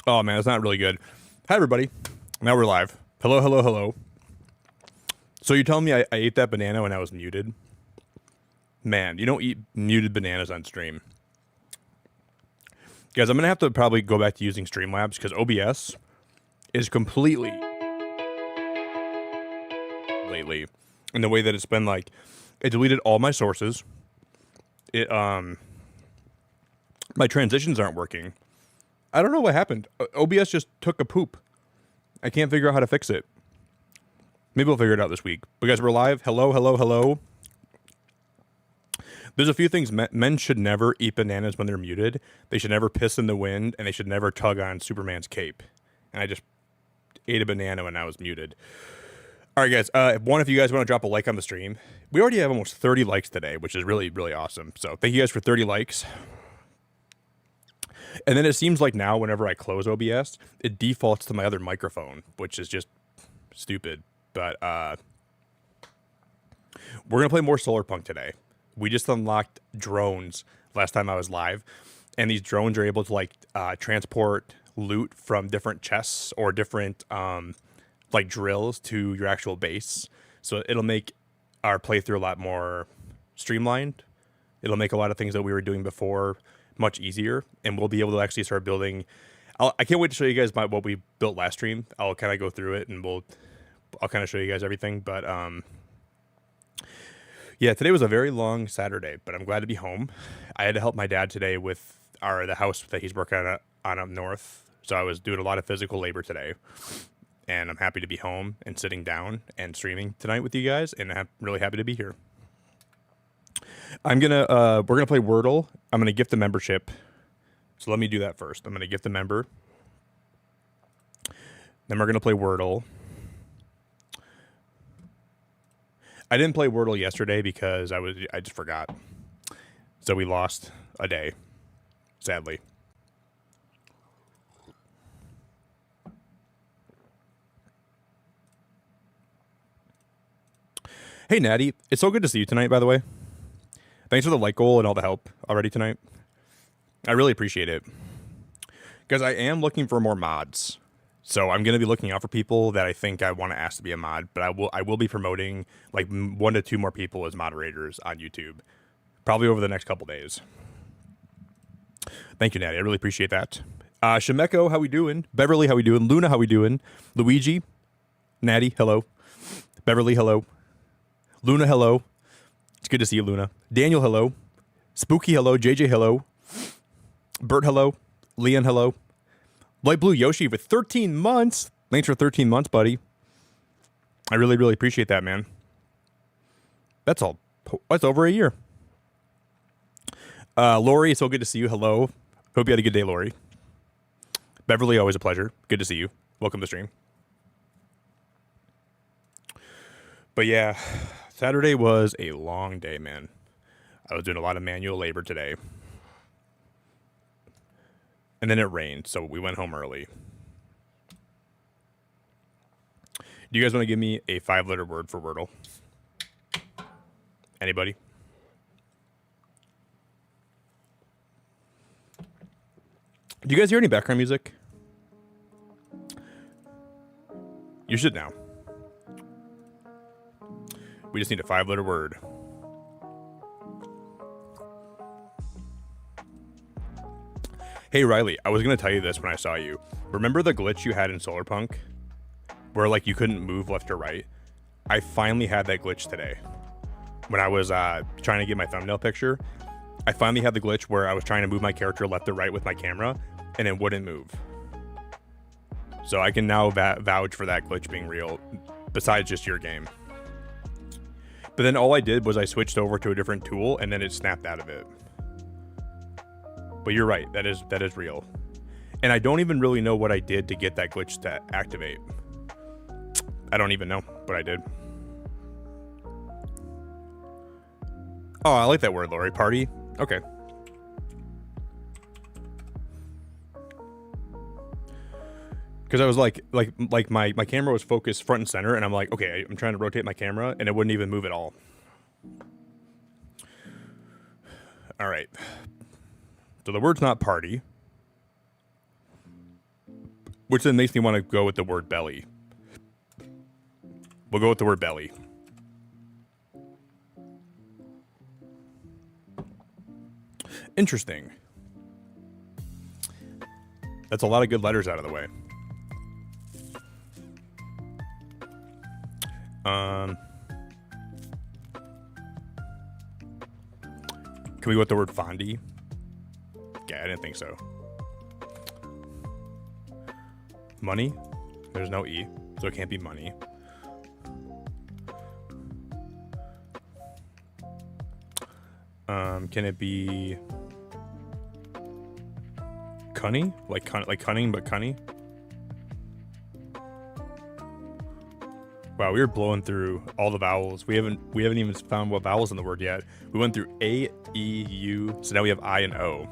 Oh, man, it's not really good. Hi, everybody. Now we're live. Hello, hello, hello. So you're telling me I ate that banana when I was muted? Man, you don't eat muted bananas on stream. Guys, I'm going to have to probably go back to using Streamlabs because OBS is completely lately in the way that it's been like it deleted all my sources. My transitions aren't working. I don't know what happened. OBS just took a poop. I can't figure out how to fix it. Maybe we'll figure it out this week. But guys, we're live. Hello, hello, hello. There's a few things. Men should never eat bananas when they're muted. They should never piss in the wind, and they should never tug on Superman's cape. And I just ate a banana when I was muted. All right, guys. If you guys want to drop a like on the stream. We already have almost 30 likes today, which is really, really awesome. So thank you guys for 30 likes. And then it seems like now whenever I close OBS, it defaults to my other microphone, which is just stupid. But we're going to play more Solarpunk today. We just unlocked drones last time I was live. And these drones are able to like transport loot from different chests or different like drills to your actual base. So it'll make our playthrough a lot more streamlined. It'll make a lot of things that we were doing before much easier, and we'll be able to actually start building. I can't wait to show you guys what we built last stream. I'll kind of go through it, and I'll kind of show you guys everything. But yeah, today was a very long Saturday, but I'm glad to be home. I had to help my dad today with the house that he's working on up north, so I was doing a lot of physical labor today, and I'm happy to be home and sitting down and streaming tonight with you guys, and I'm really happy to be here. We're gonna play Wordle. I'm gonna gift the membership. So let me do that first. I'm gonna gift the member. Then we're gonna play Wordle. I didn't play Wordle yesterday because I just forgot. So we lost a day, sadly. Hey Natty, it's so good to see you tonight, by the way. Thanks for the like goal and all the help already tonight. I really appreciate it. Because I am looking for more mods. So I'm going to be looking out for people that I think I want to ask to be a mod. But I will be promoting like 1 to 2 more people as moderators on YouTube. Probably over the next couple days. Thank you, Natty. I really appreciate that. Shemeko, how we doing? Beverly, how we doing? Luna, how we doing? Luigi, Natty, hello. Beverly, hello. Luna, hello. It's good to see you, Luna. Daniel, hello. Spooky, hello. JJ, hello. Bert, hello. Leon, hello. Light Blue Yoshi for 13 months. Thanks for 13 months, buddy. I really, really appreciate that, man. That's over a year. Lori, it's so good to see you. Hello. Hope you had a good day, Lori. Beverly, always a pleasure. Good to see you. Welcome to the stream. But yeah, Saturday was a long day, man. I was doing a lot of manual labor today. And then it rained, so we went home early. Do you guys want to give me a 5-letter word for Wordle? Anybody? Do you guys hear any background music? You should now. We just need a 5-letter word. Hey, Riley, I was going to tell you this when I saw you. Remember the glitch you had in Solarpunk? Where, like, you couldn't move left or right? I finally had that glitch today. When I was trying to get my thumbnail picture, I finally had the glitch where I was trying to move my character left or right with my camera, and it wouldn't move. So I can now vouch for that glitch being real, besides just your game. But then all I did was I switched over to a different tool, and then it snapped out of it. But you're right, that is real. And I don't even really know what I did to get that glitch to activate. I don't even know what I did. Oh, I like that word, Lori. Party? Okay. Because I was like my camera was focused front and center, and I'm like, okay, I'm trying to rotate my camera, and it wouldn't even move at all. All right. So the word's not party. Which then makes me want to go with the word belly. We'll go with the word belly. Interesting. That's a lot of good letters out of the way. Can we go with the word fondy? Yeah, I didn't think so. Money? There's no E, so it can't be money. Can it be cunny? Like cunning, but cunny? Wow, we were blowing through all the vowels. We haven't even found what vowels in the word yet. We went through A, E, U, so now we have I and O.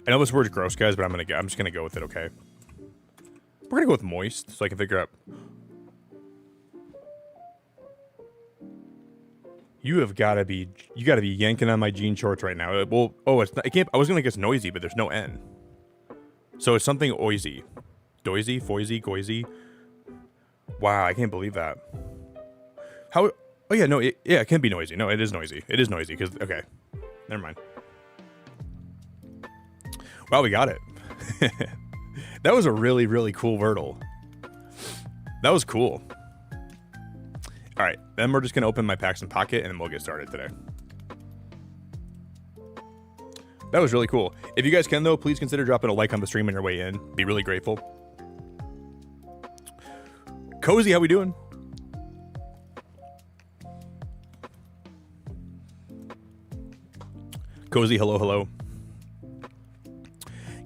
I know this word's gross, guys, but I'm just gonna go with it, okay? We're gonna go with moist, so I can figure out. You gotta be yanking on my jean shorts right now. Well, oh, it's not, it can't. I was gonna guess noisy, but there's no N. So it's something oisy, doisy, foisy, goisy. Wow, I can't believe that. How? Oh yeah, no, it can be noisy. No, it is noisy. It is noisy because okay, never mind. Wow, we got it. That was a really, really cool Wordle. That was cool. All right, then we're just going to open my packs and pocket, and then we'll get started today. That was really cool. If you guys can, though, please consider dropping a like on the stream on your way in. Be really grateful. Cozy, how we doing? Cozy, hello, hello.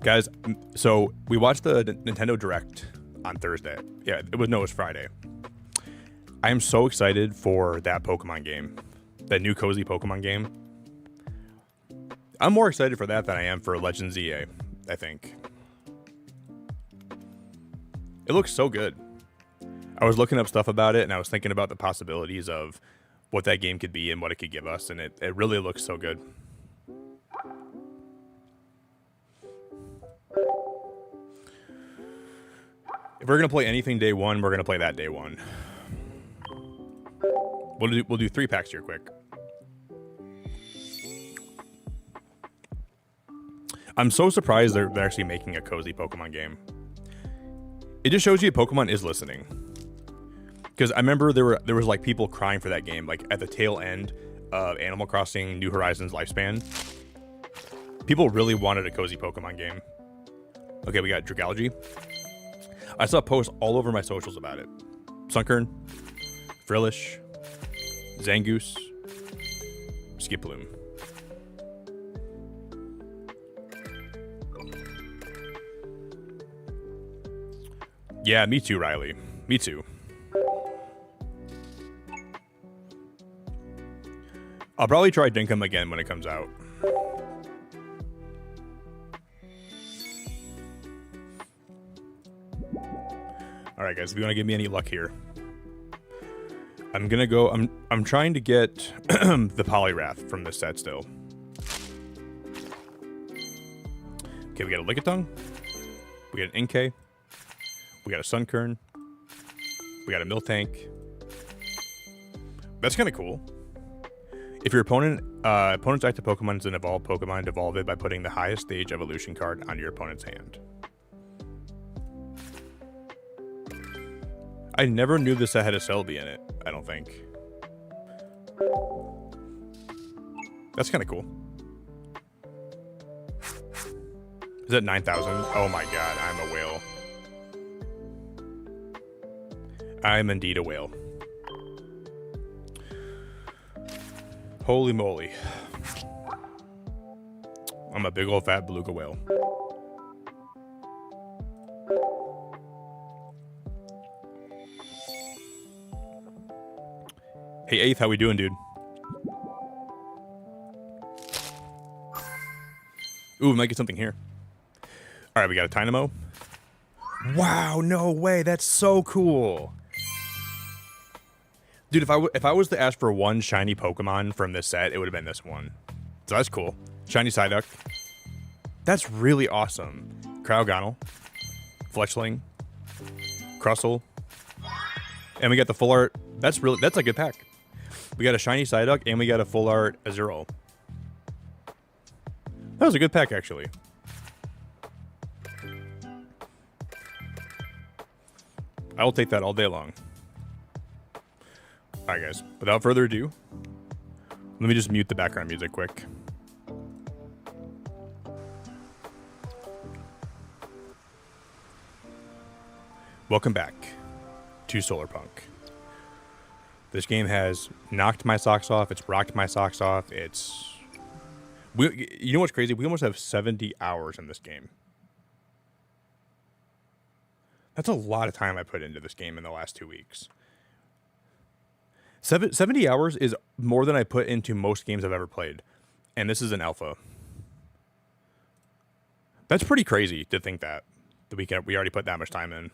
Guys, so we watched the Nintendo Direct on Thursday. Yeah, it was Friday. I am so excited for that Pokemon game. That new cozy Pokemon game. I'm more excited for that than I am for Legends EA, I think. It looks so good. I was looking up stuff about it, and I was thinking about the possibilities of what that game could be and what it could give us, and it really looks so good. If we're going to play anything day one, we're going to play that day one. We'll do 3 packs here quick. I'm so surprised they're actually making a cozy Pokemon game. It just shows you Pokemon is listening. Because I remember there was like people crying for that game, like at the tail end of Animal Crossing New Horizons lifespan. People really wanted a cozy Pokemon game. Okay, we got Dragalge. I saw posts all over my socials about it. Sunkern, Frillish, Zangoose, Skiploom. Yeah, me too, Riley. Me too. I'll probably try Dinkum again when it comes out. All right, guys, if you want to give me any luck here, I'm gonna go. I'm trying to get the Poliwrath from this set still. Okay, we got a Lickitung, we got an Inkay, we got a Sunkern, we got a Miltank. That's kind of cool. If your opponent's active Pokemon is an evolved Pokemon, evolve it by putting the highest stage evolution card onto your opponent's hand. I never knew this set had a Celebi in it, I don't think. That's kind of cool. Is that 9,000? Oh my god, I'm a whale. I'm indeed a whale. Holy moly. I'm a big old fat beluga whale. Hey, Eighth, how we doing, dude? Ooh, we might get something here. All right, we got a Tynamo. Wow, no way. That's so cool. Dude, if I was to ask for one shiny Pokemon from this set, it would have been this one. So that's cool. Shiny Psyduck. That's really awesome. Cryogonal. Fletchling. Crustle. And we got the full art. That's a good pack. We got a shiny Psyduck and we got a full art Azurill. That was a good pack, actually. I will take that all day long. Alright, guys. Without further ado, let me just mute the background music quick. Welcome back to Solarpunk. This game has knocked my socks off. It's rocked my socks off. You know what's crazy? We almost have 70 hours in this game. That's a lot of time I put into this game in the last 2 weeks. 70 hours is more than I put into most games I've ever played. And this is an alpha. That's pretty crazy to think that we already put that much time in.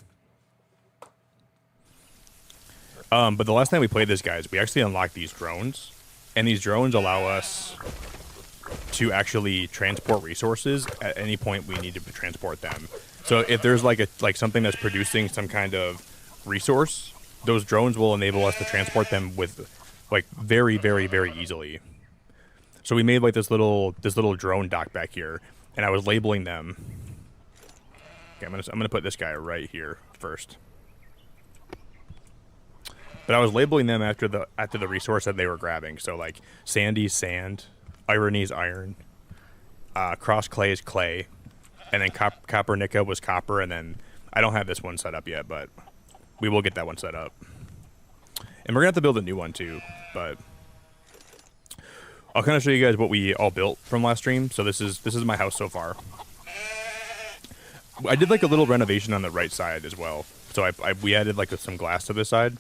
But the last time we played this, guys, we actually unlocked these drones. And these drones allow us to actually transport resources at any point we need to transport them. So if there's like something that's producing some kind of resource, those drones will enable us to transport them with like very, very, very easily. So we made like this little drone dock back here, and I was labeling them. Okay, I'm gonna put this guy right here first. But I was labeling them after the resource that they were grabbing. So like Sandy's sand, Irony's iron, Cross Clay is clay, and then Coppernica was copper, and then I don't have this one set up yet, but we will get that one set up. And we're gonna have to build a new one too, but I'll kind of show you guys what we all built from last stream. So this is my house so far. I did like a little renovation on the right side as well. So we added like some glass to this side.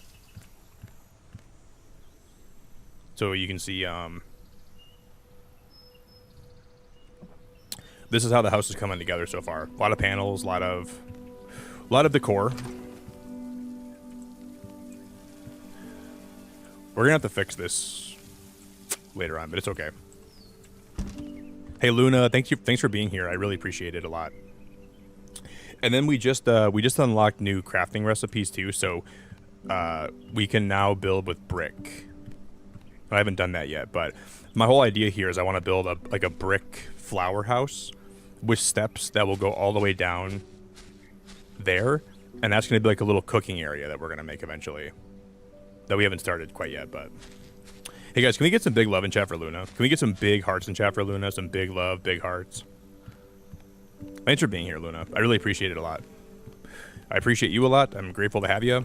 So you can see, this is how the house is coming together so far. A lot of panels, a lot of decor. We're gonna have to fix this later on, but it's okay. Hey Luna, thanks for being here. I really appreciate it a lot. And then we just unlocked new crafting recipes too, so we can now build with brick. I haven't done that yet, but my whole idea here is I want to build a brick flower house with steps that will go all the way down there, and that's going to be like a little cooking area that we're going to make eventually. That we haven't started quite yet, but hey guys, can we get some big love in chat for Luna? Can we get some big hearts in chat for Luna? Some big love, big hearts. Thanks for being here, Luna. I really appreciate it a lot. I appreciate you a lot. I'm grateful to have you.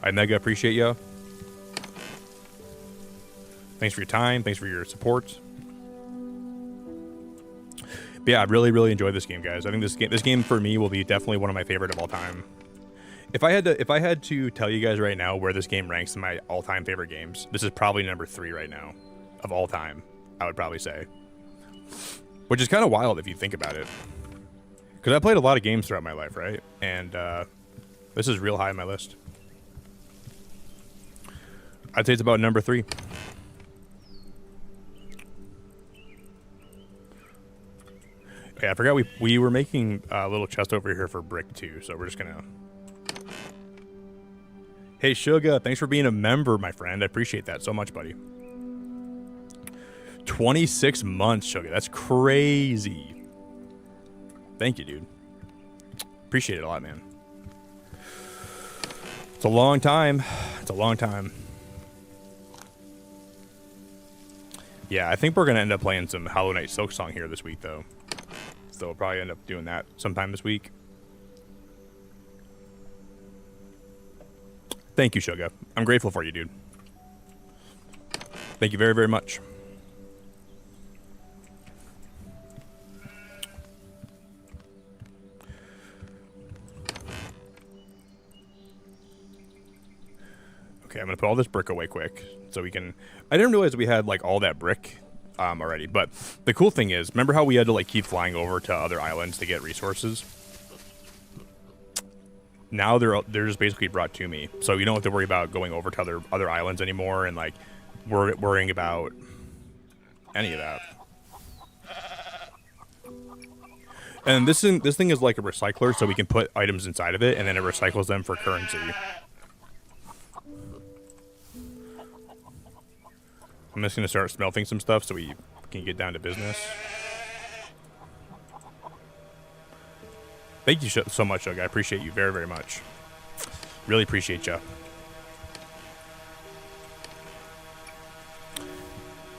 I mega appreciate you. Thanks for your time. Thanks for your support. But yeah, I really, really enjoyed this game, guys. I think this game for me will be definitely one of my favorite of all time. If I had to tell you guys right now where this game ranks in my all-time favorite games, this is probably number 3 right now of all time. I would probably say, which is kind of wild if you think about it, because I played a lot of games throughout my life, right? And this is real high on my list. I'd say it's about number 3. Yeah, I forgot we were making a little chest over here for brick too, so we're just gonna... Hey Suga, thanks for being a member, my friend. I appreciate that so much, buddy. 26 months, Suga. That's crazy. Thank you, dude. Appreciate it a lot, man. It's a long time. It's a long time. Yeah, I think we're gonna end up playing some Hollow Knight Silk Song here this week, though. So we'll probably end up doing that sometime this week. Thank you, Suga. I'm grateful for you, dude. Thank you very, very much. Okay, I'm gonna put all this brick away quick so we can... I didn't realize we had like all that brick already, but the cool thing is, remember how we had to like keep flying over to other islands to get resources? now they're just basically brought to me, so you don't have to worry about going over to other islands anymore, and like worrying about any of that. And this thing is like a recycler, so we can put items inside of it, and then it recycles them for currency. I'm just gonna start smelting some stuff so we can get down to business. Thank you so much, Doug. I appreciate you very, very much. Really appreciate you.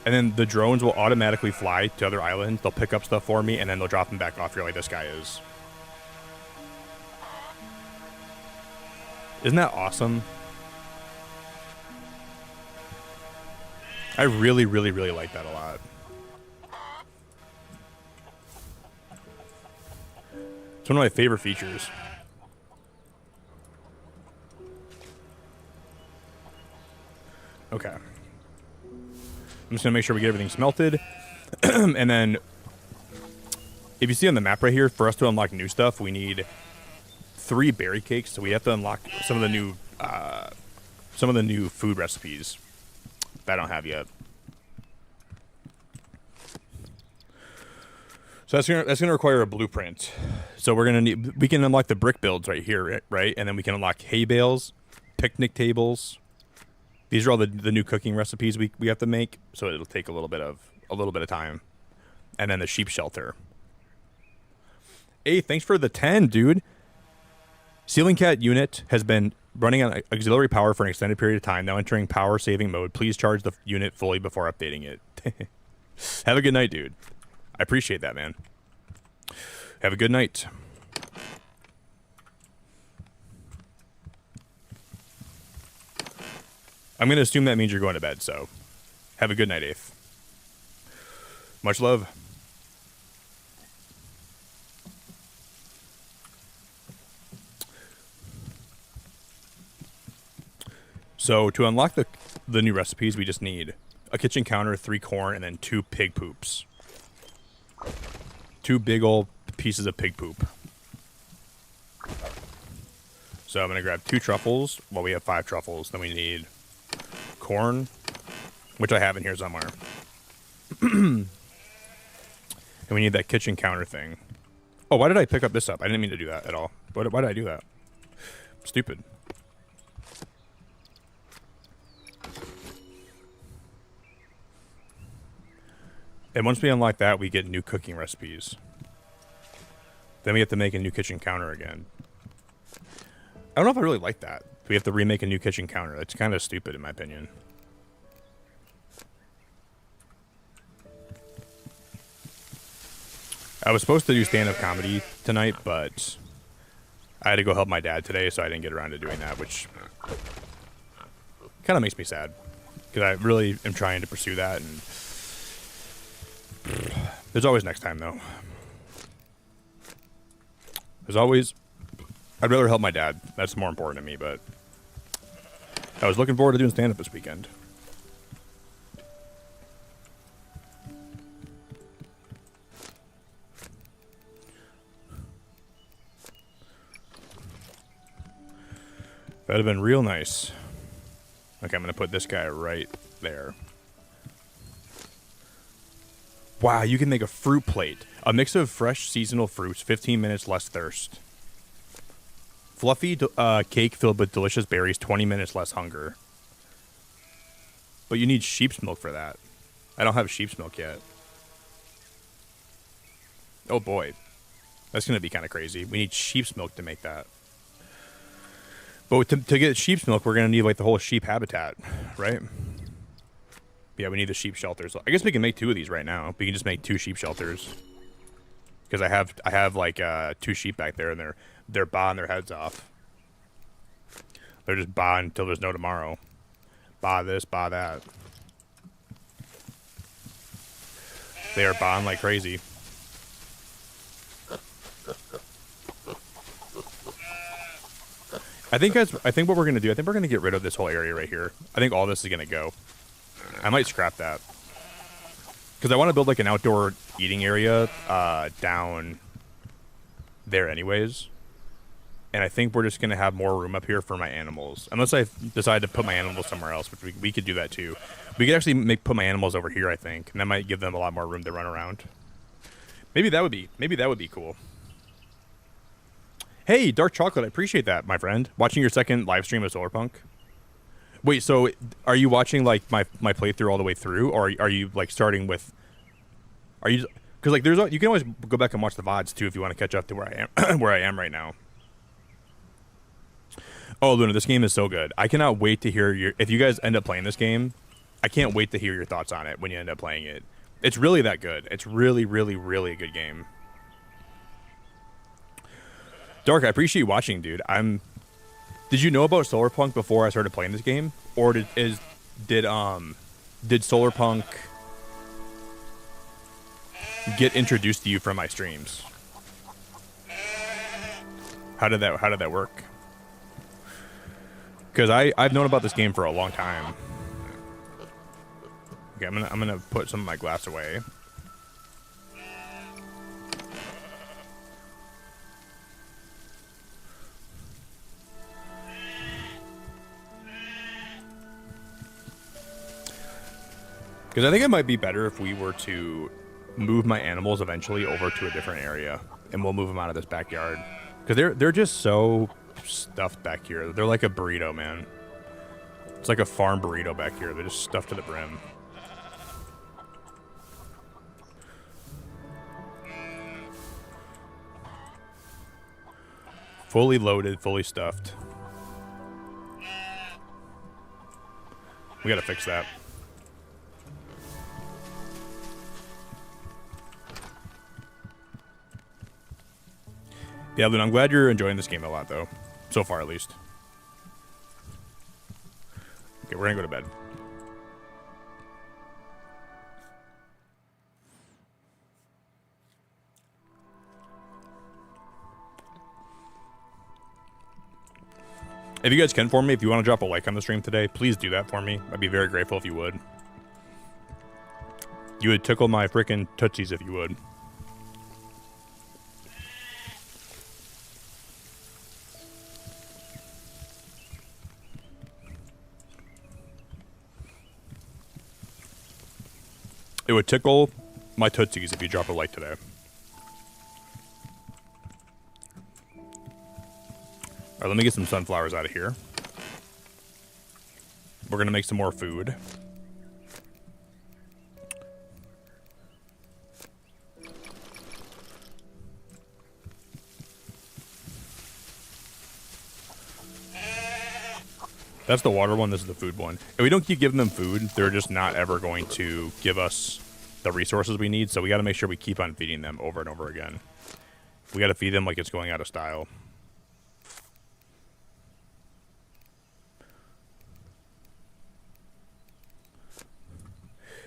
And then the drones will automatically fly to other islands. They'll pick up stuff for me, and then they'll drop them back off here like this guy is. Isn't that awesome? I really, really, really like that a lot. It's one of my favorite features. Okay. I'm just going to make sure we get everything smelted. And then, if you see on the map right here, for us to unlock new stuff, we need 3 berry cakes. So we have to unlock some of the new food recipes that I don't have yet. So that's gonna require a blueprint. So we can unlock the brick builds right here, right? And then we can unlock hay bales, picnic tables. These are all the new cooking recipes we have to make. So it'll take a little bit of time. And then the sheep shelter. Hey, thanks for the 10, dude. Ceiling Cat unit has been running on auxiliary power for an extended period of time. Now entering power saving mode. Please charge the unit fully before updating it. Have a good night, dude. I appreciate that, man. Have a good night. I'm going to assume that means you're going to bed, so have a good night, Ace. Much love. So to unlock the new recipes, we just need a kitchen counter, 3 corn, and then 2 pig poops. 2 big old pieces of pig poop. So I'm going to grab 2 truffles. Well, we have 5 truffles. Then we need corn, which I have in here somewhere. And we need that kitchen counter thing. Oh, why did I pick up this up? I didn't mean to do that at all. Why did I do that? Stupid. And once we unlock that, we get new cooking recipes. Then we have to make a new kitchen counter again. I don't know if I really like that. We have to remake a new kitchen counter. That's kind of stupid in my opinion. I was supposed to do stand-up comedy tonight, but I had to go help my dad today, so I didn't get around to doing that, which kind of makes me sad. Because I really am trying to pursue that, and there's always next time, though. There's always... I'd rather help my dad. That's more important to me, but... I was looking forward to doing stand-up this weekend. That'd have been real nice. Okay, I'm going to put this guy right there. Wow, you can make a fruit plate. A mix of fresh seasonal fruits, 15 minutes less thirst. Fluffy cake filled with delicious berries, 20 minutes less hunger. But you need sheep's milk for that. I don't have sheep's milk yet. Oh boy. That's going to be kind of crazy. We need sheep's milk to make that. But to get sheep's milk, we're going to need like the whole sheep habitat, right? Yeah, we need the sheep shelters. I guess we can make 2 of these right now. We can just make 2 sheep shelters. Because I have like 2 sheep back there, and they're baaing their heads off. They're just baaing until there's no tomorrow. Baa this, baa that. They are baaing like crazy. I think what we're gonna do. I think we're gonna get rid of this whole area right here. I think all this is gonna go. I might scrap that because I want to build like an outdoor eating area down there, anyways. And I think we're just going to have more room up here for my animals. Unless I decide to put my animals somewhere else, which we could do that too. We could actually put my animals over here, I think. And that might give them a lot more room to run around. Maybe that would be cool. Hey, Dark Chocolate, I appreciate that, my friend. Watching your second live stream of Solarpunk. Wait, so are you watching like my playthrough all the way through, or are you like starting with? Are you? Because like you can always go back and watch the VODs too if you want to catch up to where I am where I am right now. Oh, Luna, this game is so good. I cannot wait to hear if you guys end up playing this game, I can't wait to hear your thoughts on it when you end up playing it. It's really that good. It's really, really, really a good game. Dark, I appreciate you watching, dude. Did you know about Solarpunk before I started playing this game? Or did Solarpunk get introduced to you from my streams? How did that work? Because I've known about this game for a long time. Okay, I'm gonna put some of my glass away. Because I think it might be better if we were to move my animals eventually over to a different area, and we'll move them out of this backyard. Because they're just so stuffed back here. They're like a burrito, man. It's like a farm burrito back here. They're just stuffed to the brim. Fully loaded, fully stuffed. We gotta fix that. Yeah, Luna, I'm glad you're enjoying this game a lot, though. So far, at least. Okay, we're gonna go to bed. If you guys can for me, if you want to drop a like on the stream today, please do that for me. I'd be very grateful if you would. You would tickle my freaking tootsies if you would. It would tickle my tootsies if you drop a like today. Alright, let me get some sunflowers out of here. We're gonna make some more food. That's the water one, this is the food one. If we don't keep giving them food, they're just not ever going to give us the resources we need, so we gotta make sure we keep on feeding them over and over again. We gotta feed them like it's going out of style.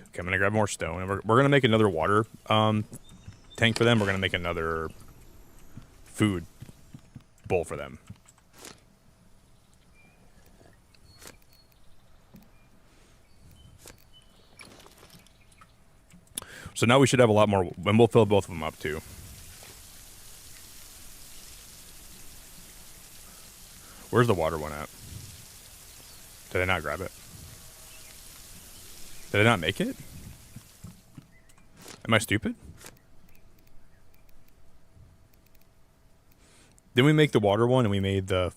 Okay, I'm gonna grab more stone, and we're gonna make another water tank for them. We're gonna make another food bowl for them. So now we should have a lot more, and we'll fill both of them up too. Where's the water one at? Did I not grab it? Did I not make it? Am I stupid? Didn't we make the water one and we made the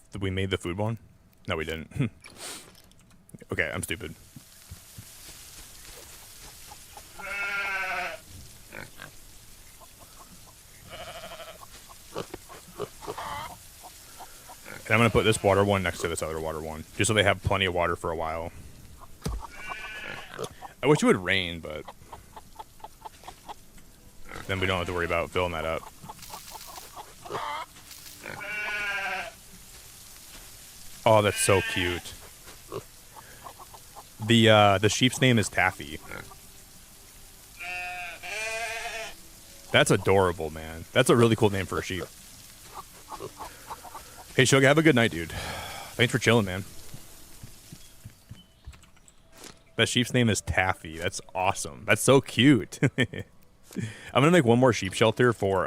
food one? No, we didn't. Okay, I'm stupid. And I'm going to put this water one next to this other water one, just so they have plenty of water for a while. I wish it would rain, but then we don't have to worry about filling that up. Oh, that's so cute. The sheep's name is Taffy. That's adorable, man. That's a really cool name for a sheep. Hey, Shoga, have a good night, dude. Thanks for chilling, man. That sheep's name is Taffy. That's awesome. That's so cute. I'm going to make one more sheep shelter for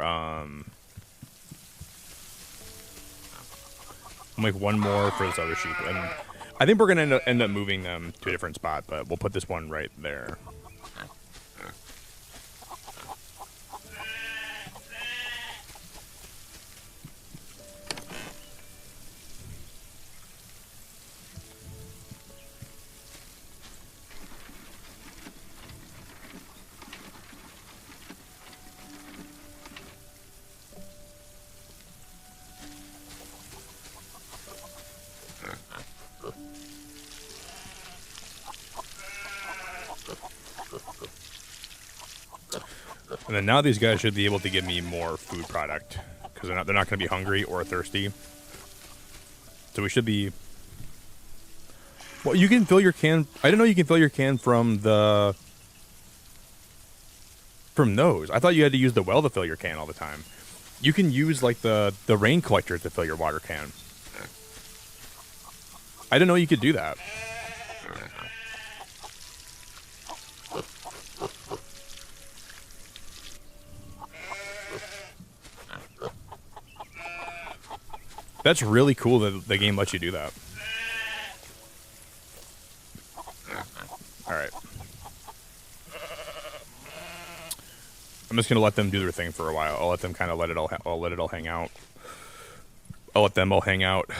make one more for this other sheep, and I think we're gonna end up moving them to a different spot, but we'll put this one right there. And then now these guys should be able to give me more food product because they're not going to be hungry or thirsty. So we should be. Well, you can fill your can. I didn't know you can fill your can from those. I thought you had to use the well to fill your can all the time. You can use like the rain collector to fill your water can. I didn't know you could do that. That's really cool that the game lets you do that. Alright. I'm just gonna let them do their thing for a while. I'll let them kind of let it all hang out. I'll let them all hang out.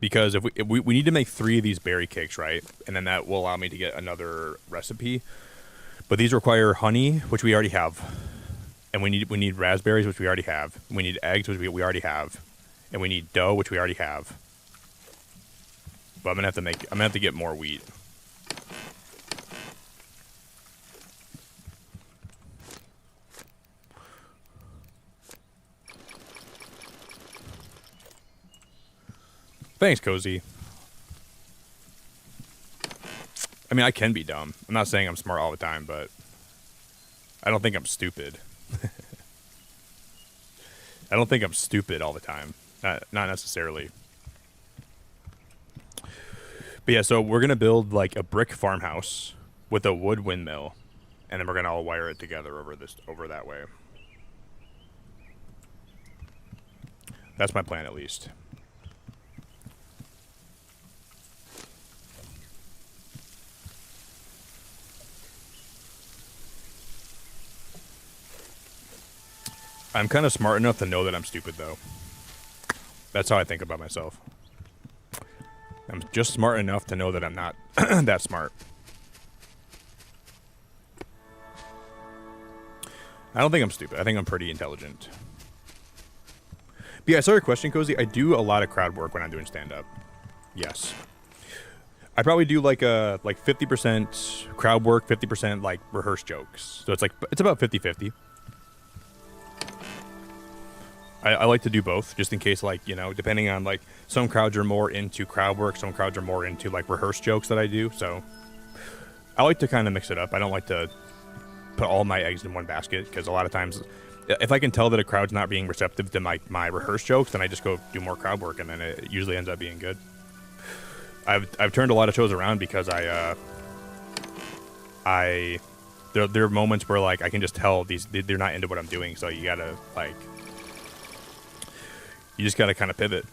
Because if we need to make 3 of these berry cakes, right? And then that will allow me to get another recipe. But these require honey, which we already have, and we need raspberries, which we already have. We need eggs, which we already have, and we need dough, which we already have. But I'm gonna have to get more wheat. Thanks, Cozy. I mean, I can be dumb. I'm not saying I'm smart all the time, but I don't think I'm stupid. I don't think I'm stupid all the time. Not necessarily. But yeah, so we're going to build like a brick farmhouse with a wood windmill, and then we're going to all wire it together over that way. That's my plan, at least. I'm kind of smart enough to know that I'm stupid, though. That's how I think about myself. I'm just smart enough to know that I'm not that smart. I don't think I'm stupid. I think I'm pretty intelligent. But yeah, I saw your question, Cozy. I do a lot of crowd work when I'm doing stand-up. Yes. I probably do like 50% crowd work, 50% like rehearsed jokes. So it's about 50-50. I like to do both, just in case, like, you know, depending on, like, some crowds are more into crowd work, some crowds are more into, like, rehearsed jokes that I do, so I like to kind of mix it up. I don't like to put all my eggs in one basket, because a lot of times, if I can tell that a crowd's not being receptive to my rehearsed jokes, then I just go do more crowd work, and then it usually ends up being good. I've turned a lot of shows around because there are moments where, like, I can just tell they're not into what I'm doing, so you gotta, like... You just gotta kind of pivot.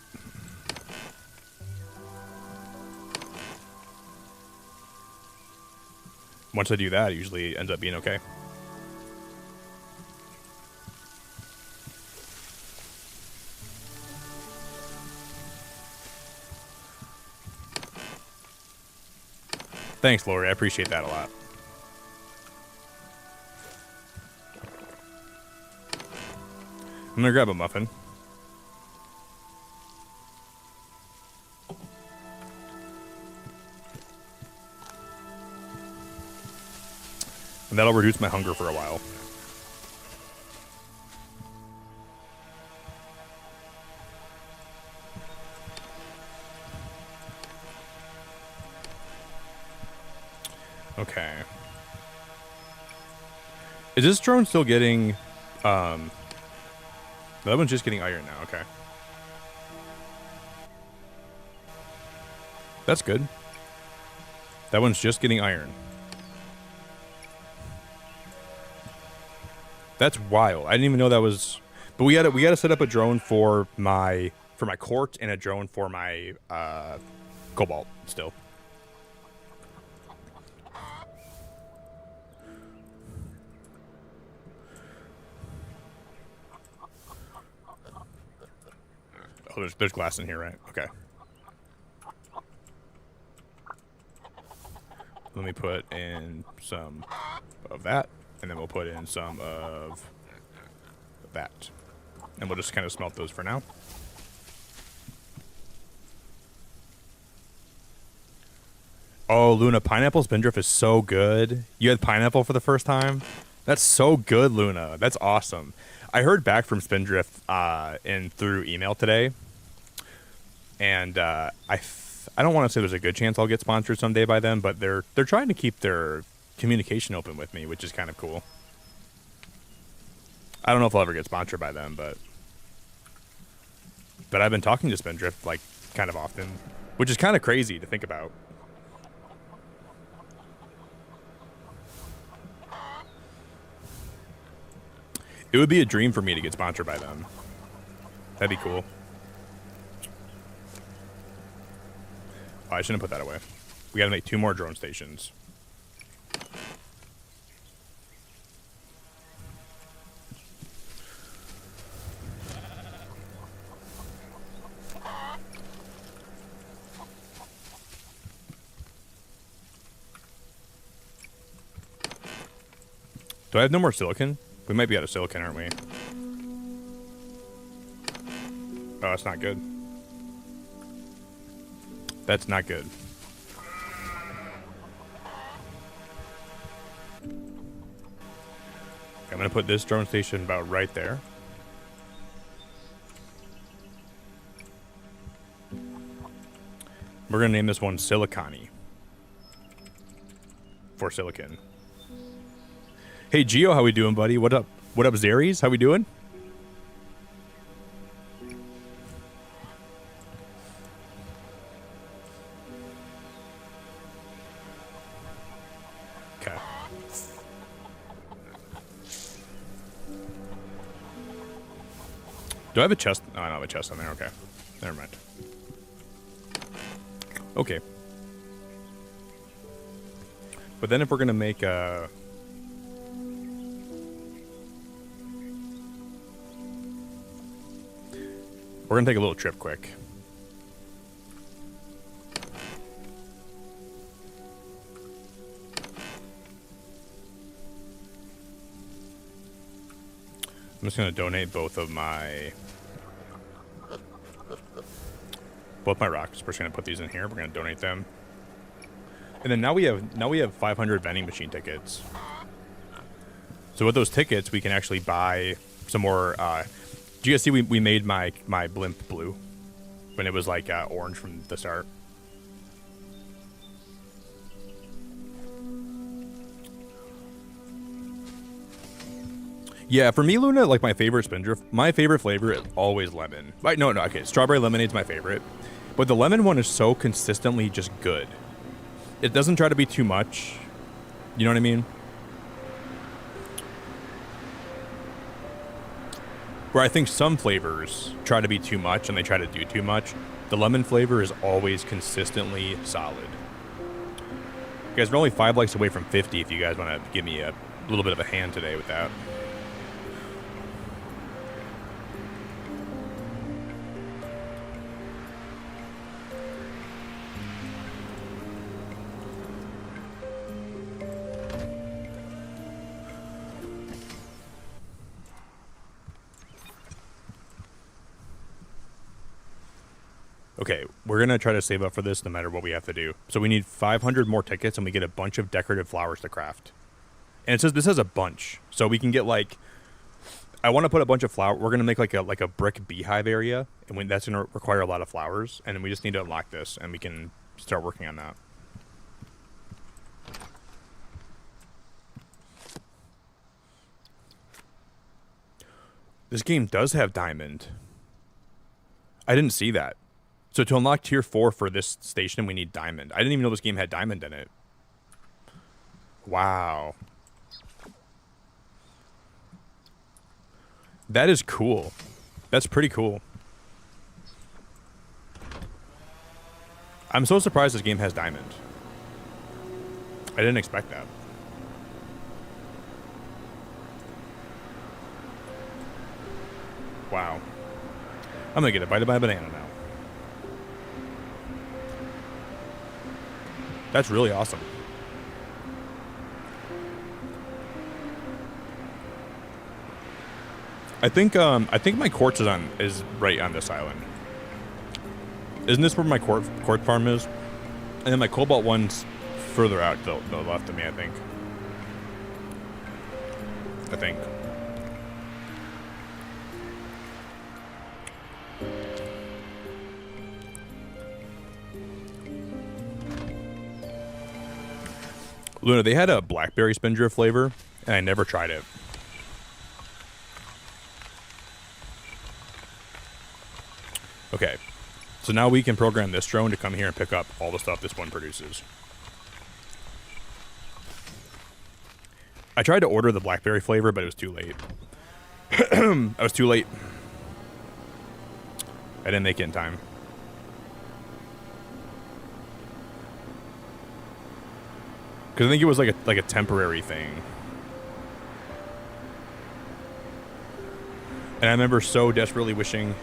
Once I do that, it usually ends up being okay. Thanks, Lori. I appreciate that a lot. I'm gonna grab a muffin. And that'll reduce my hunger for a while. Okay. Is this drone still getting... that one's just getting iron now, okay. That's good. That one's just getting iron. That's wild. I didn't even know that was. But we gotta set up a drone for my court and a drone for my cobalt still. Oh, there's glass in here, right? Okay. Let me put in some of that, and then we'll put in some of that. And we'll just kind of smelt those for now. Oh, Luna, pineapple spindrift is so good. You had pineapple for the first time? That's so good, Luna. That's awesome. I heard back from Spindrift through email today, and I don't want to say there's a good chance I'll get sponsored someday by them, but they're trying to keep their communication open with me, which is kind of cool. I don't know if I'll ever get sponsored by them, but I've been talking to Spindrift like kind of often, which is kind of crazy to think about. It would be a dream for me to get sponsored by them. That'd be cool. Oh, I shouldn't put that away. We gotta make 2 more drone stations. Do I have no more silicon? We might be out of silicon, aren't we? Oh, that's not good. That's not good. I'm going to put this drone station about right there. We're going to name this one Silicon-y. For silicon. Hey, Gio, how we doing, buddy? What up? What up, Zaries? How we doing? Okay. Do I have a chest? Oh, I don't have a chest on there. Okay. Never mind. Okay. But then if we're going to make a... We're going to take a little trip quick. I'm just going to donate both my rocks. We're just going to put these in here. We're going to donate them. And then now we have 500 vending machine tickets. So with those tickets, we can actually buy some more. Do you guys see we made my blimp blue when it was like orange from the start? Yeah, for me, Luna, like my favorite Spindrift, my favorite flavor is always lemon. Right? No, okay, strawberry lemonade's my favorite. But the lemon one is so consistently just good. It doesn't try to be too much. You know what I mean? Where I think some flavors try to be too much and they try to do too much. The lemon flavor is always consistently solid. You guys are only 5 likes away from 50 if you guys want to give me a little bit of a hand today with that. Okay, we're going to try to save up for this no matter what we have to do. So we need 500 more tickets and we get a bunch of decorative flowers to craft. And it says this has a bunch. So we can get like, I want to put a bunch of flowers. We're going to make like a brick beehive area. And that's going to require a lot of flowers. And we just need to unlock this and we can start working on that. This game does have diamond. I didn't see that. So to unlock tier 4 for this station, we need diamond. I didn't even know this game had diamond in it. Wow. That is cool. That's pretty cool. I'm so surprised this game has diamond. I didn't expect that. Wow. I'm gonna get a bite of my banana now. That's really awesome. I think my quartz is right on this island. Isn't this where my quartz farm is? And then my cobalt one's further out to the left of me, I think. Luna, they had a blackberry spindrift flavor, and I never tried it. Okay, so now we can program this drone to come here and pick up all the stuff this one produces. I tried to order the blackberry flavor, but it was too late. I was too late. I didn't make it in time. Because I think it was like a temporary thing. And I remember so desperately wishing...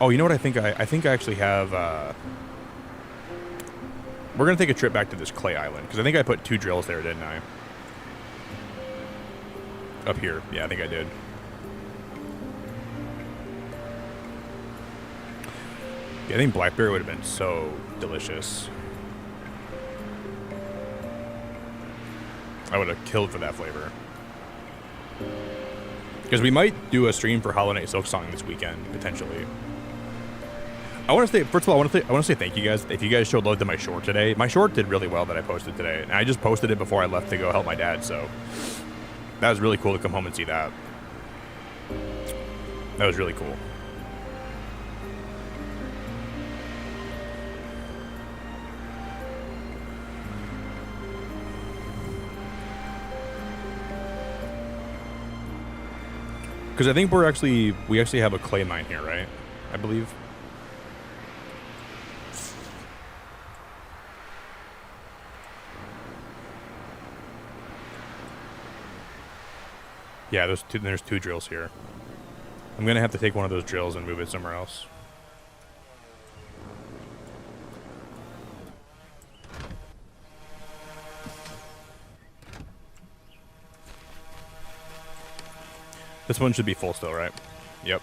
Oh, you know what I think? I think I actually have... We're going to take a trip back to this clay island. Because I think I put 2 drills there, didn't I? Up here. Yeah, I think I did. Yeah, I think blackberry would have been so delicious. I would have killed for that flavor. Because we might do a stream for Hollow Knight Silksong this weekend, potentially. I want to say, first of all, I want to say thank you guys. If you guys showed love to my short today, my short did really well that I posted today. And I just posted it before I left to go help my dad, so that was really cool to come home and see that. That was really cool. Because I think we actually have a clay mine here, right? I believe. Yeah, there's 2 drills here. I'm gonna have to take one of those drills and move it somewhere else. This one should be full still, right? Yep.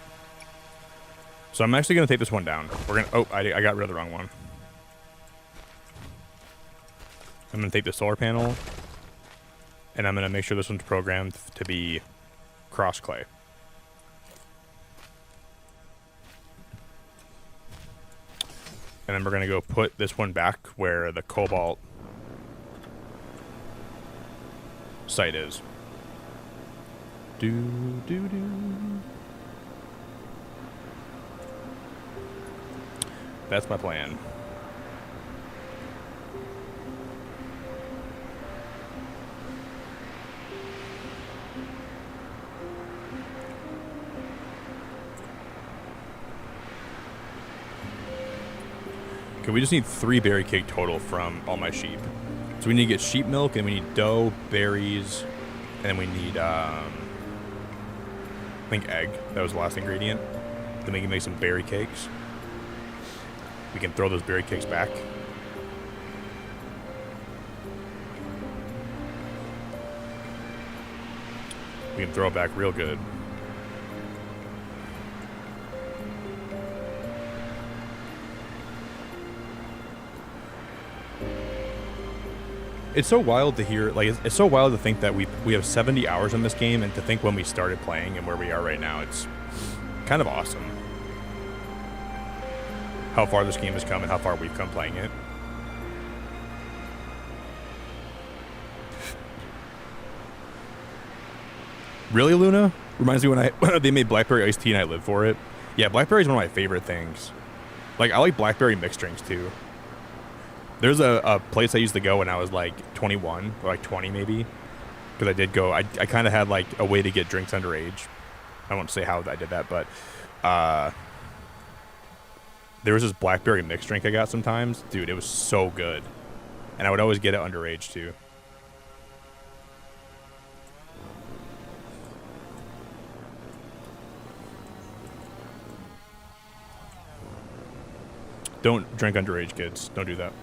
So I'm actually going to take this one down. We're going to... Oh, I got rid of the wrong one. I'm going to take the solar panel. And I'm going to make sure this one's programmed to be cross clay. And then we're going to go put this one back where the cobalt site is. That's my plan. Okay, we just need 3 berry cake total from all my sheep. So we need to get sheep milk, and we need dough, berries, and then we need I think egg. That was the last ingredient. Then we can make some berry cakes. We can throw those berry cakes back. We can throw it back real good. It's so wild to hear, like, it's so wild to think that we have 70 hours in this game, and to think when we started playing and where we are right now, it's kind of awesome. How far this game has come and how far we've come playing it. Really, Luna? Reminds me when they made blackberry iced tea and I lived for it. Yeah, blackberry is one of my favorite things. Like, I like blackberry mixed drinks too. There's a place I used to go when I was like 21 or like 20 maybe, because I did go. I kind of had like a way to get drinks underage, I won't say how I did that, but there was this blackberry mixed drink I got sometimes. Dude, it was so good. And I would always get it underage, too. Don't drink underage, kids. Don't do that.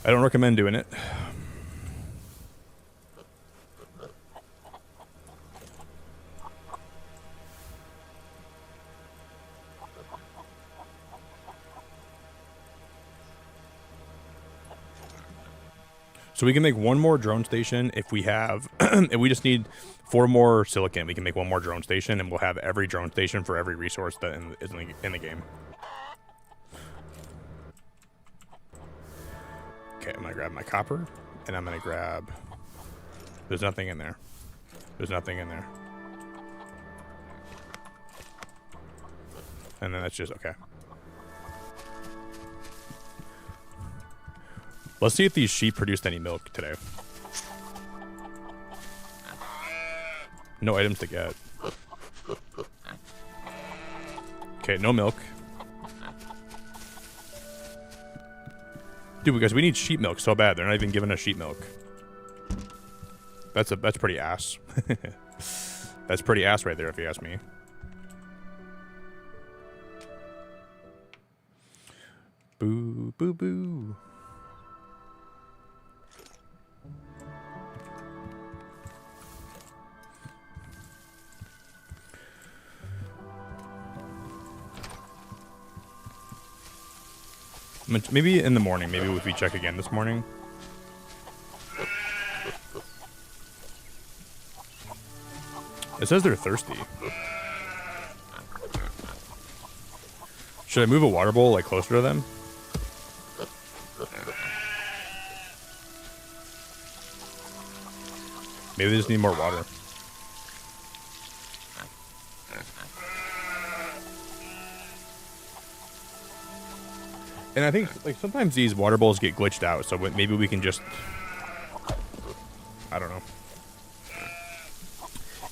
I don't recommend doing it. So we can make one more drone station if we have, if we just need 4 more silicon, we can make one more drone station and we'll have every drone station for every resource that is in the game. Okay, I'm gonna grab my copper and I'm gonna grab, there's nothing in there. There's nothing in there. And then that's just, okay. Let's see if these sheep produced any milk today. No items to get. Okay, no milk. Dude, because we need sheep milk so bad. They're not even giving us sheep milk. That's pretty ass. That's pretty ass right there, if you ask me. Boo, boo, boo. Maybe in the morning. Maybe if we check again this morning. It says they're thirsty. Should I move a water bowl like closer to them? Maybe they just need more water. And I think, like, sometimes these water bowls get glitched out, so maybe we can just... I don't know.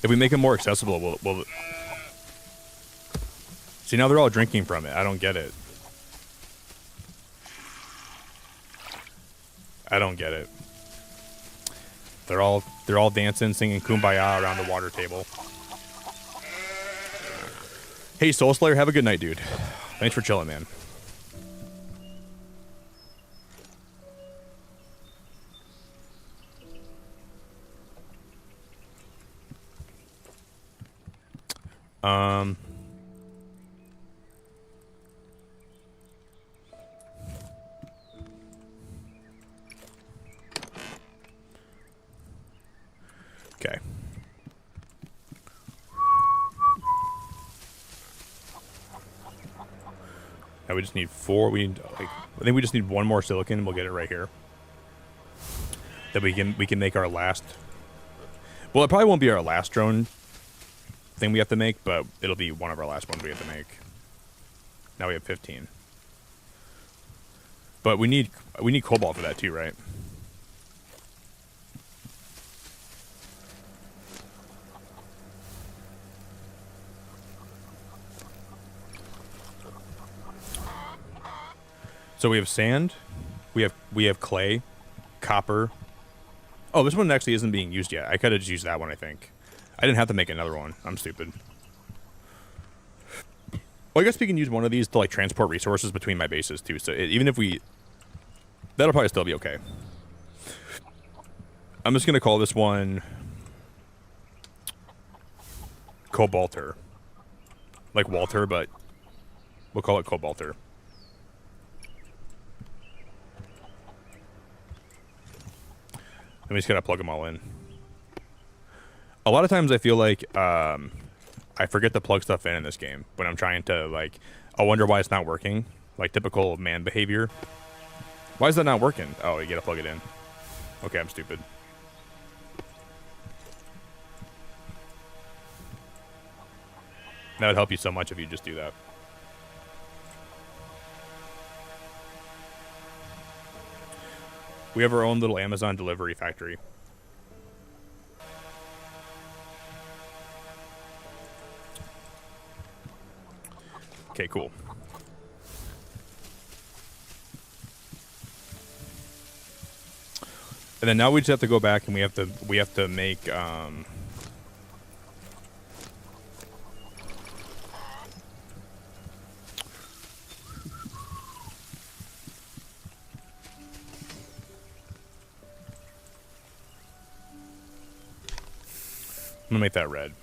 If we make them more accessible, we'll... See, now they're all drinking from it. I don't get it. I don't get it. They're all dancing, singing Kumbaya around the water table. Hey, Soul Slayer, have a good night, dude. Thanks for chilling, man. Okay. Now we just need 4. We need, like, I think we just need 1 more silicon and we'll get it right here. That we can make our last. Well, it probably won't be our last drone thing we have to make, but it'll be one of our last ones we have to make. Now we have 15. But we need cobalt for that too, right? So we have sand, we have clay, copper. Oh, this one actually isn't being used yet. I could have just used that one, I think. I didn't have to make another one. I'm stupid. Well, I guess we can use one of these to, like, transport resources between my bases too. So even if we, that'll probably still be okay. I'm just gonna call this one Cobalter, like Walter, but we'll call it Cobalter. We just gotta plug them all in. A lot of times I feel like I forget to plug stuff in this game when I'm trying to, like, I wonder why it's not working. Like typical man behavior. Why is that not working? Oh, you gotta plug it in. Okay, I'm stupid. That would help you so much if you just do that. We have our own little Amazon delivery factory. Okay, cool. And then now we just have to go back and we have to make I'm gonna make that red.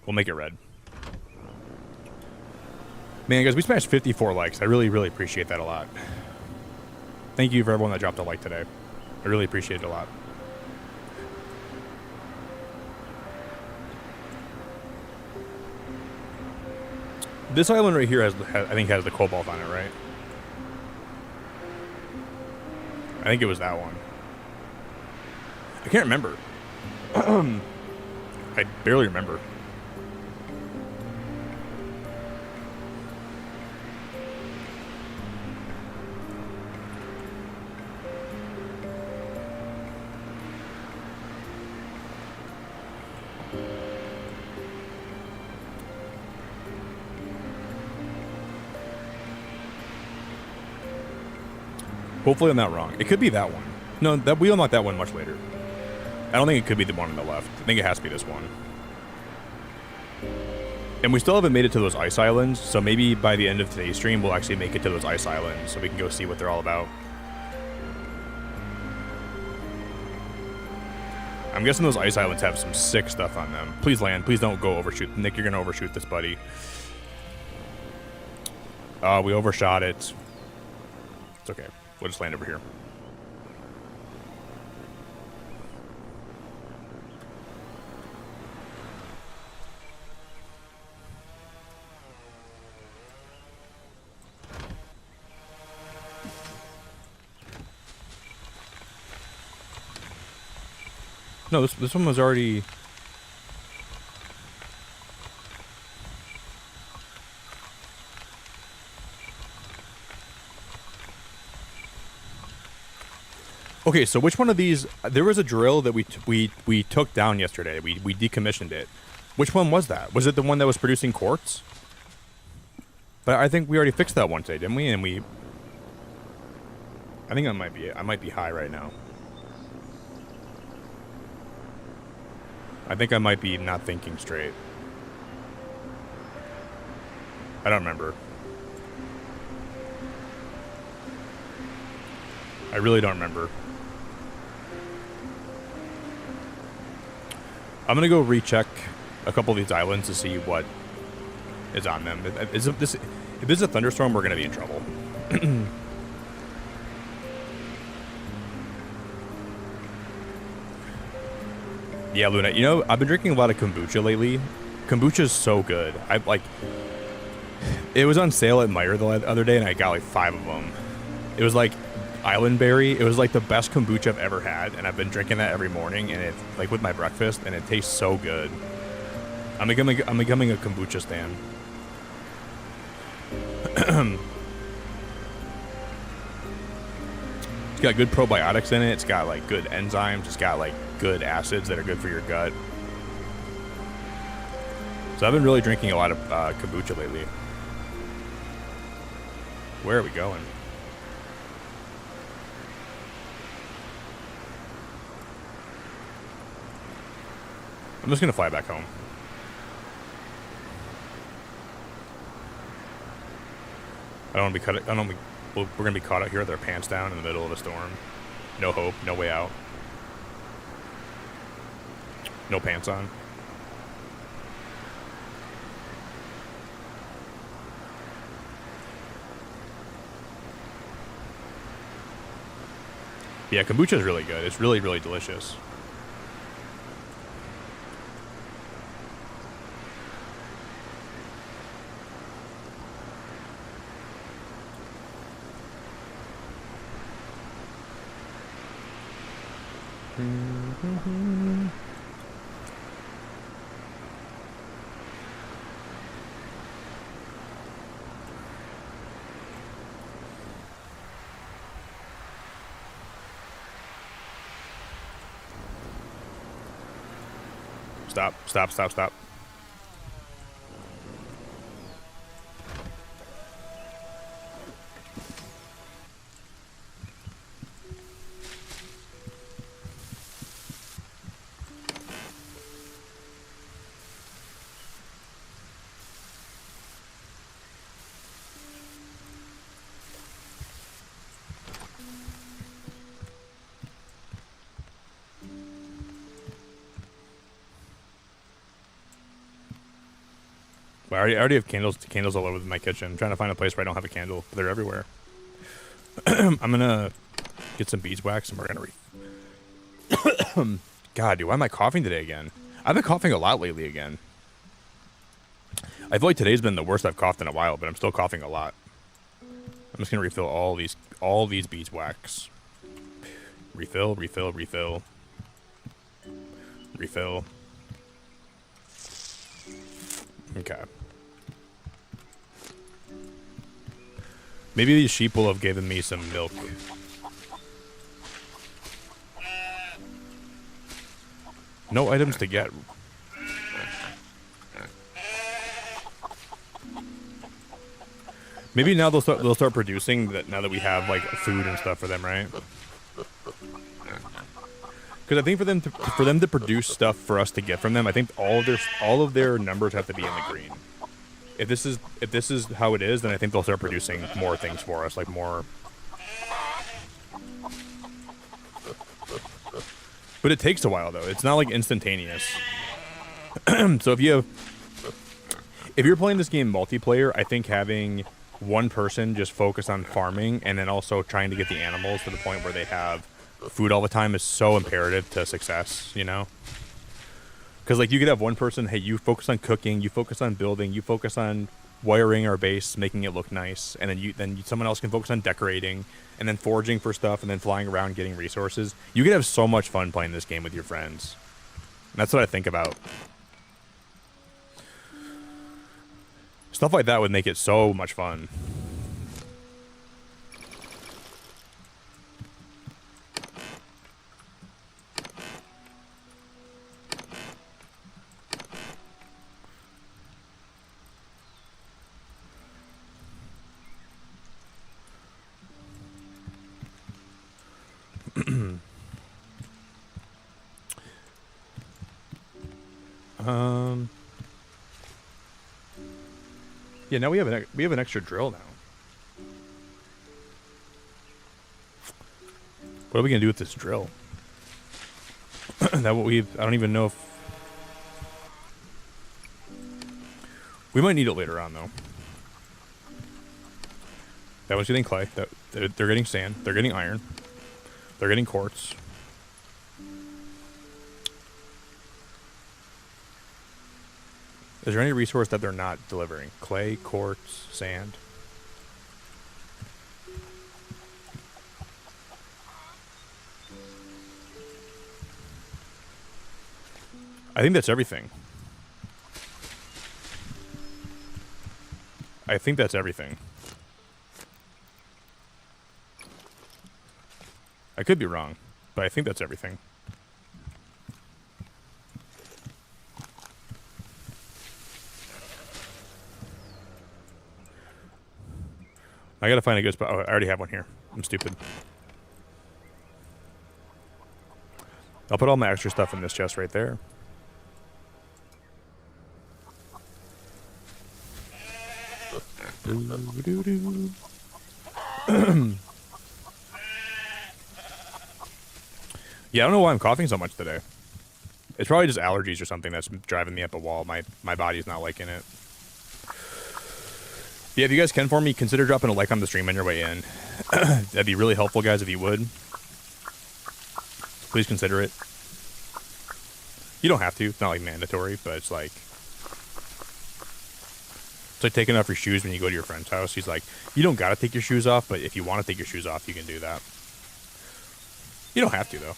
We'll make it red. Man, guys, we smashed 54 likes. I really, really appreciate that a lot. Thank you for everyone that dropped a like today. I really appreciate it a lot. This island right here I think has the cobalt on it, right? I think it was that one. I can't remember. I barely remember. Hopefully I'm not wrong. It could be that one. No, that we unlocked that one much later. I don't think it could be the one on the left. I think it has to be this one. And we still haven't made it to those ice islands, so maybe by the end of today's stream we'll actually make it to those ice islands so we can go see what they're all about. I'm guessing those ice islands have some sick stuff on them. Please land. Please don't go overshoot. Nick, you're going to overshoot this, buddy. We overshot it. It's okay. We'll just land over here. No, this one was already... Okay, so which one of these... There was a drill that we took down yesterday. We decommissioned it. Which one was that? Was it the one that was producing quartz? But I think we already fixed that one today, didn't we? And we... I think that might be it. I might be high right now. I think I might be not thinking straight. I don't remember. I really don't remember. I'm gonna go recheck a couple of these islands to see what is on them. If this is a thunderstorm, we're gonna be in trouble. Yeah, Luna, you know, I've been drinking a lot of kombucha lately. Kombucha is so good. It was on sale at Meijer the other day, and I got like 5 of them. It was like Island Berry. It was like the best kombucha I've ever had, and I've been drinking that every morning, and it's like with my breakfast, and it tastes so good. I'm becoming a kombucha stan. It's got good probiotics in it. It's got like good enzymes. It's got like good acids that are good for your gut. So I've been really drinking a lot of kombucha lately. Where are we going? I'm just gonna fly back home. I don't want to be cut. I don't want to be, we're gonna be caught out here with our pants down in the middle of a storm. No hope. No way out. No pants on. Yeah, kombucha is really good. It's really, really delicious. Stop. Stop. Stop. Stop. Well, I already have candles all over my kitchen. I'm trying to find a place where I don't have a candle, but they're everywhere. I'm gonna get some beeswax and we're gonna God, dude, why am I coughing today again? I've been coughing a lot lately again. I feel like today's been the worst I've coughed in a while, but I'm still coughing a lot. I'm just gonna refill all these beeswax. Refill, refill, refill. Refill. Okay. Maybe these sheep will have given me some milk. No items to get. Maybe now they'll start producing that now that we have like food and stuff for them, right? Because I think for them to produce stuff for us to get from them, I think all of their numbers have to be in the green. If this is how it is, then I think they'll start producing more things for us, like more. But it takes a while though. It's not like instantaneous. So if you're playing this game multiplayer, I think having one person just focus on farming and then also trying to get the animals to the point where they have food all the time is so imperative to success, you know? Because like you could have one person, hey, you focus on cooking, you focus on building, you focus on wiring our base, making it look nice, and then someone else can focus on decorating, and then foraging for stuff, and then flying around getting resources. You could have so much fun playing this game with your friends. And that's what I think about. Stuff like that would make it so much fun. Yeah, now we have an extra drill now. What are we gonna do with this drill? I don't even know if we might need it later on though. That one's getting clay. They're getting sand. They're getting iron. They're getting quartz. Is there any resource that they're not delivering? Clay, quartz, sand. I think that's everything. I think that's everything. I could be wrong, but I think that's everything. I gotta find a good spot. Oh, I already have one here. I'm stupid. I'll put all my extra stuff in this chest right there. Yeah, I don't know why I'm coughing so much today. It's probably just allergies or something that's driving me up a wall. My body's not liking it. Yeah, if you guys can for me, consider dropping a like on the stream on your way in. That'd be really helpful, guys, if you would. Please consider it. You don't have to. It's not like mandatory, but it's like taking off your shoes when you go to your friend's house. He's like, you don't gotta take your shoes off, but if you want to take your shoes off, you can do that. You don't have to though.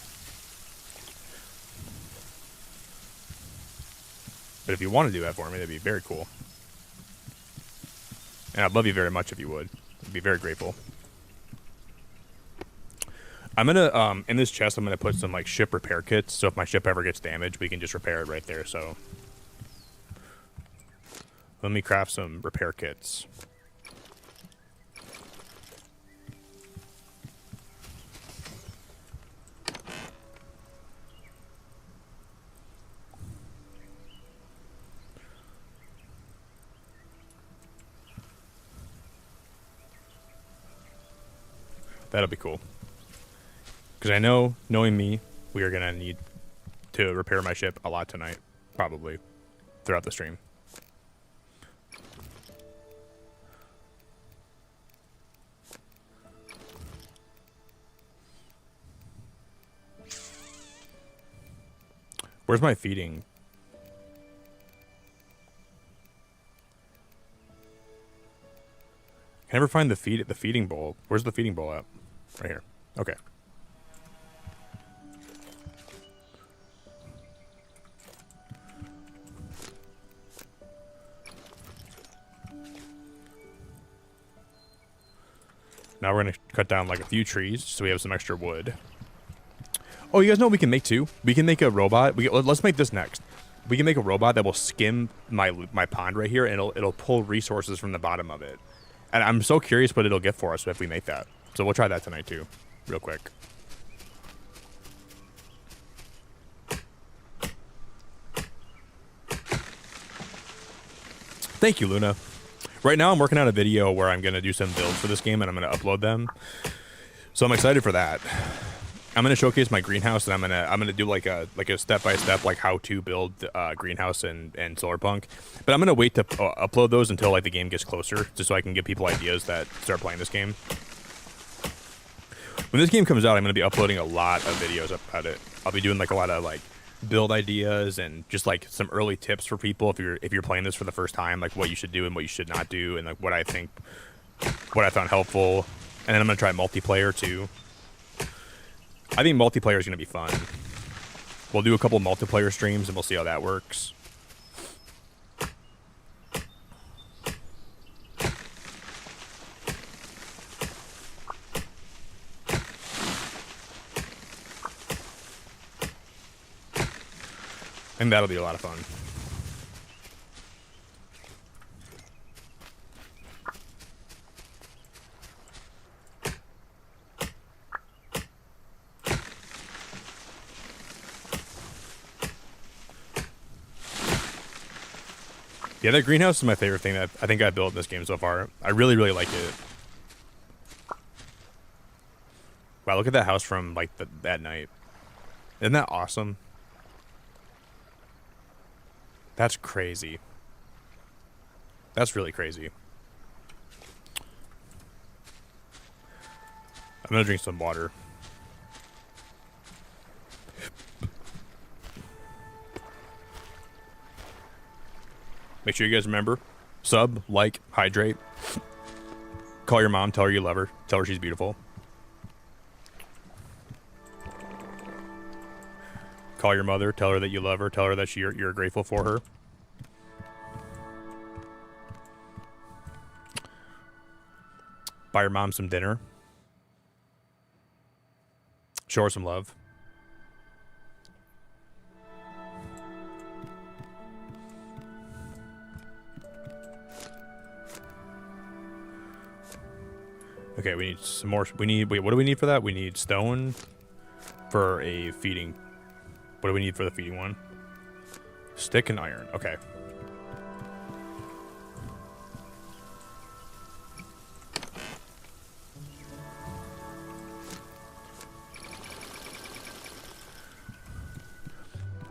But if you want to do that for me, that'd be very cool. And I'd love you very much if you would. I'd be very grateful. I'm gonna in this chest I'm gonna put some like ship repair kits, so if my ship ever gets damaged, we can just repair it right there. So let me craft some repair kits. That'll be cool. Because I know, knowing me, we are going to need to repair my ship a lot tonight. Probably. Throughout the stream. Where's my feeding? I never find the feeding bowl. Where's the feeding bowl at? Right here. Okay. Now we're going to cut down like a few trees so we have some extra wood. Oh, you guys know what we can make too? We can make a robot. Let's make this next. We can make a robot that will skim my pond right here, and it'll pull resources from the bottom of it. And I'm so curious what it'll get for us if we make that. So we'll try that tonight too, real quick. Thank you, Luna. Right now I'm working on a video where I'm going to do some builds for this game, and I'm going to upload them. So I'm excited for that. I'm going to showcase my greenhouse, and I'm going to do like a step-by-step like how to build greenhouse and Solarpunk. But I'm going to wait to upload those until like the game gets closer, just so I can give people ideas that start playing this game. When this game comes out, I'm going to be uploading a lot of videos about it. I'll be doing like a lot of like build ideas and just like some early tips for people if you're playing this for the first time, like what you should do and what you should not do, and like what I found helpful. And then I'm going to try multiplayer too. I think multiplayer is going to be fun. We'll do a couple multiplayer streams and we'll see how that works. And that'll be a lot of fun. Yeah, that greenhouse is my favorite thing that I think I've built in this game so far. I really, really like it. Wow, look at that house from like that night. Isn't that awesome? That's crazy. That's really crazy. I'm gonna drink some water. Make sure you guys remember, sub, like, hydrate. Call your mom, tell her you love her. Tell her she's beautiful. Call your mother, tell her that you love her. Tell her that you're grateful for her. Buy your mom some dinner. Show her some love. Okay, we need some more. Wait, what do we need for that? We need stone for a feeding. What do we need for the feeding one? Stick and iron. Okay.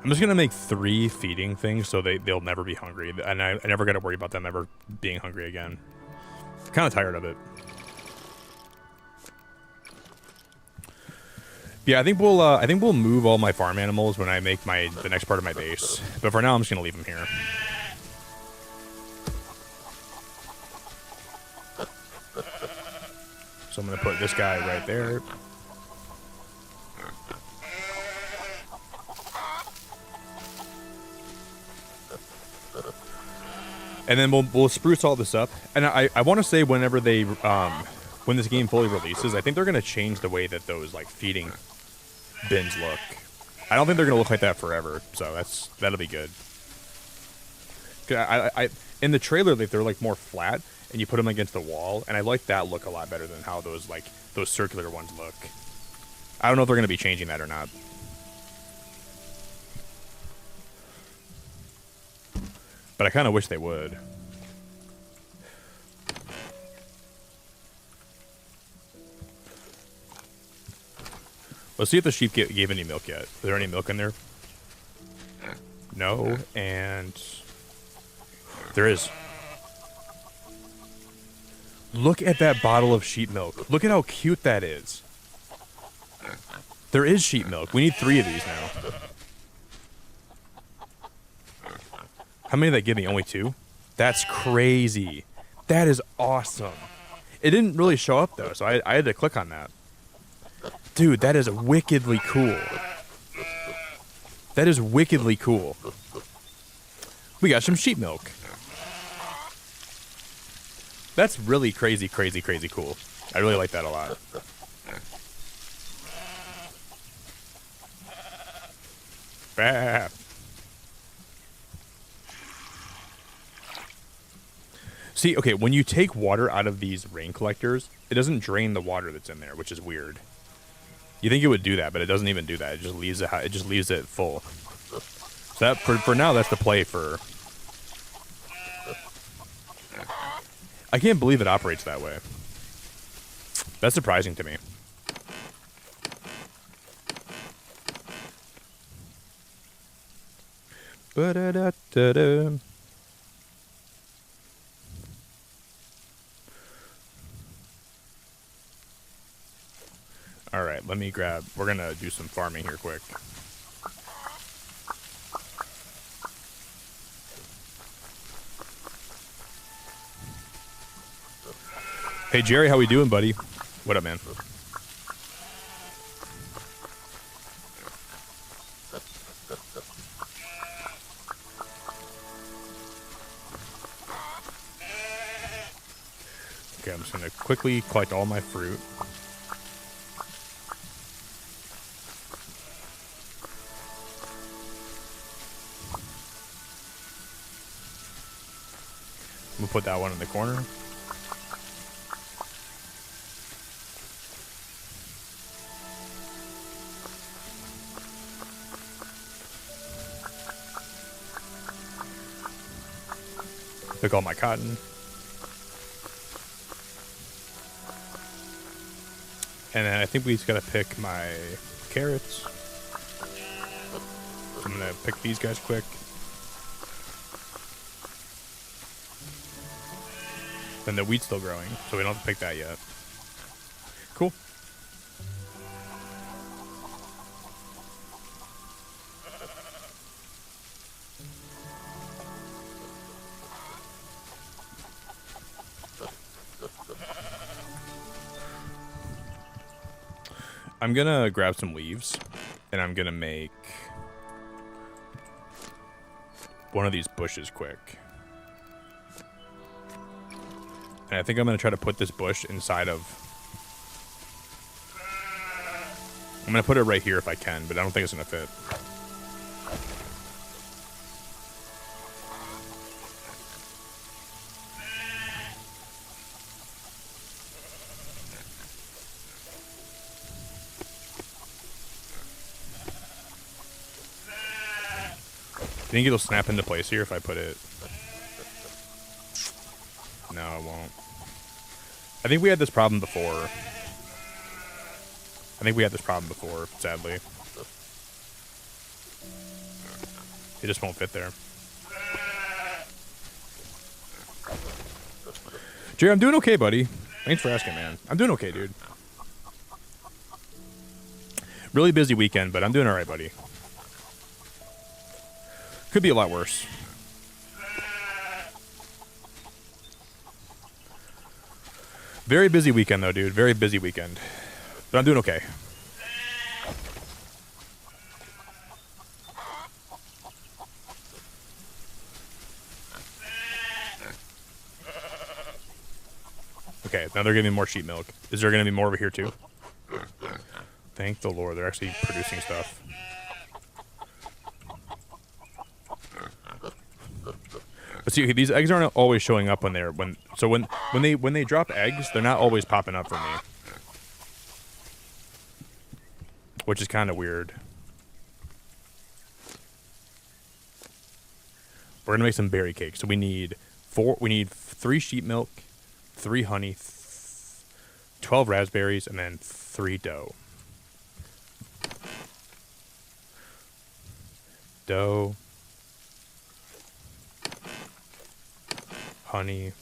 I'm just gonna make 3 feeding things so they'll never be hungry, and I never gotta worry about them ever being hungry again. Kind of tired of it. Yeah, I think we'll move all my farm animals when I make the next part of my base. But for now, I'm just gonna leave them here. So I'm gonna put this guy right there. And then we'll spruce all this up. And I want to say whenever they when this game fully releases, I think they're gonna change the way that those like feeding bins look. I don't think they're gonna look like that forever, so that'll be good. I in the trailer they're like more flat, and you put them against the wall, and I like that look a lot better than how those circular ones look. I don't know if they're gonna be changing that or not. But I kind of wish they would. Let's see if the sheep gave any milk yet. Is there any milk in there? No, and there is. Look at that bottle of sheep milk. Look at how cute that is. There is sheep milk. We need 3 of these now. How many did that give me? Only 2? That's crazy. That is awesome. It didn't really show up, though, so I had to click on that. Dude, that is wickedly cool. That is wickedly cool. We got some sheep milk. That's really crazy, crazy, crazy cool. I really like that a lot. Bah. See, okay, when you take water out of these rain collectors, it doesn't drain the water that's in there, which is weird. You think it would do that, but it doesn't even do that. It just leaves it full. So that for now, that's the play for. I can't believe it operates that way. That's surprising to me. Ba-da-da-da-da. All right, let me grab. We're gonna do some farming here quick. Hey Jerry, how we doing, buddy? What up, man? Okay, I'm just gonna quickly collect all my fruit. We'll put that one in the corner. Pick all my cotton. And then I think we just gotta pick my carrots. I'm gonna pick these guys quick. And the wheat's still growing, so we don't have to pick that yet. Cool. I'm gonna grab some leaves, and I'm gonna make one of these bushes quick. And I think I'm gonna try to put this bush inside of... I'm gonna put it right here if I can, but I don't think it's gonna fit. Do you think it'll snap into place here if I put it? No, it won't. I think we had this problem before. Sadly. It just won't fit there. Jerry, I'm doing okay, buddy. Thanks for asking, man. I'm doing okay, dude. Really busy weekend, but I'm doing alright, buddy. Could be a lot worse. Very busy weekend, though, dude. Very busy weekend. But I'm doing okay. Okay, now they're giving me more sheep milk. Is there going to be more over here too? Thank the Lord, they're actually producing stuff. But see, these eggs aren't always showing up when they're when they drop eggs, they're not always popping up for me, which is kind of weird. We're gonna make some berry cake. So we need 3 sheep milk, 3 honey, 12 raspberries, and then 3 dough. Dough, honey.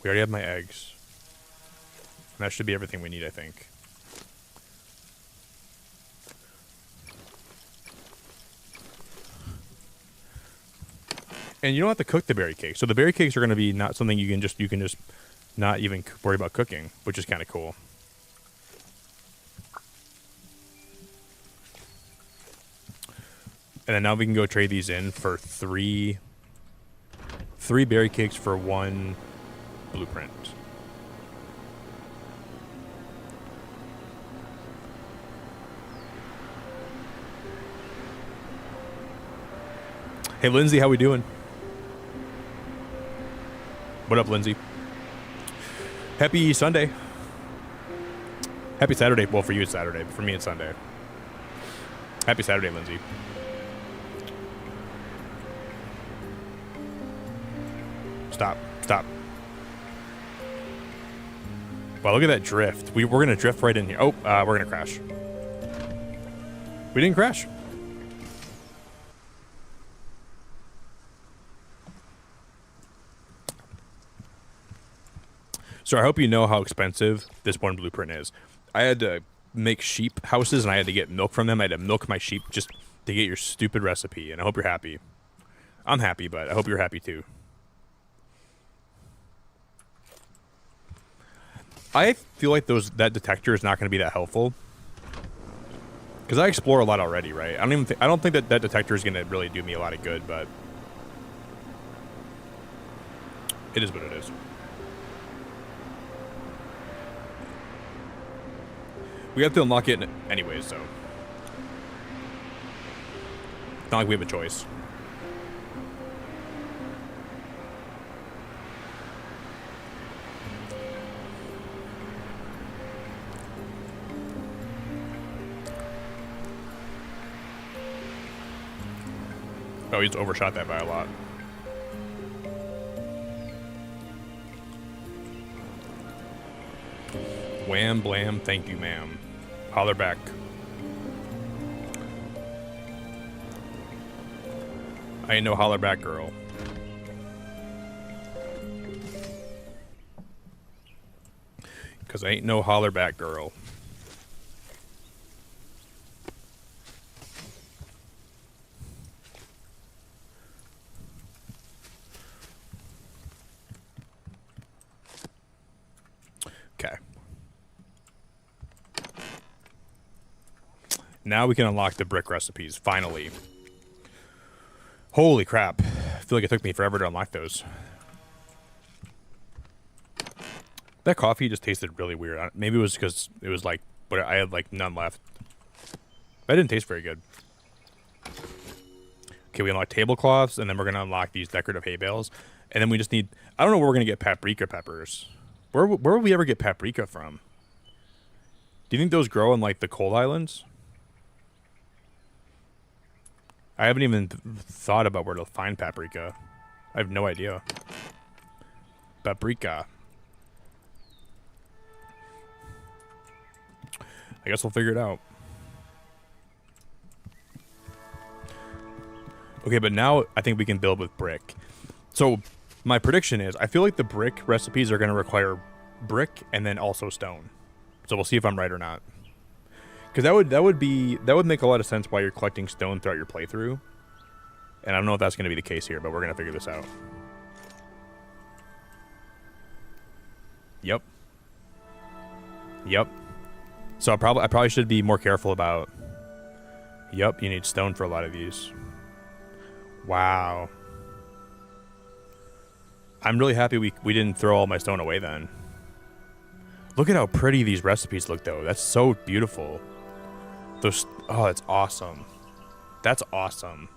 We already have my eggs. And that should be everything we need, I think. And you don't have to cook the berry cake. So the berry cakes are going to be not something you can just not even worry about cooking, which is kind of cool. And then now we can go trade these in for 3 berry cakes for 1 blueprint. Hey Lindsay, how we doing? What up, Lindsay? Happy Sunday. Happy Saturday. Well, for you it's Saturday, but for me it's Sunday. Happy Saturday, Lindsay. Stop. Stop. Wow, look at that drift. We're going to drift right in here. Oh, we're going to crash. We didn't crash. So I hope you know how expensive this one blueprint is. I had to make sheep houses and I had to get milk from them. I had to milk my sheep just to get your stupid recipe, and I hope you're happy. I'm happy, but I hope you're happy too. I feel like that detector is not going to be that helpful because I explore a lot already, right? I don't think that detector is going to really do me a lot of good, but it is what it is. We have to unlock it anyways, so it's not like we have a choice. Oh, he's overshot that by a lot. Wham, blam, thank you, ma'am. Holler back. I ain't no holler back girl. Cause I ain't no holler back girl. Okay. Now we can unlock the brick recipes, finally. Holy crap. I feel like it took me forever to unlock those. That coffee just tasted really weird. Maybe it was because it was like, but I had like none left. That didn't taste very good. Okay, we unlock tablecloths, and then we're going to unlock these decorative hay bales. And then we just need, I don't know where we're going to get paprika peppers. Where would we ever get paprika from? Do you think those grow in like the cold islands? I haven't even thought about where to find paprika. I have no idea. Paprika. I guess we'll figure it out. Okay, but now I think we can build with brick. So my prediction is I feel like the brick recipes are going to require brick and then also stone. So we'll see if I'm right or not. Because that would make a lot of sense why you're collecting stone throughout your playthrough. And I don't know if that's going to be the case here, but we're going to figure this out. Yep. Yep. So I probably should be more careful about. Yep, you need stone for a lot of these. Wow. I'm really happy we didn't throw all my stone away then. Look at how pretty these recipes look, though. That's so beautiful. Those, oh, that's awesome. That's awesome.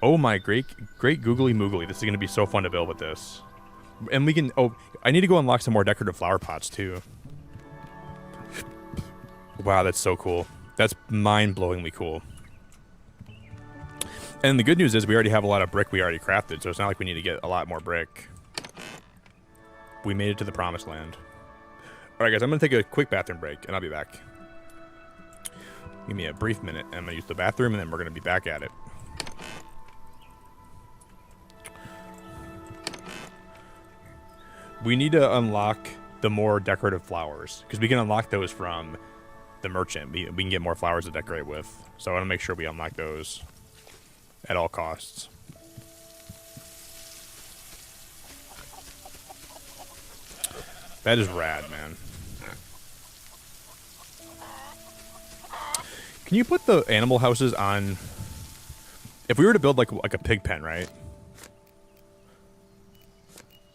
Oh my great googly moogly. This is going to be so fun to build with this. And we can, oh, I need to go unlock some more decorative flower pots too. Wow, that's so cool. That's mind-blowingly cool. And the good news is we already have a lot of brick we already crafted, so it's not like we need to get a lot more brick. We made it to the promised land. Alright guys, I'm going to take a quick bathroom break, and I'll be back. Give me a brief minute. I'm going to use the bathroom, and then we're going to be back at it. We need to unlock the more decorative flowers, because we can unlock those from the merchant. We can get more flowers to decorate with. So I want to make sure we unlock those at all costs. That is rad, man. Can you put the animal houses on... If we were to build like a pig pen, right?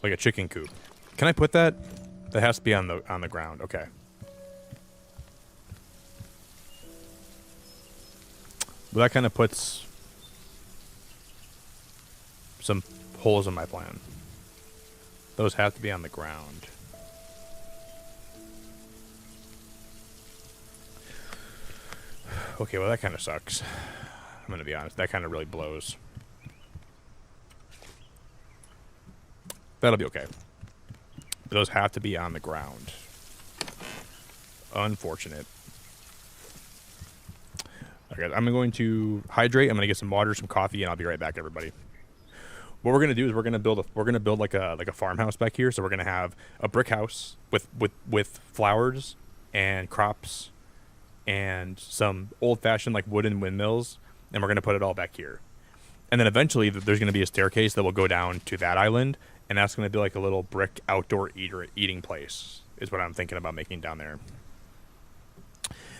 Like a chicken coop. Can I put that? That has to be on the ground. Okay. Well, that kind of puts some holes in my plan. Those have to be on the ground. Okay, well that kind of sucks. I'm gonna be honest. That kind of really blows. That'll be okay. Those have to be on the ground. Unfortunate. Okay, I'm going to hydrate. I'm gonna get some water, some coffee, and I'll be right back, everybody. What we're gonna do is we're gonna build like a farmhouse back here. So we're gonna have a brick house with flowers and crops and some old-fashioned like wooden windmills, and we're gonna put it all back here. And then eventually there's gonna be a staircase that will go down to that island, and that's gonna be like a little brick outdoor eating place. Is what I'm thinking about making down there.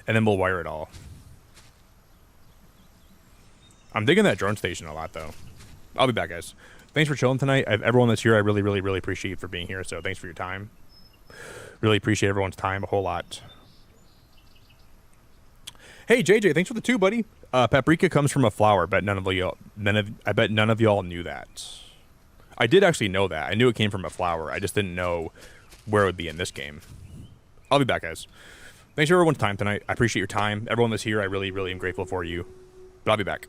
And then we'll wire it all. I'm digging that drone station a lot, though. I'll be back, guys. Thanks for chilling tonight. Everyone that's here, I really, really, really appreciate you for being here. So thanks for your time. Really appreciate everyone's time a whole lot. Hey, JJ, thanks for the 2, buddy. Paprika comes from a flower. I bet none of y'all knew that. I did actually know that. I knew it came from a flower. I just didn't know where it would be in this game. I'll be back, guys. Thanks for everyone's time tonight. I appreciate your time. Everyone that's here, I really, really am grateful for you. But I'll be back.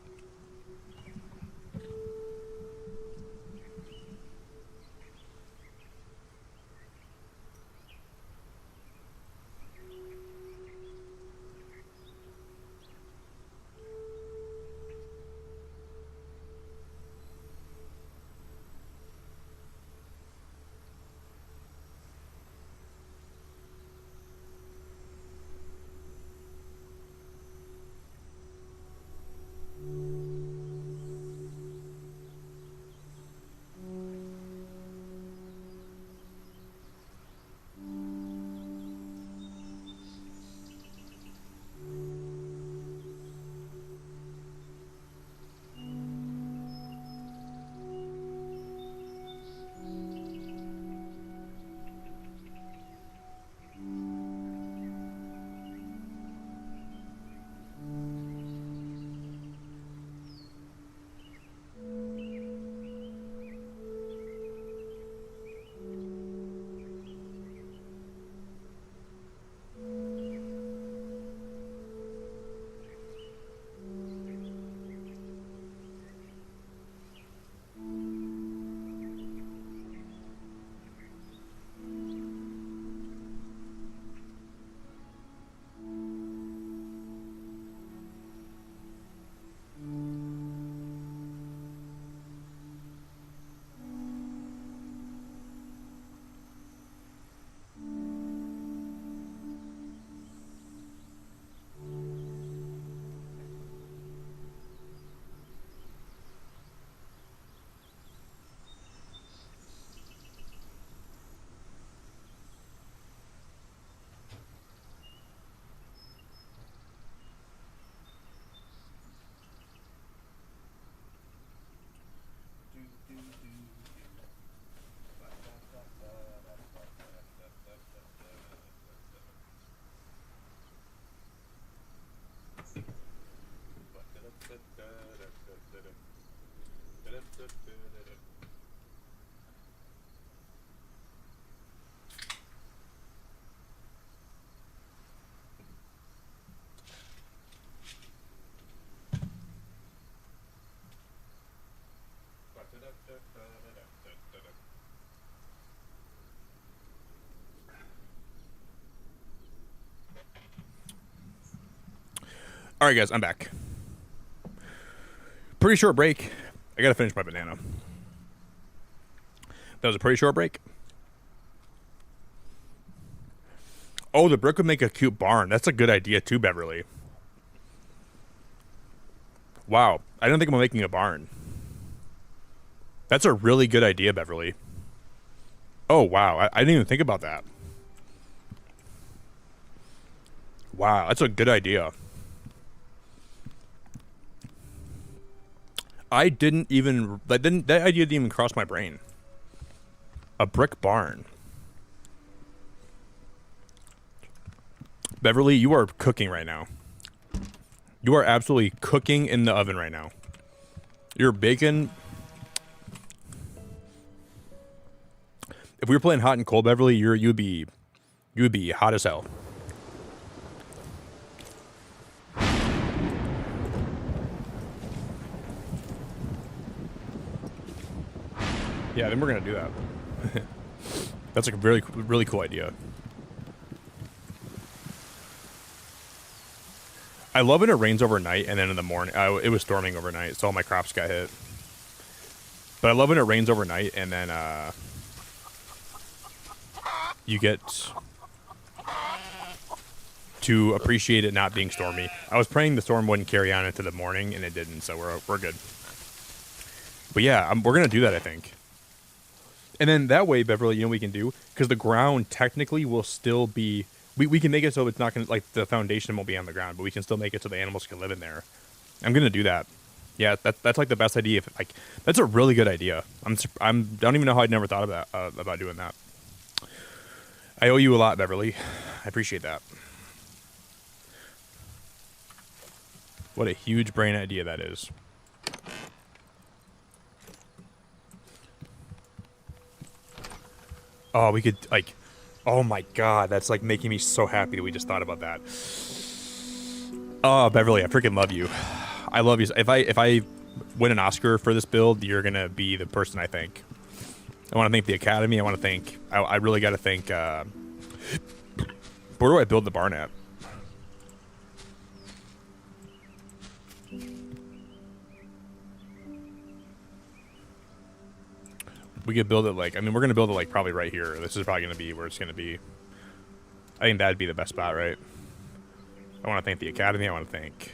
All right, guys, I'm back. Pretty short break. I gotta finish my banana. That was a pretty short break. Oh, the brick would make a cute barn. That's a good idea too, Beverly. Wow, I didn't think about making a barn. That's a really good idea, Beverly. Oh, wow, I didn't even think about that. Wow, that's a good idea. I didn't even... That idea didn't even cross my brain. A brick barn. Beverly, you are cooking right now. You are absolutely cooking in the oven right now. Your bacon... If we were playing hot and cold, Beverly, you'd be hot as hell. Yeah, then we're gonna do that. That's like a really cool idea. I love when it rains overnight and then in the morning. It was storming overnight, so all my crops got hit. But I love when it rains overnight and then you get to appreciate it not being stormy. I was praying the storm wouldn't carry on into the morning, and it didn't, so we're good. But yeah, we're gonna do that, I think. And then that way, Beverly, you know what we can do? Because the ground technically will still be... We can make it so it's not going to... Like, the foundation won't be on the ground, but we can still make it so the animals can live in there. I'm going to do that. Yeah, that's like the best idea. Like, that's a really good idea. I don't even know how I'd never thought about doing that. I owe you a lot, Beverly. I appreciate that. What a huge brain idea that is. Oh, we could, like, oh my god, that's like making me so happy that we just thought about that. Oh, Beverly, I freaking love you. I love you. If I win an Oscar for this build, you're gonna be the person I thank. I want to thank the Academy. I want to thank, I really got to thank, where do I build the barn at? We could build it like, I mean, we're going to build it like probably right here. This is probably going to be where it's going to be. I think that'd be the best spot, right? I want to thank the Academy. I want to thank.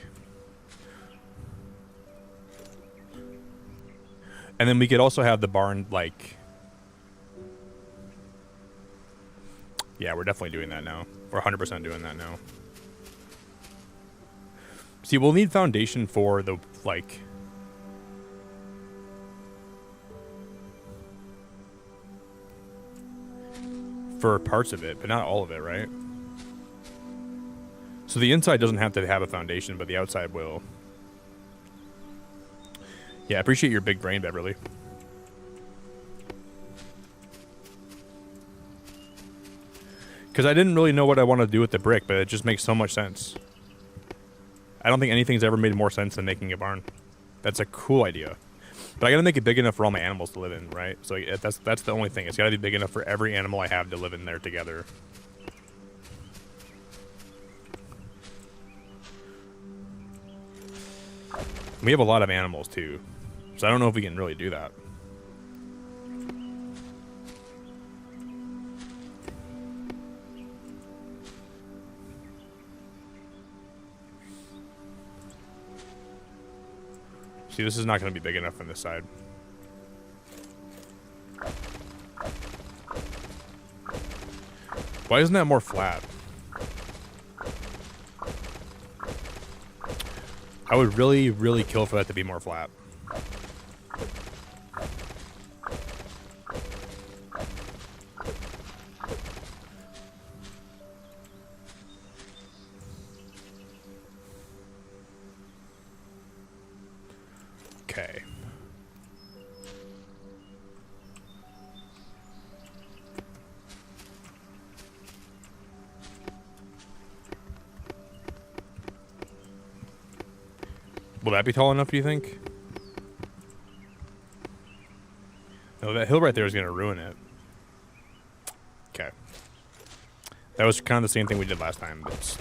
And then we could also have the barn like. Yeah, we're definitely doing that now. We're 100% doing that now. See, we'll need foundation for the, like... for parts of it, but not all of it, right? So the inside doesn't have to have a foundation, but the outside will. Yeah, I appreciate your big brain, Beverly. Because I didn't really know what I wanted to do with the brick, but it just makes so much sense. I don't think anything's ever made more sense than making a barn. That's a cool idea. But I gotta make it big enough for all my animals to live in, right? So that's the only thing. It's gotta be big enough for every animal I have to live in there together. We have a lot of animals too. So I don't know if we can really do that. See, this is not going to be big enough on this side. Why isn't that more flat? I would really, really kill for that to be more flat. Okay. Will that be tall enough, do you think? No, that hill right there is going to ruin it. Okay. That was kind of the same thing we did last time, but it's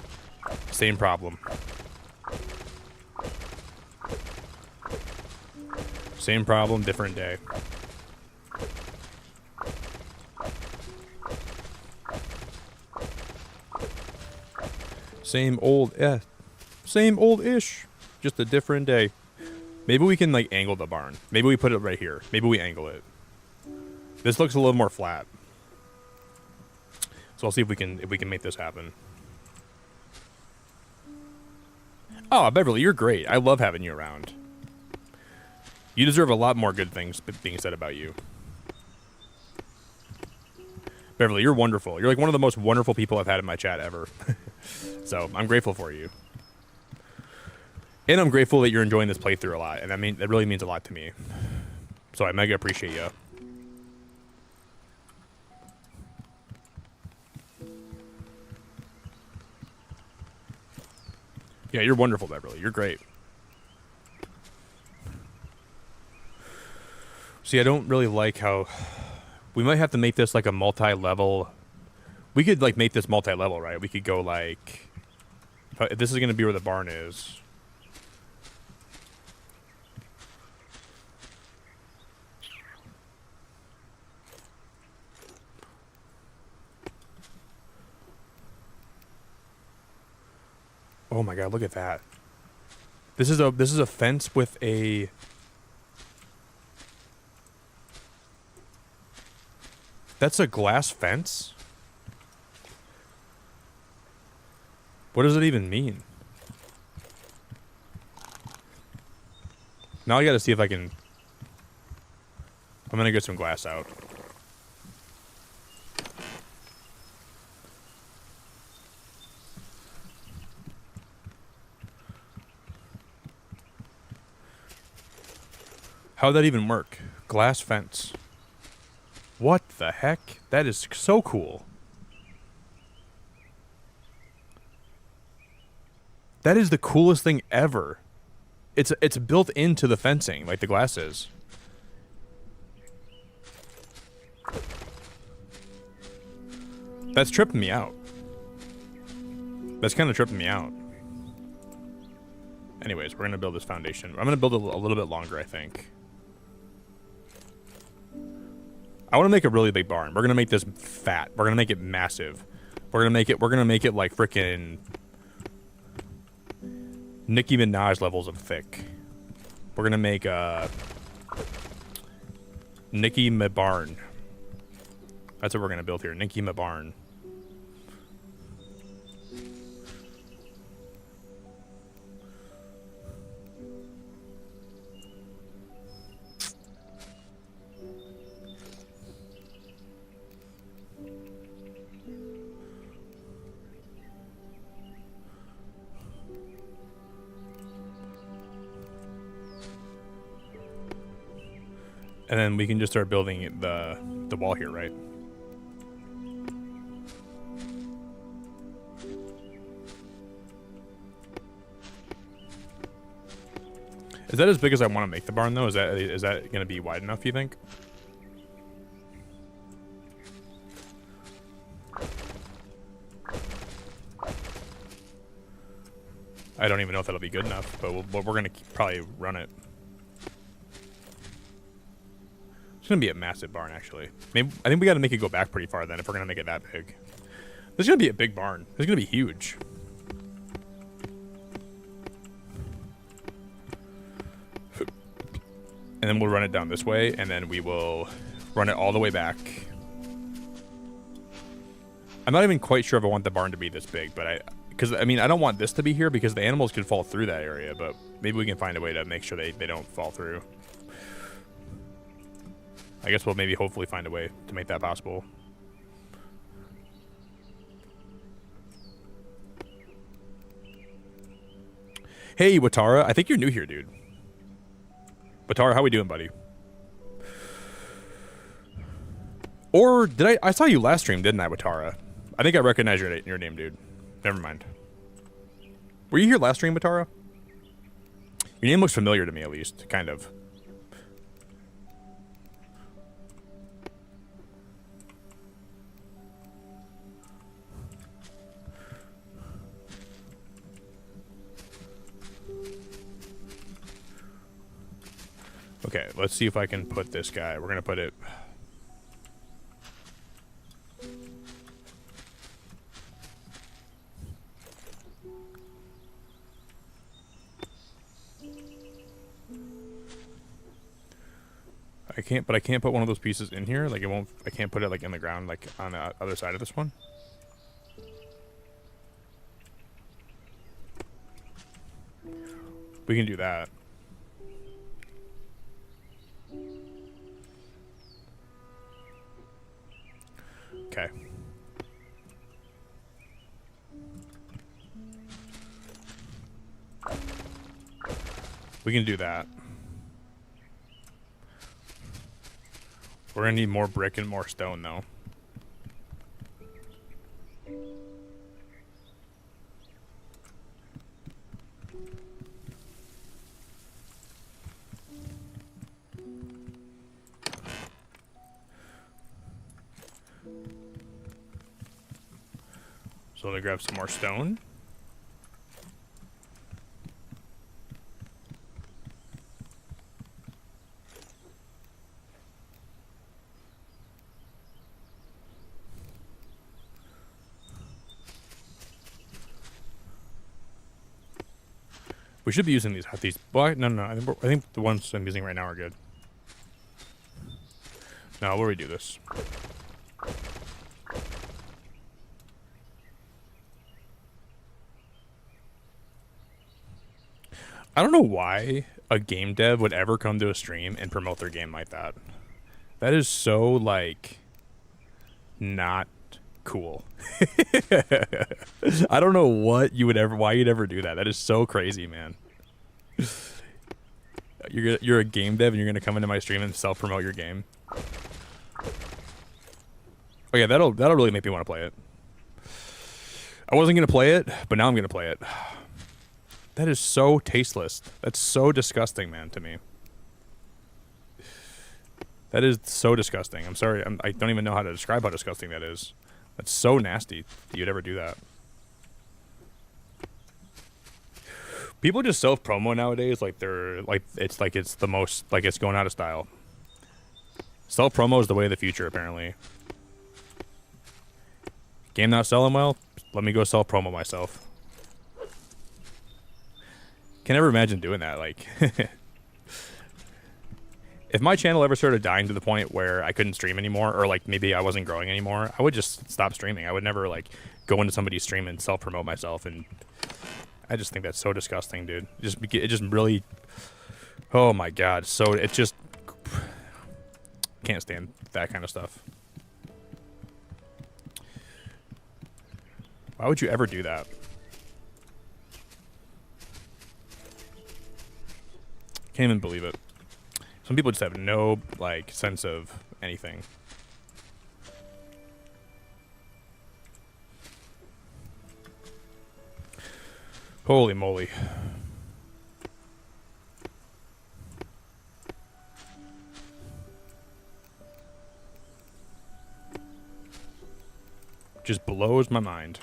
same problem. Same problem, different day. Same old-ish. Just a different day. Maybe we can, like, angle the barn. Maybe we put it right here. Maybe we angle it. This looks a little more flat. So I'll see if we can make this happen. Oh, Beverly, you're great. I love having you around. You deserve a lot more good things being said about you. Beverly, you're wonderful. You're like one of the most wonderful people I've had in my chat ever. So I'm grateful for you. And I'm grateful that you're enjoying this playthrough a lot. And that really means a lot to me. So I mega appreciate you. Yeah, you're wonderful, Beverly. You're great. See, I don't really like how... We might have to make this like a multi-level... We could like make this multi-level, right? We could go like... If this is going to be where the barn is... Oh my god, look at that. This is a fence with a... That's a glass fence? What does it even mean? Now I gotta see if I can... I'm gonna get some glass out. How'd that even work? Glass fence. What the heck? That is so cool. That is the coolest thing ever. It's built into the fencing, like the glass is. That's tripping me out. That's kind of tripping me out. Anyways, we're gonna build this foundation. I'm gonna build it a little bit longer, I think. I want to make a really big barn. We're gonna make this fat. We're gonna make it massive. We're gonna make it like frickin' Nicki Minaj levels of thick. We're gonna make Nicki Mabarn. That's what we're gonna build here. Nicki Mabarn. And then we can just start building the wall here, right? Is that as big as I want to make the barn, though? Is that going to be wide enough, you think? I don't even know if that'll be good enough, but we're going to probably run it. It's going to be a massive barn, actually. I think we got to make it go back pretty far, then, if we're going to make it that big. This is going to be a big barn. This is going to be huge. And then we'll run it down this way, and then we will run it all the way back. I'm not even quite sure if I want the barn to be this big, but because I don't want this to be here because the animals could fall through that area, but maybe we can find a way to make sure they don't fall through. I guess we'll maybe hopefully find a way to make that possible. Hey, Watara, I think you're new here, dude. Watara, how we doing, buddy? Or did I saw you last stream, didn't I, Watara? I think I recognize your name, dude. Never mind. Were you here last stream, Watara? Your name looks familiar to me, at least, kind of. Okay, let's see if I can put this guy. We're gonna put it. I can't put one of those pieces in here. Like it won't. I can't put it like in the ground, like on the other side of this one. We can do that. Okay. We can do that. We're gonna need more brick and more stone, though. So let me grab some more stone. We should be using these. Well, no. I think the ones I'm using right now are good. No, we'll redo this. I don't know why a game dev would ever come to a stream and promote their game like that. That is so, like, not cool. I don't know why you'd ever do that. That is so crazy, man. You're a game dev and you're gonna come into my stream and self-promote your game. Oh yeah, that'll really make me want to play it. I wasn't gonna play it, but now I'm gonna play it. That is so tasteless. That's so disgusting, man, to me. That is so disgusting. I'm sorry. I don't even know how to describe how disgusting that is. That's so nasty that you'd ever do that. People just self-promo nowadays like they're like it's the most like it's going out of style. Self-promo is the way of the future, apparently. Game not selling well? Let me go self-promo myself. Can never imagine doing that. Like, if my channel ever started dying to the point where I couldn't stream anymore, or like maybe I wasn't growing anymore, I would just stop streaming. I would never like go into somebody's stream and self-promote myself, and I just think that's so disgusting, dude. It just really, oh my god. So it just can't stand that kind of stuff. Why would you ever do that? Can't even believe it. Some people just have no, like, sense of anything. Holy moly. Just blows my mind.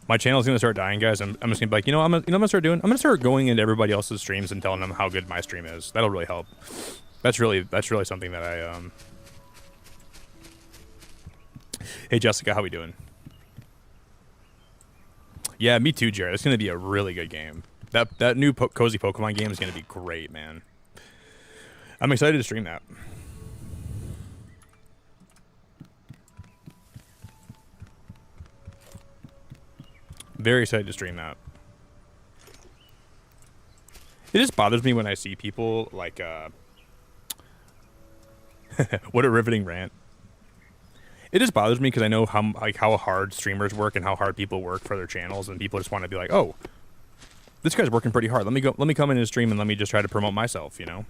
My channel's gonna start dying, guys. I'm just gonna be like, I'm gonna start going into everybody else's streams and telling them how good my stream is. That'll really help. That's really something that I Hey Jessica, how we doing? Yeah, me too, Jared. It's gonna be a really good game. That new cozy Pokemon game is gonna be great, man. I'm excited to stream that. Very excited to stream that. It just bothers me when I see people like what a riveting rant. It just bothers me because I know how hard streamers work and how hard people work for their channels, and people just want to be like, "Oh, this guy's working pretty hard. Let me come in his stream and let me just try to promote myself," you know?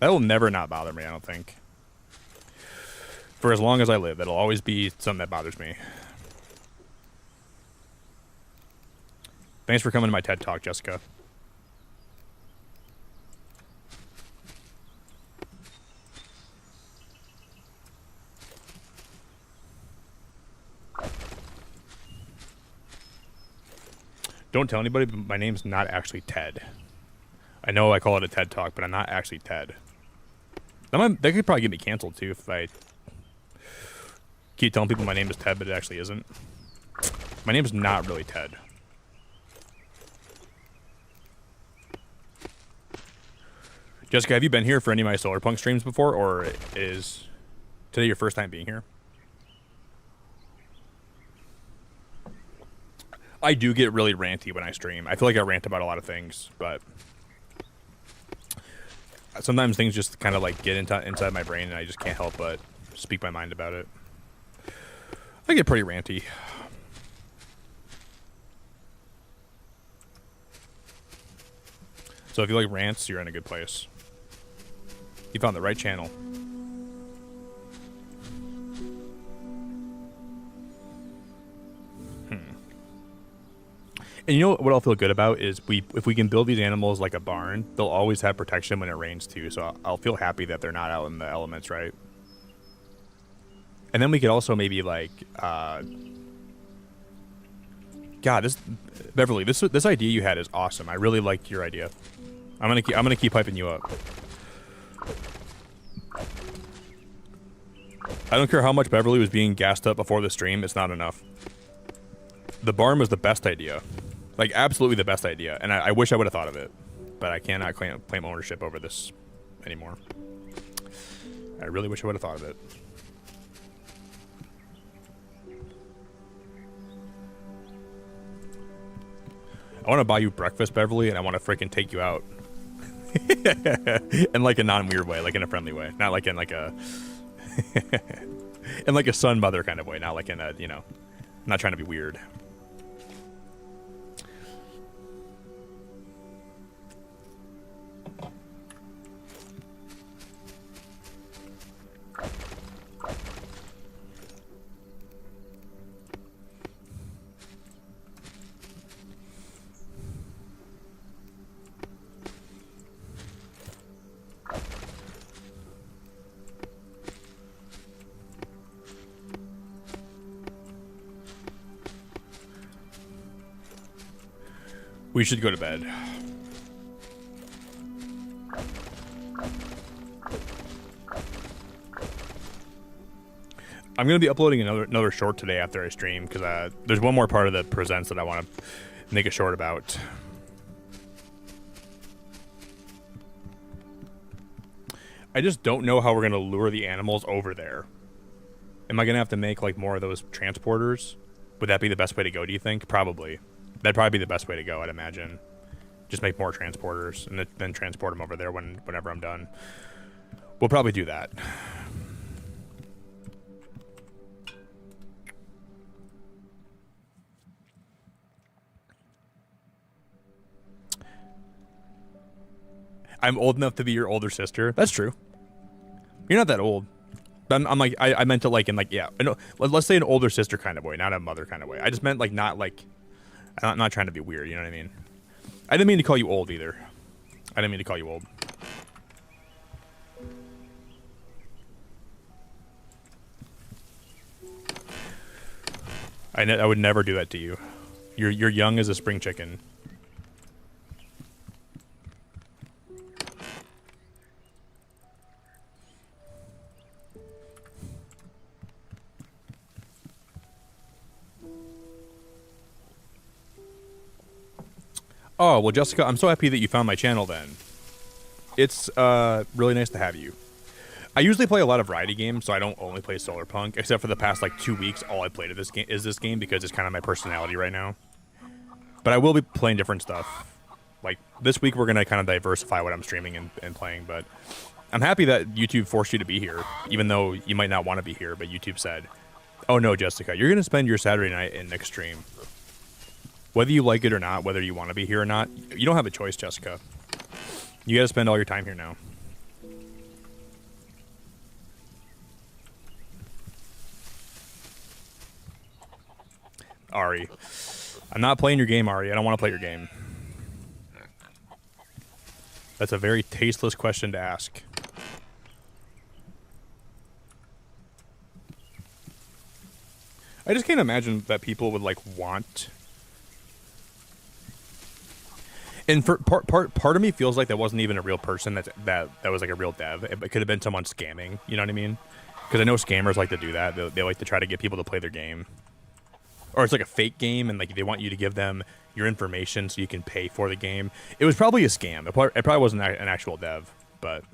That will never not bother me, I don't think. For as long as I live, that'll always be something that bothers me. Thanks for coming to my TED Talk, Jessica. Don't tell anybody, but my name's not actually Ted. I know I call it a TED Talk, but I'm not actually Ted. That could probably get me canceled, too, if I keep telling people my name is Ted, but it actually isn't. My name's not really Ted. Jessica, have you been here for any of my Solarpunk streams before, or is today your first time being here? I do get really ranty when I stream. I feel like I rant about a lot of things, but sometimes things just kind of like get inside my brain, and I just can't help but speak my mind about it. I get pretty ranty. So if you like rants, you're in a good place. You found the right channel. And you know what I'll feel good about is if we can build these animals like a barn, they'll always have protection when it rains too. So I'll feel happy that they're not out in the elements, right? And then we could also maybe like, God, Beverly, this idea you had is awesome. I really liked your idea. I'm gonna keep hyping you up. I don't care how much Beverly was being gassed up before the stream. It's not enough. The barn was the best idea. Like, absolutely the best idea. And I wish I would have thought of it. But I cannot claim ownership over this anymore. I really wish I would have thought of it. I want to buy you breakfast, Beverly, and I want to freaking take you out. In like a non-weird way, like in a friendly way. Not like in like a... in like a son mother kind of way. Not like in a, you know... I'm not trying to be weird. We should go to bed. I'm going to be uploading another short today after I stream, because there's one more part of the presents that I want to make a short about. I just don't know how we're going to lure the animals over there. Am I going to have to make like more of those transporters? Would that be the best way to go, do you think? Probably. That'd probably be the best way to go, I'd imagine. Just make more transporters and then transport them over there whenever I'm done. We'll probably do that. I'm old enough to be your older sister. That's true. You're not that old. I'm like, I meant to like in like, yeah. Let's say an older sister kind of way, not a mother kind of way. I just meant like not like... I'm not trying to be weird, you know what I mean? I didn't mean to call you old either. I didn't mean to call you old. I would never do that to you. You're young as a spring chicken. Oh, well, Jessica, I'm so happy that you found my channel then. It's really nice to have you. I usually play a lot of variety games, so I don't only play Solarpunk, except for the past like 2 weeks. All I played of this game because it's kind of my personality right now. But I will be playing different stuff. Like this week, we're gonna kind of diversify what I'm streaming and playing. But I'm happy that YouTube forced you to be here, even though you might not want to be here. But YouTube said, "Oh no, Jessica, you're gonna spend your Saturday night in next stream." Whether you like it or not, whether you want to be here or not, you don't have a choice, Jessica. You gotta spend all your time here now. Ari. I'm not playing your game, Ari. I don't want to play your game. That's a very tasteless question to ask. I just can't imagine that people would, like, want And for part of me feels like that wasn't even a real person. That was like a real dev. It could have been someone scamming. You know what I mean? Because I know scammers like to do that. They like to try to get people to play their game, or it's like a fake game, and like they want you to give them your information so you can pay for the game. It was probably a scam. It probably wasn't an actual dev, but.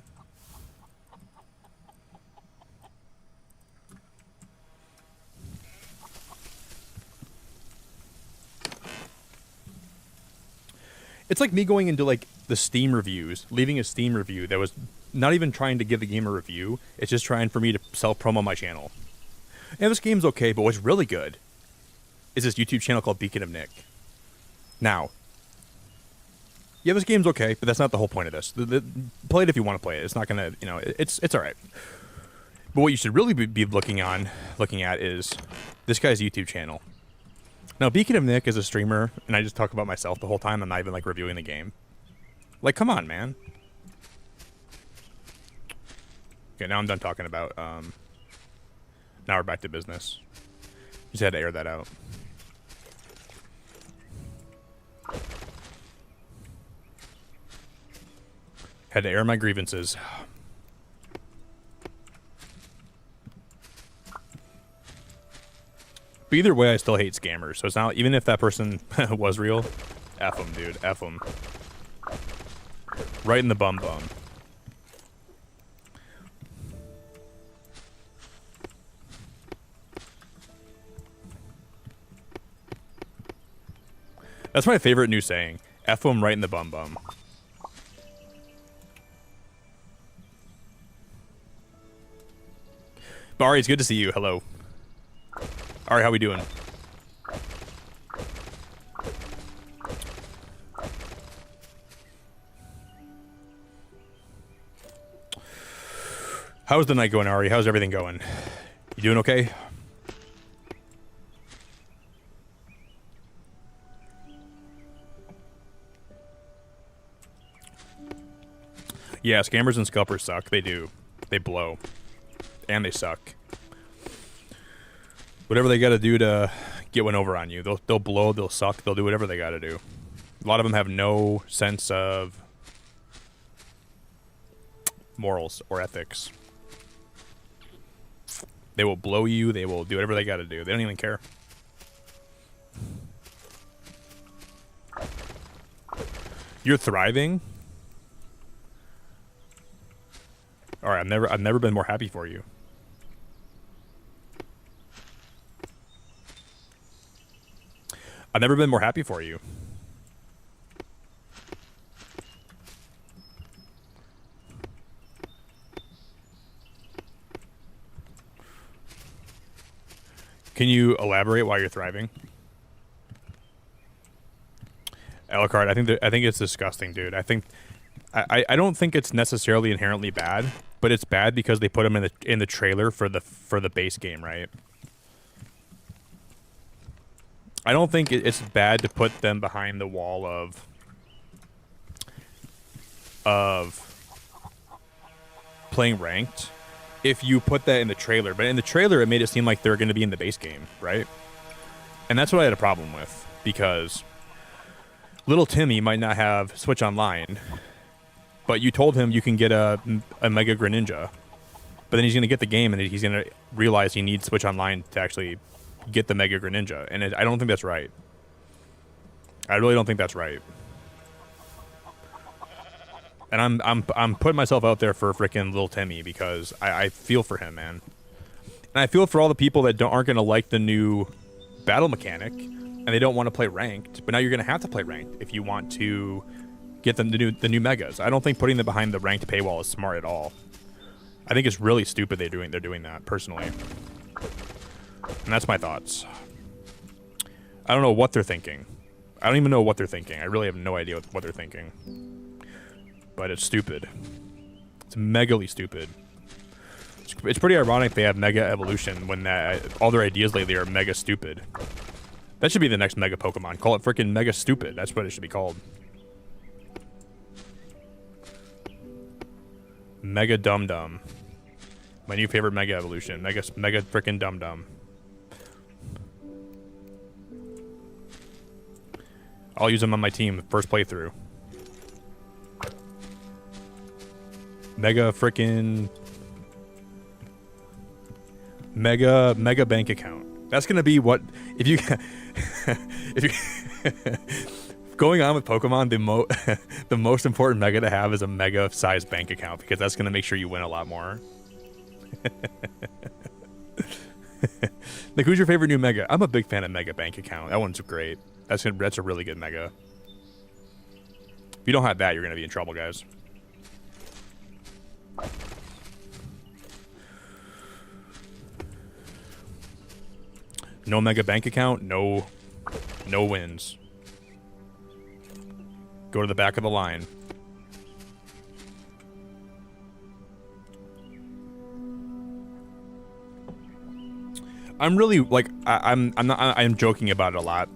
It's like me going into like the Steam reviews, leaving a Steam review that was not even trying to give the game a review. It's just trying for me to self-promo my channel. And this game's okay, but what's really good is this YouTube channel called Beacon of Nick. Now, yeah, this game's okay, but that's not the whole point of this. Play it if you want to play it. It's not gonna, you know, it's all right. But what you should really be looking at is this guy's YouTube channel. Now, Beacon of Nick is a streamer, and I just talk about myself the whole time. I'm not even, like, reviewing the game. Like, come on, man. Okay, now I'm done talking about, now we're back to business. Just had to air that out. Had to air my grievances. But either way, I still hate scammers. So it's not, even if that person was real, F them, dude. F them. Right in the bum bum. That's my favorite new saying. F them right in the bum bum. Bari, it's good to see you. Hello. All right, how we doing? How's the night going, Ari? How's everything going? You doing okay? Yeah, scammers and scalpers suck. They do. They blow. And they suck. Whatever they got to do to get one over on you. They'll blow, they'll suck, they'll do whatever they got to do. A lot of them have no sense of morals or ethics. They will blow you, they will do whatever they got to do. They don't even care. You're thriving? All right, I've never been more happy for you. I've never been more happy for you. Can you elaborate why you're thriving? Alucard, I think it's disgusting, dude. I don't think it's necessarily inherently bad, but it's bad because they put them in the trailer for the base game, right? I don't think it's bad to put them behind the wall of playing ranked if you put that in the trailer. But in the trailer, it made it seem like they're going to be in the base game, right? And that's what I had a problem with, because little Timmy might not have Switch Online, but you told him you can get a Mega Greninja. But then he's going to get the game, and he's going to realize he needs Switch Online to actually get the Mega Greninja, and I don't think that's right. I really don't think that's right. And I'm putting myself out there for freaking little Timmy because I feel for him, man. And I feel for all the people that aren't going to like the new battle mechanic, and they don't want to play ranked. But now you're going to have to play ranked if you want to get the new megas. I don't think putting them behind the ranked paywall is smart at all. I think it's really stupid they're doing that, personally. And that's my thoughts. I don't know what they're thinking. I don't even know what they're thinking. I really have no idea what they're thinking. But it's stupid. It's megally stupid. It's pretty ironic they have Mega Evolution when all their ideas lately are mega stupid. That should be the next Mega Pokemon. Call it freaking Mega Stupid. That's what it should be called. Mega Dum Dum. My new favorite Mega Evolution. Mega freaking Dum Dum. I'll use them on my team first playthrough. Mega frickin' mega bank account. That's gonna be what if you if you going on with Pokemon, the most important mega to have is a mega sized bank account, because that's gonna make sure you win a lot more. Like, who's your favorite new mega? I'm a big fan of mega bank account. That one's great. That's a really good mega. If you don't have that, you're gonna be in trouble, guys. No mega bank account, no wins. Go to the back of the line. I'm really like I'm joking about it a lot,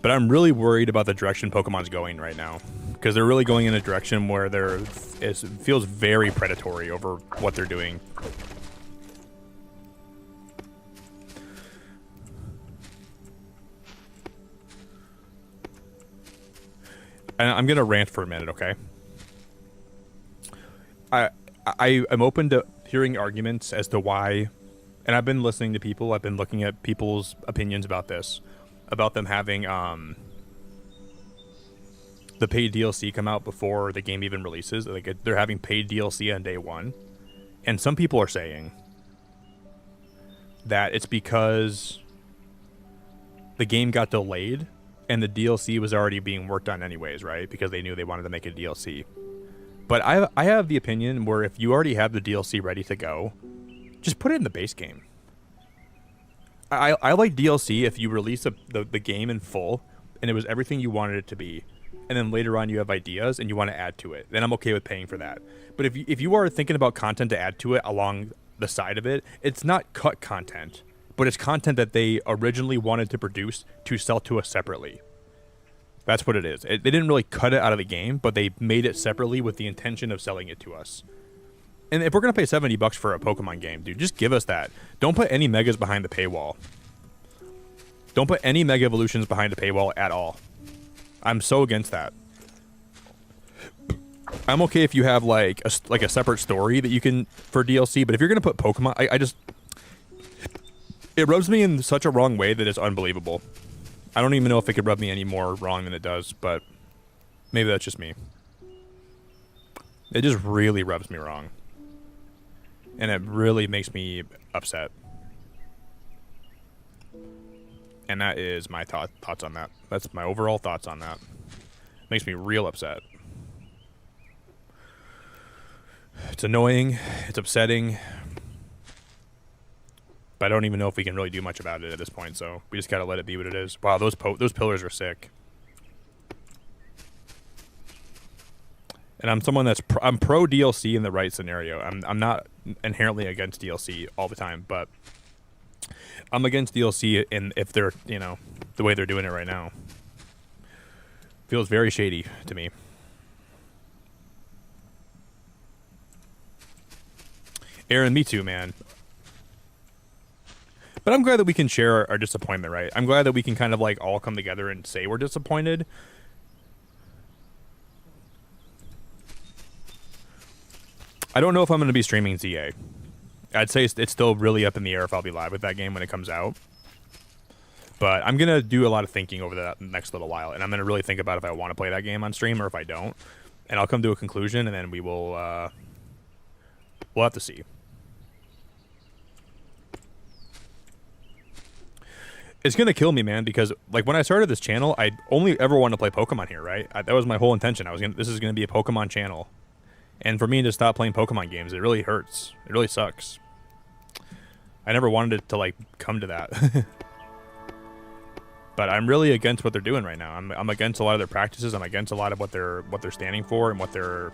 but I'm really worried about the direction Pokemon's going right now, because they're really going in a direction where it feels very predatory over what they're doing. And I'm gonna rant for a minute, okay? I'm open to hearing arguments as to why, and I've been listening to people. I've been looking at people's opinions about this, about them having the paid DLC come out before the game even releases. Like, they're having paid DLC on day one, and some people are saying that it's because the game got delayed and the DLC was already being worked on anyways, right? Because they knew they wanted to make a DLC. But I have the opinion where if you already have the DLC ready to go, just put it in the base game. I like DLC if you release the game in full and it was everything you wanted it to be, and then later on you have ideas and you want to add to it, then I'm okay with paying for that. But if you are thinking about content to add to it along the side of it, it's not cut content, but it's content that they originally wanted to produce to sell to us separately. That's what it is. They didn't really cut it out of the game, but they made it separately with the intention of selling it to us. And if we're going to pay $70 for a Pokemon game, dude, just give us that. Don't put any megas behind the paywall. Don't put any Mega Evolutions behind a paywall at all. I'm so against that. I'm okay if you have like a separate story that you can for DLC, but if you're going to put Pokemon, I just... It rubs me in such a wrong way that it's unbelievable. I don't even know if it could rub me any more wrong than it does, but maybe that's just me. It just really rubs me wrong. And it really makes me upset. And that is my thoughts on that. That's my overall thoughts on that. Makes me real upset. It's annoying. It's upsetting. But I don't even know if we can really do much about it at this point, so we just gotta let it be what it is. Wow, those pillars are sick. And I'm someone that's I'm pro DLC in the right scenario. I'm not inherently against DLC all the time, but I'm against DLC if they're, you know, the way they're doing it right now. Feels very shady to me. Aaron, me too, man. But I'm glad that we can share our disappointment, right? I'm glad that we can kind of like all come together and say we're disappointed. I don't know if I'm going to be streaming ZA. I'd say it's still really up in the air if I'll be live with that game when it comes out. But I'm going to do a lot of thinking over the next little while, and I'm going to really think about if I want to play that game on stream or if I don't. And I'll come to a conclusion, and then we will we'll have to see. It's going to kill me, man, because like when I started this channel, I only ever wanted to play Pokemon here, right? That was my whole intention. This is going to be a Pokemon channel. And for me to stop playing Pokemon games, it really hurts. It really sucks. I never wanted it to like come to that. But I'm really against what they're doing right now. I'm against a lot of their practices. I'm against a lot of what they're standing for and what they're...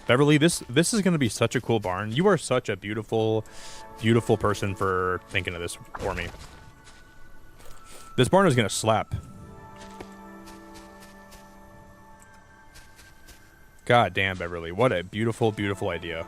Beverly, this is going to be such a cool barn. You are such a beautiful, beautiful person for thinking of this for me. This barn is going to slap. God damn, Beverly. What a beautiful, beautiful idea.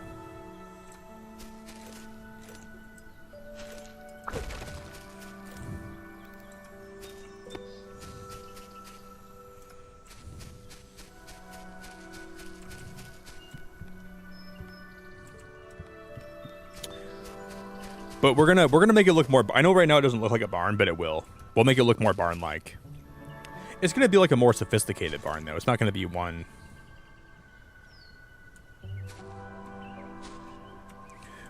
But we're gonna make it look more. I know right now it doesn't look like a barn, but it will. We'll make it look more barn-like. It's gonna be like a more sophisticated barn, though. It's not gonna be one.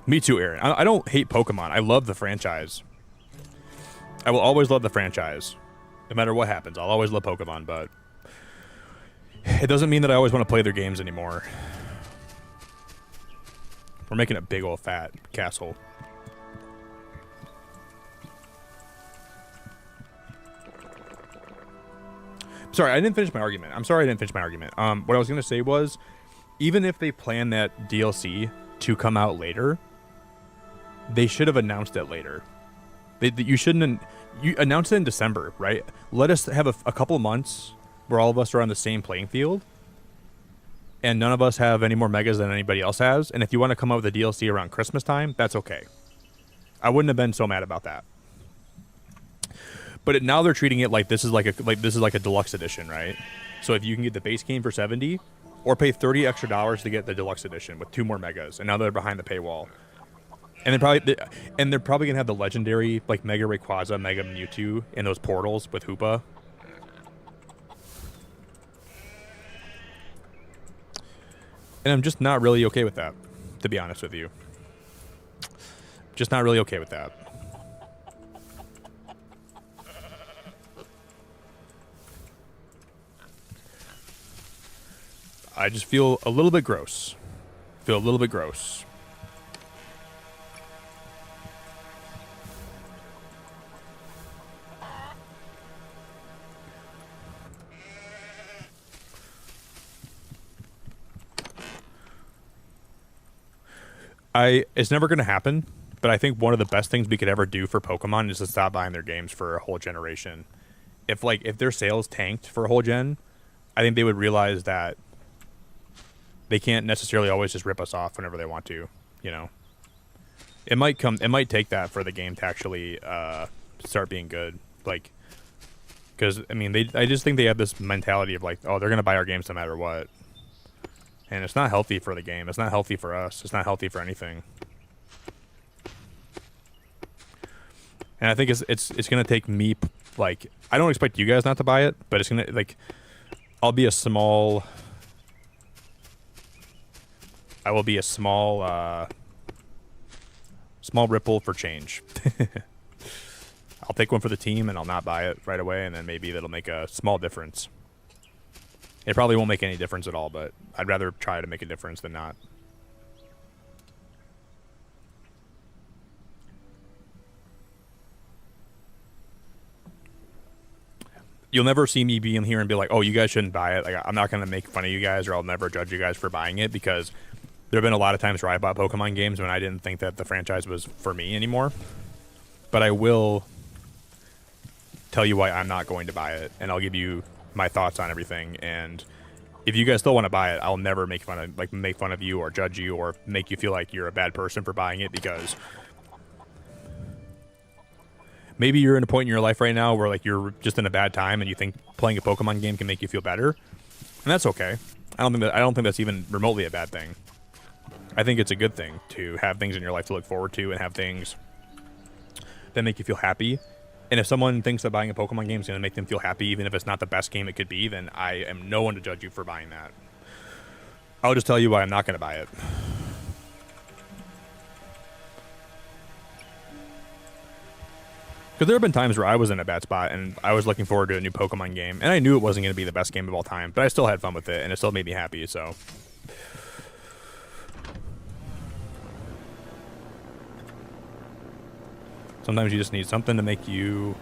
Me too, Aaron. I don't hate Pokemon. I love the franchise. I will always love the franchise, no matter what happens. I'll always love Pokemon, but it doesn't mean that I always want to play their games anymore. We're making a big old fat castle. Sorry, I didn't finish my argument. I'm sorry I didn't finish my argument. What I was going to say was, even if they plan that DLC to come out later, they should have announced it later. You shouldn't. You announced it in December, right? Let us have a couple months where all of us are on the same playing field, and none of us have any more megas than anybody else has. And if you want to come out with a DLC around Christmas time, that's okay. I wouldn't have been so mad about that. But now they're treating it like this is like a deluxe edition, right? So if you can get the base game for $70, or pay $30 extra to get the deluxe edition with 2 more megas, and now they're behind the paywall. And they're probably gonna have the legendary like Mega Rayquaza, Mega Mewtwo in those portals with Hoopa. And I'm just not really okay with that, to be honest with you. Just not really okay with that. I just feel a little bit gross. Feel a little bit gross. It's never going to happen, but I think one of the best things we could ever do for Pokemon is to stop buying their games for a whole generation. If their sales tanked for a whole gen, I think they would realize that they can't necessarily always just rip us off whenever they want to, you know. It might take that for the game to actually start being good, like, because I mean I just think they have this mentality of like, oh, they're gonna buy our games no matter what. And it's not healthy for the game. It's not healthy for us. It's not healthy for anything. And I think it's going to take me, like, I don't expect you guys not to buy it, but it's going to, like, I will be a small ripple for change. I'll take one for the team and I'll not buy it right away, and then maybe that'll make a small difference. It probably won't make any difference at all, but I'd rather try to make a difference than not. You'll never see me be in here and be like, oh, you guys shouldn't buy it. Like, I'm not going to make fun of you guys, or I'll never judge you guys for buying it, because there have been a lot of times where I bought Pokemon games when I didn't think that the franchise was for me anymore. But I will tell you why I'm not going to buy it, and I'll give you my thoughts on everything. And if you guys still want to buy it, I'll never make fun of you or judge you or make you feel like you're a bad person for buying it, because maybe you're in a point in your life right now where like you're just in a bad time and you think playing a Pokemon game can make you feel better, and that's okay. I don't think that's even remotely a bad thing. I think it's a good thing to have things in your life to look forward to and have things that make you feel happy. And if someone thinks that buying a Pokemon game is going to make them feel happy, even if it's not the best game it could be, then I am no one to judge you for buying that. I'll just tell you why I'm not going to buy it. Because there have been times where I was in a bad spot and I was looking forward to a new Pokemon game, and I knew it wasn't going to be the best game of all time, but I still had fun with it, and it still made me happy, so. Sometimes you just need something to make you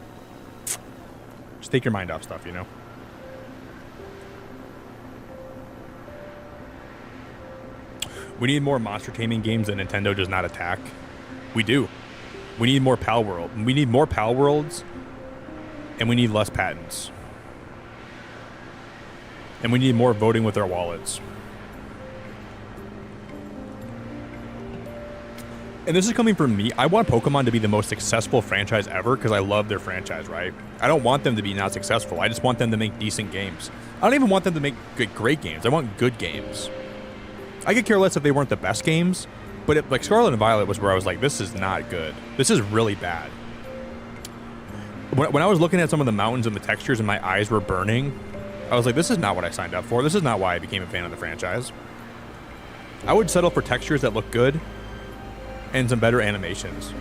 just take your mind off stuff, you know? We need more monster taming games that Nintendo does not attack. We do. We need more Pal World. We need more Pal Worlds, and we need less patents. And we need more voting with our wallets. And this is coming from me. I want Pokemon to be the most successful franchise ever because I love their franchise, right? I don't want them to be not successful. I just want them to make decent games. I don't even want them to make great games. I want good games. I could care less if they weren't the best games, But like Scarlet and Violet was where I was like, this is not good. This is really bad. When I was looking at some of the mountains and the textures and my eyes were burning, I was like, this is not what I signed up for. This is not why I became a fan of the franchise. I would settle for textures that look good and some better animations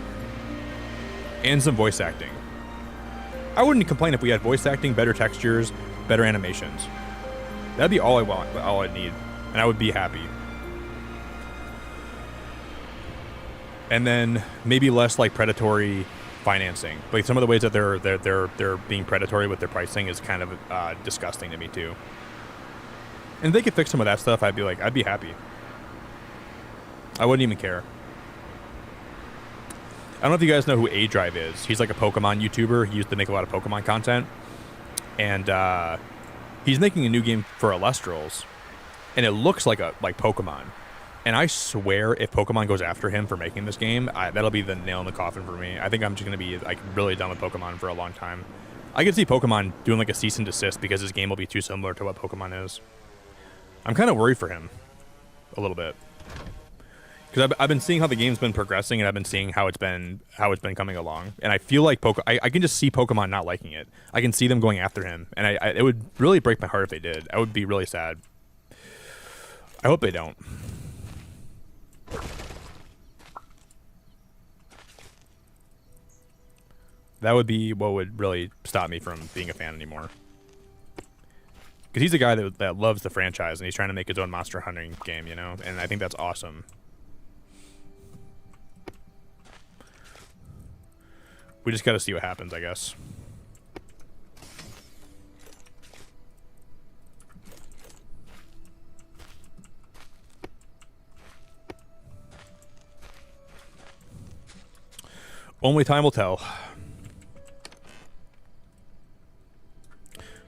and some voice acting. I wouldn't complain if we had voice acting, better textures, better animations. That'd be all I want, all I need, and I would be happy. And then maybe less like predatory financing. Like some of the ways that they're being predatory with their pricing is kind of disgusting to me too. And if they could fix some of that stuff, I'd be happy. I wouldn't even care. I don't know if you guys know who A-Drive is. He's like a Pokemon YouTuber. He used to make a lot of Pokemon content. And he's making a new game for Illustrals. And it looks like Pokemon. And I swear if Pokemon goes after him for making this game, that'll be the nail in the coffin for me. I think I'm just going to be like really done with Pokemon for a long time. I could see Pokemon doing like a cease and desist because his game will be too similar to what Pokemon is. I'm kind of worried for him a little bit. Because I've been seeing how the game's been progressing, and I've been seeing how it's been coming along, and I feel like I can just see Pokemon not liking it. I can see them going after him, and it would really break my heart if they did. I would be really sad. I hope they don't. That would be what would really stop me from being a fan anymore. Because he's a guy that loves the franchise, and he's trying to make his own monster hunting game, you know, and I think that's awesome. We just got to see what happens, I guess. Only time will tell.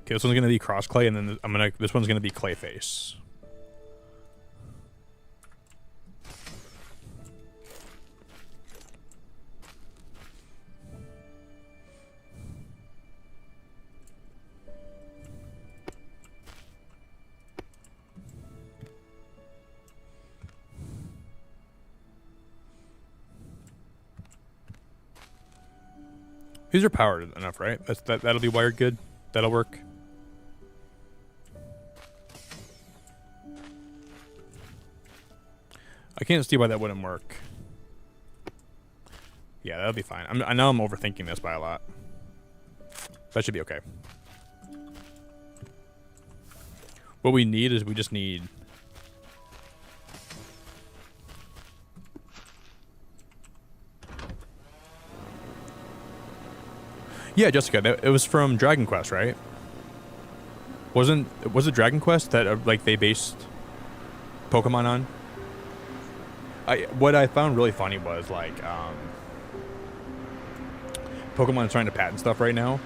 Okay, this one's gonna be cross clay, and then this one's gonna be clay face. These are powered enough, right? That'll be wired good. That'll work. I can't see why that wouldn't work. Yeah, that'll be fine. I know I'm overthinking this by a lot. That should be okay. What we need is we just need... Yeah, Jessica, it was from Dragon Quest, right? Was it Dragon Quest that like they based Pokemon on? What I found really funny was like Pokemon is trying to patent stuff right now,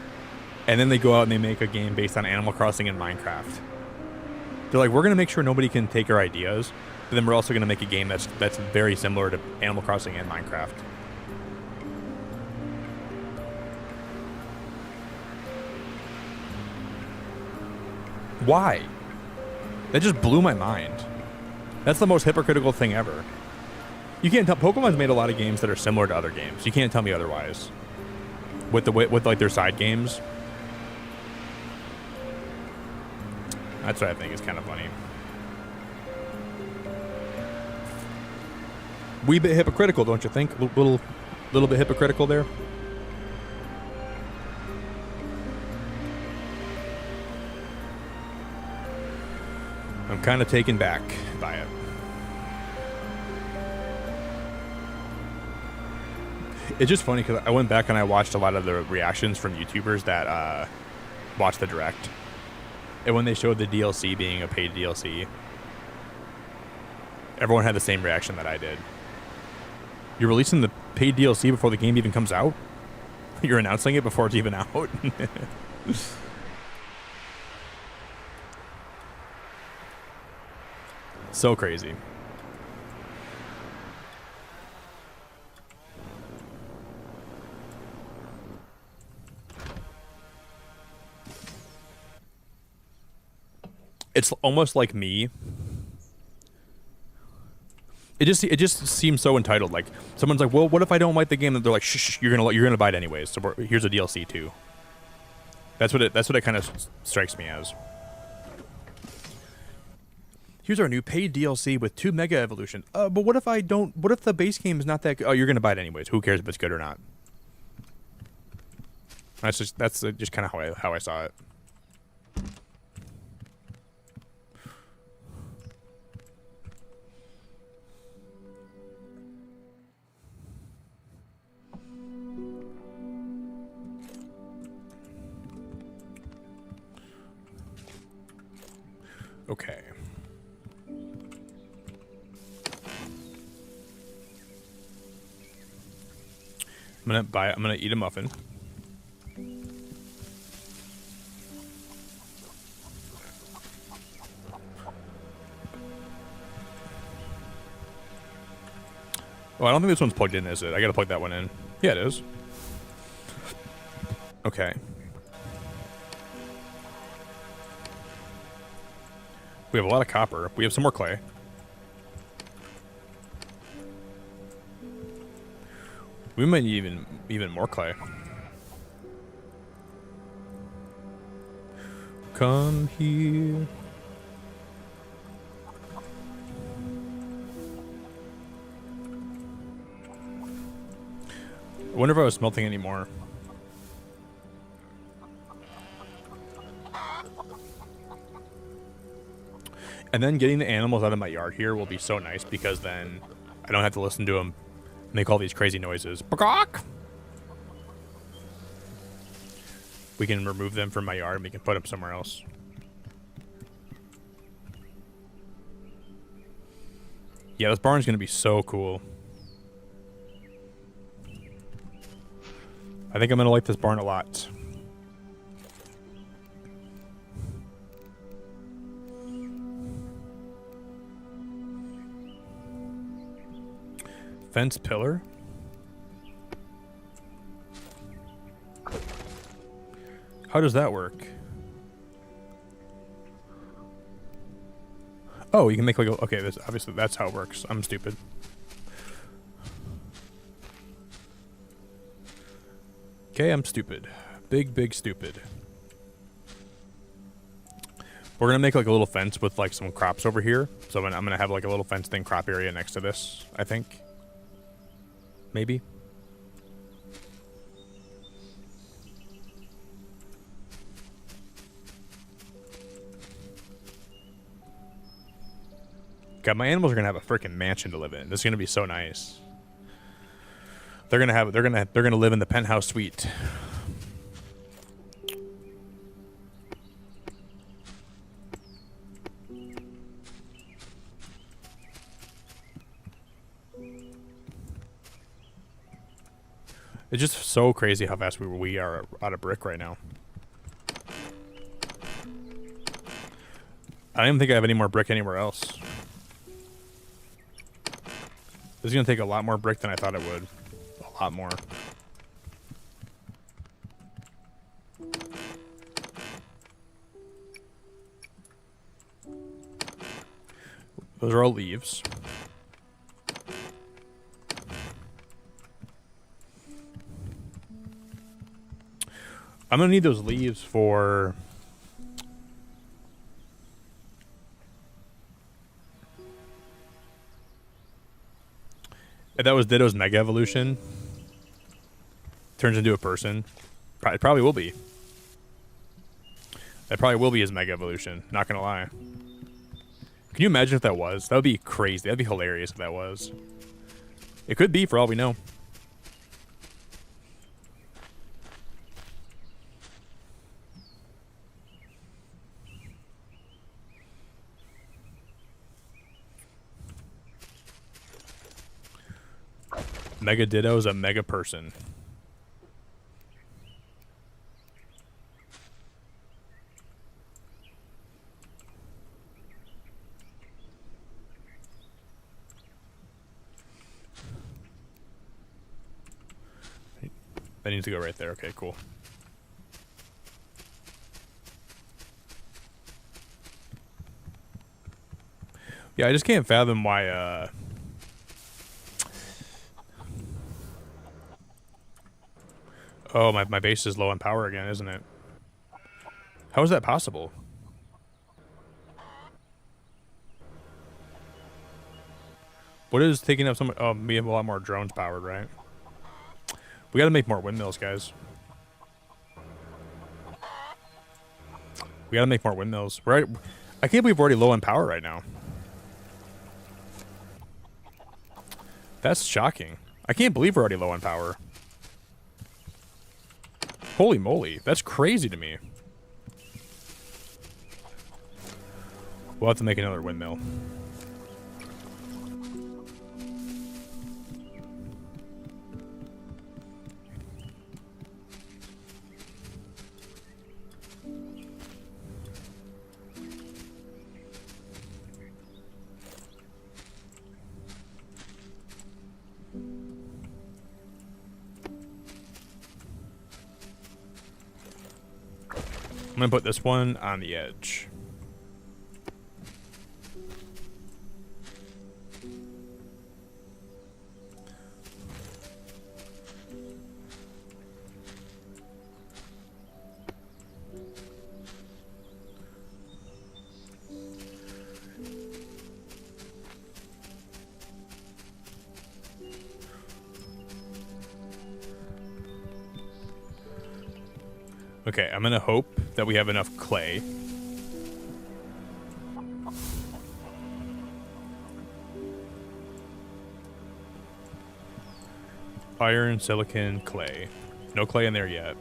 and then they go out and they make a game based on Animal Crossing and Minecraft. They're like, we're gonna make sure nobody can take our ideas, but then we're also gonna make a game that's very similar to Animal Crossing and Minecraft. Why? That just blew my mind. That's the most hypocritical thing ever. You can't tell. Pokemon's made a lot of games that are similar to other games. You can't tell me otherwise. With like their side games. That's what I think is kind of funny. Wee bit hypocritical, don't you think? Little bit hypocritical there. I'm kind of taken back by it. It's just funny because I went back and I watched a lot of the reactions from YouTubers that watched the Direct. And when they showed the DLC being a paid DLC, everyone had the same reaction that I did. You're releasing the paid DLC before the game even comes out? You're announcing it before it's even out? So crazy. It's almost like me. it just seems so entitled. Like someone's like, well, what if I don't like the game? And they're like, shh, you're gonna buy it anyways. So here's a DLC too. That's what it kind of strikes me as. Here's our new paid DLC with 2 Mega Evolution. But what if I don't? What if the base game is not that good? Oh, you're gonna buy it anyways. Who cares if it's good or not? That's just kind of how I saw it. Okay. I'm gonna eat a muffin. Oh, I don't think this one's plugged in, is it? I gotta plug that one in. Yeah, it is. Okay. We have a lot of copper. We have some more clay. We might need even more clay. Come here. I wonder if I was smelting anymore. And then getting the animals out of my yard here will be so nice because then I don't have to listen to them make all these crazy noises. We can remove them from my yard and we can put them somewhere else. Yeah, this barn's gonna be so cool. I think I'm gonna like this barn a lot. Fence pillar? How does that work? Oh, you can make like a, okay, this obviously that's how it works. I'm stupid. Okay, I'm stupid. Big stupid. We're gonna make like a little fence with like some crops over here. So I'm gonna have like a little fenced in crop area next to this, I think. Maybe. God, my animals are gonna have a freaking mansion to live in. This is gonna be so nice. They're gonna live in the penthouse suite. It's just so crazy how fast we are out of brick right now. I don't even think I have any more brick anywhere else. This is gonna take a lot more brick than I thought it would. A lot more. Those are all leaves. I'm gonna need those leaves for if that was Ditto's Mega Evolution. Turns into a person. It probably will be. That probably will be his Mega Evolution. Not gonna lie. Can you imagine if that was? That would be crazy. That'd be hilarious if that was. It could be for all we know. Mega Ditto is a mega person. That needs to go right there. Okay, cool. Yeah, I just can't fathom why Oh, my base is low on power again, isn't it? How is that possible? What is taking up so much? Oh, we have a lot more drones powered, right? We gotta make more windmills, guys. We gotta make more windmills. I can't believe we're already low on power right now. That's shocking. I can't believe we're already low on power. Holy moly, that's crazy to me. We'll have to make another windmill. I'm gonna put this one on the edge. Okay, I'm gonna hope that we have enough clay. Iron, silicon, clay. No clay in there yet.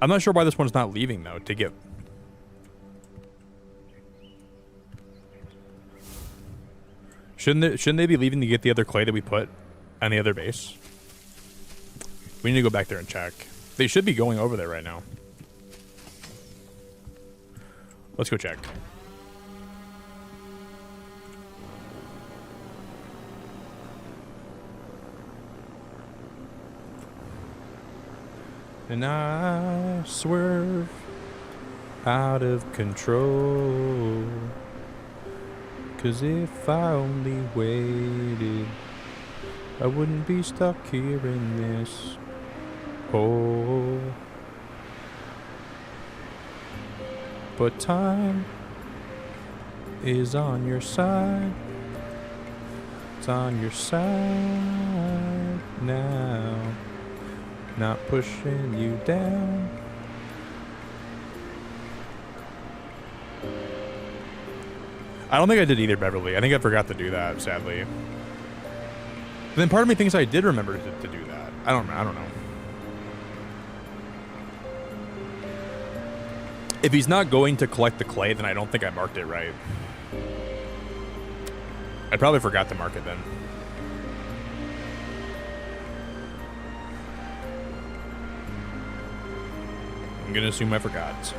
I'm not sure why this one's not leaving though to get... Shouldn't they be leaving to get the other clay that we put on the other base? We need to go back there and check. They should be going over there right now. Let's go check. And I swerve out of control. 'Cause if I only waited, I wouldn't be stuck here in this hole. But time is on your side. It's on your side now. Not pushing you down. I don't think I did either, Beverly. I think I forgot to do that, sadly. But then part of me thinks I did remember to do that. I don't know. If he's not going to collect the clay, then I don't think I marked it right. I probably forgot to mark it then. I'm gonna assume I forgot.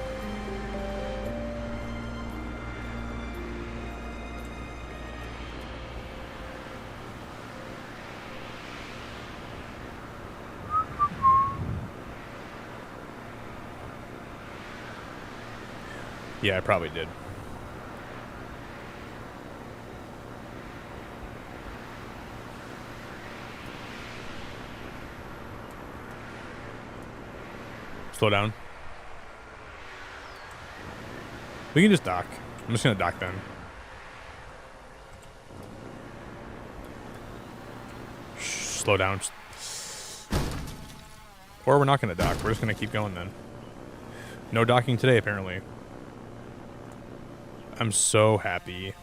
Yeah, I probably did. Slow down. We can just dock. I'm just gonna dock then. Shh, slow down. Or we're not gonna dock. We're just gonna keep going then. No docking today, apparently. I'm so happy.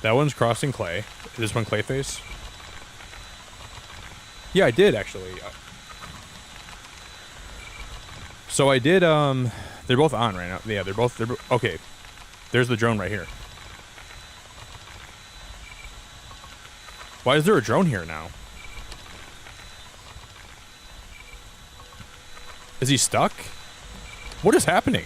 That one's crossing clay. Is this one clay face? Yeah, I did actually. So I did, they're both on right now. Yeah, they're both, okay. There's the drone right here. Why is there a drone here now? Is he stuck? What is happening?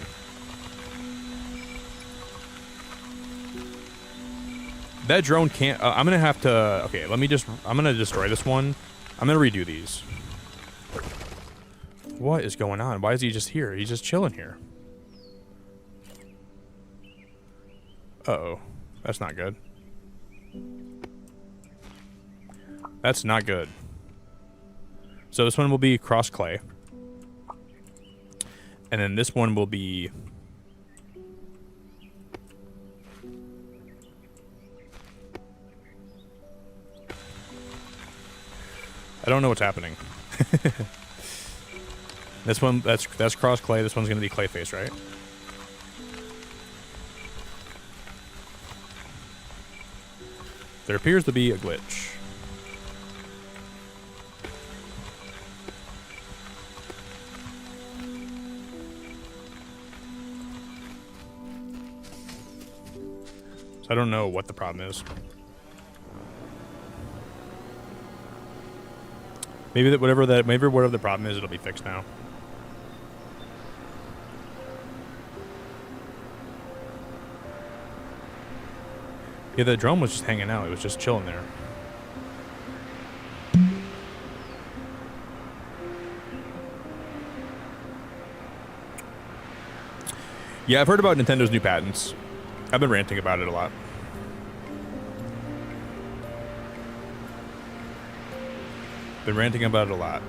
That drone can't... I'm gonna have to... Okay, let me just... I'm gonna destroy this one. I'm gonna redo these. what is going on? Why is he just here? He's just chilling here. Uh-oh. That's not good. That's not good. So this one will be cross clay. And then this one will be... I don't know what's happening. This one, that's cross clay. This one's going to be clay face, right? There appears to be a glitch. So I don't know what the problem is. Maybe whatever the problem is, it'll be fixed now. Yeah, the drone was just hanging out. It was just chilling there. Yeah, I've heard about Nintendo's new patents. I've been ranting about it a lot. Been ranting about it a lot.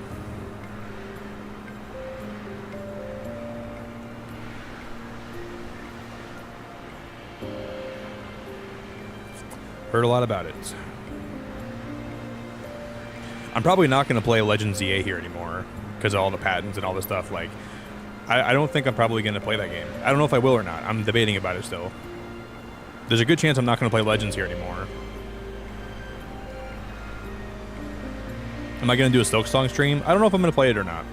Heard a lot about it. I'm probably not going to play Legends ZA here anymore because of all the patents and all the stuff. Like, I don't think I'm probably going to play that game. I don't know if I will or not. I'm debating about it still. There's a good chance I'm not going to play Legends here anymore. Am I going to do a Silk Song stream? I don't know if I'm going to play it or not.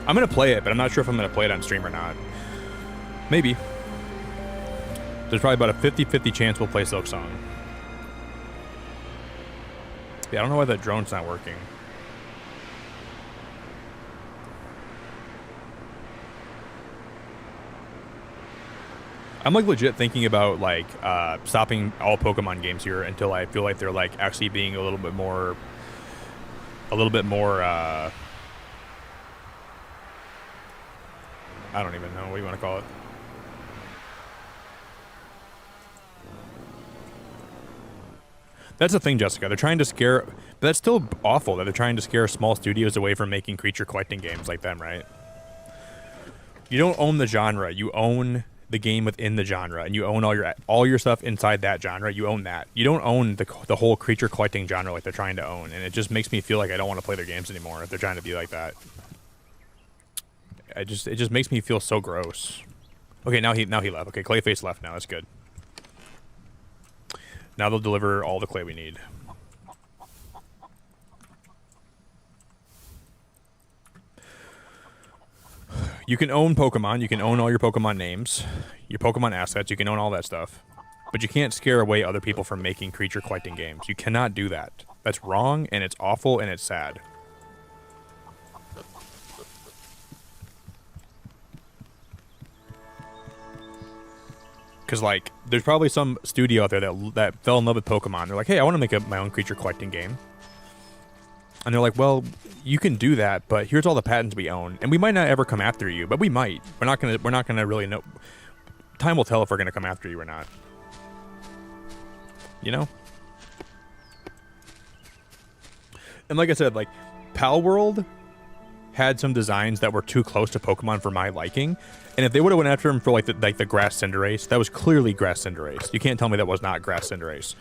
I'm going to play it, but I'm not sure if I'm going to play it on stream or not. Maybe. There's probably about a 50-50 chance we'll play Silk Song. Yeah, I don't know why that drone's not working. I'm like legit thinking about like stopping all Pokemon games here until I feel like they're like actually being a little bit more I don't even know what you want to call it. That's the thing, Jessica. They're trying to scare, but that's still awful that they're trying to scare small studios away from making creature collecting games like them, right? You don't own the genre. You own the game within the genre, and you own all your stuff inside that genre. You own that. You don't own the whole creature collecting genre like they're trying to own, and it just makes me feel like I don't want to play their games anymore if they're trying to be like that. It just makes me feel so gross. Okay, now he left. Okay, Clayface left now. That's good. Now they'll deliver all the clay we need. You can own Pokemon. You can own all your Pokemon names, your Pokemon assets. You can own all that stuff. But you can't scare away other people from making creature collecting games. You cannot do that. That's wrong, and it's awful, and it's sad. Because, like, there's probably some studio out there that fell in love with Pokemon. They're like, hey, I want to make my own creature collecting game. And they're like, well, you can do that, but here's all the patents we own. And we might not ever come after you, but we might. We're not gonna really know. Time will tell if we're gonna come after you or not. You know? And like I said, like, Pal World had some designs that were too close to Pokemon for my liking. And if they would have went after him for like the Grass Cinderace, that was clearly Grass Cinderace. You can't tell me that was not Grass Cinderace.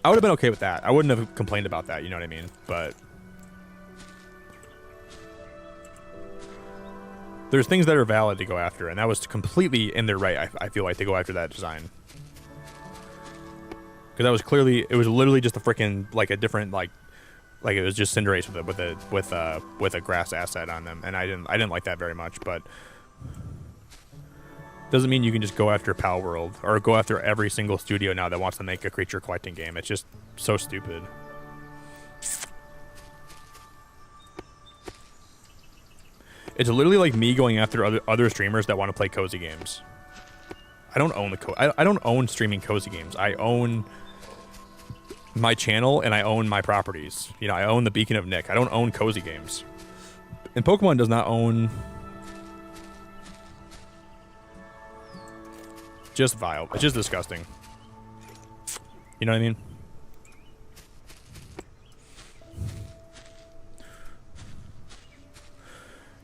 I would have been okay with that. I wouldn't have complained about that, you know what I mean? But there's things that are valid to go after, and that was completely in their right, I feel like, to go after that design. Because that was clearly, it was literally just a freaking, like, a different, like it was just Cinderace with a grass asset on them, and I didn't like that very much, but doesn't mean you can just go after Pal World or go after every single studio now that wants to make a creature collecting game. It's just so stupid. It's literally like me going after other streamers that want to play cozy games. I don't own I don't own streaming cozy games. I own my channel and I own my properties. You know, I own the Beacon of Nick. I don't own cozy games. And Pokemon does not own just vile. It's just disgusting. You know what I mean?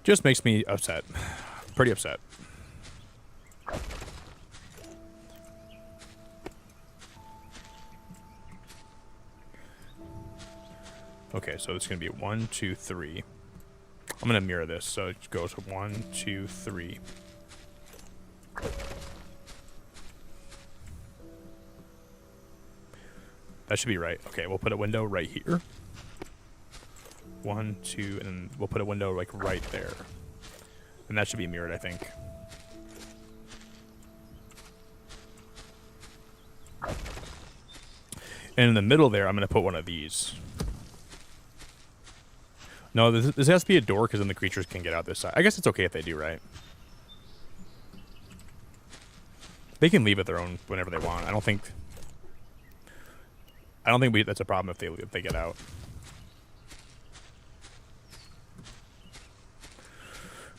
Just makes me upset. Pretty upset. Okay, so it's going to be 1, 2, 3. I'm going to mirror this, so it goes 1, 2, 3. That should be right. Okay, we'll put a window right here. 1, 2, and we'll put a window like right there. And that should be mirrored, I think. And in the middle there, I'm going to put one of these. No, this has to be a door because then the creatures can get out this side. I guess it's okay if they do, right? They can leave at their own whenever they want. I don't think that's a problem if they get out.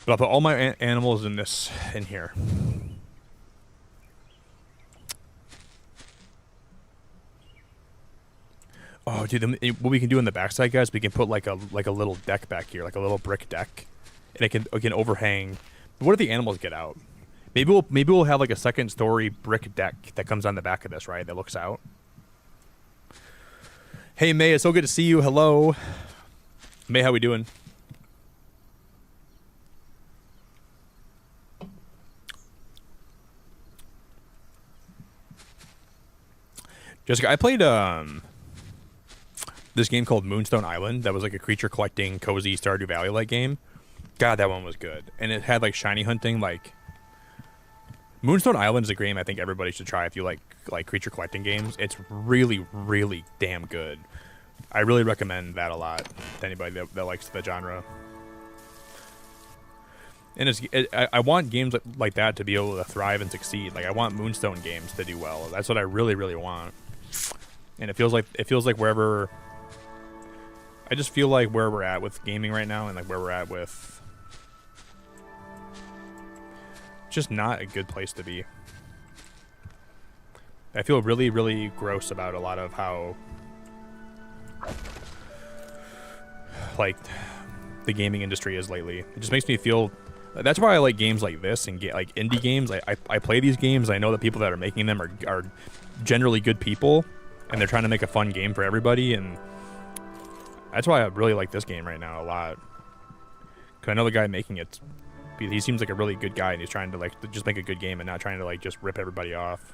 But I'll put all my animals in here. Oh, dude, what we can do on the backside, guys, we can put like a little deck back here, like a little brick deck, and it can overhang. But what if the animals get out? Maybe we'll have like a second story brick deck that comes on the back of this, right? That looks out. Hey May, it's so good to see you. Hello, May. How we doing? Jessica, I played this game called Moonstone Island. That was like a creature collecting, cozy Stardew Valley like game. God, that one was good, and it had like shiny hunting. Like Moonstone Island is a game I think everybody should try if you like creature collecting games. It's really, really damn good. I really recommend that a lot to anybody that likes the genre. And I want games like that to be able to thrive and succeed. Like I want Moonstone games to do well. That's what I really, really want. And it feels like wherever. I just feel like where we're at with gaming right now, and like where we're at with. Just not a good place to be. I feel really, really gross about a lot of how. Like the gaming industry is lately. It just makes me feel. That's why I like games like this and like indie games. I play these games. I know the people that are making them are generally good people, and they're trying to make a fun game for everybody. And that's why I really like this game right now a lot. Cause I know the guy making it. He seems like a really good guy, and he's trying to like just make a good game and not trying to like just rip everybody off.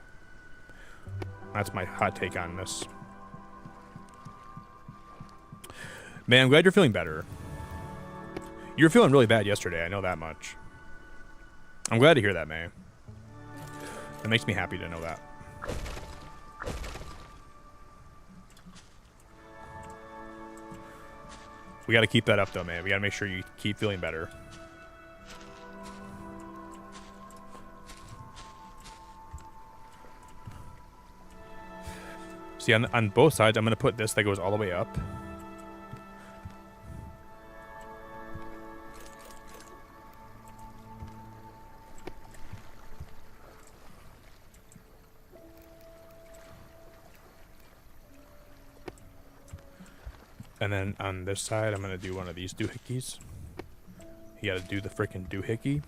That's my hot take on this. Man, I'm glad you're feeling better. You were feeling really bad yesterday, I know that much. I'm glad to hear that, May. It makes me happy to know that. We gotta keep that up though, man. We gotta make sure you keep feeling better. See, on both sides, I'm gonna put this that goes all the way up. And then on this side, I'm going to do one of these doohickeys. You got to do the frickin' doohickey.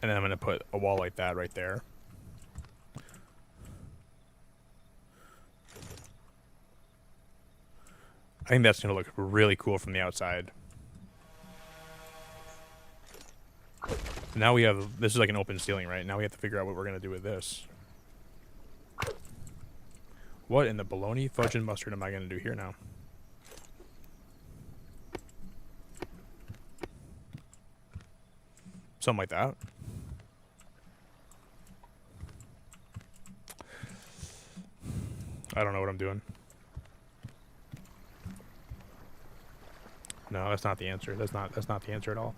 And then I'm going to put a wall like that right there. I think that's going to look really cool from the outside. Now we have, this is like an open ceiling, right? Now we have to figure out what we're going to do with this. What in the bologna, fudge, and mustard am I going to do here now? Something like that. I don't know what I'm doing. No, that's not the answer. That's not the answer at all.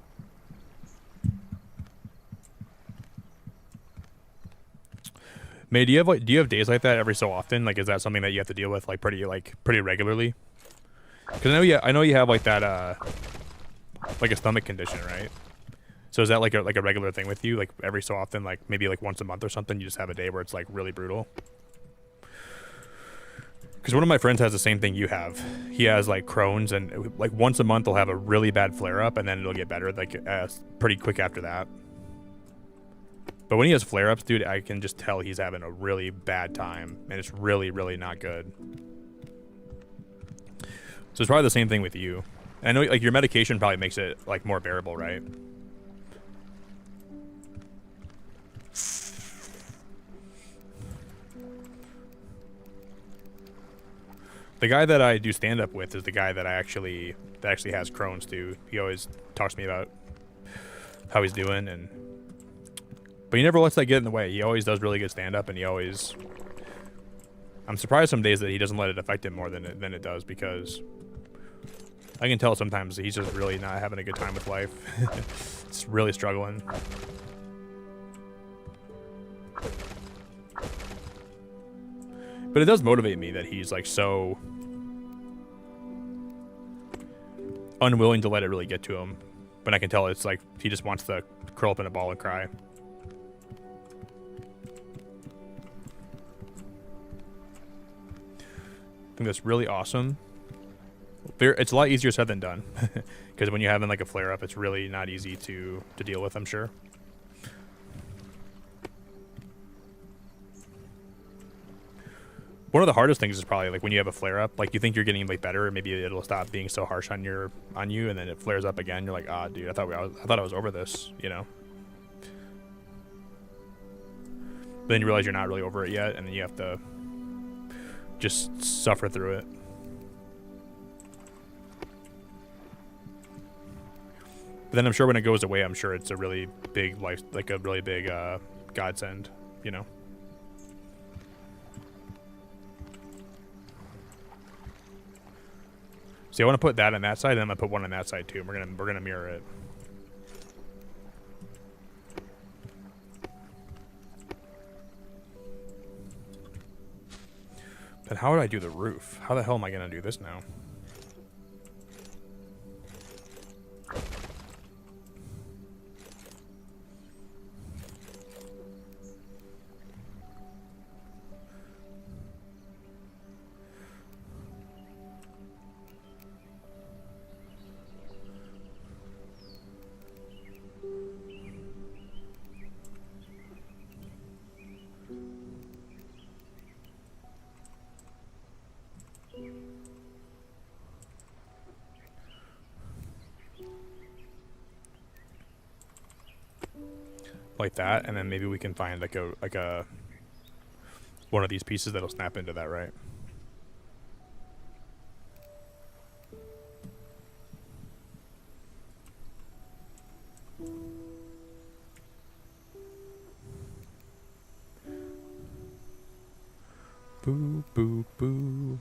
May, do you have days like that every so often? Like, is that something that you have to deal with like pretty regularly? Because I know you have like that like a stomach condition, right? So is that like a regular thing with you? Like every so often, like maybe like once a month or something, you just have a day where it's like really brutal? Because one of my friends has the same thing you have. He has like Crohn's, and like once a month he'll have a really bad flare up, and then it'll get better like pretty quick after that. But when he has flare ups, dude, I can just tell he's having a really bad time, and it's really, really not good. So it's probably the same thing with you. And I know like your medication probably makes it like more bearable, right? The guy that I do stand up with is the guy that actually has Crohn's too. He always talks to me about how he's doing, but he never lets that get in the way. He always does really good stand up, and I'm surprised some days that he doesn't let it affect him more than it does, because I can tell sometimes he's just really not having a good time with life. It's really struggling. But it does motivate me that he's like so unwilling to let it really get to him. But I can tell it's like he just wants to curl up in a ball and cry. I think that's really awesome. It's a lot easier said than done. Because when you're having like a flare up, it's really not easy to deal with, I'm sure. One of the hardest things is probably like when you have a flare up, like you think you're getting like better, maybe it'll stop being so harsh on you, and then it flares up again. You're like, ah, dude, I thought I was over this, you know. But then you realize you're not really over it yet, and then you have to just suffer through it. But then I'm sure when it goes away, I'm sure it's a really big godsend, you know. See, I want to put that on that side, and I'm gonna put one on that side too. We're gonna mirror it. But how would I do the roof? How the hell am I gonna do this now? Like that, and then maybe we can find like a one of these pieces that'll snap into that, right? Boo, boo, boo.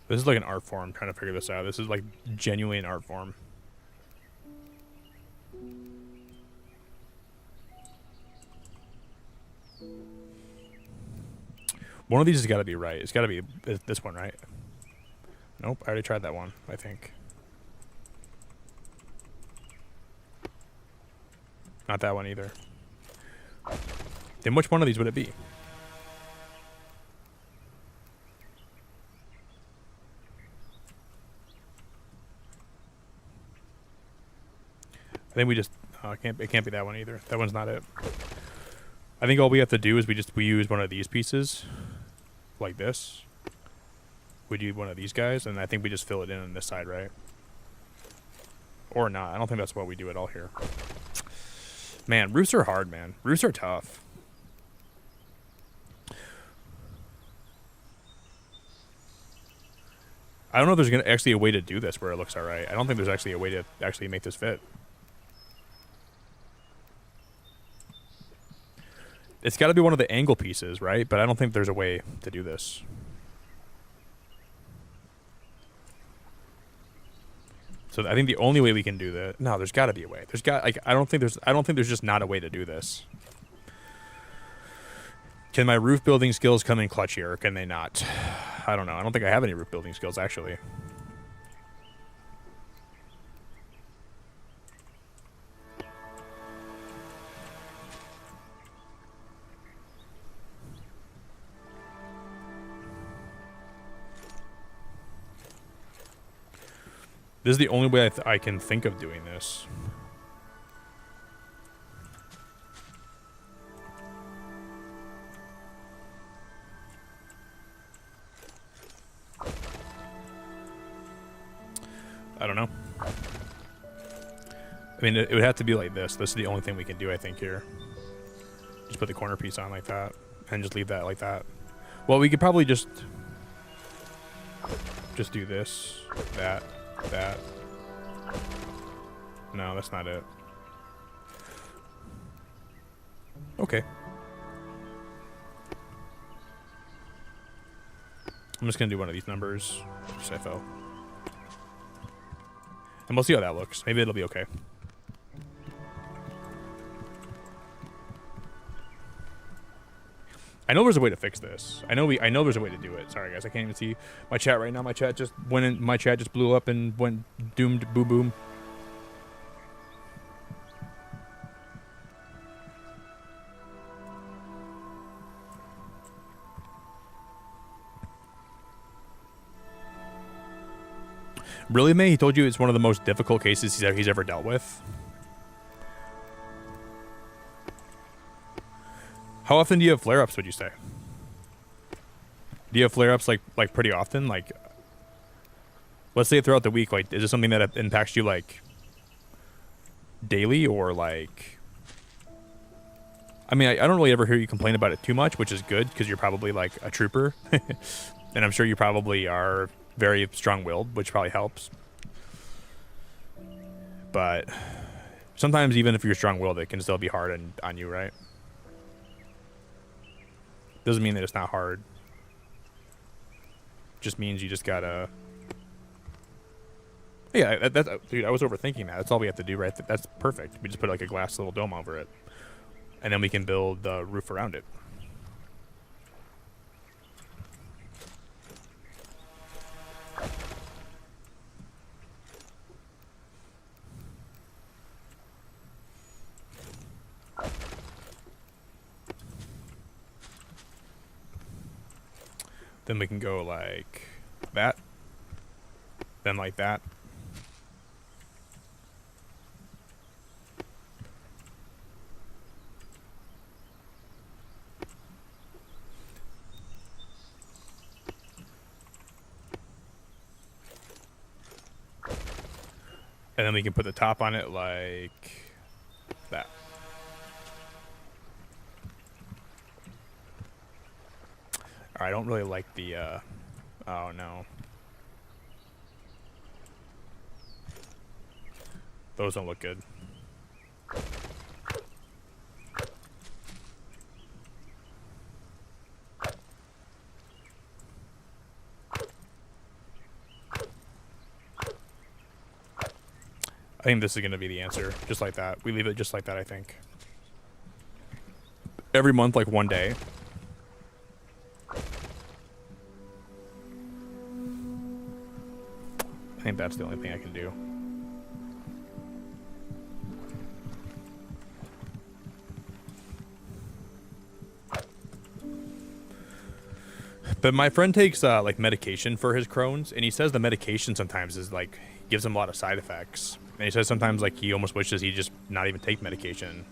This is like an art form. I'm trying to figure this out. This is like genuinely an art form. One of these has got to be right. It's got to be this one, right? Nope, I already tried that one, I think. Not that one either. Then which one of these would it be? I think we just, it can't be that one either. That one's not it. I think all we have to do is we use one of these pieces, like this. We do one of these guys, and I think we just fill it in on this side, right? Or not. I don't think that's what we do at all here. Man, roofs are hard, man. Roofs are tough. I don't know if there's actually a way to do this where it looks alright. I don't think there's actually a way to actually make this fit. It's got to be one of the angle pieces, right? But I don't think there's a way to do this. So I think the only way we can do that. No, there's got to be a way. I don't think there's just not a way to do this. Can my roof building skills come in clutch here, or can they not? I don't know. I don't think I have any roof building skills, actually. This is the only way I can think of doing this. I don't know. I mean, it would have to be like this. This is the only thing we can do, I think, here. Just put the corner piece on like that, and just leave that like that. Well, we could probably just do this, that. No, that's not it. Okay. I'm just gonna do one of these numbers. Just FL. And we'll see how that looks. Maybe it'll be okay. I know there's a way to fix this. I know there's a way to do it. Sorry guys, I can't even see my chat right now. My chat just blew up and went doomed boo boom. Really, May? He told you it's one of the most difficult cases he's ever dealt with? How often do you have flare-ups, would you say? Do you have flare-ups like pretty often? Like, let's say throughout the week, like, is it something that impacts you like daily or like... I mean, I don't really ever hear you complain about it too much, which is good because you're probably like a trooper. And I'm sure you probably are very strong-willed, which probably helps. But sometimes even if you're strong-willed, it can still be hard on you, right? Doesn't mean that it's not hard. Just means you just gotta... Yeah, dude, I was overthinking that. That's all we have to do, right? That's perfect. We just put like a glass little dome over it. And then we can build the roof around it. Then we can go like that. Then like that. And then we can put the top on it like that. I don't really like the, oh no. Those don't look good. I think this is going to be the answer, just like that. We leave it just like that, I think. Every month, like one day. I think that's the only thing I can do. But my friend takes like medication for his Crohn's, and he says the medication sometimes is like gives him a lot of side effects. And he says sometimes like he almost wishes he just not even take medication.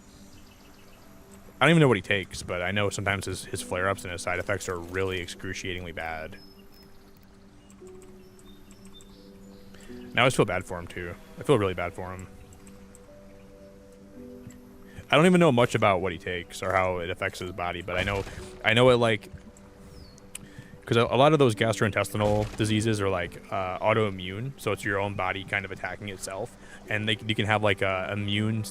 I don't even know what he takes, but I know sometimes his flare-ups and his side effects are really excruciatingly bad. Now I just feel bad for him too. I feel really bad for him. I don't even know much about what he takes or how it affects his body, but I know it like, because a lot of those gastrointestinal diseases are like autoimmune, so it's your own body kind of attacking itself, and you can have like a immune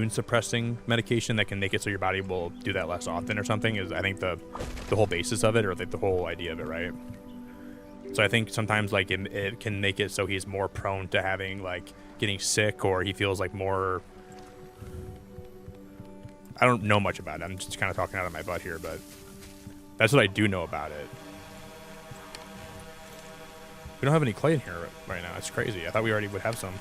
suppressing medication that can make it so your body will do that less often or something. Is I think the whole basis of it, or like the whole idea of it, right? So I think sometimes like it can make it so he's more prone to having like getting sick, or he feels like more. I don't know much about it. I'm just kind of talking out of my butt here, but that's what I do know about it. We don't have any clay in here right now. It's crazy. I thought we already would have some.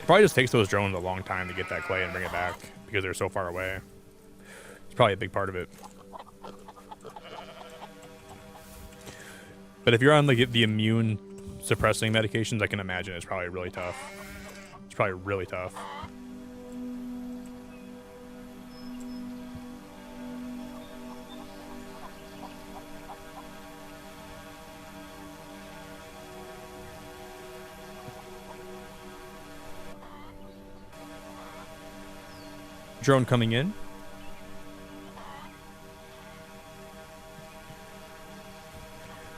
It probably just takes those drones a long time to get that clay and bring it back because they're so far away. It's probably a big part of it. But if you're on like the immune suppressing medications, I can imagine it's probably really tough. It's probably really tough. Drone coming in.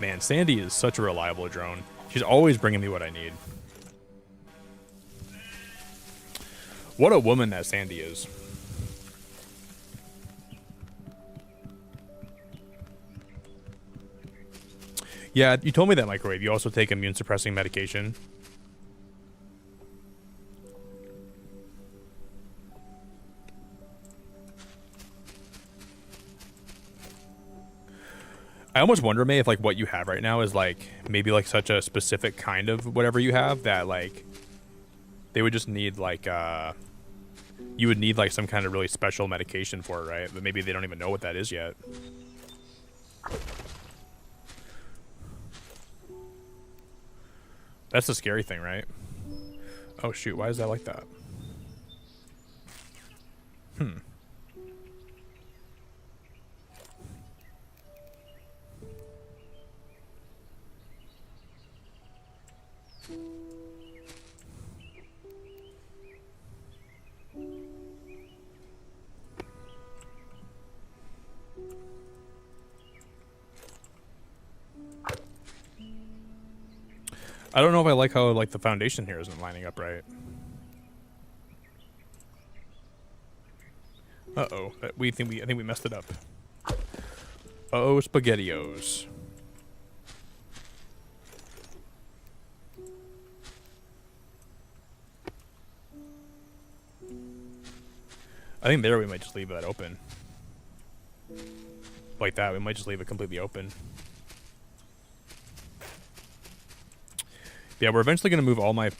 Man, Sandy is such a reliable drone. She's always bringing me what I need. What a woman that Sandy is. Yeah, you told me that, Microwave. You also take immune suppressing medication. I almost wonder, May, if like what you have right now is like maybe like such a specific kind of whatever you have that like they would just need like you would need like some kind of really special medication for it, right? But maybe they don't even know what that is yet. That's the scary thing, right? Oh shoot, why is that like that? I don't know if I like how like the foundation here isn't lining up right. Uh-oh. I think we messed it up. Uh-oh, SpaghettiOs. I think there we might just leave that open. Like that, we might just leave it completely open. Yeah, we're eventually gonna move all my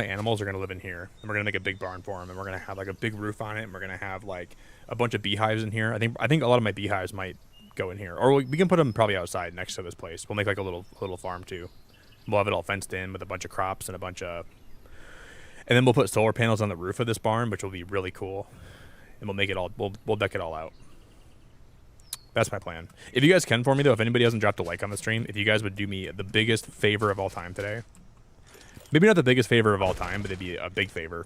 animals are gonna live in here, and we're gonna make a big barn for them, and we're gonna have like a big roof on it, and we're gonna have like a bunch of beehives in here. I think a lot of my beehives might go in here, or we can put them probably outside next to this place. We'll make like a little farm too. We'll have it all fenced in with a bunch of crops and a bunch of, and then we'll put solar panels on the roof of this barn, which will be really cool, and we'll make it all we'll deck it all out. That's my plan. If you guys can for me, though, if anybody hasn't dropped a like on the stream, if you guys would do me the biggest favor of all time today. Maybe not the biggest favor of all time, but it'd be a big favor.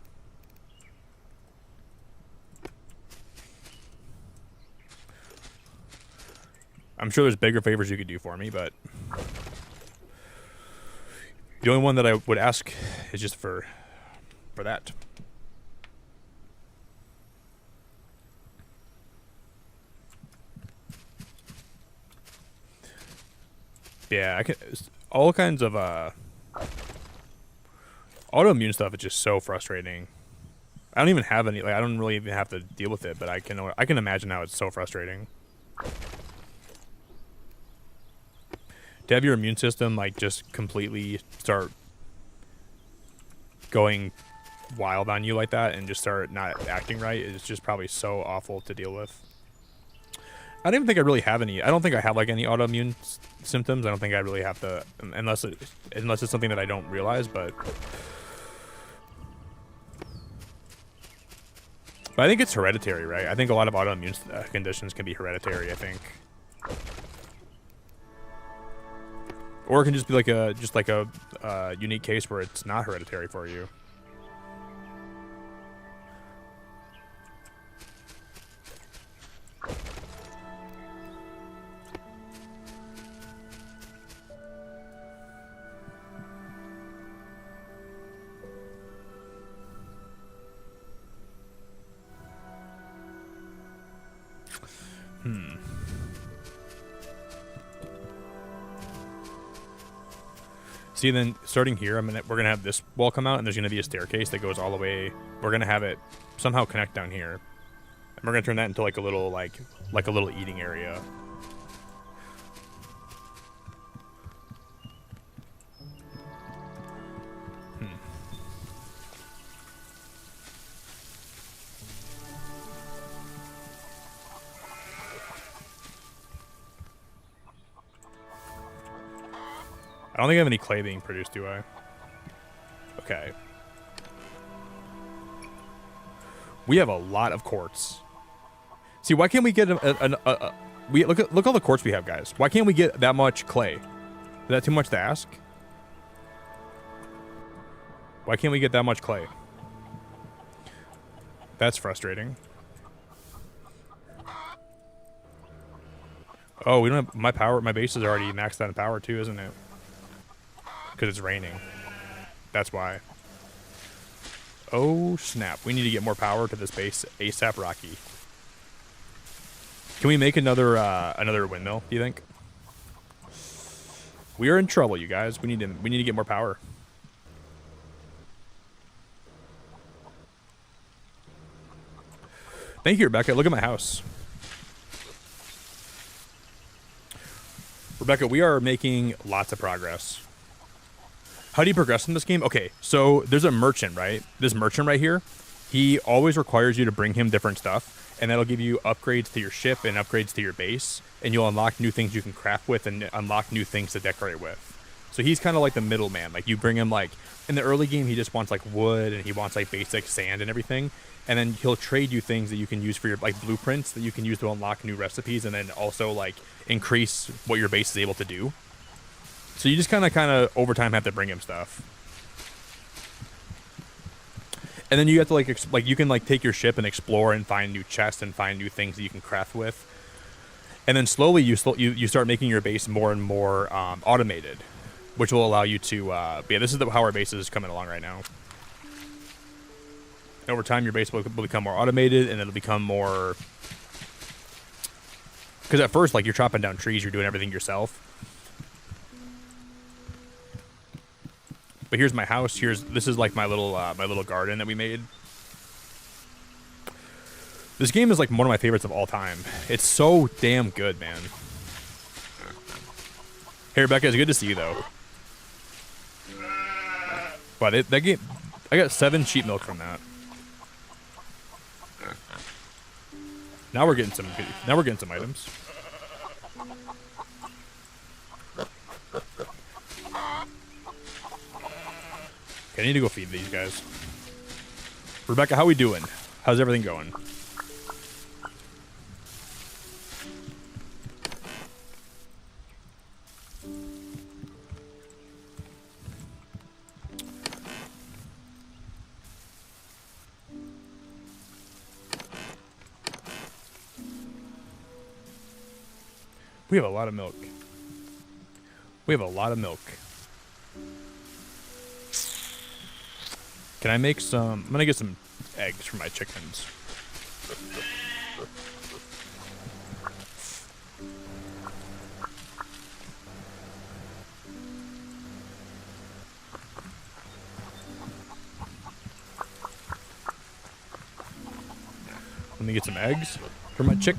I'm sure there's bigger favors you could do for me, but the only one that I would ask is just for that. Yeah, I can. All kinds of autoimmune stuff is just so frustrating. I don't even have any. Like, I don't really even have to deal with it, but I can imagine how it's so frustrating to have your immune system like just completely start going wild on you like that and just start not acting right. It's just probably so awful to deal with. I don't even think I really have any. I don't think I have like any autoimmune symptoms. I don't think I really have to, unless it's something that I don't realize. But I think it's hereditary, right? I think a lot of autoimmune conditions can be hereditary. I think, or it can just be like a unique case where it's not hereditary for you. See, then starting here, we're gonna have this wall come out, and there's gonna be a staircase that goes all the way. We're gonna have it somehow connect down here, and we're gonna turn that into like a little eating area. I don't think I have any clay being produced, do I? Okay. We have a lot of quartz. See, why can't we get we look all the quartz we have, guys. Why can't we get that much clay? Is that too much to ask? Why can't we get that much clay? That's frustrating. Oh, we don't have my power. My base is already maxed out in power too, isn't it? Because it's raining. That's why. Oh snap! We need to get more power to this base ASAP, Rocky. Can we make another windmill? Do you think? We are in trouble, you guys. We need to get more power. Thank you, Rebecca. Look at my house. Rebecca, we are making lots of progress. How do you progress in this game? Okay, so there's a merchant, right? This merchant right here, he always requires you to bring him different stuff, and that'll give you upgrades to your ship and upgrades to your base, and you'll unlock new things you can craft with and unlock new things to decorate with. So he's kind of like the middleman. Like, you bring him, like, in the early game, he just wants, like, wood, and he wants, like, basic sand and everything, and then he'll trade you things that you can use for your, like, blueprints that you can use to unlock new recipes, and then also, like, increase what your base is able to do. So you just kind of over time have to bring him stuff. And then you have to like you can like take your ship and explore and find new chests and find new things that you can craft with. And then slowly you start making your base more and more automated, which will allow you to yeah, this is how our base is coming along right now. Over time your base will become more automated, and it'll become more, because at first, like, you're chopping down trees, you're doing everything yourself. But here's my house. This is like my little garden that we made. This game is like one of my favorites of all time. It's so damn good, man. Hey Rebecca, it's good to see you though. Wow, that game, I got 7 sheep milk from that. Now we're getting some items. Okay, I need to go feed these guys. Rebecca, how we doing? How's everything going? We have a lot of milk. We have a lot of milk. Can I make some? I'm gonna get some eggs for my chickens. Let me get some eggs for my chick.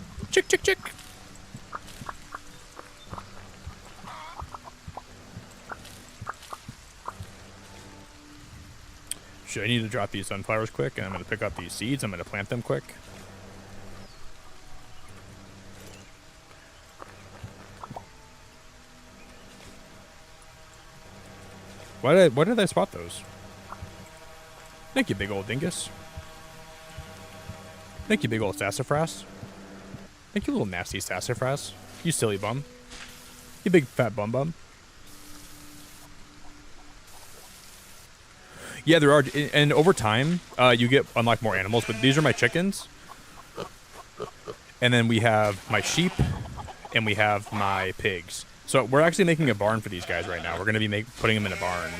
I need to drop these sunflowers quick, and I'm going to pick up these seeds. I'm going to plant them quick. Why did I spot those? Thank you, big old dingus. Thank you, big old sassafras. Thank you, little nasty sassafras. You silly bum. You big fat bum. Yeah, there are, and over time, you get unlock more animals, but these are my chickens. And then we have my sheep, and we have my pigs. So we're actually making a barn for these guys right now. We're going to be putting them in a barn.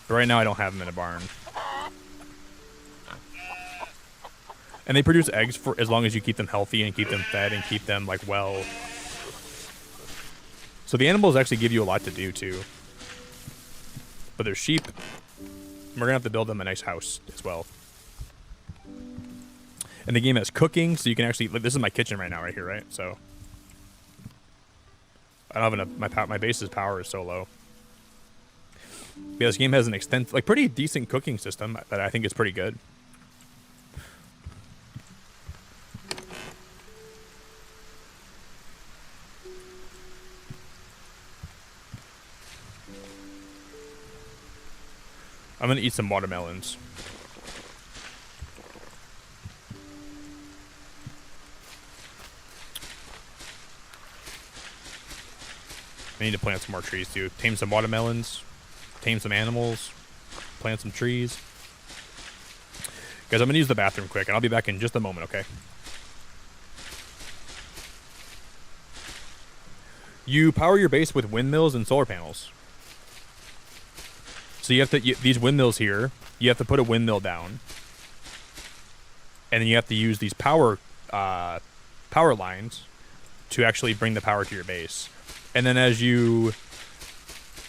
But right now I don't have them in a barn. And they produce eggs for as long as you keep them healthy and keep them fed and keep them, like, well. So the animals actually give you a lot to do, too. But they're sheep. We're going to have to build them a nice house as well. And the game has cooking, so you can actually... Like, this is my kitchen right now, right here, right? So... I don't have enough... My base's power is so low. Yeah, this game has an like, pretty decent cooking system that I think is pretty good. I'm gonna eat some watermelons. I need to plant some more trees too. Tame some watermelons. Tame some animals. Plant some trees. Guys, I'm gonna use the bathroom quick, and I'll be back in just a moment, okay? You power your base with windmills and solar panels. So you have to, these windmills here, you have to put a windmill down. And then you have to use these power lines to actually bring the power to your base. And then as you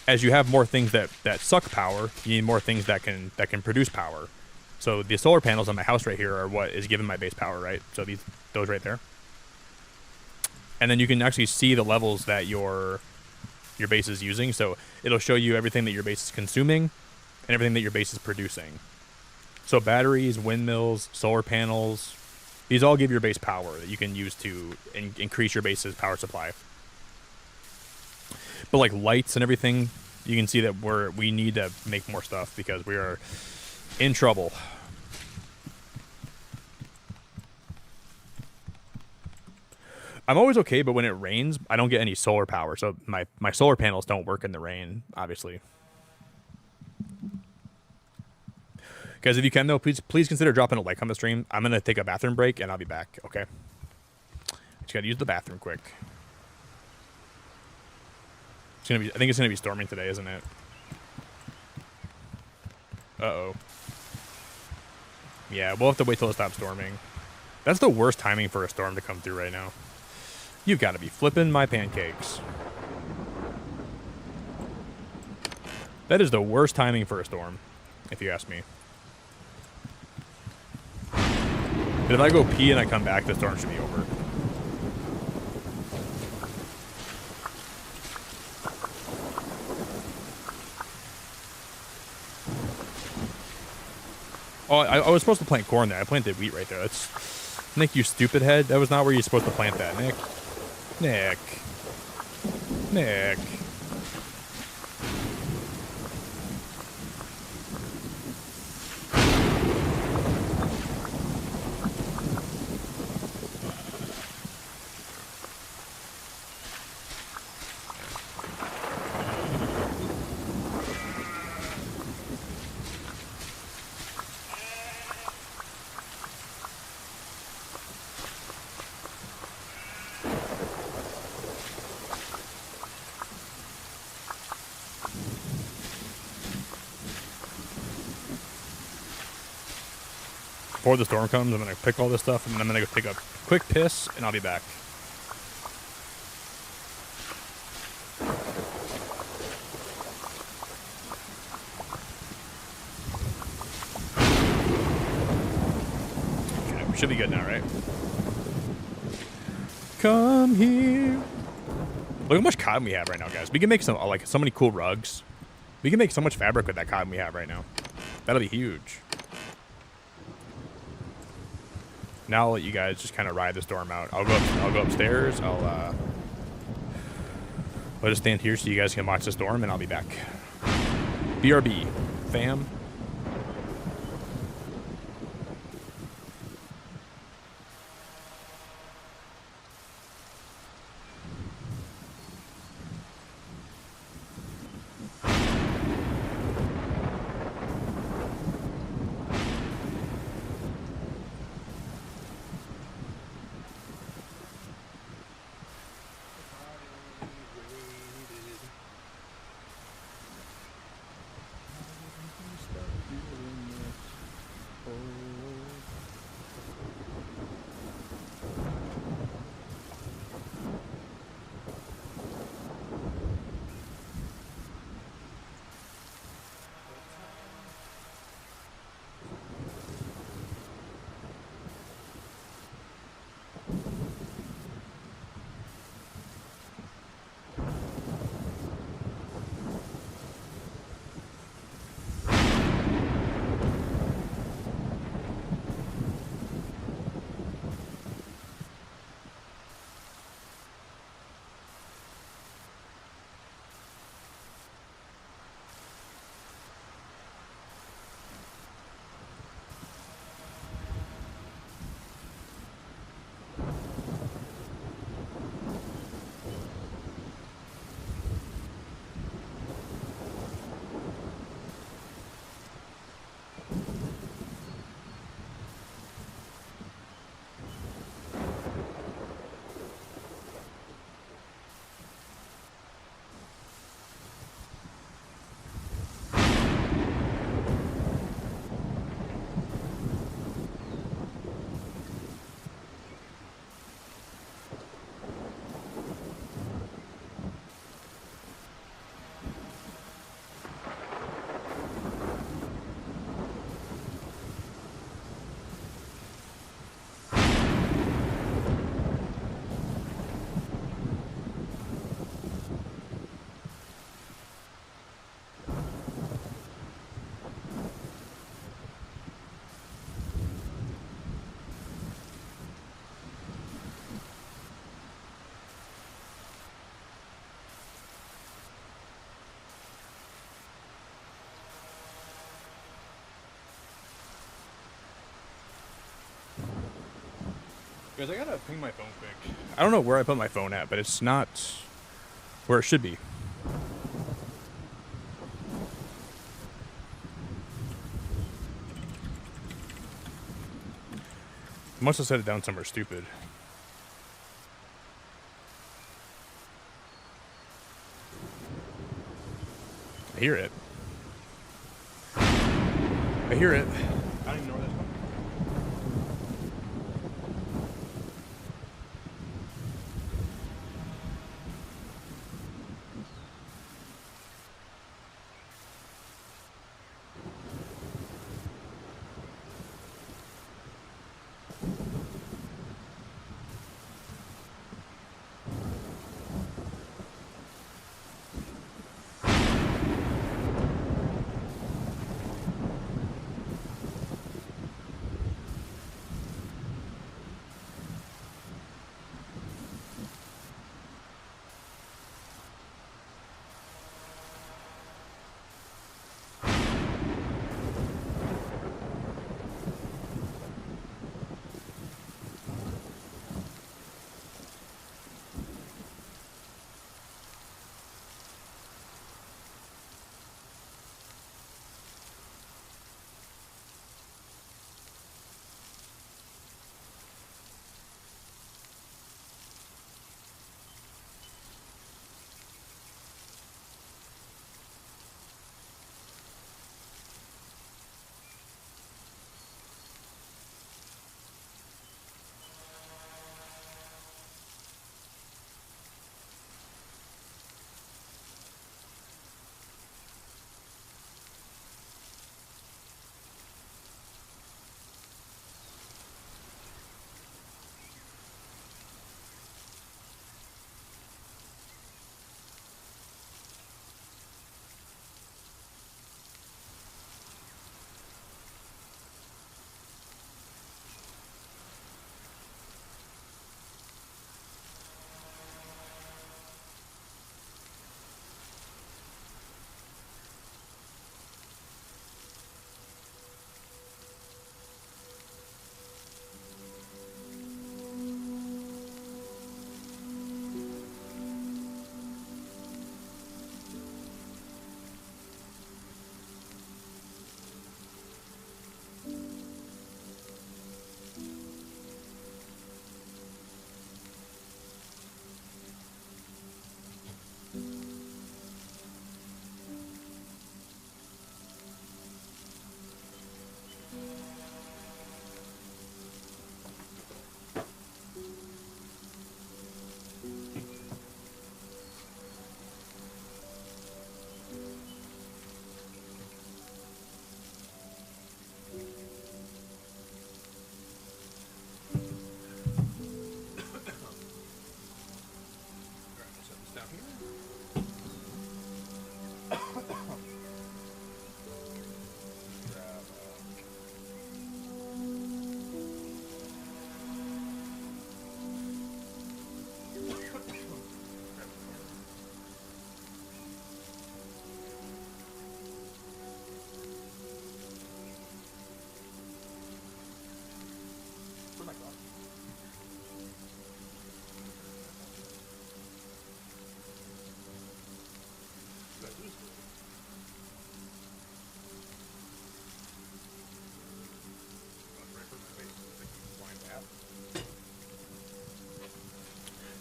have more things that suck power, you need more things that can produce power. So the solar panels on my house right here are what is giving my base power, right? So those right there. And then you can actually see the levels that your base is using. So it'll show you everything that your base is consuming and everything that your base is producing. So batteries, windmills, solar panels, these all give your base power that you can use to increase your base's power supply. But like lights and everything, you can see that we need to make more stuff because we are in trouble. I'm always okay, but when it rains, I don't get any solar power. So my solar panels don't work in the rain, obviously. Guys, if you can, though, please consider dropping a like on the stream. I'm going to take a bathroom break, and I'll be back, okay? Just got to use the bathroom quick. I think it's going to be storming today, isn't it? Uh-oh. Yeah, we'll have to wait till it stops storming. That's the worst timing for a storm to come through right now. You've got to be flipping my pancakes. That is the worst timing for a storm, if you ask me. But if I go pee and I come back, the storm should be over. Oh, I was supposed to plant corn there. I planted wheat right there. That's... Nick, you stupid head. That was not where you're supposed to plant that, Nick. Nick. Before the storm comes, I'm going to pick all this stuff, and then I'm going to go take a quick piss, and I'll be back. Okay, we should be good now, right? Come here. Look how much cotton we have right now, guys. We can make so many cool rugs. We can make so much fabric with that cotton we have right now. That'll be huge. Now I'll let you guys just kind of ride the storm out. I'll go upstairs. I'll just stand here so you guys can watch the storm, and I'll be back. BRB, fam. Guys, I gotta ping my phone quick. I don't know where I put my phone at, but it's not where it should be. I must have set it down somewhere stupid. I hear it. I hear it. I don't even know where that's from.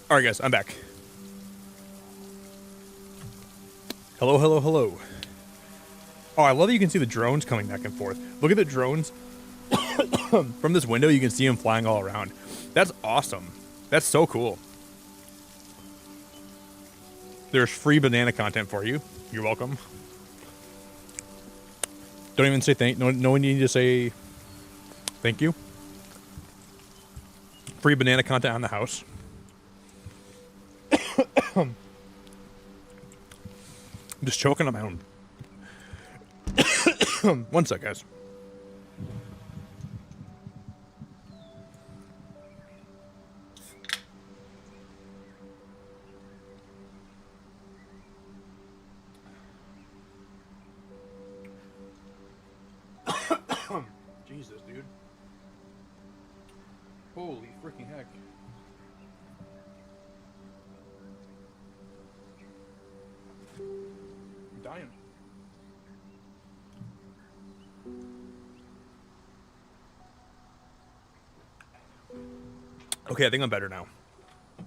All right, guys, I'm back. Hello, hello, hello. Oh, I love that you can see the drones coming back and forth. Look at the drones. From this window, you can see them flying all around. That's awesome. That's so cool. There's free banana content for you. You're welcome. Don't even say thank. No one need to say thank you. Free banana content on the house. I'm just choking on my own. One sec, guys. Jesus, dude. Holy freaking heck. I'm dying. Okay, I think I'm better now. I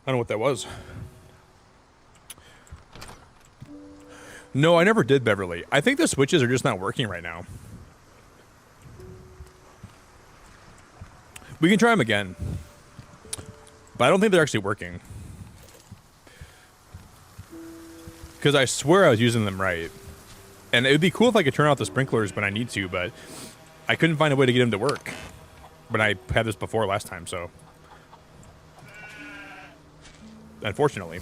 don't know what that was. No, I never did, Beverly. I think the switches are just not working right now. We can try them again. But I don't think they're actually working. Because I swear I was using them right. And it would be cool if I could turn off the sprinklers when I need to, but I couldn't find a way to get them to work when I had this before last time, so. Unfortunately.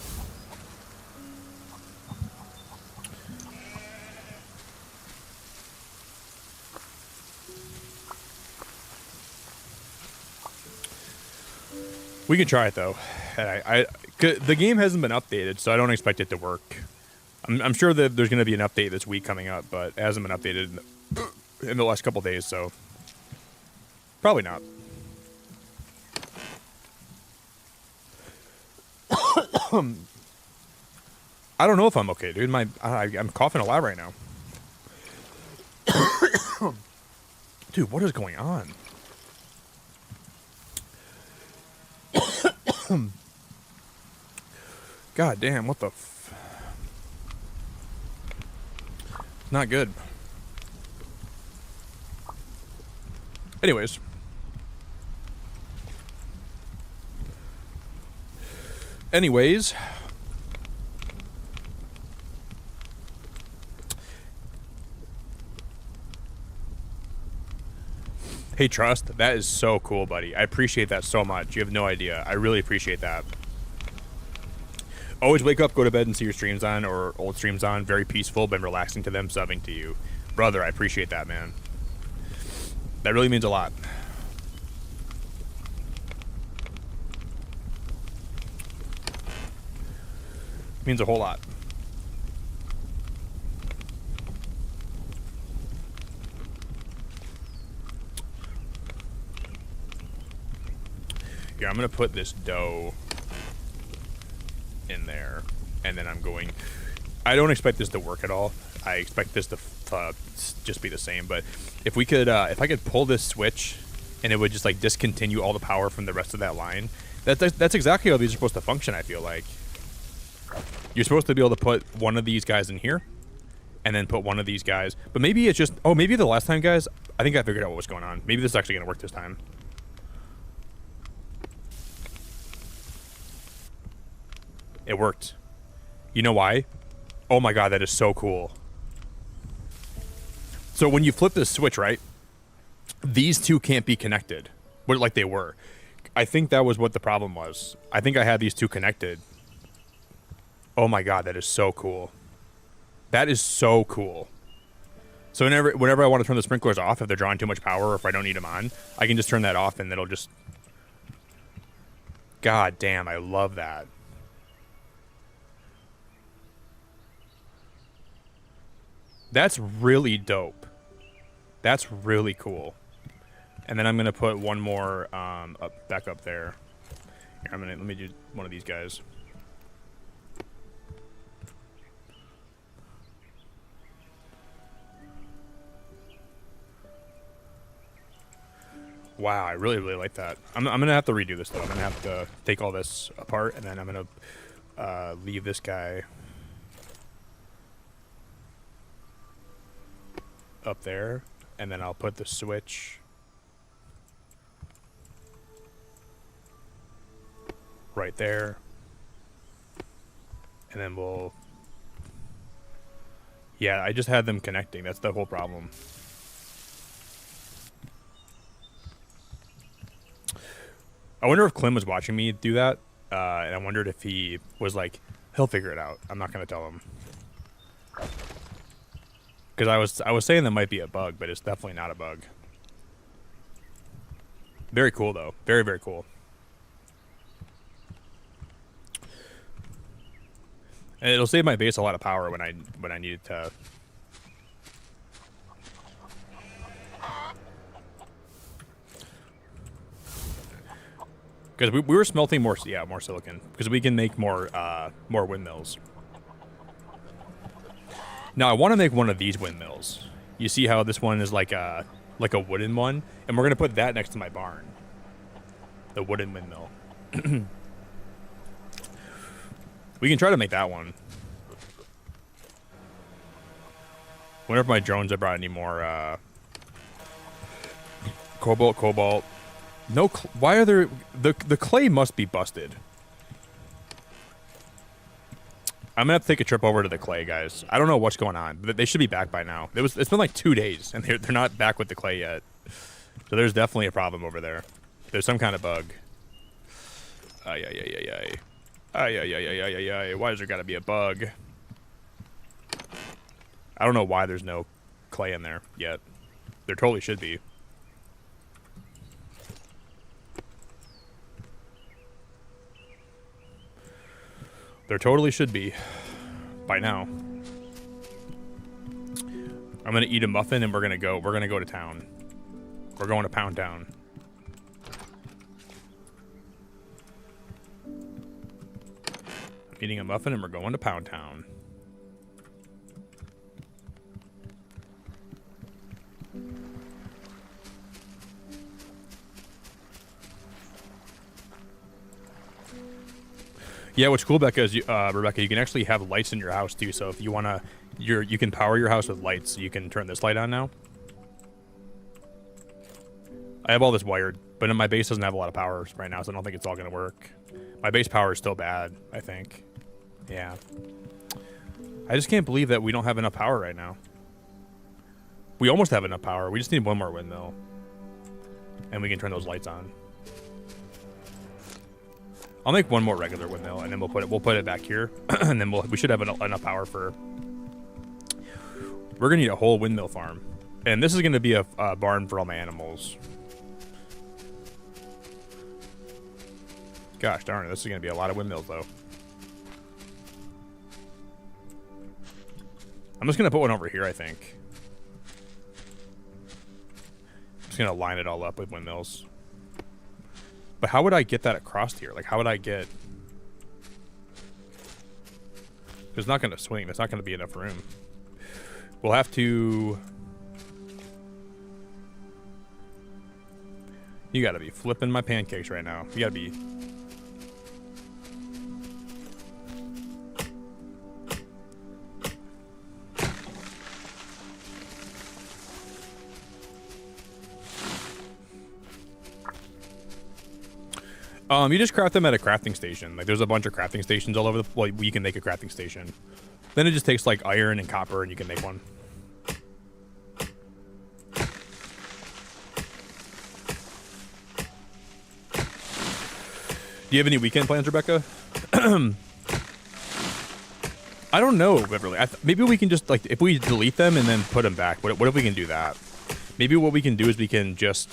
We can try it though. The game hasn't been updated, so I don't expect it to work. I'm sure that there's going to be an update this week coming up, but it hasn't been updated in the last couple days, so probably not. I don't know if I'm okay, dude. I'm coughing a lot right now. Dude, what is going on? God damn, what the not good. Anyways. Hey, Trust, that is so cool, buddy. I appreciate that so much. You have no idea. I really appreciate that. Always wake up, go to bed, and see your streams on, or old streams on. Very peaceful, been relaxing to them, subbing to you. Brother, I appreciate that, man. That really means a lot. Means a whole lot. Here, I'm going to put this dough in there, and then I'm going... I don't expect this to work at all. I expect this to just be the same, but if we could, if I could pull this switch, and it would just, like, discontinue all the power from the rest of that line, that's exactly how these are supposed to function, I feel like. You're supposed to be able to put one of these guys in here, and then put one of these guys, but maybe it's just... Oh, maybe the last time, guys, I think I figured out what was going on. Maybe this is actually going to work this time. It worked. You know why? Oh my god, that is so cool. So when you flip this switch, right? These two can't be connected, but like they were. I think that was what the problem was. I think I had these two connected. Oh my god, that is so cool. That is so cool. So whenever I want to turn the sprinklers off, if they're drawing too much power or if I don't need them on, I can just turn that off and it'll just... God damn, I love that. That's really dope. That's really cool. And then I'm gonna put one more back up there. Here, let me do one of these guys. Wow, I really, really like that. I'm gonna have to redo this though. I'm gonna have to take all this apart, and then I'm gonna leave this guy up there, and then I'll put the switch right there, and then we'll... Yeah, I just had them connecting. That's the whole problem. I wonder if Clem was watching me do that, and I wondered if he was like, he'll figure it out. I'm not going to tell him. Because I was saying that might be a bug, but it's definitely not a bug. Very cool, though. Very, very cool. And it'll save my base a lot of power when I need it to... Because we were smelting more silicon, because we can make more windmills. Now I want to make one of these windmills. You see how this one is like a wooden one, and we're gonna put that next to my barn. The wooden windmill. We can try to make that one. Wonder if my drones have brought any more cobalt. No, why are there... The clay must be busted. I'm gonna have to take a trip over to the clay, guys. I don't know what's going on, but they should be back by now. It's been like 2 days, and they're not back with the clay yet. So there's definitely a problem over there. There's some kind of bug. Ay. Why has there gotta be a bug? I don't know why there's no clay in there yet. There totally should be. There totally should be by now. I'm gonna eat a muffin and we're gonna go to town. We're going to Pound Town. I'm eating a muffin and we're going to Pound Town. Yeah, what's cool, Rebecca, is you can actually have lights in your house too. So if you wanna, you can power your house with lights. So you can turn this light on now. I have all this wired, but my base doesn't have a lot of power right now, so I don't think it's all gonna work. My base power is still bad, I think. Yeah. I just can't believe that we don't have enough power right now. We almost have enough power. We just need one more windmill, and we can turn those lights on. I'll make one more regular windmill, and then we'll put it back here, and then we should have enough power for... We're gonna need a whole windmill farm, and this is gonna be a barn for all my animals. Gosh darn it, this is gonna be a lot of windmills though. I'm just gonna put one over here, I think. Just gonna line it all up with windmills. But how would I get that across here? Like, how would I get... It's not going to swing. There's not going to be enough room. We'll have to... You got to be flipping my pancakes right now. You got to be... You just craft them at a crafting station. Like, there's a bunch of crafting stations all over the... Well, you can make a crafting station. Then it just takes, like, iron and copper, and you can make one. Do you have any weekend plans, Rebecca? I don't know, Beverly. Maybe we can just, like, if we delete them and then put them back. What if we can do that? Maybe what we can do is we can just...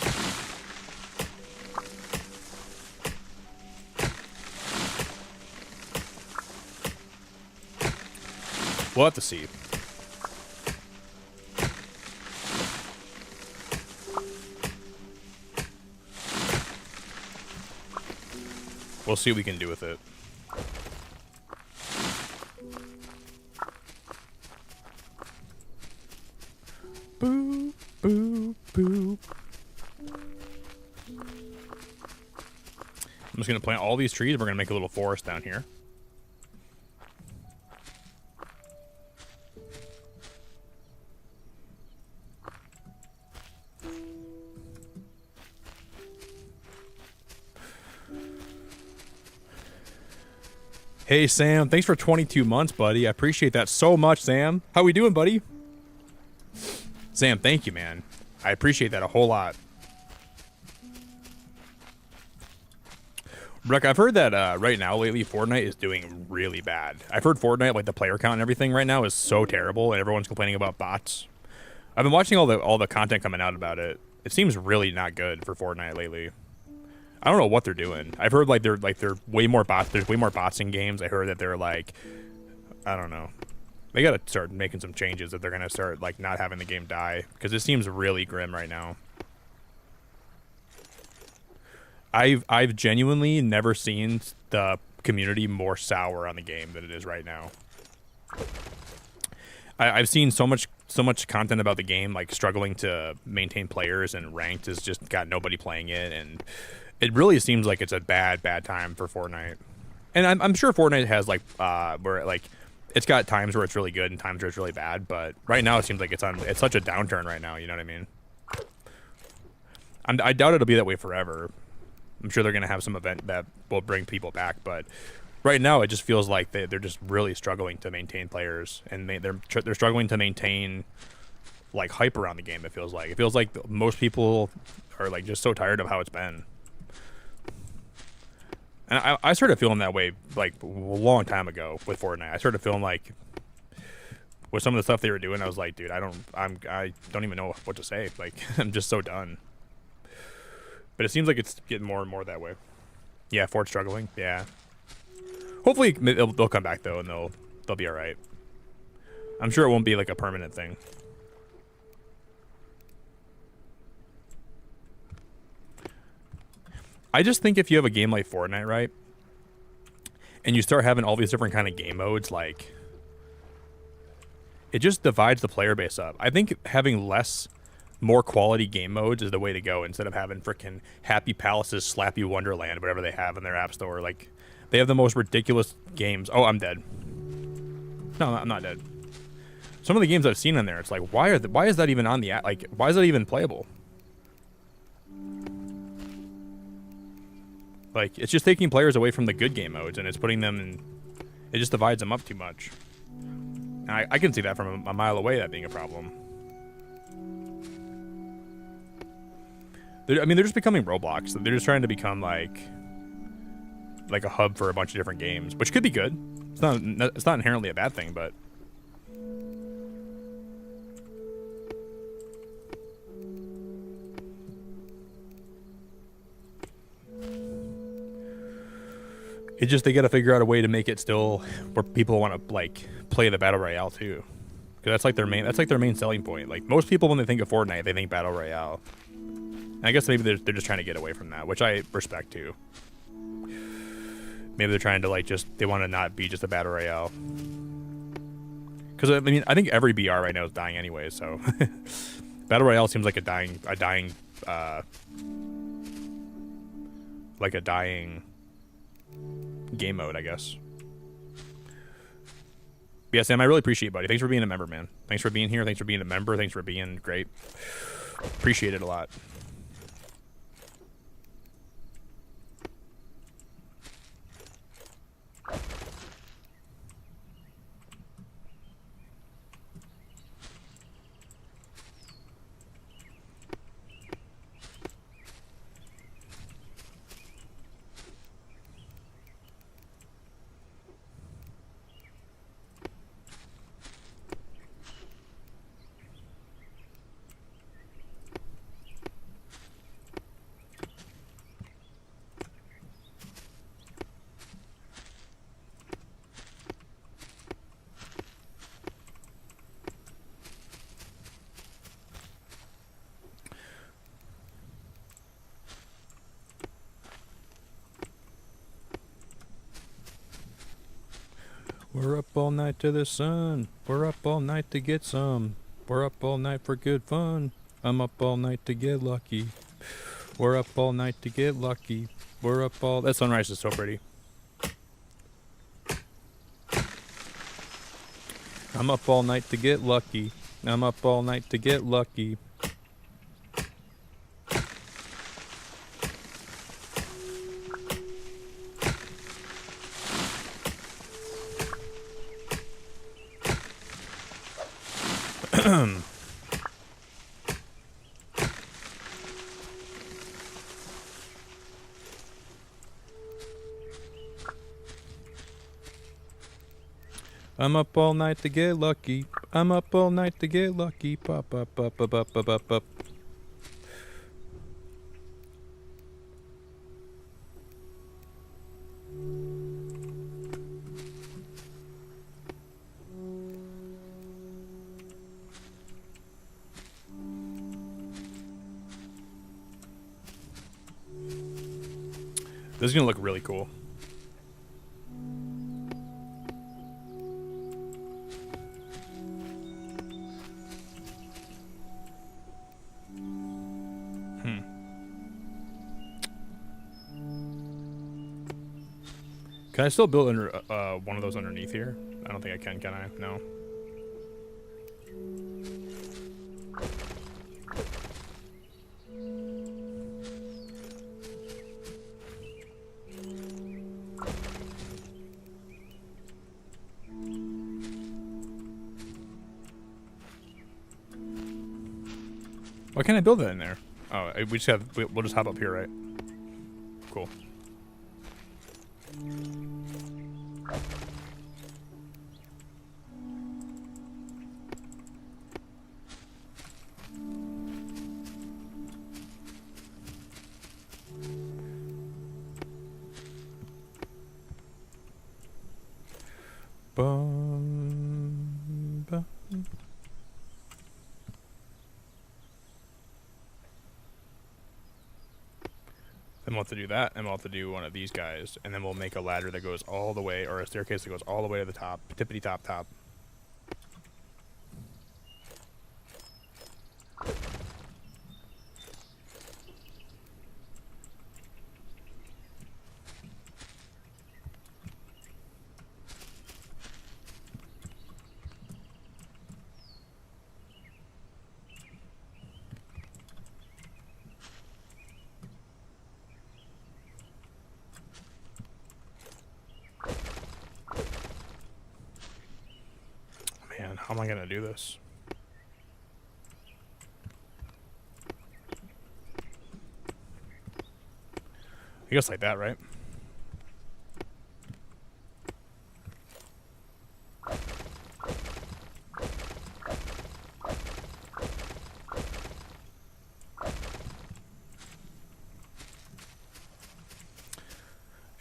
We'll have to see. We'll see what we can do with it. Boop, boop, boop. I'm just gonna plant all these trees. We're gonna make a little forest down here. Hey, Sam, thanks for 22 months, buddy. I appreciate that so much, Sam. How we doing, buddy? Sam, thank you, man. I appreciate that a whole lot. Rick, I've heard that right now, lately, Fortnite is doing really bad. I've heard Fortnite, like the player count and everything right now is so terrible, and everyone's complaining about bots. I've been watching all the content coming out about it. It seems really not good for Fortnite lately. I don't know what they're doing. I've heard like they're way more bots. There's way more bots in games. I heard that they're like, I don't know. They gotta start making some changes if they're gonna start like not having the game die, because it seems really grim right now. I've genuinely never seen the community more sour on the game than it is right now. I've seen so much content about the game, like struggling to maintain players, and ranked has just got nobody playing it, and it really seems like it's a bad time for Fortnite. And I'm sure Fortnite has like where like it's got times where it's really good and times where it's really bad, but right now it seems like it's such a downturn right now. You know what I mean? I doubt it'll be that way forever. I'm sure they're gonna have some event that will bring people back, but right now it just feels like they're just really struggling to maintain players, and they're struggling to maintain like hype around the game. It feels like most people are like just so tired of how it's been. And I started feeling that way like a long time ago with Fortnite. I started feeling like with some of the stuff they were doing, I was like, dude, I don't even know what to say. Like, I'm just so done. But it seems like it's getting more and more that way. Yeah, Fort's struggling. Yeah. Hopefully they'll come back though, and they'll be all right. I'm sure it won't be like a permanent thing. I just think if you have a game like Fortnite, right, and you start having all these different kind of game modes, like, it just divides the player base up. I think having more quality game modes is the way to go, instead of having freaking Happy Palaces, Slappy Wonderland, whatever they have in their app store. Like, they have the most ridiculous games. Oh, I'm dead. No, I'm not dead. Some of the games I've seen in there, it's like, why is that even on the app? Like, why is that even playable? Like, it's just taking players away from the good game modes, and it's putting them in... It just divides them up too much. And I can see that from a mile away, that being a problem. I mean, they're just becoming Roblox. They're just trying to become, like a hub for a bunch of different games, which could be good. It's not inherently a bad thing, but... It's just they got to figure out a way to make it still where people want to like play the battle royale too, because that's like their main selling point. Like, most people when they think of Fortnite, they think battle royale. And I guess maybe they're just trying to get away from that, which I respect too. Maybe they're trying to they want to not be just a battle royale. Because I mean, I think every BR right now is dying anyway, so battle royale seems like a dying game mode, I guess. But yeah, Sam, I really appreciate it, buddy. Thanks for being a member, man. Thanks for being here. Thanks for being a member. Thanks for being great. Appreciate it a lot. We're up all night to the sun. We're up all night to get some. We're up all night for good fun. I'm up all night to get lucky. We're up all night to get lucky. We're up all... That sunrise is so pretty. I'm up all night to get lucky. I'm up all night to get lucky. I'm up all night to get lucky. I'm up all night to get lucky. Pop, up, up, up, up, up, up, up. This is gonna look really cool. Can I still build under one of those underneath here? I don't think I can I? No. Why can't I build that in there? Oh, we just have, we'll just hop up here, right? Cool. Bum, bum. Then we'll have to do that, and we'll have to do one of these guys, and then we'll make a ladder that goes all the way, or a staircase that goes all the way to the top, tippity top top. How am I gonna do this? I guess like that, right?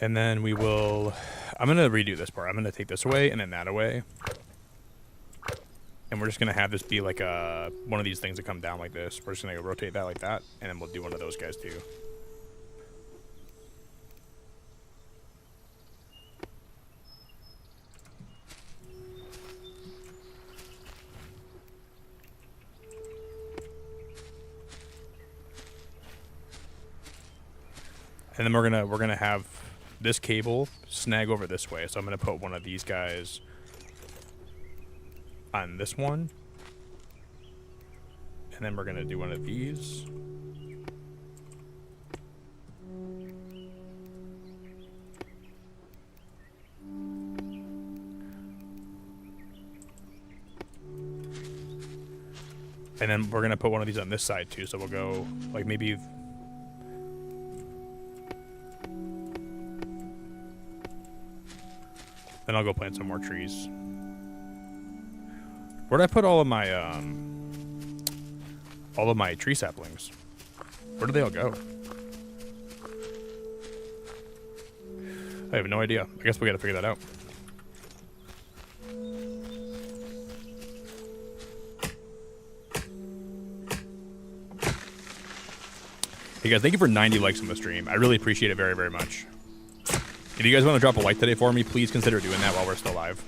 And then we will, I'm gonna redo this part. I'm gonna take this away and then that away. And we're just going to have this be like a, one of these things that come down like this. We're just going to rotate that like that, and then we'll do one of those guys too. And then we're gonna have this cable snag over this way. So I'm gonna put one of these guys on this one, and then we're gonna do one of these. And then we're gonna put one of these on this side too, so we'll go like maybe then I'll go plant some more trees. Where'd I put all of my tree saplings? Where did they all go? I have no idea. I guess we gotta figure that out. Hey guys, thank you for 90 likes on the stream. I really appreciate it very, very much. If you guys want to drop a like today for me, please consider doing that while we're still live.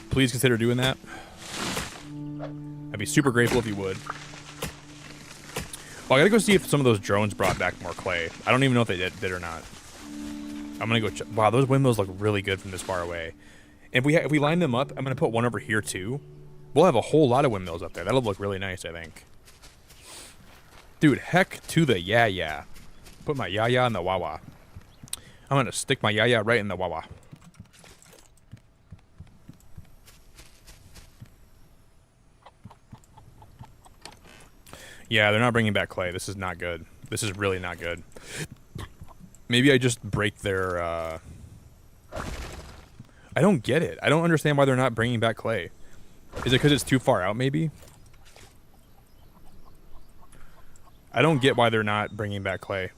Please consider doing that. I'd be super grateful if you would. Well, I gotta go see if some of those drones brought back more clay. I don't even know if they did or not. I'm gonna go check. Wow, those windmills look really good from this far away. And if we line them up, I'm gonna put one over here too. We'll have a whole lot of windmills up there. That'll look really nice, I think. Dude, heck to the yeah. Put my yeah in the wah. I'm gonna stick my yeah right in the wah. Yeah, they're not bringing back clay. This is not good. This is really not good. Maybe I just break their, I don't get it. I don't understand why they're not bringing back clay. Is it because it's too far out, maybe? I don't get why they're not bringing back clay.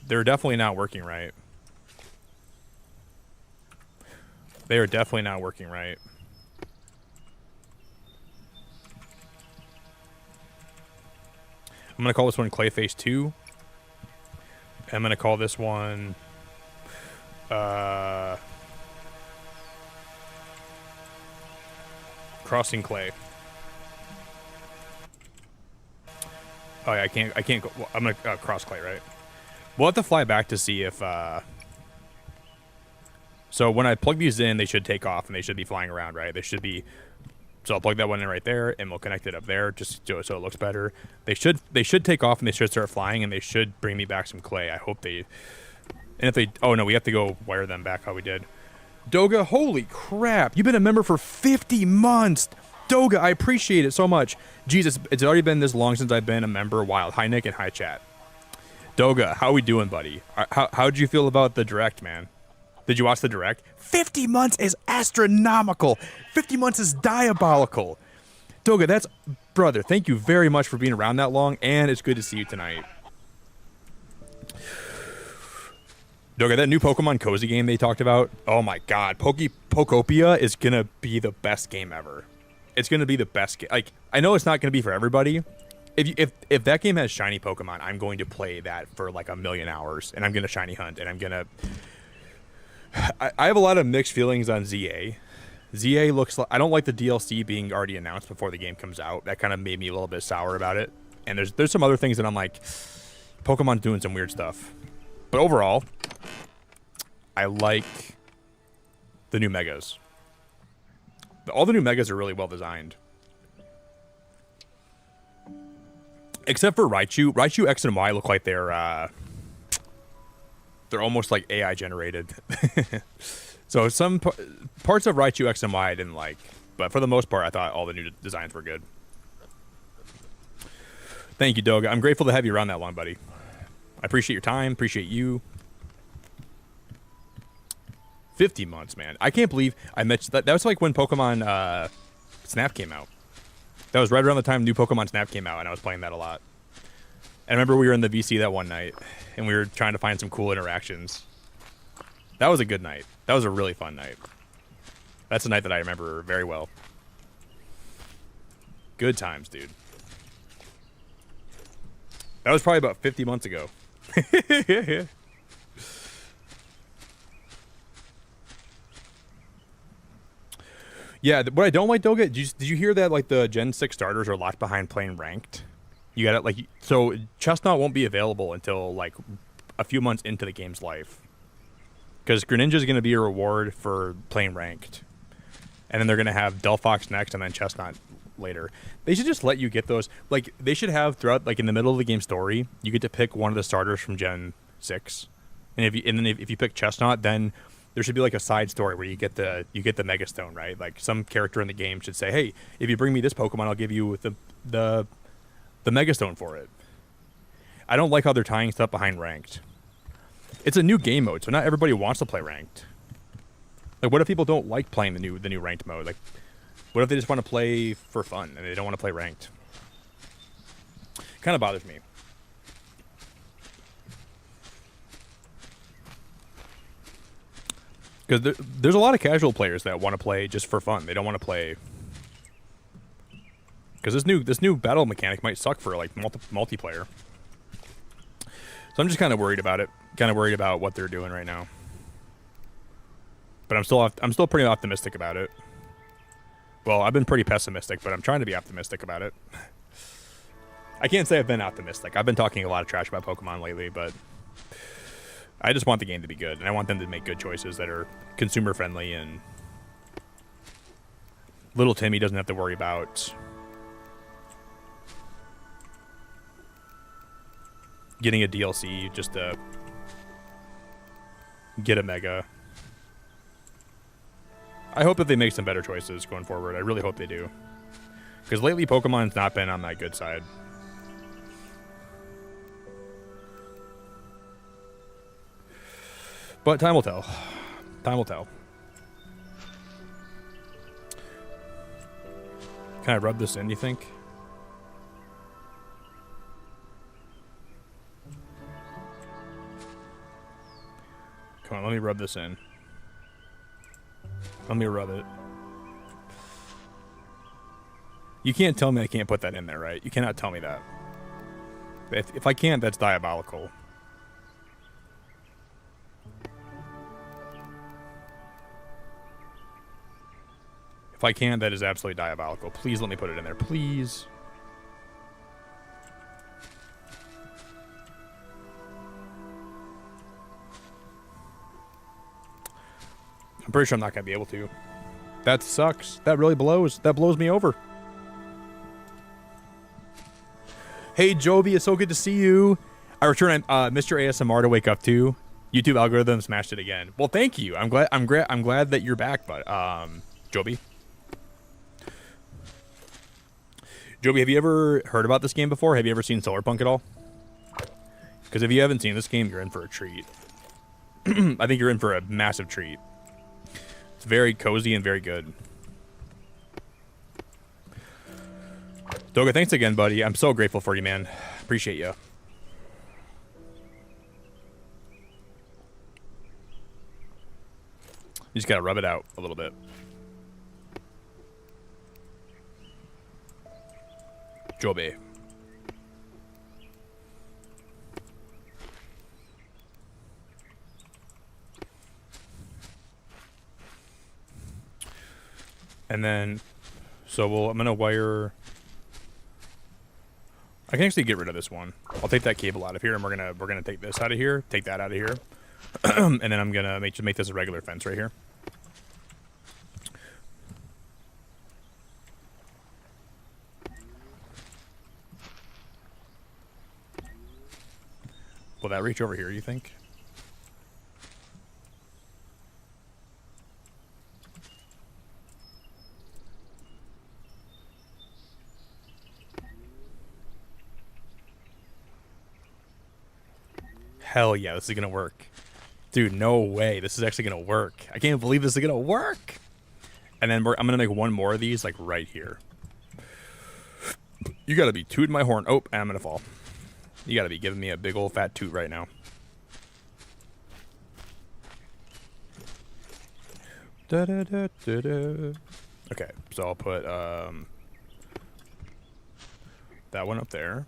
They're definitely not working right. They are definitely not working right. I'm going to call this one Clayface 2. I'm going to call this one... Crossing Clay. Oh yeah, I can't go... Well, I'm going to cross Clay, right? We'll have to fly back to see if... So when I plug these in, they should take off and they should be flying around, right? They should be... So I'll plug that one in right there, and we'll connect it up there just so it looks better. They should take off, and they should start flying, and they should bring me back some clay. I hope they... And if they... Oh, no, we have to go wire them back how we did. Doga, holy crap. You've been a member for 50 months. Doga, I appreciate it so much. Jesus, it's already been this long since I've been a member. Wild. Hi, Nick, and hi, chat. Doga, how we doing, buddy? How'd you feel about the direct, man? Did you watch the direct? 50 months is astronomical. 50 months is diabolical. Doga, that's... Brother, thank you very much for being around that long, and it's good to see you tonight. Doga, that new Pokemon Cozy game they talked about, oh my god, Pokopia is gonna be the best game ever. It's gonna be the best game. Like, I know it's not gonna be for everybody. If that game has shiny Pokemon, I'm going to play that for like 1,000,000 hours, and I'm gonna shiny hunt, and I'm gonna... I have a lot of mixed feelings on ZA. ZA looks like... I don't like the DLC being already announced before the game comes out. That kind of made me a little bit sour about it. And there's some other things that I'm like, Pokemon's doing some weird stuff. But overall, I like the new Megas. All the new Megas are really well designed. Except for Raichu. Raichu X and Y look like they're almost like AI generated. So some parts of Raichu X and Y I didn't like. But for the most part, I thought all the new designs were good. Thank you, Doga. I'm grateful to have you around that long, buddy. I appreciate your time. Appreciate you. 50 months, man. I can't believe I met that. That was like when Pokemon Snap came out. That was right around the time new Pokemon Snap came out, and I was playing that a lot. And I remember we were in the VC that one night, and we were trying to find some cool interactions. That was a good night. That was a really fun night. That's a night that I remember very well. Good times, dude. That was probably about 50 months ago. Yeah, what I don't like, Doga, did you hear that like the Gen 6 starters are locked behind playing ranked? You got it, like, so Chestnut won't be available until like a few months into the game's life. Because Greninja is going to be a reward for playing ranked. And then they're going to have Delphox next and then Chestnut later. They should just let you get those. Like, they should have throughout, like in the middle of the game story, you get to pick one of the starters from Gen 6. And if you pick Chestnut, then there should be like a side story where you get the Mega Stone, right? Like some character in the game should say, "Hey, if you bring me this Pokemon, I'll give you the Mega Stone for it." I don't like how they're tying stuff behind ranked. It's a new game mode, so not everybody wants to play ranked. Like, what if people don't like playing the new ranked mode? Like, what if they just want to play for fun and they don't want to play ranked? Kind of bothers me. Because there's a lot of casual players that want to play just for fun. They don't want to play... Because this new battle mechanic might suck for, like, multiplayer. So I'm just kind of worried about it. Kind of worried about what they're doing right now. But I'm still pretty optimistic about it. Well, I've been pretty pessimistic, but I'm trying to be optimistic about it. I can't say I've been optimistic. I've been talking a lot of trash about Pokemon lately, but I just want the game to be good, and I want them to make good choices that are consumer friendly, and little Timmy doesn't have to worry about getting a DLC just to get a Mega. I hope that they make some better choices going forward. I really hope they do. Because lately, Pokemon's not been on that good side. But time will tell. Time will tell. Can I rub this in, you think? Come on, let me rub this in. Let me rub it. You can't tell me I can't put that in there, right? You cannot tell me that. If I can't, that's diabolical. If I can't, that is absolutely diabolical. Please let me put it in there. Please. I'm pretty sure I'm not going to be able to. That sucks. That really blows. That blows me over. Hey, Joby, it's so good to see you. I return Mr. ASMR to wake up to. YouTube algorithm smashed it again. Well, thank you. I'm glad that you're back, but Joby. Joby, have you ever heard about this game before? Have you ever seen Solarpunk at all? Because if you haven't seen this game, you're in for a treat. I think you're in for a massive treat. It's very cozy and very good. Doga, thanks again, buddy. I'm so grateful for you, man. Appreciate you. You just gotta rub it out a little bit. Joby. And then, so I'm gonna wire. I can actually get rid of this one. I'll take that cable out of here, and we're gonna take this out of here, take that out of here, and then I'm gonna make this a regular fence right here. Will that reach over here, you think? Hell yeah, this is gonna work. Dude, no way. This is actually gonna work. I can't believe this is gonna work. And then I'm gonna make one more of these, like, right here. You gotta be tooting my horn. Oh, and I'm gonna fall. You gotta be giving me a big old fat toot right now. Da, da, da, da, da. Okay, so I'll put that one up there.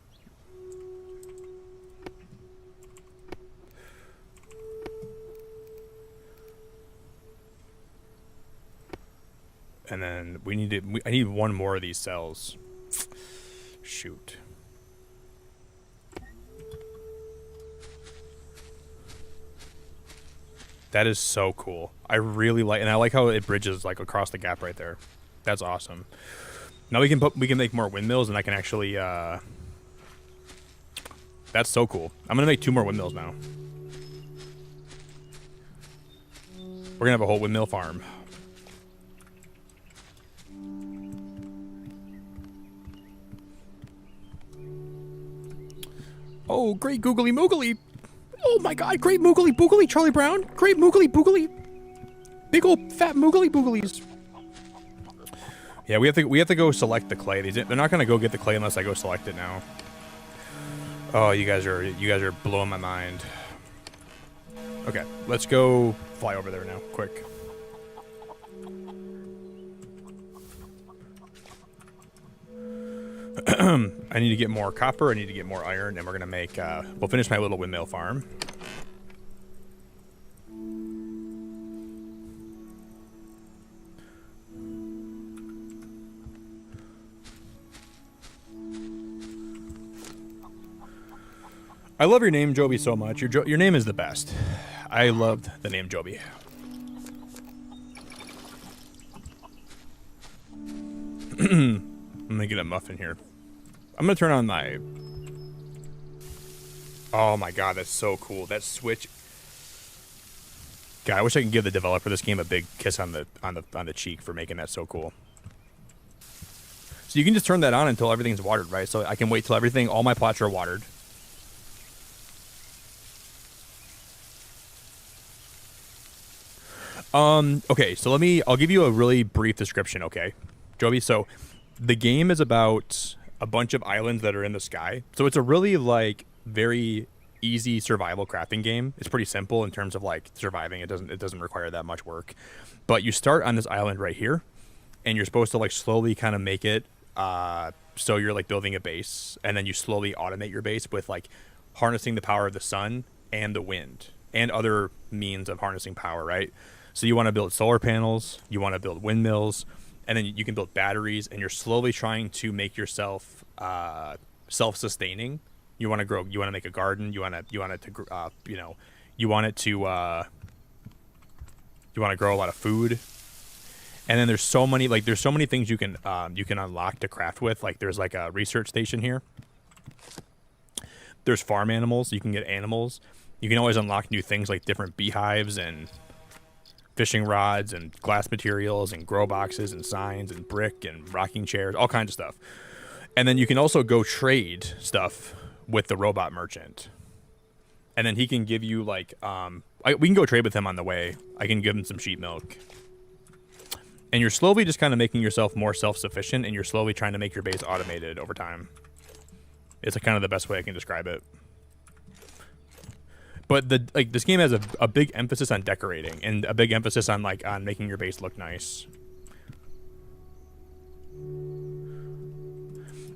And then I need one more of these cells. Shoot. That is so cool. I really like, and I like how it bridges like across the gap right there. That's awesome. Now we can make more windmills, and I can actually. That's so cool. I'm gonna make 2 more windmills now. We're gonna have a whole windmill farm. Oh, great googly moogly. Oh my god, great moogly boogly, Charlie Brown. Great moogly boogly. Big old fat moogly booglies. Yeah, we have to go select the clay. They're not gonna go get the clay unless I go select it now. Oh, you guys are blowing my mind. Okay, let's go fly over there now, quick. I need to get more copper, I need to get more iron, and we're gonna make, we'll finish my little windmill farm. I love your name, Joby, so much. Your name is the best. I loved the name Joby. I'm gonna get a muffin here. I'm gonna turn on my... Oh my god, that's so cool. That switch... God, I wish I could give the developer of this game a big kiss on the cheek for making that so cool. So you can just turn that on until everything's watered, right? So I can wait till all my plots are watered. Okay, so I'll give you a really brief description, okay, Joby? So the game is about a bunch of islands that are in the sky. So it's a really, like, very easy survival crafting game. It's pretty simple in terms of, like, surviving. It doesn't require that much work. But you start on this island right here, and you're supposed to, like, slowly kind of make it, so you're, like, building a base, and then you slowly automate your base with, like, harnessing the power of the sun and the wind and other means of harnessing power, right? So you want to build solar panels, you want to build windmills, and then you can build batteries, and you're slowly trying to make yourself self-sustaining. You want to grow, you want to make a garden, you want to grow a lot of food. And then there's so many things you can unlock to craft with. Like there's like a research station here. There's farm animals, you can get animals. You can always unlock new things like different beehives and fishing rods and glass materials and grow boxes and signs and brick and rocking chairs, all kinds of stuff. And then you can also go trade stuff with the robot merchant. And then he can give you like, we can go trade with him on the way. I can give him some sheep milk. And you're slowly just kind of making yourself more self-sufficient, and you're slowly trying to make your base automated over time. It's kind of the best way I can describe it. But this game has a big emphasis on decorating and a big emphasis on on making your base look nice.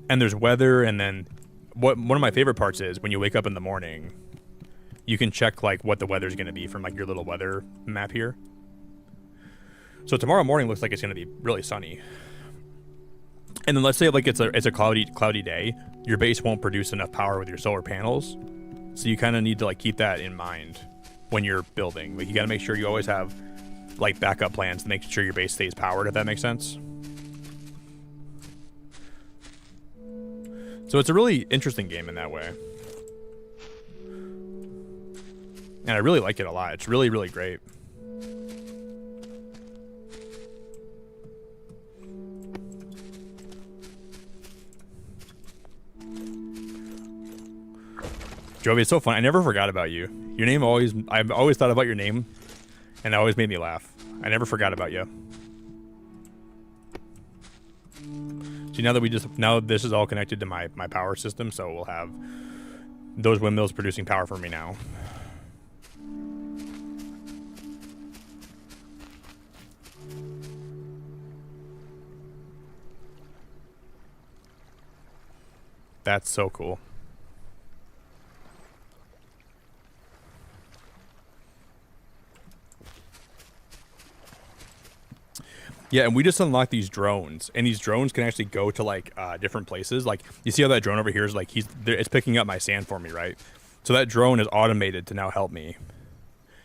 And there's weather, and then one of my favorite parts is when you wake up in the morning, you can check like what the weather's going to be from like your little weather map here. So tomorrow morning looks like it's going to be really sunny. And then let's say like it's a cloudy day, your base won't produce enough power with your solar panels. So you kind of need to like keep that in mind when you're building. Like you got to make sure you always have like backup plans to make sure your base stays powered, if that makes sense. So it's a really interesting game in that way. And I really like it a lot. It's really, really great. Joby, it's so fun. I never forgot about you. Your name I've always thought about your name, and it always made me laugh. I never forgot about you. See, now this is all connected to my power system, so we'll have those windmills producing power for me now. That's so cool. Yeah, and we just unlocked these drones, and these drones can actually go to like different places. Like you see how that drone over here is like it's picking up my sand for me, right? So that drone is automated to now help me.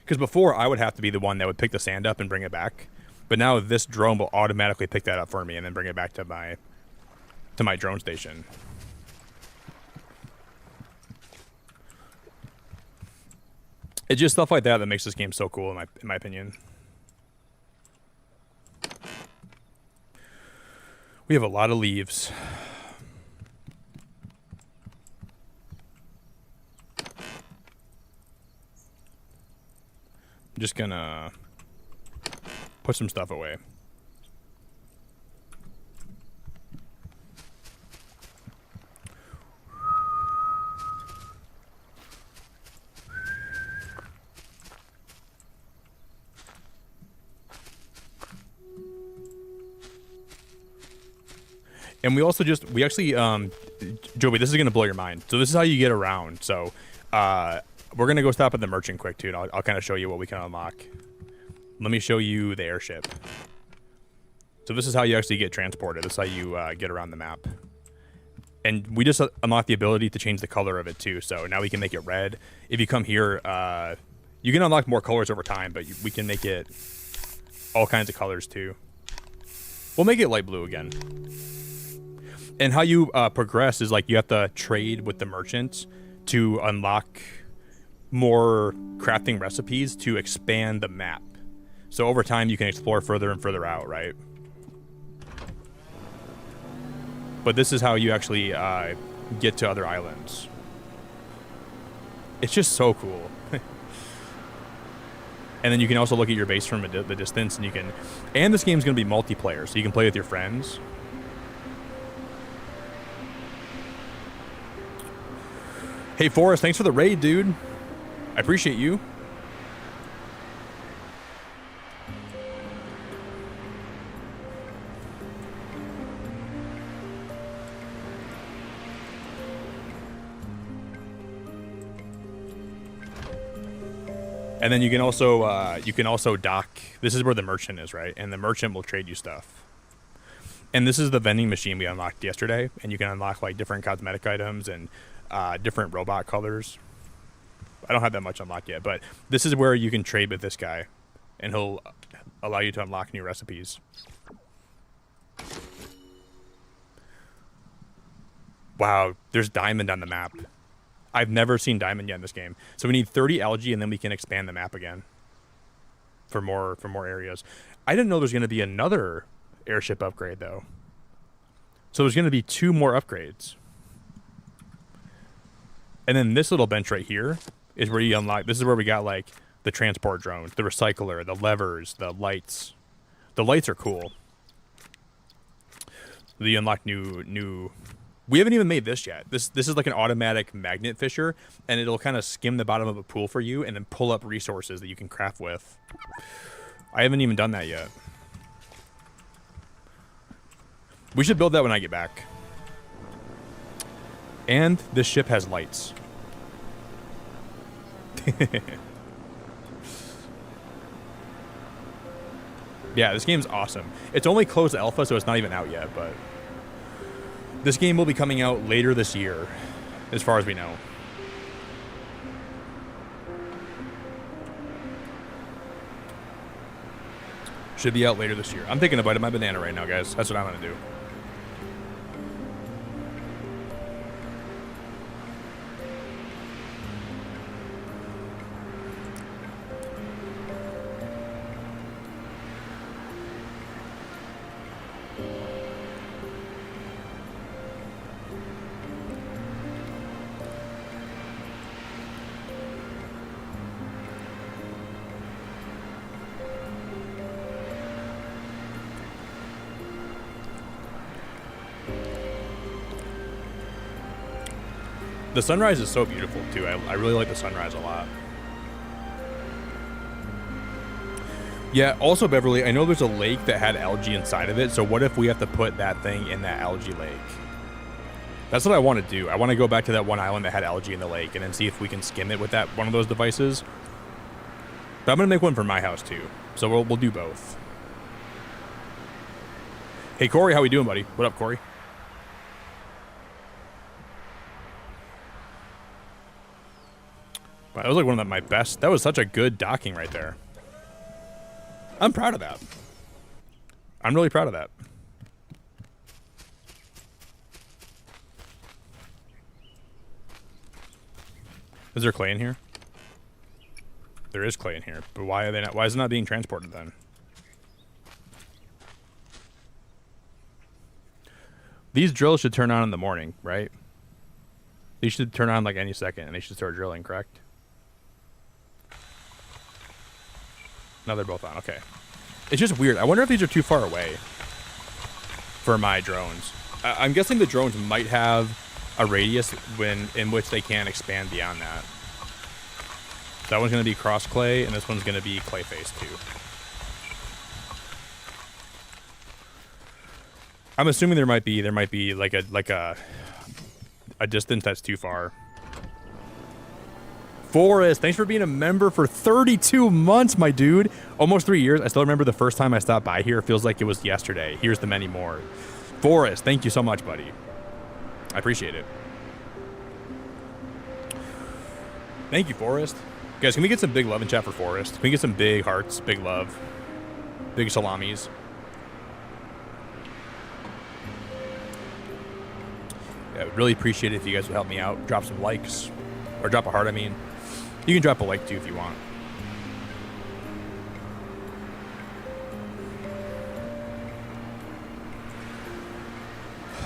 Because before I would have to be the one that would pick the sand up and bring it back, but now this drone will automatically pick that up for me and then bring it back to my drone station. It's just stuff like that that makes this game so cool, in my opinion. We have a lot of leaves. I'm just gonna put some stuff away. And we actually, Joby, this is going to blow your mind. So this is how you get around. So we're going to go stop at the merchant quick, too. And I'll kind of show you what we can unlock. Let me show you the airship. So this is how you actually get transported. This is how you get around the map. And we just unlocked the ability to change the color of it too. So now we can make it red. If you come here, you can unlock more colors over time, but we can make it all kinds of colors too. We'll make it light blue again. And how you progress is like you have to trade with the merchant to unlock more crafting recipes to expand the map. So over time you can explore further and further out, right? But this is how you actually get to other islands. It's just so cool. And then you can also look at your base from the distance, and you can... And this game's going to be multiplayer, so you can play with your friends. Hey, Forrest, thanks for the raid, dude. I appreciate you. And then you can also dock. This is where the merchant is, right? And the merchant will trade you stuff. And this is the vending machine we unlocked yesterday, and you can unlock like different cosmetic items and different robot colors. I don't have that much unlocked yet, but this is where you can trade with this guy, and he'll allow you to unlock new recipes. Wow, there's diamond on the map. I've never seen diamond yet in this game. So we need 30 algae, and then we can expand the map again for more areas. I didn't know there's going to be another airship upgrade, though. So there's going to be 2 more upgrades. And then this little bench right here is where you unlock... This is where we got, like, the transport drones, the recycler, the levers, the lights. The lights are cool. You unlock new... We haven't even made this yet. This is like an automatic magnet fisher, and it'll kind of skim the bottom of a pool for you and then pull up resources that you can craft with. I haven't even done that yet. We should build that when I get back. And this ship has lights. Yeah, this game's awesome. It's only closed alpha, so it's not even out yet, but... This game will be coming out later this year, as far as we know. Should be out later this year. I'm taking a bite of my banana right now, guys. That's what I'm going to do. The sunrise is so beautiful, too. I really like the sunrise a lot. Yeah, also, Beverly, I know there's a lake that had algae inside of it, so what if we have to put that thing in that algae lake? That's what I want to do. I want to go back to that one island that had algae in the lake and then see if we can skim it with that one of those devices. But I'm going to make one for my house, too. So we'll do both. Hey, Corey, how we doing, buddy? What up, Corey? Wow, that was like one of my best. That was such a good docking right there. I'm proud of that. I'm really proud of that. Is there clay in here? There is clay in here, but why are they not? Why is it not being transported then? These drills should turn on in the morning, right? These should turn on like any second, and they should start drilling, correct? No, they're both on. Okay. It's just weird. I wonder if these are too far away for my drones. I'm guessing the drones might have a radius in which they can expand beyond that. That one's going to be cross clay, and this one's going to be clay face too. I'm assuming there might be like a distance that's too far. Forrest, thanks for being a member for 32 months, my dude. Almost 3 years. I still remember the first time I stopped by here. It feels like it was yesterday. Here's the many more. Forrest, thank you so much, buddy. I appreciate it. Thank you, Forrest. Guys, can we get some big love in chat for Forrest? Can we get some big hearts, big love, big salamis? Yeah, I would really appreciate it if you guys would help me out. Drop some likes. Or drop a heart, I mean. You can drop a like, too, if you want.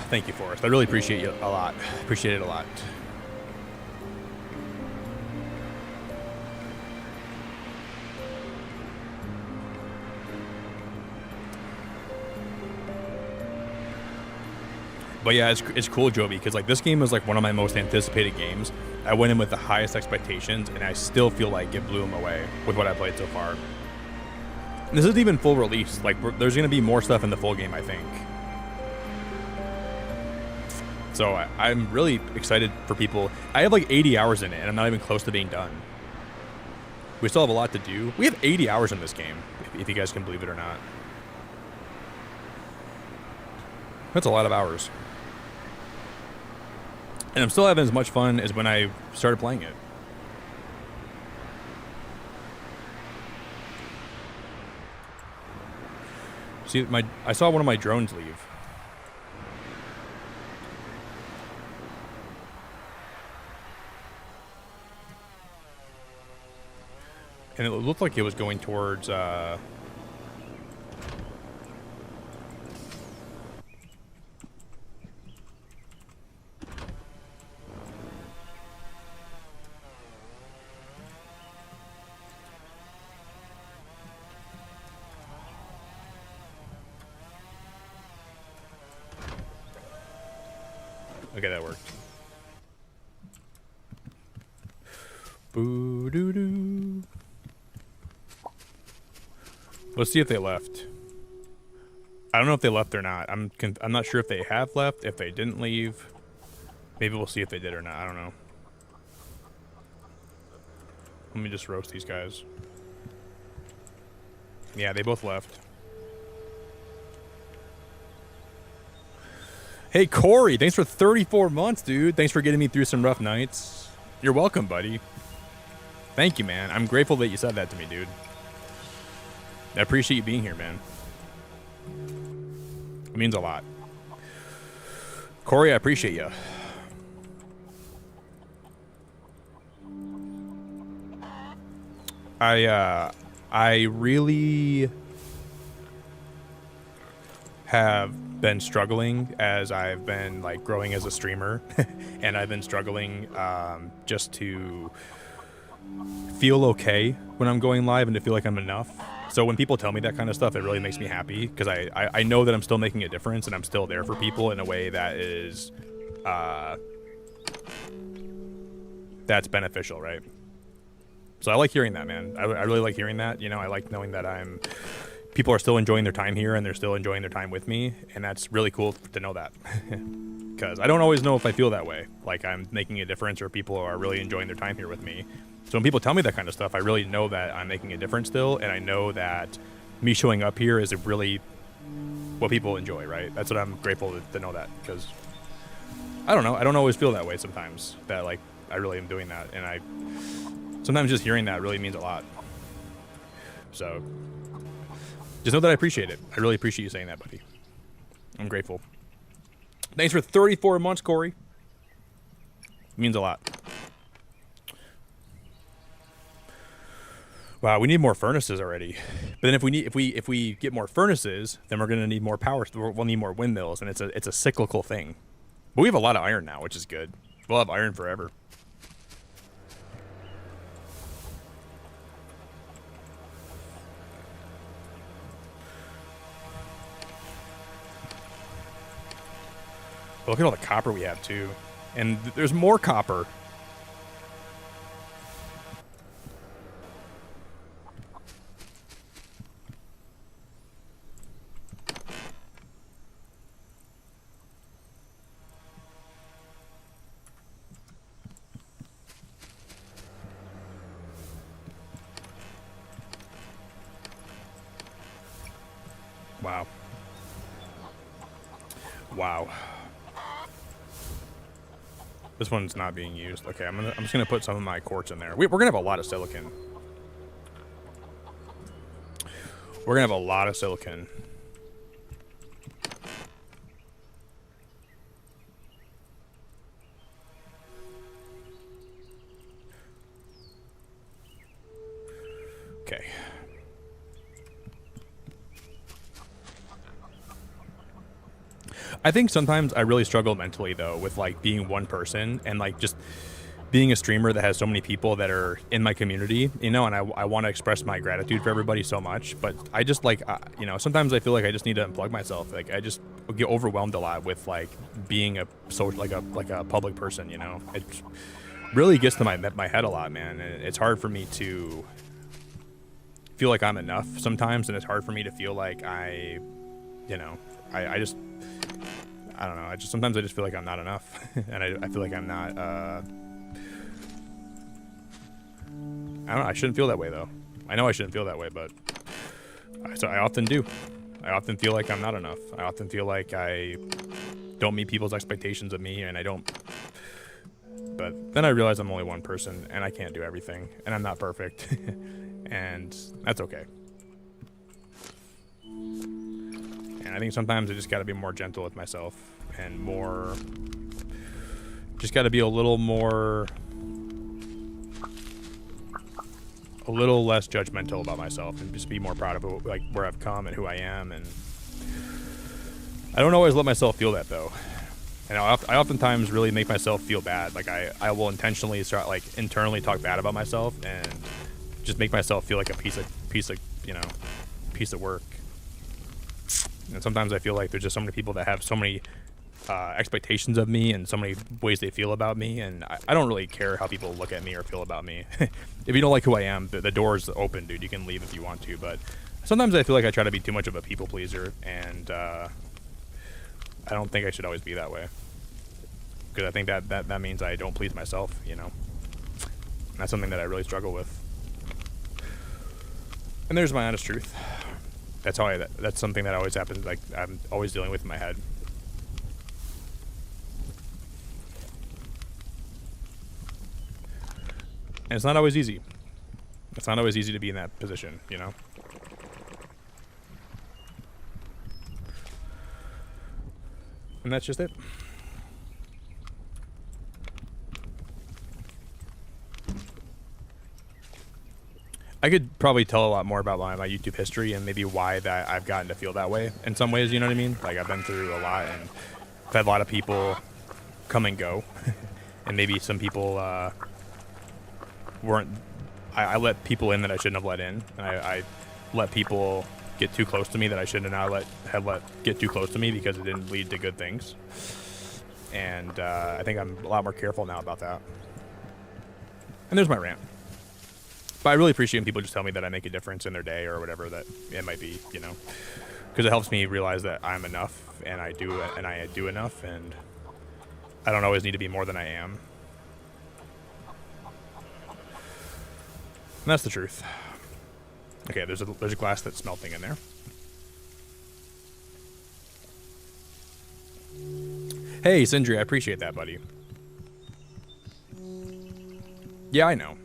Thank you, Forrest. I really appreciate you a lot. Appreciate it a lot. But yeah, it's cool, Joby, because like this game is like one of my most anticipated games. I went in with the highest expectations, and I still feel like it blew them away with what I played so far. And this isn't even full release. Like, there's going to be more stuff in the full game, I think. So I'm really excited for people. I have like 80 hours in it, and I'm not even close to being done. We still have a lot to do. We have 80 hours in this game, if you guys can believe it or not. That's a lot of hours. And I'm still having as much fun as when I started playing it. See, I saw one of my drones leave. And it looked like it was going towards, okay, that worked. Boo-doo-doo. Let's see if they left. I don't know if they left or not. I'm not sure if they have left, if they didn't leave. Maybe we'll see if they did or not. I don't know. Let me just roast these guys. Yeah, they both left. Hey, Corey, thanks for 34 months, dude. Thanks for getting me through some rough nights. You're welcome, buddy. Thank you, man. I'm grateful that you said that to me, dude. I appreciate you being here, man. It means a lot. Corey, I appreciate you. I really have been struggling as I've been like growing as a streamer, and I've been struggling just to feel okay when I'm going live and to feel like I'm enough. So when people tell me that kind of stuff, it really makes me happy because I know that I'm still making a difference and I'm still there for people in a way that is that's beneficial, right? So I like hearing that, man. I really like hearing that. You know, I like knowing that people are still enjoying their time here and they're still enjoying their time with me, and that's really cool to know that. Because I don't always know if I feel that way, like I'm making a difference or people are really enjoying their time here with me. So when people tell me that kind of stuff, I really know that I'm making a difference still, and I know that me showing up here is really what people enjoy, right? That's what I'm grateful to know that, because I don't know, I don't always feel that way sometimes, that like I really am doing that, and sometimes just hearing that really means a lot. So just know that I appreciate it. I really appreciate you saying that, buddy. I'm grateful. Thanks for 34 months, Corey. It means a lot. Wow, we need more furnaces already. But then if we get more furnaces, then we're gonna need more power. We'll need more windmills, and it's a cyclical thing. But we have a lot of iron now, which is good. We'll have iron forever. But look at all the copper we have too, and there's more copper. Wow. Wow. This one's not being used. Okay, I'm just gonna put some of my quartz in there. We're gonna have a lot of silicon. We're gonna have a lot of silicon. Okay. I think sometimes I really struggle mentally though with like being one person and like just being a streamer that has so many people that are in my community, you know, and I want to express my gratitude for everybody so much, but I just like, you know, sometimes I feel like I just need to unplug myself. Like I just get overwhelmed a lot with like being a like a public person, you know. It really gets to my head a lot, man. And it's hard for me to feel like I'm enough sometimes, and it's hard for me to feel like I, you know, I just, I don't know. Sometimes I just feel like I'm not enough, and I feel like I'm not. I don't know. I shouldn't feel that way though. I know I shouldn't feel that way, but I often do. I often feel like I'm not enough. I often feel like I don't meet people's expectations of me, and I don't. But then I realize I'm only one person, and I can't do everything, and I'm not perfect, and that's okay. And I think sometimes I just got to be more gentle with myself and more, just got to be a little less judgmental about myself and just be more proud of like where I've come and who I am. And I don't always let myself feel that though. And I oftentimes really make myself feel bad. Like I will intentionally start like internally talk bad about myself and just make myself feel like a piece of work. And sometimes I feel like there's just so many people that have so many expectations of me and so many ways they feel about me, and I don't really care how people look at me or feel about me. If you don't like who I am, the door's open, dude. You can leave if you want to, but sometimes I feel like I try to be too much of a people pleaser, and I don't think I should always be that way, because I think that means I don't please myself, you know. And that's something that I really struggle with. And there's my honest truth. That's something that always happens, like I'm always dealing with in my head. And it's not always easy. It's not always easy to be in that position, you know? And that's just it. I could probably tell a lot more about my YouTube history and maybe why that I've gotten to feel that way in some ways, you know what I mean? Like I've been through a lot, and I've had a lot of people come and go. And maybe some people weren't, I let people in that I shouldn't have let in. And I let people get too close to me that I shouldn't have let get too close to me because it didn't lead to good things. And I think I'm a lot more careful now about that. And there's my rant. But I really appreciate when people just tell me that I make a difference in their day or whatever that it might be, you know, because it helps me realize that I'm enough, and I do enough, and I don't always need to be more than I am. And that's the truth. Okay, there's a glass that's melting in there. Hey, Sindri, I appreciate that, buddy. Yeah, I know.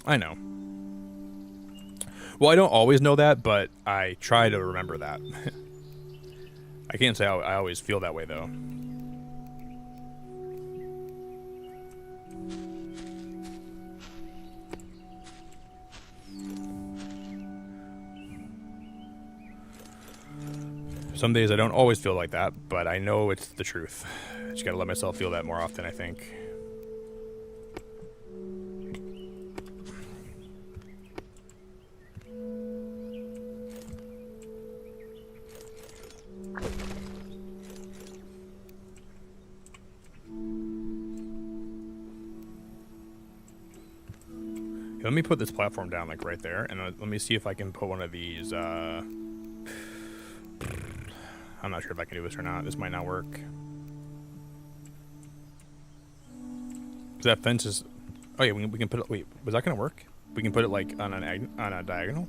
I know. Well, I don't always know that, but I try to remember that. I can't say I always feel that way, though. Some days I don't always feel like that, but I know it's the truth. I just gotta let myself feel that more often, I think. Let me put this platform down like right there, and let me see if I can put one of these, I'm not sure if I can do this or not. This might not work. That fence is, oh yeah, we can put it, wait, was that gonna work? We can put it like on a diagonal?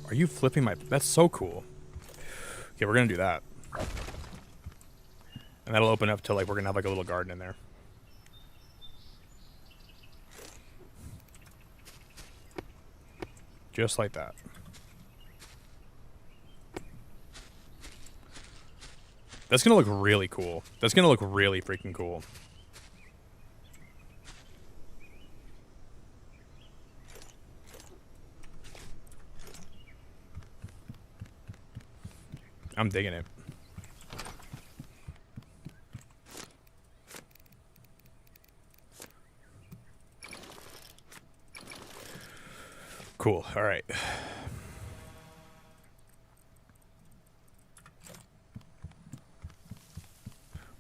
Are you flipping my, that's so cool. Okay, we're gonna do that. And that'll open up to like we're gonna have like a little garden in there. Just like that. That's gonna look really cool. That's gonna look really freaking cool. I'm digging it. Cool. All right.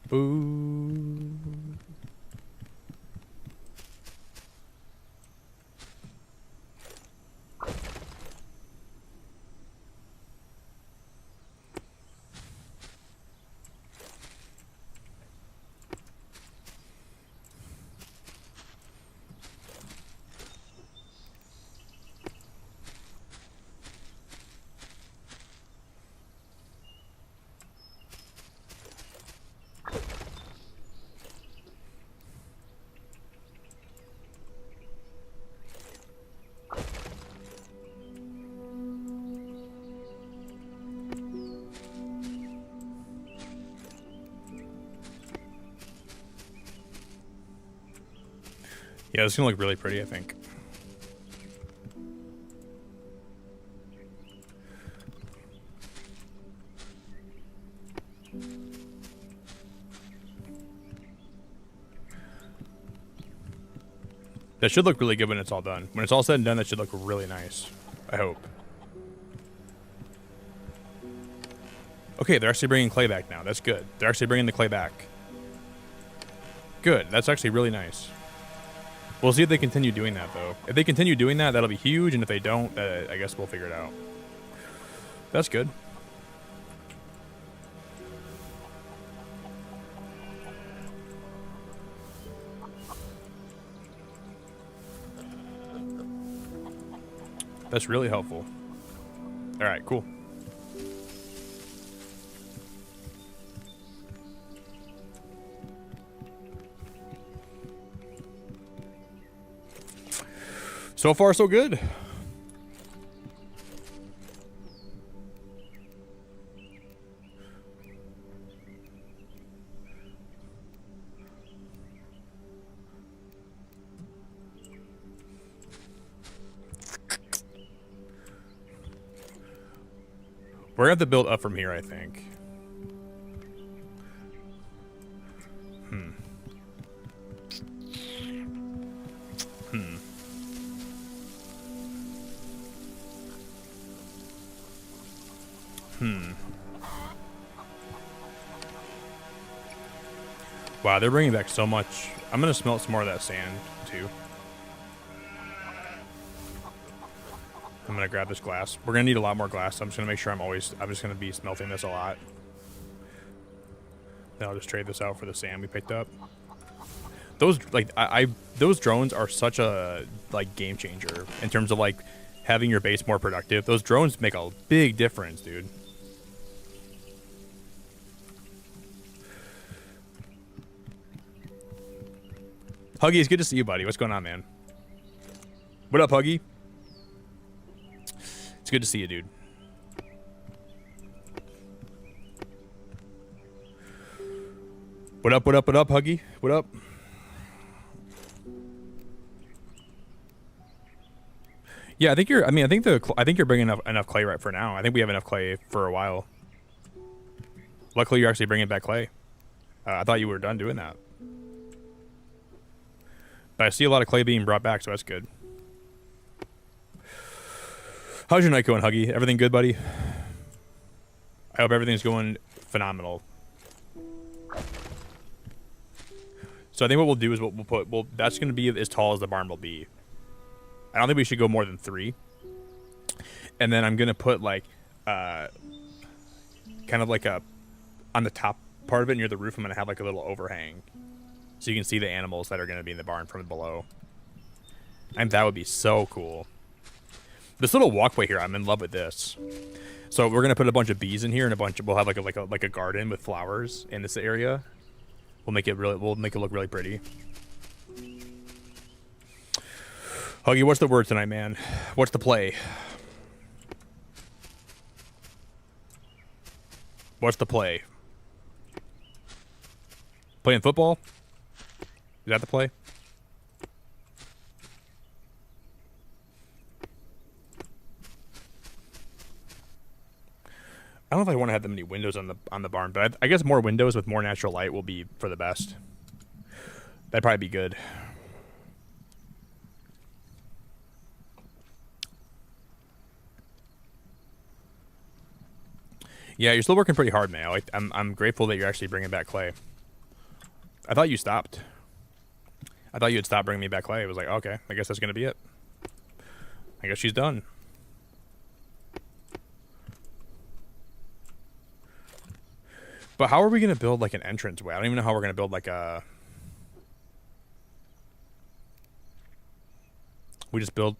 Boo. Yeah, it's gonna look really pretty, I think. That should look really good when it's all done. When it's all said and done, that should look really nice. I hope. Okay, they're actually bringing clay back now. That's good. They're actually bringing the clay back. Good. That's actually really nice. We'll see if they continue doing that, though. If they continue doing that, that'll be huge, and if they don't, I guess we'll figure it out. That's good. That's really helpful. All right, cool. So far, so good. We're gonna have to build up from here, I think. Wow, they're bringing back so much. I'm gonna smelt some more of that sand, too. I'm gonna grab this glass. We're gonna need a lot more glass, so I'm just gonna make sure I'm just gonna be smelting this a lot. Then I'll just trade this out for the sand we picked up. Those, like, those drones are such a, like, game changer in terms of, like, having your base more productive. Those drones make a big difference, dude. Huggy, it's good to see you, buddy. What's going on, man? What up, Huggy? It's good to see you, dude. What up, what up, what up, Huggy? What up? Yeah, I think you're bringing enough clay right for now. I think we have enough clay for a while. Luckily, you're actually bringing back clay. I thought you were done doing that. But I see a lot of clay being brought back, so that's good. How's your night going, Huggy? Everything good, buddy? I hope everything's going phenomenal. So I think what we'll do is we'll put... Well, that's going to be as tall as the barn will be. I don't think we should go more than 3. And then I'm going to put, like, kind of like a... On the top part of it near the roof, I'm going to have, like, a little overhang. So you can see the animals that are going to be in the barn from below. And that would be so cool. This little walkway here, I'm in love with this. So we're going to put a bunch of bees in here and we'll have like a garden with flowers in this area. We'll make it look really pretty. Huggy, what's the word tonight, man? What's the play? What's the play? Playing football? Is that the play? I don't know if I want to have that many windows on the barn, but I guess more windows with more natural light will be for the best. That'd probably be good. Yeah, you're still working pretty hard, man. I'm grateful that you're actually bringing back clay. I thought you stopped. I thought you had stopped bringing me back clay. I was like, okay, I guess that's gonna be it. I guess she's done. But how are we gonna build like an entranceway? I don't even know how we're gonna build like a. We just build,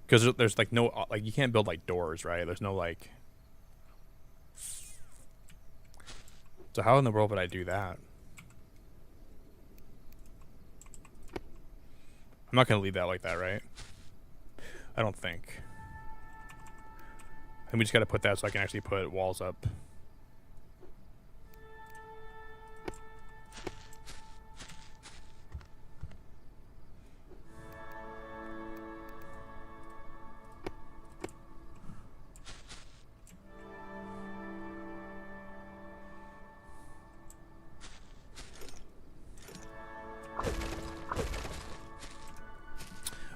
because there's like no, like you can't build like doors, right? There's no like. So how in the world would I do that? I'm not gonna leave that like that, right? I don't think. And we just gotta put that so I can actually put walls up.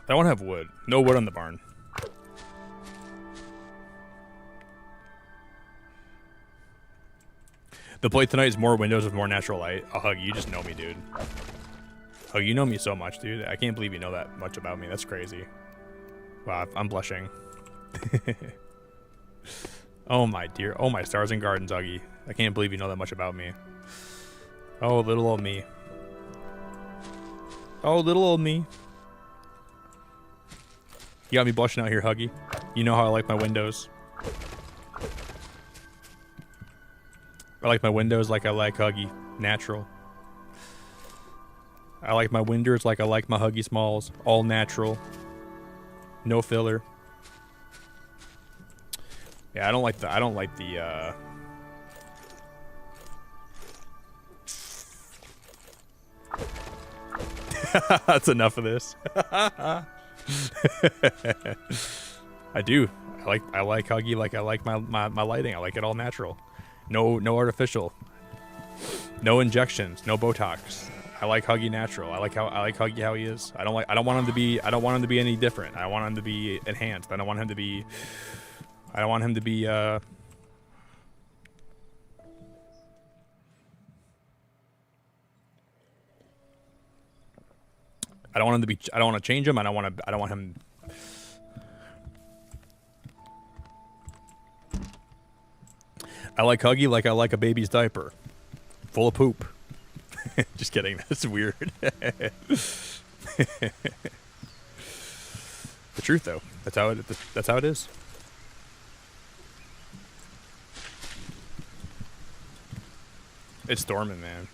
I don't have wood. No wood on the barn. The plate tonight is more windows with more natural light. Oh, Hug, you just know me, dude. Oh, you know me so much, dude. I can't believe you know that much about me. That's crazy. Wow, I'm blushing. Oh, my dear. Oh, my stars and gardens, Huggy. I can't believe you know that much about me. Oh, little old me. Oh, little old me. You got me blushing out here, Huggy. You know how I like my windows. I like my windows like I like Huggy. Natural. I like my windows like I like my Huggy Smalls. All natural. No filler. Yeah, I don't like the That's enough of this. I do. I like Huggy like I like my lighting. I like it all natural. No artificial. No injections. No Botox. I like Huggy natural. I like Huggy how he is. I don't want him to be any different. I want him to be enhanced. I don't want him to be I don't want him to be I don't want to change him. I don't want him. I like Huggy like I like a baby's diaper. Full of poop. Just kidding. That's weird. The truth though. That's how it is. It's storming, man.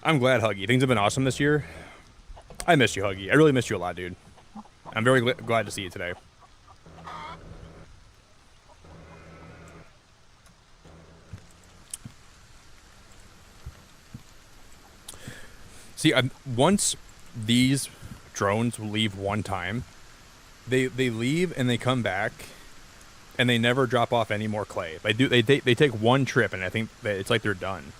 I'm glad, Huggy. Things have been awesome this year. I miss you, Huggy. I really miss you a lot, dude. I'm very glad to see you today. See, once these drones leave one time, they leave and they come back, and they never drop off any more clay. They take one trip, and I think that it's like they're done.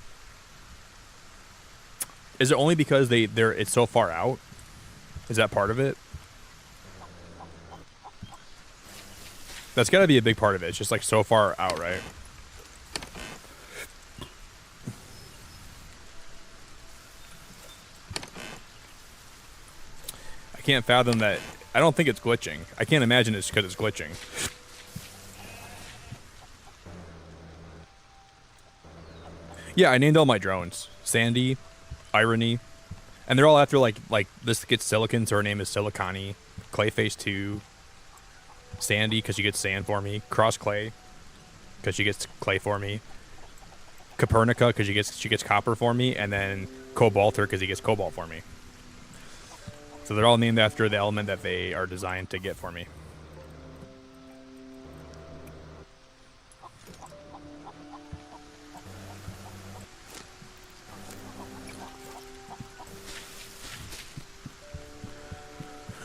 Is it only because it's so far out? Is that part of it? That's got to be a big part of it. It's just like so far out, right? I can't fathom that. I don't think it's glitching. I can't imagine it's because it's glitching. Yeah, I named all my drones. Sandy, Irony, and they're all after like this gets silicon, so her name is Silicani. Clayface 2. Sandy, because she gets sand for me. Cross Clay, because she gets clay for me. Copernica because she gets copper for me, and then Cobalter because he gets cobalt for me. So they're all named after the element that they are designed to get for me.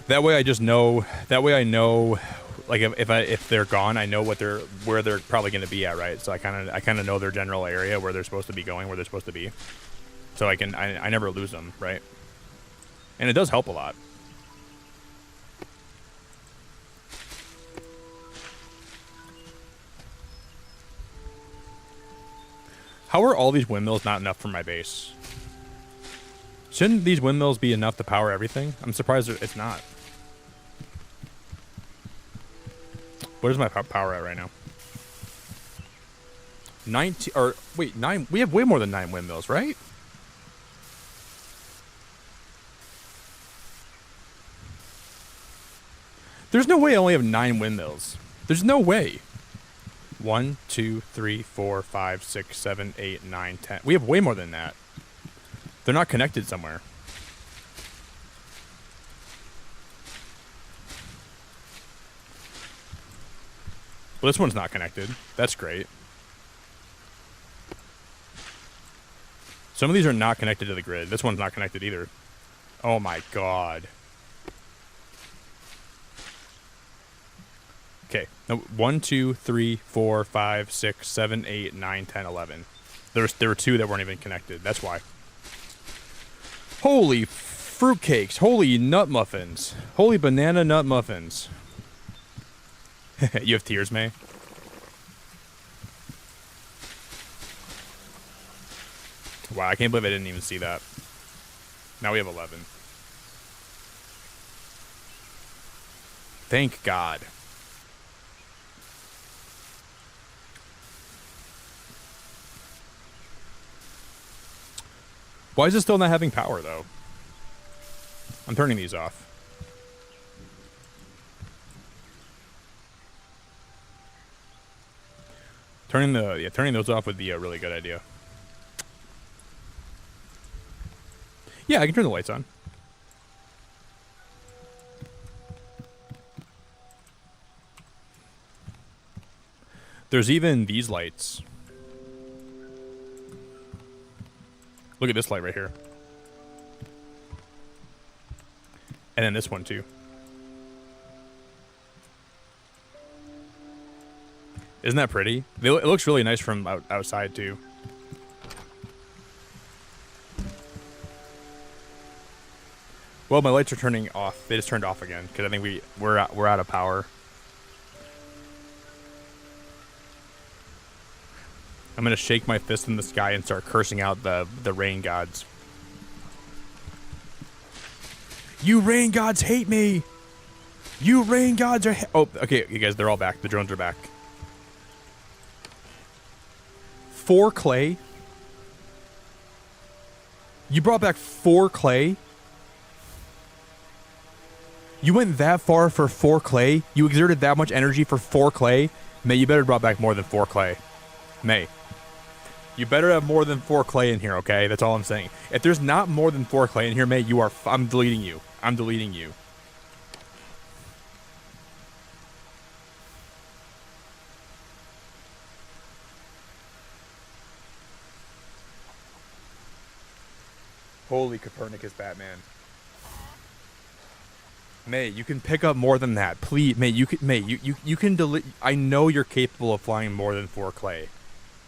That way I just know. That way I know, like if they're gone, I know where they're probably going to be at, right? So I kind of know their general area where they're supposed to be going, where they're supposed to be. So I never lose them, right? And it does help a lot. How are all these windmills not enough for my base? Shouldn't these windmills be enough to power everything? I'm surprised it's not. What is my power at right now? 19, or wait, 9. We have way more than 9 windmills, right? There's no way I only have 9 windmills. There's no way. 1, 2, 3, 4, 5, 6, 7, 8, 9, 10. We have way more than that. They're not connected somewhere. Well, this one's not connected. That's great. Some of these are not connected to the grid. This one's not connected either. Oh my god. Okay. 1, 2, 3, 4, 5, 6, 7, 8, 9, 10, 11. There were 2 that weren't even connected. That's why. Holy fruitcakes. Holy nut muffins. Holy banana nut muffins. You have tears, May? Wow, I can't believe I didn't even see that. Now we have 11. Thank God. Why is it still not having power, though? I'm turning these off. Turning those off would be a really good idea. Yeah, I can turn the lights on. There's even these lights. Look at this light right here. And then this one too. Isn't that pretty? It looks really nice from outside too. Well, my lights are turning off. They just turned off again because I think we're out of power. I'm gonna shake my fist in the sky and start cursing out the rain gods. You rain gods hate me. You rain gods are. Oh, okay, you guys, they're all back. The drones are back. 4 clay. You brought back 4 clay. You went that far for 4 clay? You exerted that much energy for 4 clay? May, you better brought back more than 4 clay. May. You better have more than 4 clay in here, okay? That's all I'm saying. If there's not more than 4 clay in here, May, you are... I'm deleting you. I'm deleting you. Holy Copernicus, Batman. May, you can pick up more than that. Please, May, you can delete. I know you're capable of flying more than 4 clay.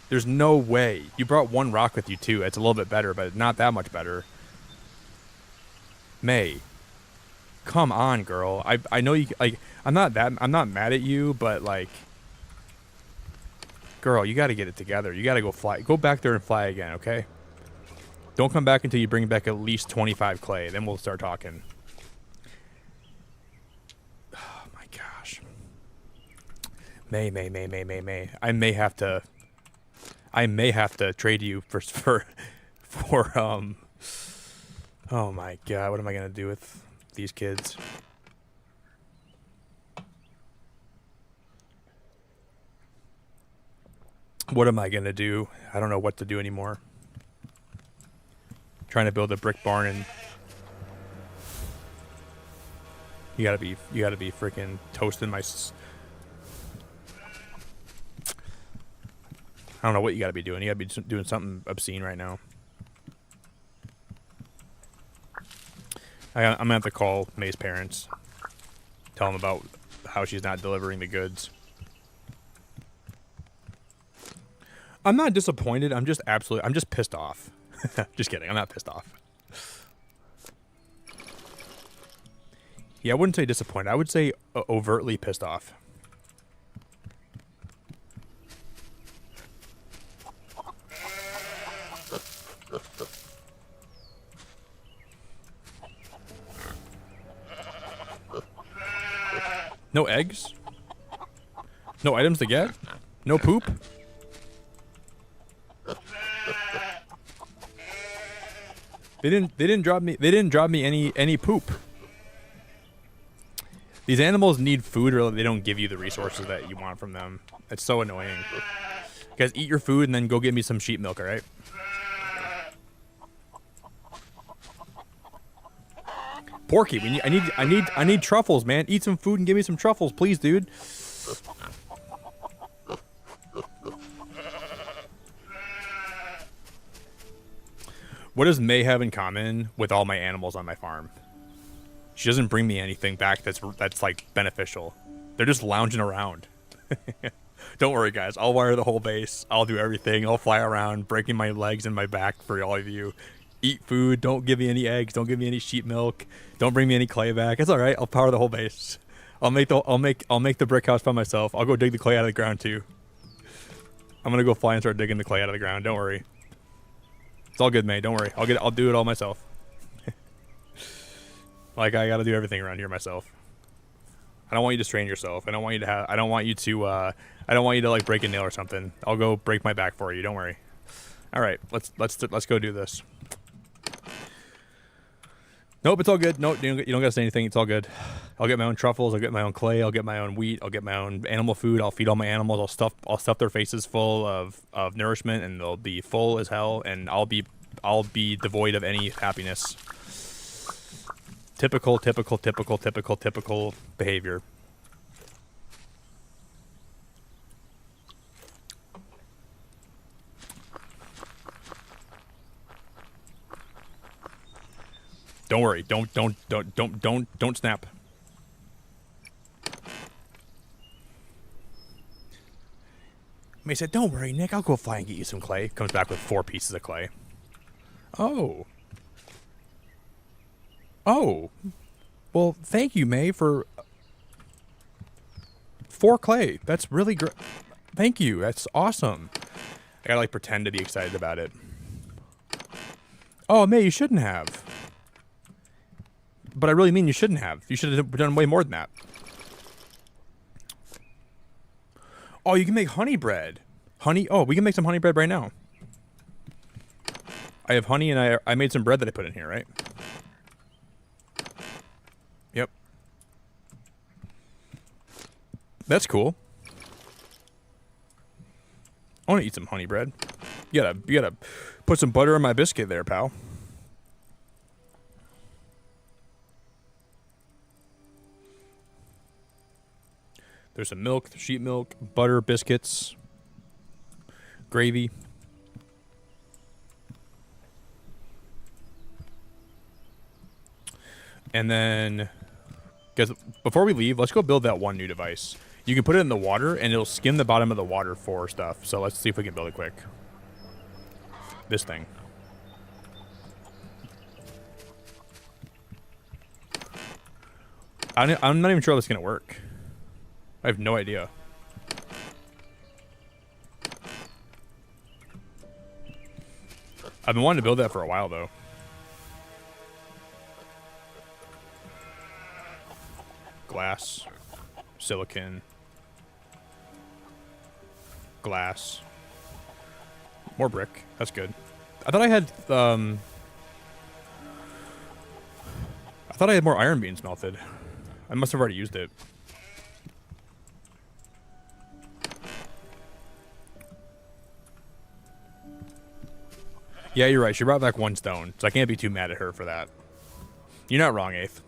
There's no way. You brought 1 rock with you too. It's a little bit better, but not that much better. May, come on, girl. I know you like. I'm not mad at you, but like, girl, you got to get it together. You got to go fly. Go back there and fly again, okay? Don't come back until you bring back at least 25 clay. Then we'll start talking. May. I may have to trade you for oh my god, what am I gonna do with these kids? What am I gonna do? I don't know what to do anymore. Trying to build a brick barn, and you gotta be freaking toasting my. I don't know what you gotta be doing. You gotta be doing something obscene right now. I'm gonna have to call May's parents. Tell them about how she's not delivering the goods. I'm not disappointed. I'm just pissed off. Just kidding. I'm not pissed off. Yeah, I wouldn't say disappointed. I would say overtly pissed off. No eggs? No items to get? No poop? They didn't drop me any poop. These animals need food, or they don't give you the resources that you want from them. It's so annoying. Guys, eat your food and then go get me some sheep milk, all right? Porky, I need truffles, man. Eat some food and give me some truffles, please, dude. What does May have in common with all my animals on my farm? She doesn't bring me anything back that's like beneficial. They're just lounging around. Don't worry, guys. I'll wire the whole base. I'll do everything. I'll fly around, breaking my legs and my back for all of you. Eat food. Don't give me any eggs. Don't give me any sheep milk. Don't bring me any clay back. It's all right. I'll power the whole base. I'll make the brick house by myself. I'll go dig the clay out of the ground too. I'm gonna go fly and start digging the clay out of the ground. Don't worry. It's all good, May. Don't worry. I'll do it all myself. Like, I gotta do everything around here myself. I don't want you to strain yourself. I don't want you to like break a nail or something. I'll go break my back for you. Don't worry. All right, let's go do this. Nope, it's all good. Nope, you don't gotta say anything. It's all good. I'll get my own truffles. I'll get my own clay. I'll get my own wheat. I'll get my own animal food. I'll feed all my animals. I'll stuff their faces full of nourishment, and they'll be full as hell. And I'll be devoid of any happiness. Typical behavior. Don't worry. Don't snap. May said, "Don't worry, Nick. I'll go fly and get you some clay." Comes back with 4 pieces of clay. Oh. Well, thank you, May, for 4 clay. That's really great. Thank you. That's awesome. I gotta like pretend to be excited about it. Oh, May, you shouldn't have. But I really mean you shouldn't have. You should have done way more than that. Oh, you can make honey bread. Honey? Oh, we can make some honey bread right now. I have honey, and I made some bread that I put in here, right? Yep. That's cool. I want to eat some honey bread. You gotta put some butter on my biscuit there, pal. There's some milk, sheep milk, butter, biscuits, gravy. And then, guys, before we leave, let's go build that one new device. You can put it in the water, and it'll skim the bottom of the water for stuff. So let's see if we can build it quick. This thing. I'm not even sure how this is going to work. I have no idea. I've been wanting to build that for a while, though. Glass. Silicon. Glass. More brick. That's good. I thought I had more iron being smelted. I must have already used it. Yeah, you're right. She brought back 1 stone, so I can't be too mad at her for that. You're not wrong, Eighth.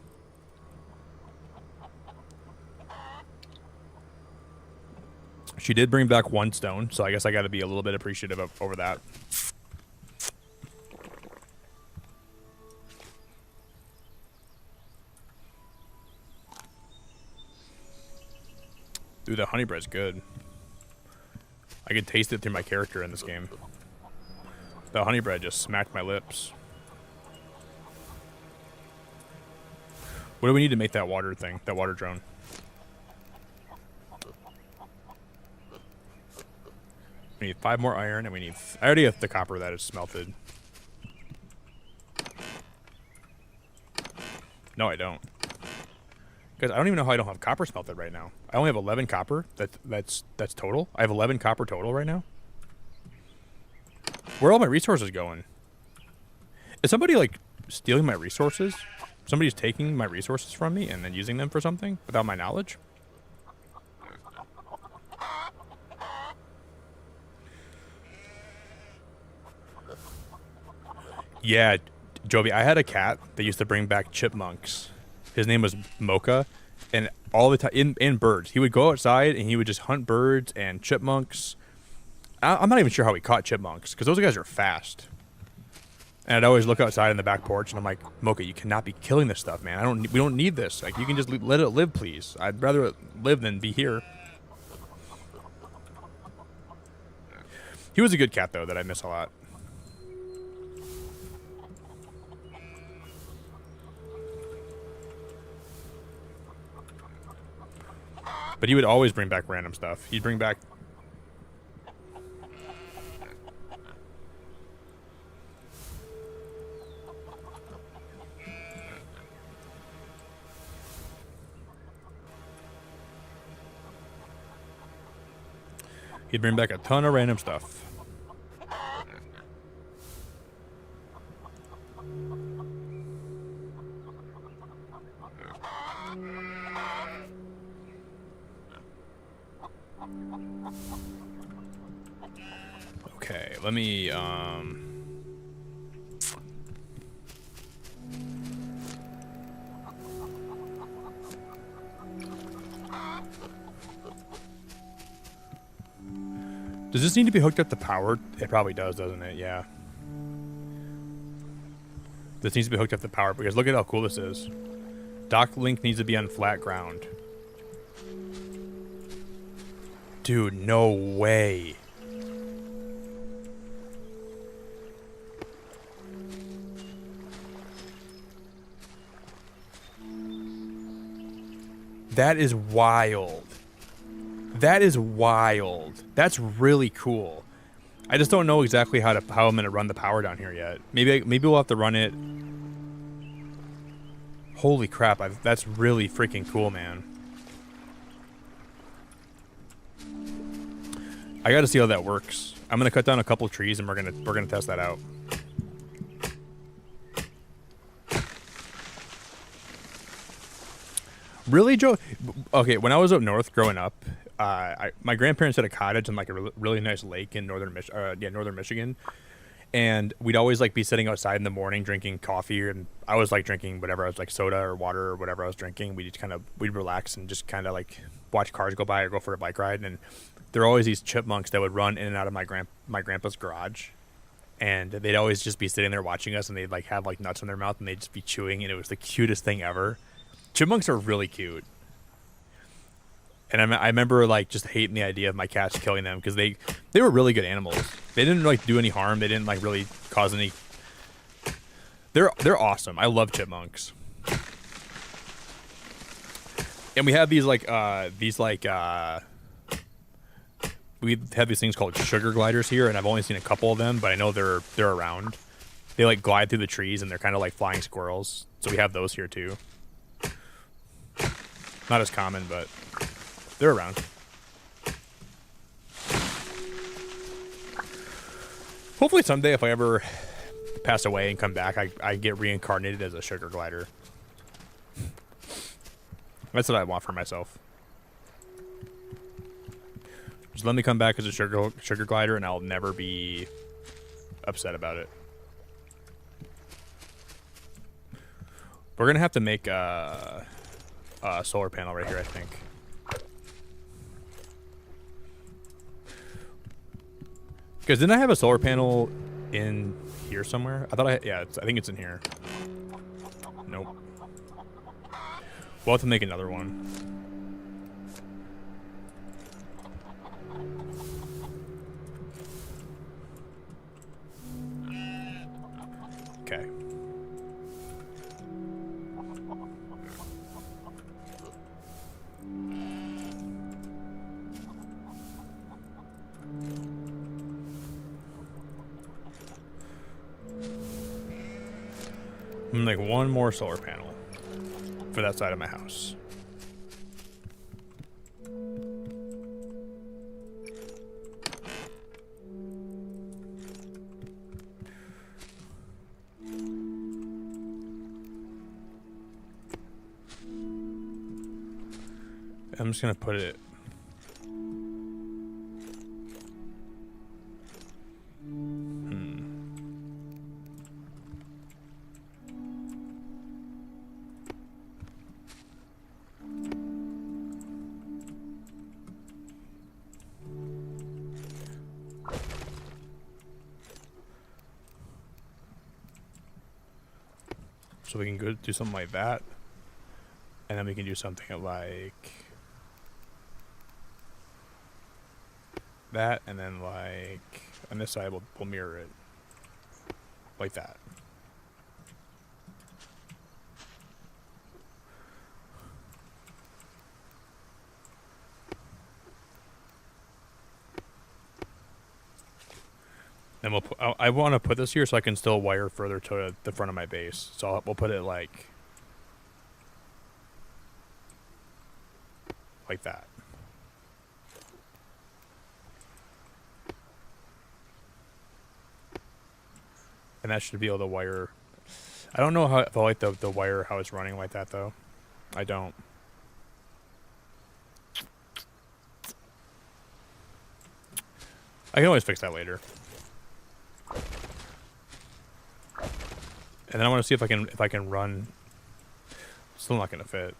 She did bring back 1 stone, so I guess I got to be a little bit appreciative over that. Dude, the honey bread's good. I can taste it through my character in this game. The honey bread just smacked my lips. What do we need to make that water thing, that water drone? We need 5 more iron, and we need... I already have the copper that is smelted. No, I don't. Because I don't even know how I don't have copper smelted right now. I only have 11 copper. That's total. I have 11 copper total right now. Where are all my resources going? Is somebody, like, stealing my resources? Somebody's taking my resources from me and then using them for something without my knowledge? Yeah, Joby, I had a cat that used to bring back chipmunks. His name was Mocha, and all the time, in birds. He would go outside and he would just hunt birds and chipmunks. I'm not even sure how he caught chipmunks, because those guys are fast. And I'd always look outside in the back porch, and I'm like, Mocha, you cannot be killing this stuff, man. We don't need this. Like, you can just let it live, please. I'd rather it live than be here. He was a good cat, though, that I miss a lot. But he would always bring back random stuff. He'd bring back... He'd bring back a ton of random stuff. Okay, let me, does this need to be hooked up to power? It probably does, doesn't it? Yeah. This needs to be hooked up to power, because look at how cool this is. Dock link needs to be on flat ground. Dude, no way. That is wild. That is wild. That's really cool. I just don't know exactly how I'm gonna run the power down here yet. Maybe we'll have to run it. Holy crap! That's really freaking cool, man. I got to see how that works. I'm gonna cut down a couple trees and we're gonna test that out. Really, Joe? Okay, when I was up north growing up, my grandparents had a cottage in like a really nice lake in northern Michigan, and we'd always like be sitting outside in the morning drinking coffee, and I was like drinking whatever I was like soda or water or whatever I was drinking. We'd relax and just kind of like watch cars go by or go for a bike ride, and there were always these chipmunks that would run in and out of my grandpa's garage, and they'd always just be sitting there watching us, and they'd like have like nuts in their mouth and they'd just be chewing, and it was the cutest thing ever. Chipmunks are really cute. And I remember like just hating the idea of my cats killing them, because they were really good animals. They didn't like do any harm. They didn't like really cause any. They're awesome. I love chipmunks. And we have these we have these things called sugar gliders here, and I've only seen a couple of them, but I know they're around. They like glide through the trees, and they're kind of like flying squirrels. So we have those here too. Not as common, but they're around. Hopefully someday, if I ever pass away and come back, I get reincarnated as a sugar glider. That's what I want for myself. Just let me come back as a sugar glider, and I'll never be upset about it. We're gonna have to make a solar panel right here, I think. Because didn't I have a solar panel in here somewhere? I thought yeah, I think it's in here. Nope. We'll have to make another one. Okay. I'm gonna make one more solar panel for that side of my house. I'm just gonna put it. So we can go do something like that, and then we can do something like that, and then like on this side we'll mirror it like that. Then we'll I want to put this here so I can still wire further to the front of my base. So we'll put it like that. And that should be able to wire. I don't know how if I like the wire how it's running like that though. I don't. I can always fix that later. And then I want to see if I can run. Still not gonna fit.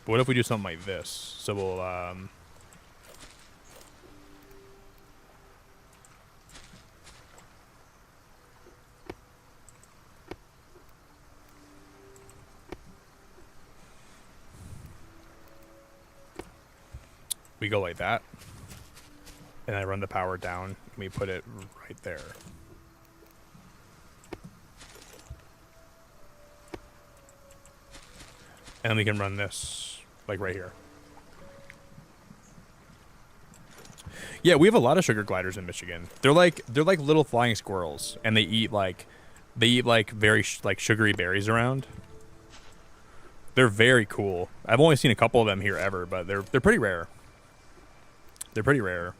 But what if we do something like this? So we'll we go like that. And I run the power down, and we put it right there. And then we can run this, like right here. Yeah, we have a lot of sugar gliders in Michigan. They're like little flying squirrels, and they eat very sugary berries around. They're very cool. I've only seen a couple of them here ever, but they're pretty rare. They're pretty rare.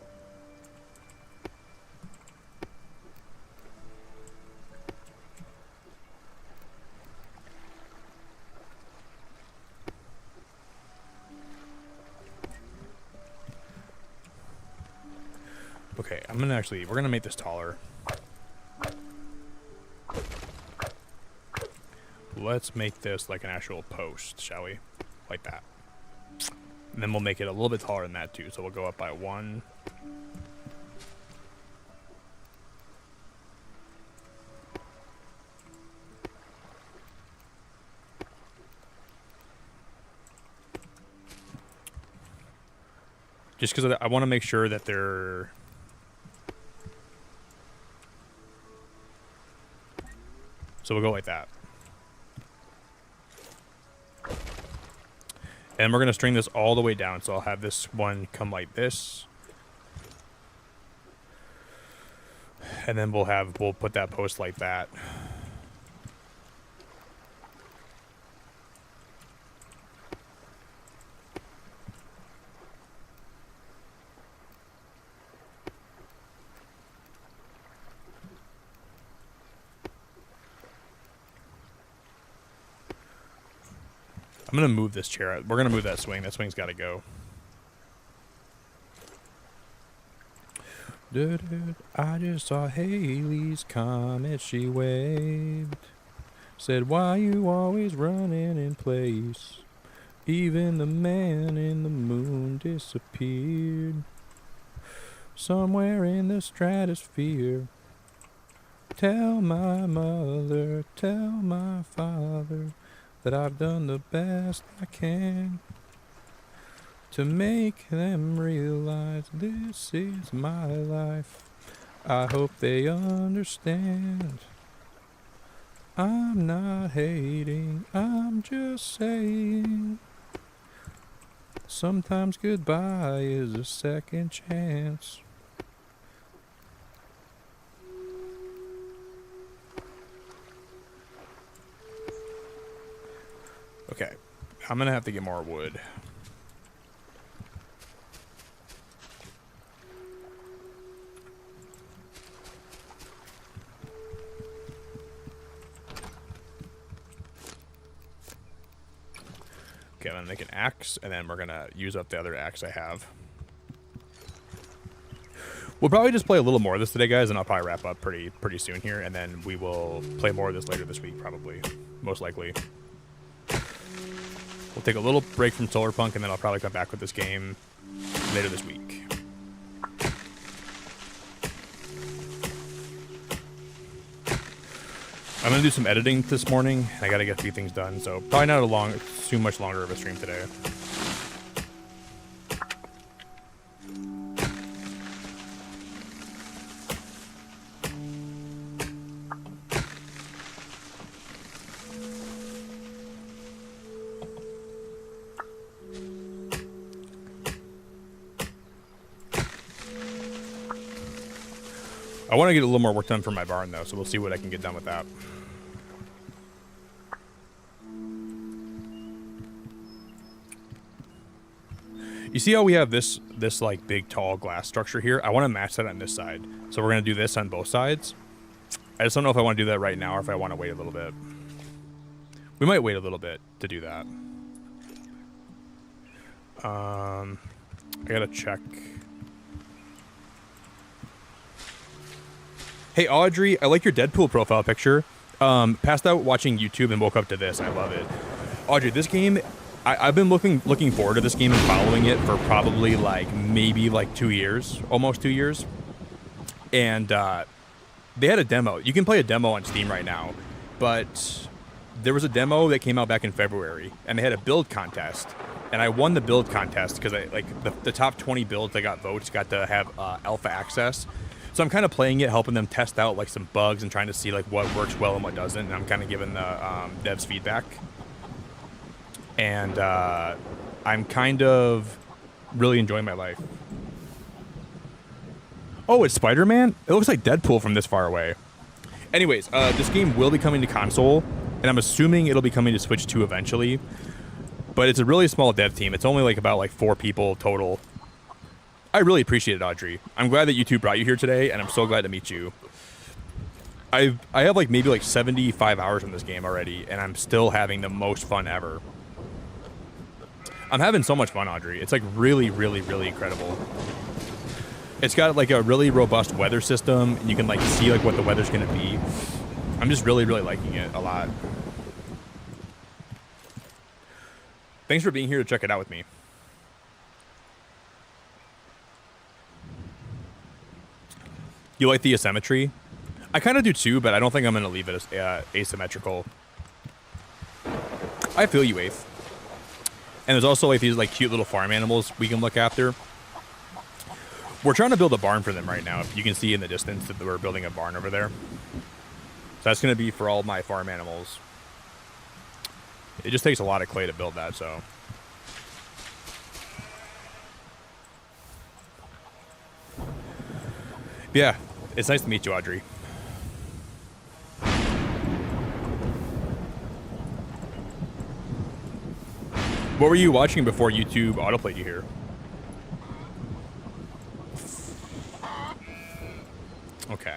Okay, we're gonna make this taller. Let's make this like an actual post, shall we? Like that. And then we'll make it a little bit taller than that too, so we'll go up by 1. Just because I want to make sure that they're... So we'll go like that. And we're going to string this all the way down. So I'll have this one come like this. And then we'll put that post like that. I'm going to move this chair. We're going to move that swing. That swing's got to go. I just saw Haley's comment, she waved. Said, why you always running in place? Even the man in the moon disappeared. Somewhere in the stratosphere. Tell my mother, tell my father that I've done the best I can to make them realize this is my life. I hope they understand. I'm not hating, I'm just saying. Sometimes goodbye is a second chance. Okay, I'm gonna have to get more wood. Okay, I'm gonna make an axe, and then we're gonna use up the other axe I have. We'll probably just play a little more of this today, guys, and I'll probably wrap up pretty soon here, and then we will play more of this later this week, probably, most likely. We'll take a little break from Solarpunk, and then I'll probably come back with this game later this week. I'm going to do some editing this morning. I got to get a few things done, so probably not too much longer of a stream today. I want to get a little more work done for my barn, though, so we'll see what I can get done with that. You see how we have this like big tall glass structure here? I want to match that on this side. So we're going to do this on both sides. I just don't know if I want to do that right now or if I want to wait a little bit. We might wait a little bit to do that. I gotta check. Hey Audrey, I like your Deadpool profile picture. Passed out watching YouTube and woke up to this. I love it. Audrey, this game, I've been looking forward to this game and following it for probably maybe 2 years, almost 2 years. And they had a demo. You can play a demo on Steam right now, but there was a demo that came out back in February, and they had a build contest. And I won the build contest because the top 20 builds that got votes got to have alpha access. So I'm kind of playing it, helping them test out some bugs and trying to see what works well and what doesn't. And I'm kind of giving the devs feedback. And I'm kind of really enjoying my life. Oh, it's Spider-Man? It looks like Deadpool from this far away. Anyways, this game will be coming to console, and I'm assuming it'll be coming to Switch 2 eventually. But it's a really small dev team. It's only about 4 people total. I really appreciate it, Audrey. I'm glad that you two brought you here today, and I'm so glad to meet you. I have maybe 75 hours in this game already, and I'm still having the most fun ever. I'm having so much fun, Audrey. It's really, really, really incredible. It's got a really robust weather system, and you can see what the weather's gonna be. I'm just really, really liking it a lot. Thanks for being here to check it out with me. You like the asymmetry? I kind of do too, but I don't think I'm gonna leave it as asymmetrical. I feel you, Eighth. And there's also these cute little farm animals we can look after. We're trying to build a barn for them right now. You can see in the distance that we're building a barn over there. So that's gonna be for all my farm animals. It just takes a lot of clay to build that, so. Yeah, it's nice to meet you, Audrey. What were you watching before YouTube autoplayed you here? Okay.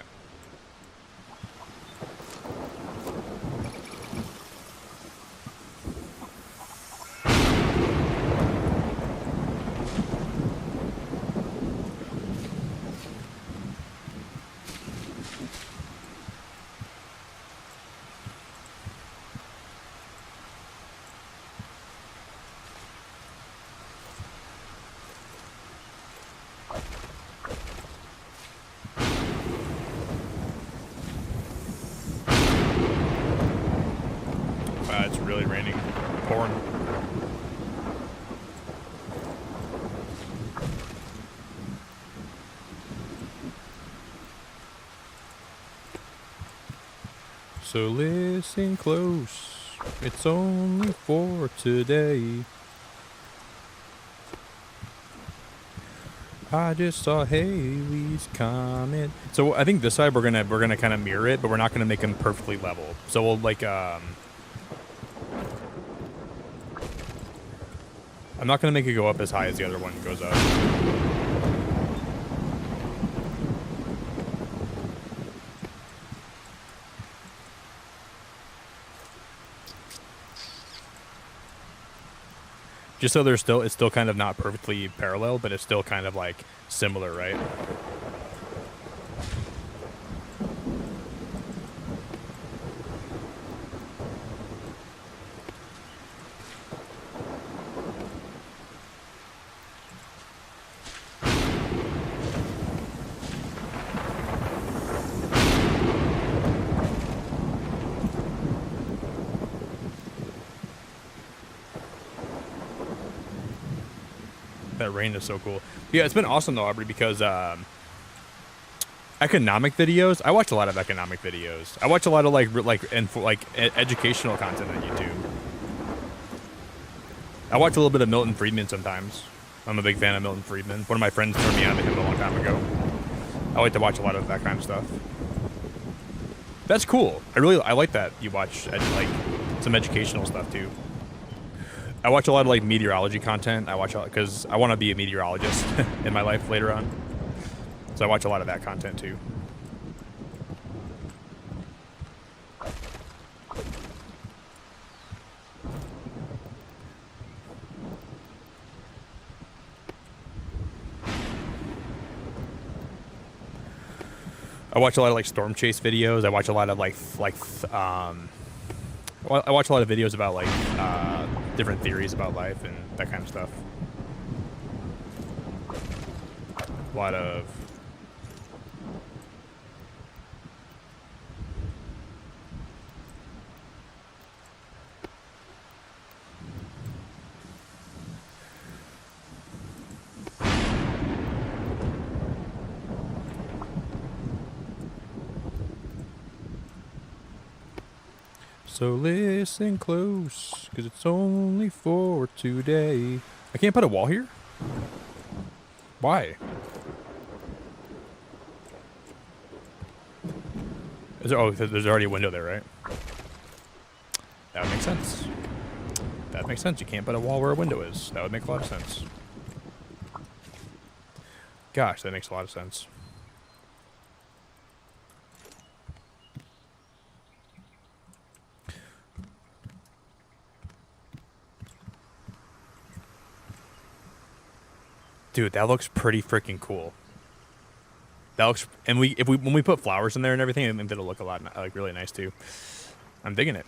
So listen close. It's only for today. I just saw Haley's comment. So I think this side we're gonna kind of mirror it, but we're not gonna make them perfectly level. So we'll like I'm not gonna make it go up as high as the other one goes up. Just so it's still kind of not perfectly parallel, but it's still kind of like similar, right? That rain is so cool. Yeah, it's been awesome though, Aubrey, because economic videos. I watch a lot of economic videos. I watch a lot of educational content on YouTube. I watch a little bit of Milton Friedman sometimes. I'm a big fan of Milton Friedman. One of my friends turned me on to him a long time ago. I like to watch a lot of that kind of stuff. That's cool. I like that you watch like some educational stuff too. I watch a lot of like meteorology content. I watch because I want to be a meteorologist in my life later on. So I watch a lot of that content too. I watch a lot of like storm chase videos. I watch a lot of I watch a lot of videos about like different theories about life and that kind of stuff. A lot of so listen close, because it's only for today. I can't put a wall here? Why? Is there, oh, there's already a window there, right? That would make sense. That makes sense. You can't put a wall where a window is. That would make a lot of sense. Gosh, that makes a lot of sense. Dude, that looks pretty freaking cool. That looks, and when we put flowers in there and everything, I think it'll look a lot like really nice too. I'm digging it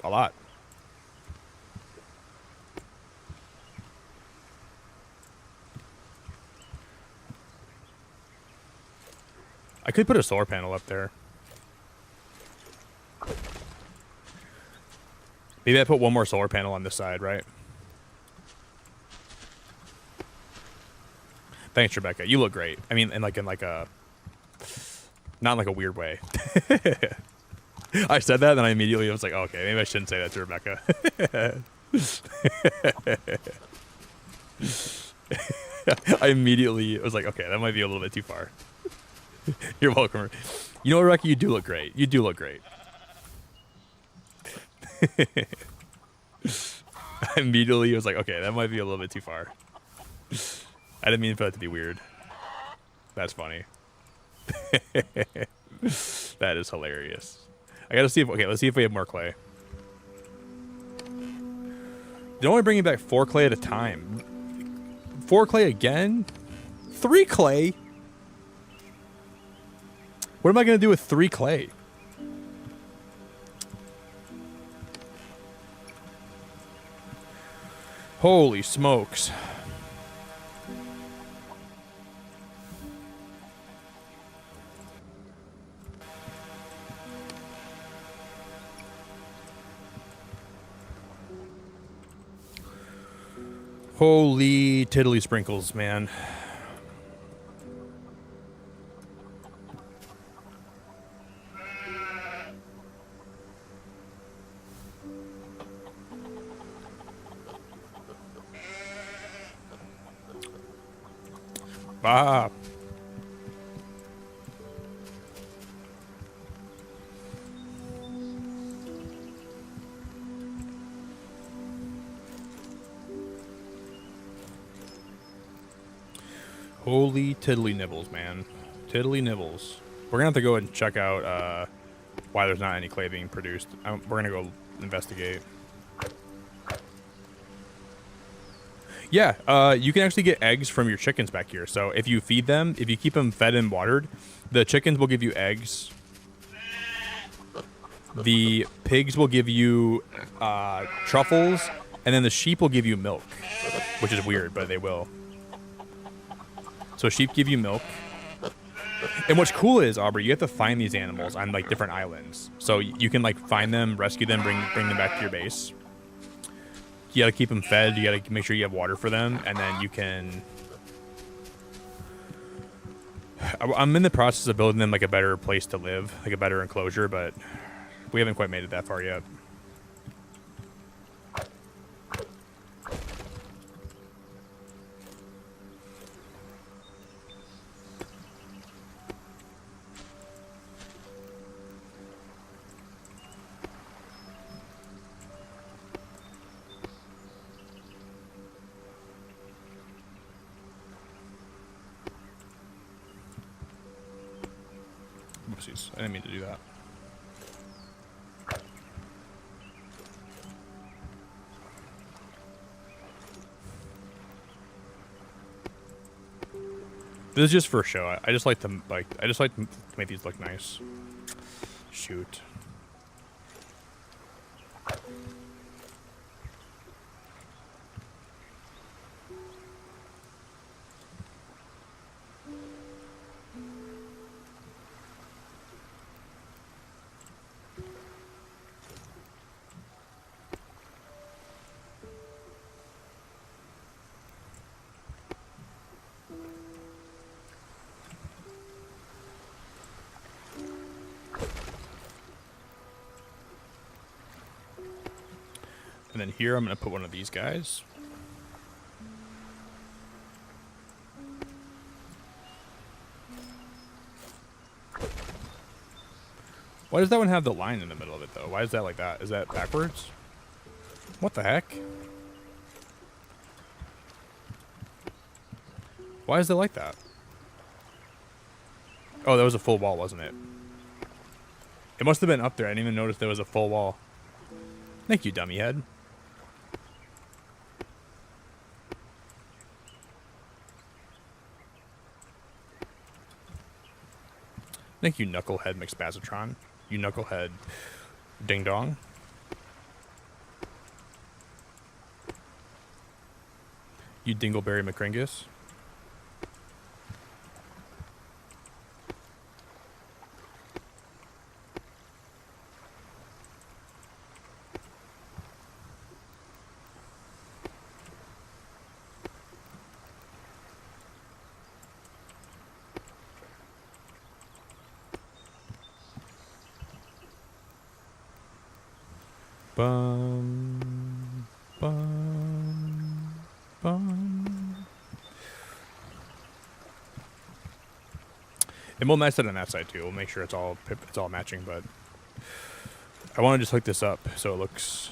a lot. I could put a solar panel up there. Maybe I put one more solar panel on this side, right? Thanks, Rebecca. You look great. I mean, in like a, not in like a weird way. I said that, and I immediately was like, oh, okay, maybe I shouldn't say that to Rebecca. I immediately was like, okay, that might be a little bit too far. You're welcome. You know what, Rebecca? You do look great. You do look great. I immediately was like, okay, that might be a little bit too far. I didn't mean for that to be weird. That's funny. That is hilarious. I gotta see if, okay, let's see if we have more clay. They're only bringing back 4 clay at a time. 4 clay again? 3 clay? What am I gonna do with 3 clay? Holy smokes. Holy tiddly sprinkles, man. Ah. Holy tiddly nibbles, man. Tiddly nibbles. We're gonna have to go and check out why there's not any clay being produced. We're gonna go investigate. Yeah, you can actually get eggs from your chickens back here. So if you feed them, if you keep them fed and watered, the chickens will give you eggs. The pigs will give you truffles, and then the sheep will give you milk, which is weird, but they will. So sheep give you milk. And what's cool is, Aubrey, you have to find these animals on like different islands. So you can like find them, rescue them, bring them back to your base. You gotta keep them fed. You gotta make sure you have water for them, and then you can. I'm in the process of building them like a better place to live, like a better enclosure, but we haven't quite made it that far yet. Oopsies, I didn't mean to do that. This is just for show. I just like to make these look nice. Shoot. And then here I'm going to put one of these guys. Why does that one have the line in the middle of it, though? Why is that like that? Is that backwards? What the heck? Why is it like that? Oh, that was a full wall, wasn't it? It must have been up there. I didn't even notice there was a full wall. Thank you, dummy head. Thank you, Knucklehead McSpazatron. You Knucklehead Ding Dong. You Dingleberry McCringus. Bum, bum, bum. And we'll nice it on that side too. We'll make sure it's all matching, but I want to just hook this up so it looks.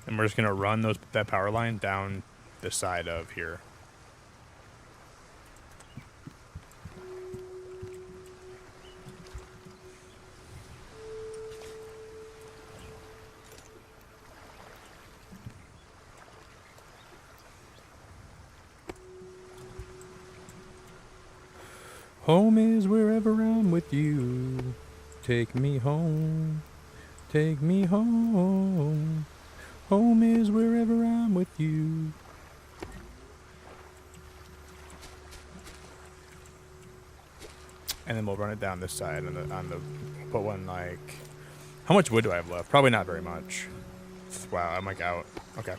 And we're just gonna run that power line down the side of here. Home is wherever I'm with you. Take me home. Take me home. Home is wherever I'm with you. And then we'll run it down this side on the put one like. How much wood do I have left? Probably not very much. Wow, I'm like out. Okay.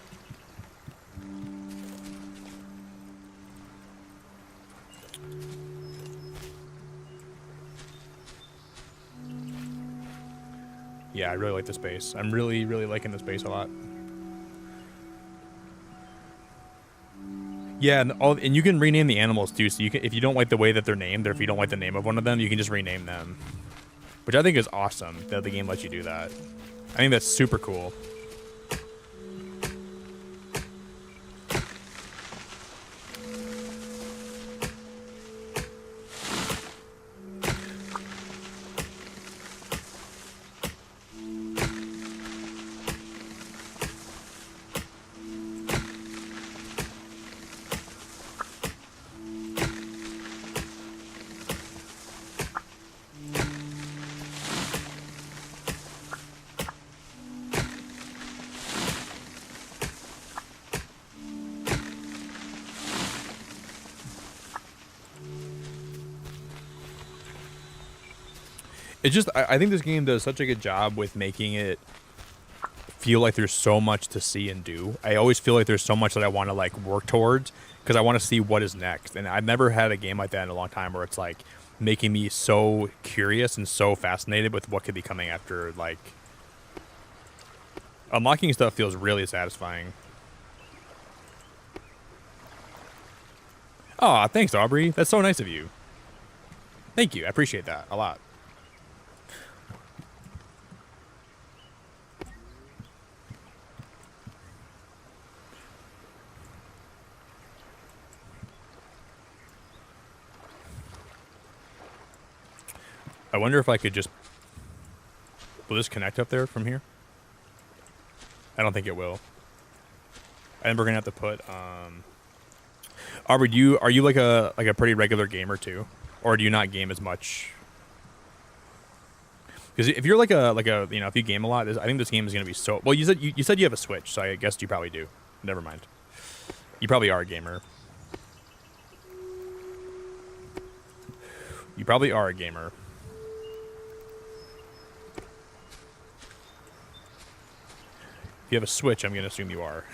Yeah, I really like this base. I'm really, really liking this base a lot. Yeah, and you can rename the animals too. So you can, if you don't like the way that they're named, or if you don't like the name of one of them, you can just rename them, which I think is awesome that the game lets you do that. I think that's super cool. It's just, I think this game does such a good job with making it feel like there's so much to see and do. I always feel like there's so much that I want to like work towards because I want to see what is next. And I've never had a game like that in a long time where it's like making me so curious and so fascinated with what could be coming after. Like, unlocking stuff feels really satisfying. Aw, thanks, Aubrey. That's so nice of you. Thank you. I appreciate that a lot. I wonder if I could just... Will this connect up there from here? I don't think it will. And we're gonna have to put... Aubrey, are you like a pretty regular gamer too, or do you not game as much? Because if you're like a you know, if you game a lot, I think this game is gonna be so... Well, you said you have a Switch, so I guess you probably do. Never mind. You probably are a gamer. You probably are a gamer. If you have a Switch, I'm gonna assume you are.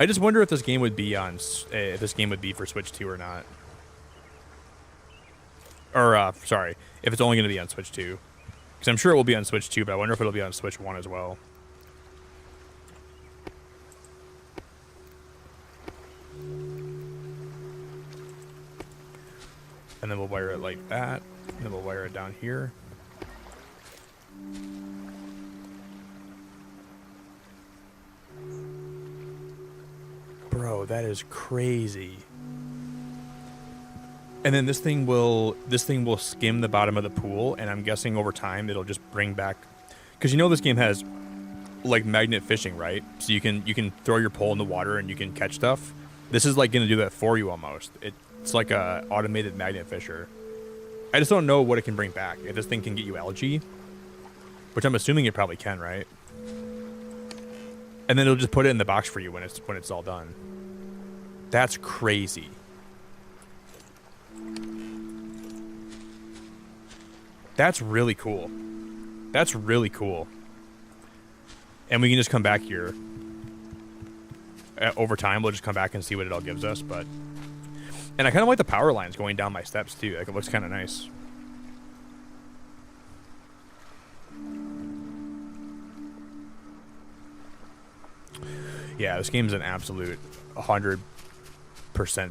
I just wonder if this game would be on, if this game would be for Switch 2 or not. Or, sorry, if it's only going to be on Switch 2. Because I'm sure it will be on Switch 2, but I wonder if it'll be on Switch 1 as well. And then we'll wire it like that. And then we'll wire it down here. Bro, that is crazy. And then this thing will skim the bottom of the pool, and I'm guessing over time it'll just bring back, because you know this game has like magnet fishing, right? So you can throw your pole in the water and you can catch stuff. This is like gonna do that for you almost. It's like a automated magnet fisher. I just don't know what it can bring back. If this thing can get you algae, which I'm assuming it probably can, right? And then it'll just put it in the box for you when it's all done. That's crazy. That's really cool. That's really cool. And we can just come back here. Over time, we'll just come back and see what it all gives us. But, and I kind of like the power lines going down my steps too. Like, it looks kind of nice. Yeah, this game's an absolute 100%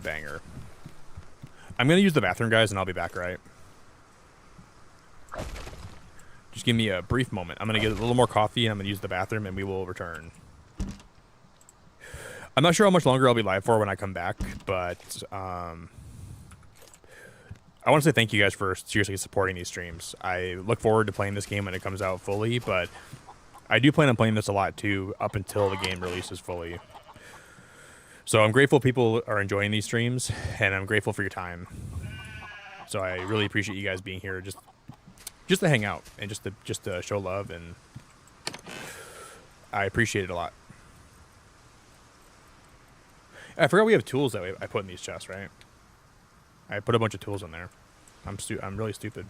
banger. I'm going to use the bathroom, guys, and I'll be back, right? Just give me a brief moment. I'm going to get a little more coffee, and I'm going to use the bathroom, and we will return. I'm not sure how much longer I'll be live for when I come back, but I want to say thank you guys for seriously supporting these streams. I look forward to playing this game when it comes out fully, but I do plan on playing this a lot too, up until the game releases fully. So I'm grateful people are enjoying these streams, and I'm grateful for your time. So I really appreciate you guys being here, just to hang out and just to show love, and I appreciate it a lot. I forgot we have tools that I put in these chests, right? I put a bunch of tools in there. I'm really stupid.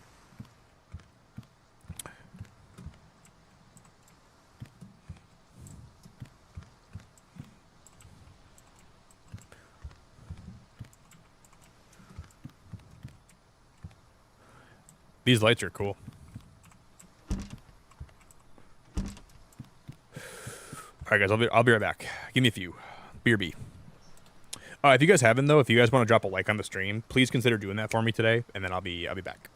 These lights are cool. All right, guys, I'll be right back. Give me a few. BRB. If you guys haven't though, if you guys want to drop a like on the stream, please consider doing that for me today, and then I'll be back.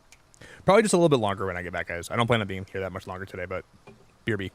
Probably just a little bit longer when I get back, guys. I don't plan on being here that much longer today, but BRB.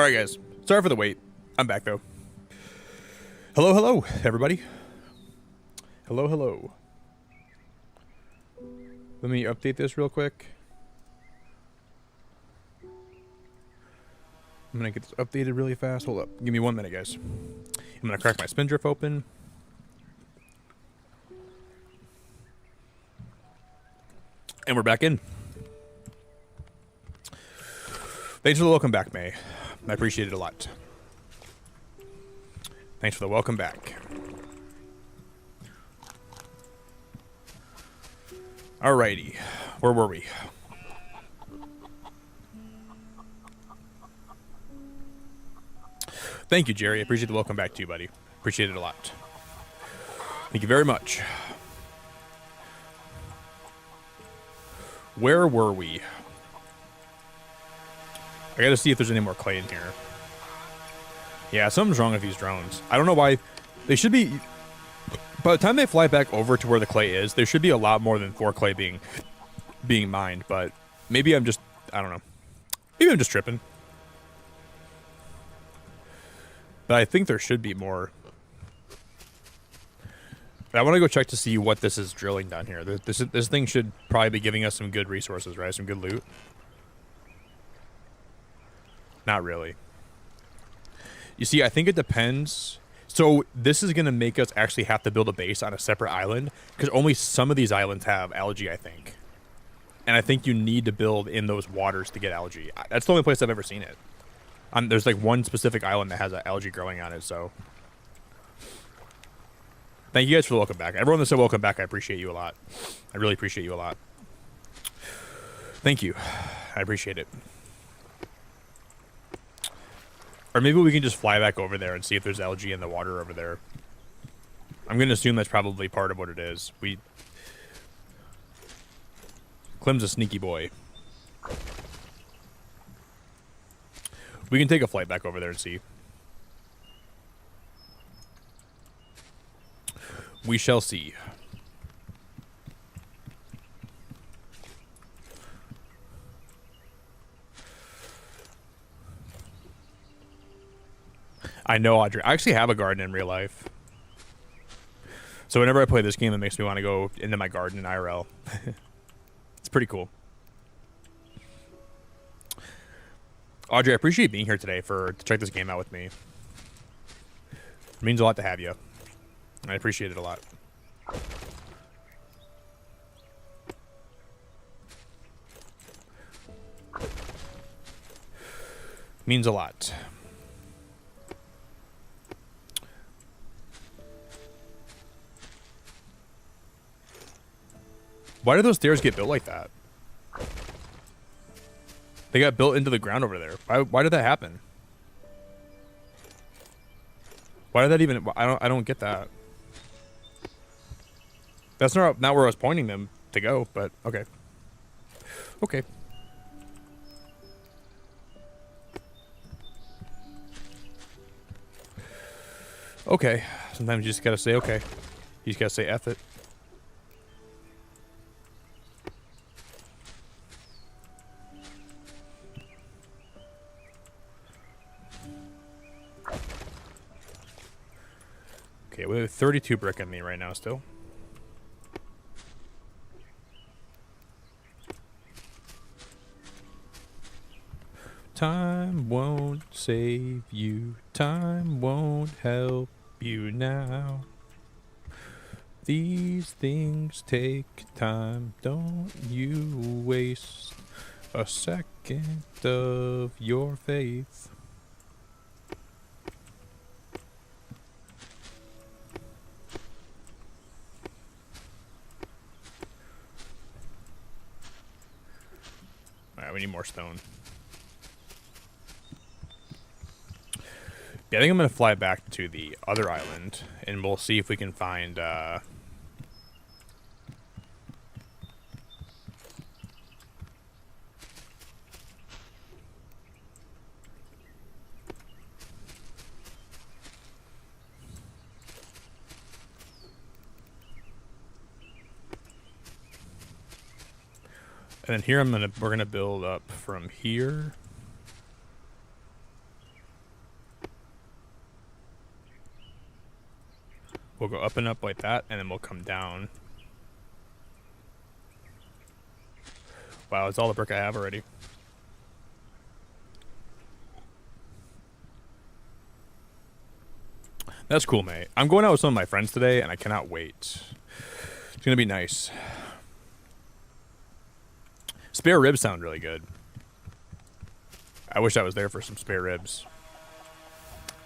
All right, guys. Sorry for the wait. I'm back, though. Hello, hello, everybody. Hello, hello. Let me update this real quick. I'm going to get this updated really fast. Hold up. Give me 1 minute, guys. I'm going to crack my Spindrift open. And we're back in. Thanks for the welcome back, May. I appreciate it a lot. Thanks for the welcome back. Alrighty. Where were we? Thank you, Jerry. I appreciate the welcome back to you, buddy. Appreciate it a lot. Thank you very much. Where were we? I gotta see if there's any more clay in here. Yeah, something's wrong with these drones. I don't know why. They should be... By the time they fly back over to where the clay is, there should be a lot more than 4 clay being mined, but maybe I'm just... I don't know. Maybe I'm just tripping. But I think there should be more. But I want to go check to see what this is drilling down here. This thing should probably be giving us some good resources, right? Some good loot. Not really. You see, I think it depends. So this is going to make us actually have to build a base on a separate island, because only some of these islands have algae, I think. And I think you need to build in those waters to get algae. That's the only place I've ever seen it. There's like one specific island that has algae growing on it, so... Thank you guys for the welcome back. Everyone that said welcome back, I appreciate you a lot. I really appreciate you a lot. Thank you. I appreciate it. Or maybe we can just fly back over there and see if there's algae in the water over there. I'm going to assume that's probably part of what it is. Clem's a sneaky boy. We can take a flight back over there and see. We shall see. I know, Audrey. I actually have a garden in real life. So whenever I play this game, it makes me want to go into my garden in IRL. It's pretty cool. Audrey, I appreciate being here today to check this game out with me. It means a lot to have you. I appreciate it a lot. Means a lot. Why did those stairs get built like that? They got built into the ground over there. Why did that happen? Why did that even... I don't get that. That's not where I was pointing them to go, but okay. Okay. Okay. Sometimes you just gotta say okay. You just gotta say F it. Okay, we have 32 brick on me right now still. Time won't save you. Time won't help you now. These things take time. Don't you waste a second of your faith. Alright, we need more stone. Yeah, I think I'm going to fly back to the other island, and we'll see if we can find, and then here we're gonna build up from here. We'll go up and up like that, and then we'll come down. Wow, it's all the brick I have already. That's cool, mate. I'm going out with some of my friends today, and I cannot wait. It's gonna be nice. Spare ribs sound really good. I wish I was there for some spare ribs.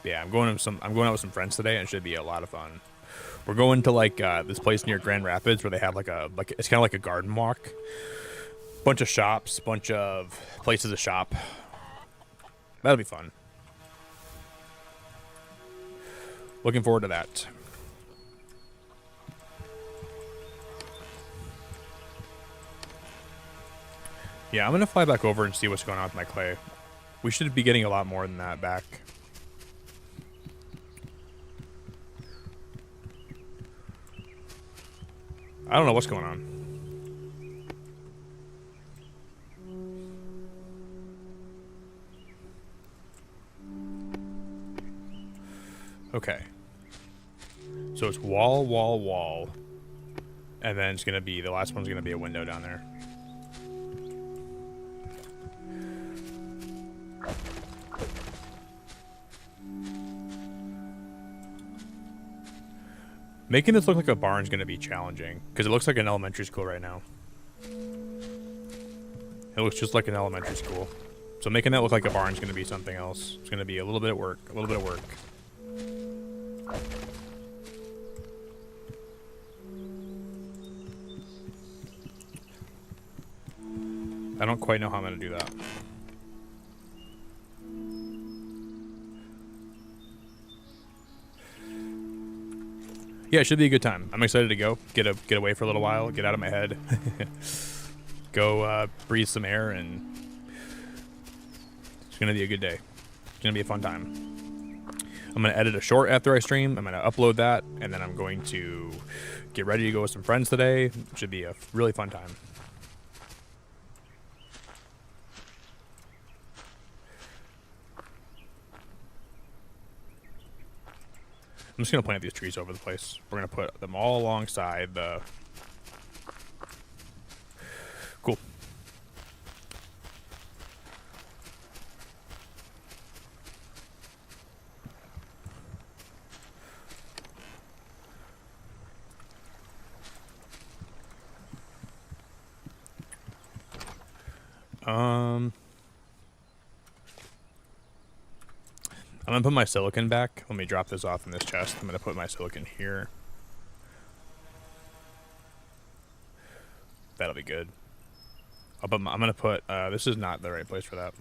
Yeah, I'm going out with some friends today, and it should be a lot of fun. We're going to like this place near Grand Rapids where they have like it's kind of like a garden walk. Bunch of shops, bunch of places to shop. That'll be fun. Looking forward to that. Yeah, I'm gonna fly back over and see what's going on with my clay. We should be getting a lot more than that back. I don't know what's going on. Okay. So it's wall, wall, wall. And then it's going to be, the last one's going to be a window down there. Making this look like a barn is going to be challenging, because it looks like an elementary school right now. It looks just like an elementary school. So making that look like a barn is going to be something else. It's going to be a little bit of work, a little bit of work. I don't quite know how I'm going to do that. Yeah, it should be a good time. I'm excited to go. Get away for a little while. Get out of my head. Go breathe some air, and it's going to be a good day. It's going to be a fun time. I'm going to edit a short after I stream. I'm going to upload that, and then I'm going to get ready to go with some friends today. It should be a really fun time. I'm just going to plant these trees over the place. We're going to put them all alongside the... Cool. I'm going to put my silicon back. Let me drop this off in this chest. I'm going to put my silicon here. That'll be good. I'm going to put... this is not the right place for that.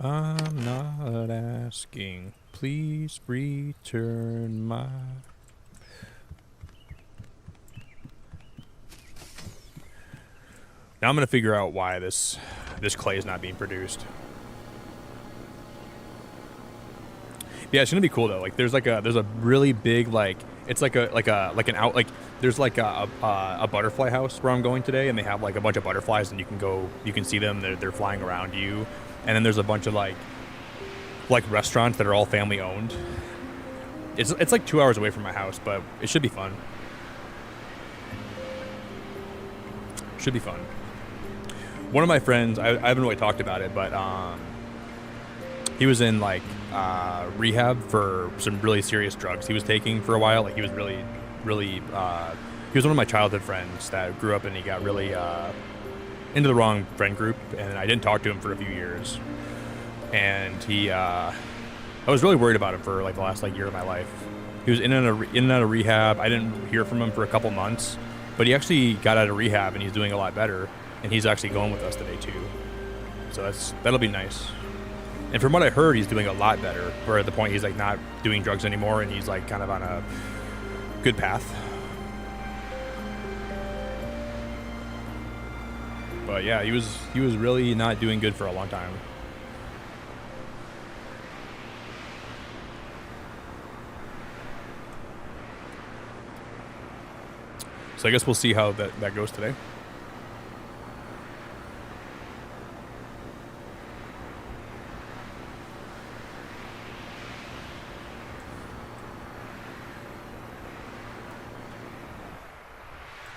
I'm not asking. Please return my... Now I'm going to figure out why this clay is not being produced. Yeah, it's going to be cool though. Like there's a really big it's like an butterfly house where I'm going today, and they have like a bunch of butterflies, and you can see them. They're flying around you. And then there's a bunch of like restaurants that are all family owned. It's like 2 hours away from my house, but it should be fun. Should be fun. One of my friends, I haven't really talked about it, but he was in like rehab for some really serious drugs he was taking for a while. Like he was really he was one of my childhood friends that grew up, and he got really into the wrong friend group, and I didn't talk to him for a few years. And I was really worried about him for like the last year of my life. He was in and out of rehab. I didn't hear from him for a couple months, but he actually got out of rehab, and he's doing a lot better. And he's actually going with us today too. So that'll be nice. And from what I heard, he's doing a lot better. We're at the point he's like not doing drugs anymore, and he's like kind of on a good path. But yeah, he was really not doing good for a long time. So I guess we'll see how that goes today.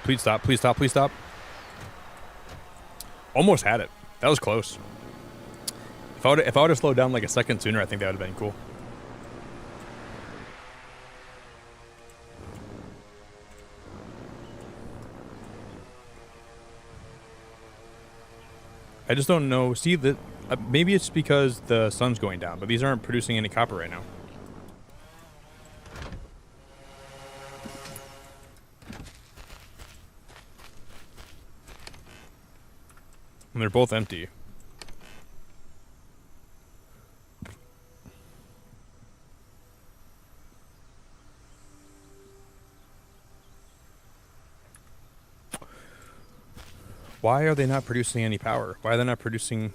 Please stop. Please stop. Please stop. Almost had it. That was close. If I would have slowed down like a second sooner, I think that would have been cool. I just don't know. See, that maybe it's because the sun's going down, but these aren't producing any copper right now. And they're both empty. Why are they not producing any power? Why are they not producing...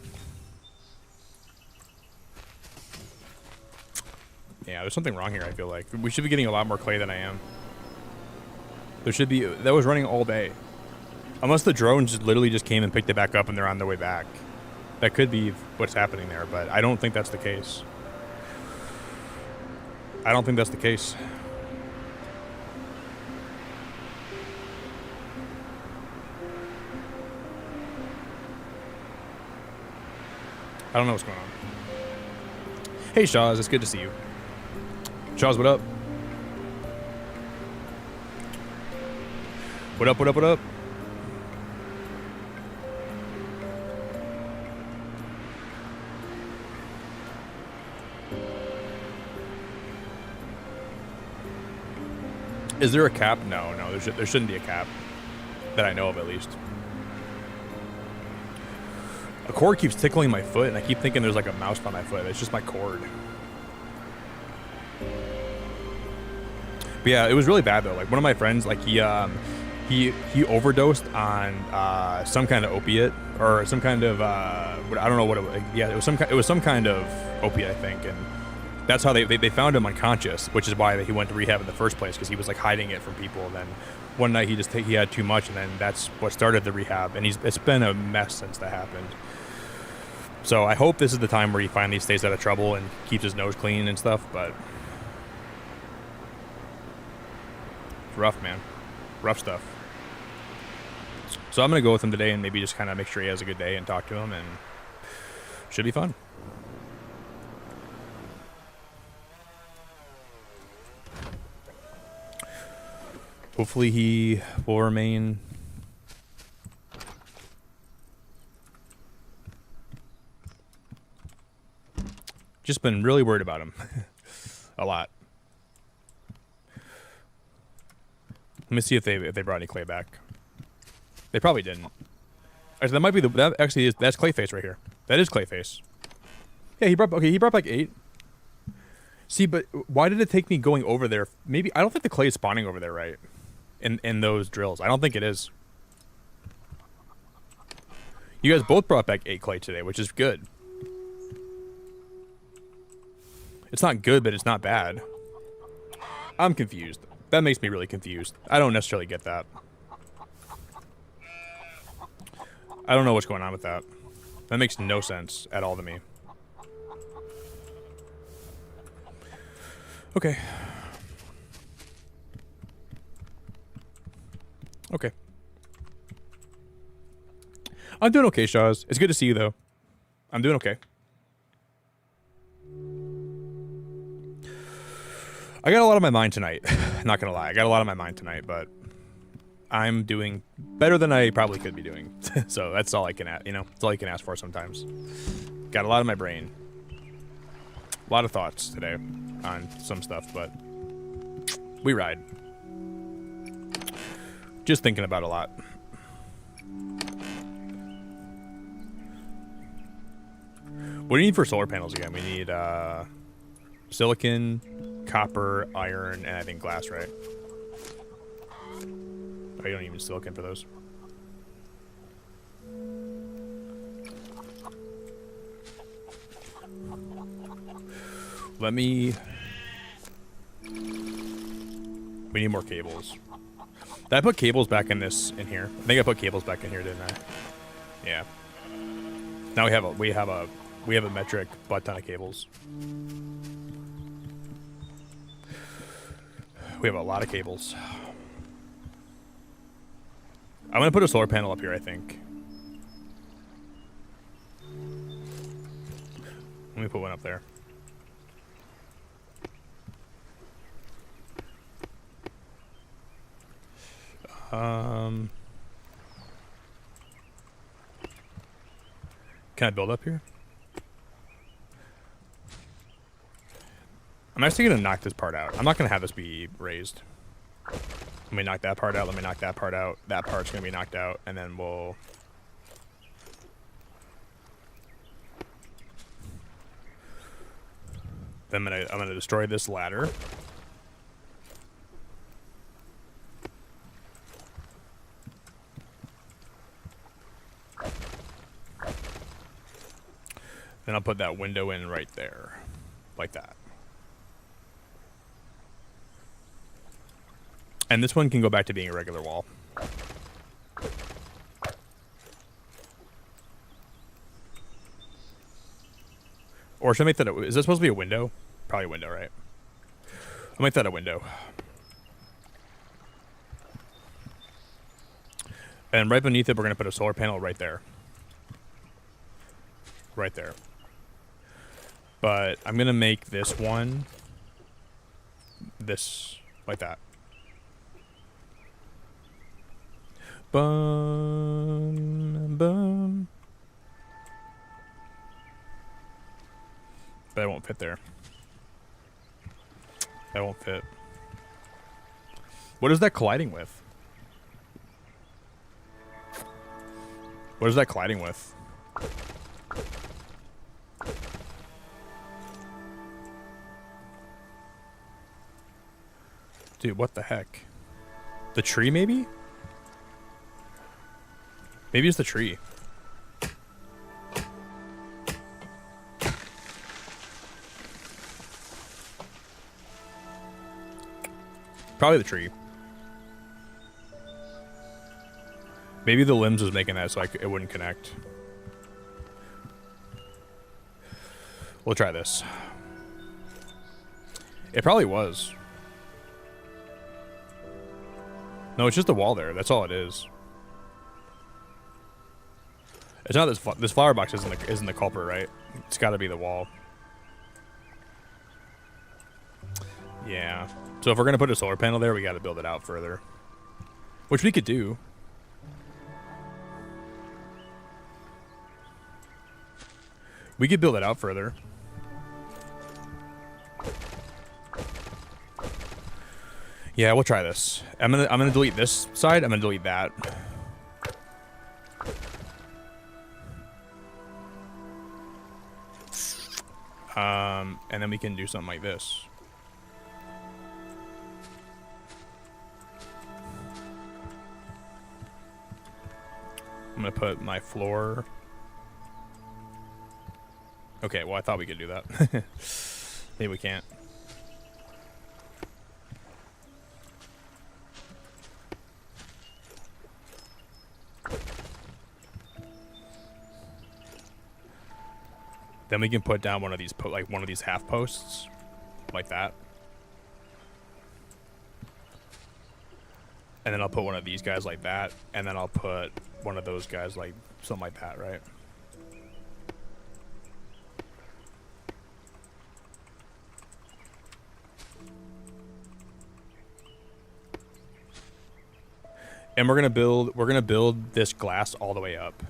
Yeah, there's something wrong here, I feel like. We should be getting a lot more clay than I am. There should be... That was running all day. Unless the drones literally just came and picked it back up and they're on their way back. That could be what's happening there, but I don't think that's the case. I don't think that's the case. I don't know what's going on. Hey, Shawz, it's good to see you. Shawz, what up? What up, what up, what up? Is there a cap? No, there shouldn't be a cap. That I know of, at least. A cord keeps tickling my foot, and I keep thinking there's like a mouse by my foot. It's just my cord. But yeah, it was really bad though. Like one of my friends, like he overdosed on some kind of opiate or some kind of I don't know what it was. Yeah, it was some kind of opiate, I think, and that's how they found him unconscious, which is why he went to rehab in the first place, because he was like hiding it from people. And then one night he had too much, and then that's what started the rehab. And it's been a mess since that happened. So I hope this is the time where he finally stays out of trouble and keeps his nose clean and stuff, but it's rough, man. Rough stuff. So I'm going to go with him today and maybe just kind of make sure he has a good day and talk to him, and should be fun. Hopefully he will remain... Just been really worried about him. A lot. Let me see if they brought any clay back. They probably didn't. Actually, that might be that's Clayface right here. That is Clayface. Yeah, he brought back 8. See, but why did it take me going over there? Maybe I don't think the clay is spawning over there, right? In those drills. I don't think it is. You guys both brought back 8 clay today, which is good. It's not good, but it's not bad. I'm confused. That makes me really confused. I don't necessarily get that. I don't know what's going on with that. That makes no sense at all to me. Okay. Okay. I'm doing okay, Shawz. It's good to see you, though. I'm doing okay. I got a lot on my mind tonight. Not gonna lie, I got a lot on my mind tonight, but I'm doing better than I probably could be doing. So that's all I can ask, you know? That's all you can ask for sometimes. Got a lot on my brain. A lot of thoughts today on some stuff, but we ride. Just thinking about a lot. What do you need for solar panels again? We need silicon, copper, iron, and I think glass, right? Oh, you don't even silicon for those. Let me... We need more cables. Did I put cables back in here? I think I put cables back in here, didn't I? Yeah. Now we have a metric butt ton of cables. We have a lot of cables. I'm gonna put a solar panel up here, I think. Let me put one up there. Can I build up here? I'm actually gonna knock this part out. I'm not gonna have this be raised. Let me knock that part out. Let me knock that part out. That part's gonna be knocked out, and then we'll. Then I'm gonna destroy this ladder. Then I'll put that window in right there, like that. And this one can go back to being a regular wall. Or should I make that is that supposed to be a window? Probably a window, right? I'll make that a window. And right beneath it, we're going to put a solar panel right there. Right there. But I'm going to make this one this, like that. Boom, boom. But it won't fit there. That won't fit. What is that colliding with? What is that colliding with? Dude, what the heck? The tree, maybe? Maybe it's the tree. Probably the tree. Maybe the limbs was making that so it wouldn't connect. We'll try this. It probably was. No, it's just the wall there. That's all it is. It's not this flower box isn't the culprit, right? It's got to be the wall. Yeah. So if we're gonna put a solar panel there, we got to build it out further, which we could do. We could build it out further. Yeah, we'll try this. I'm gonna delete this side. I'm gonna delete that. And then we can do something like this. I'm gonna put my floor. Okay, well I thought we could do that. Maybe we can't. Then we can put down one of these half posts, like that. And then I'll put one of these guys like that, and then I'll put one of those guys like something like that, right? And we're gonna build this glass all the way up,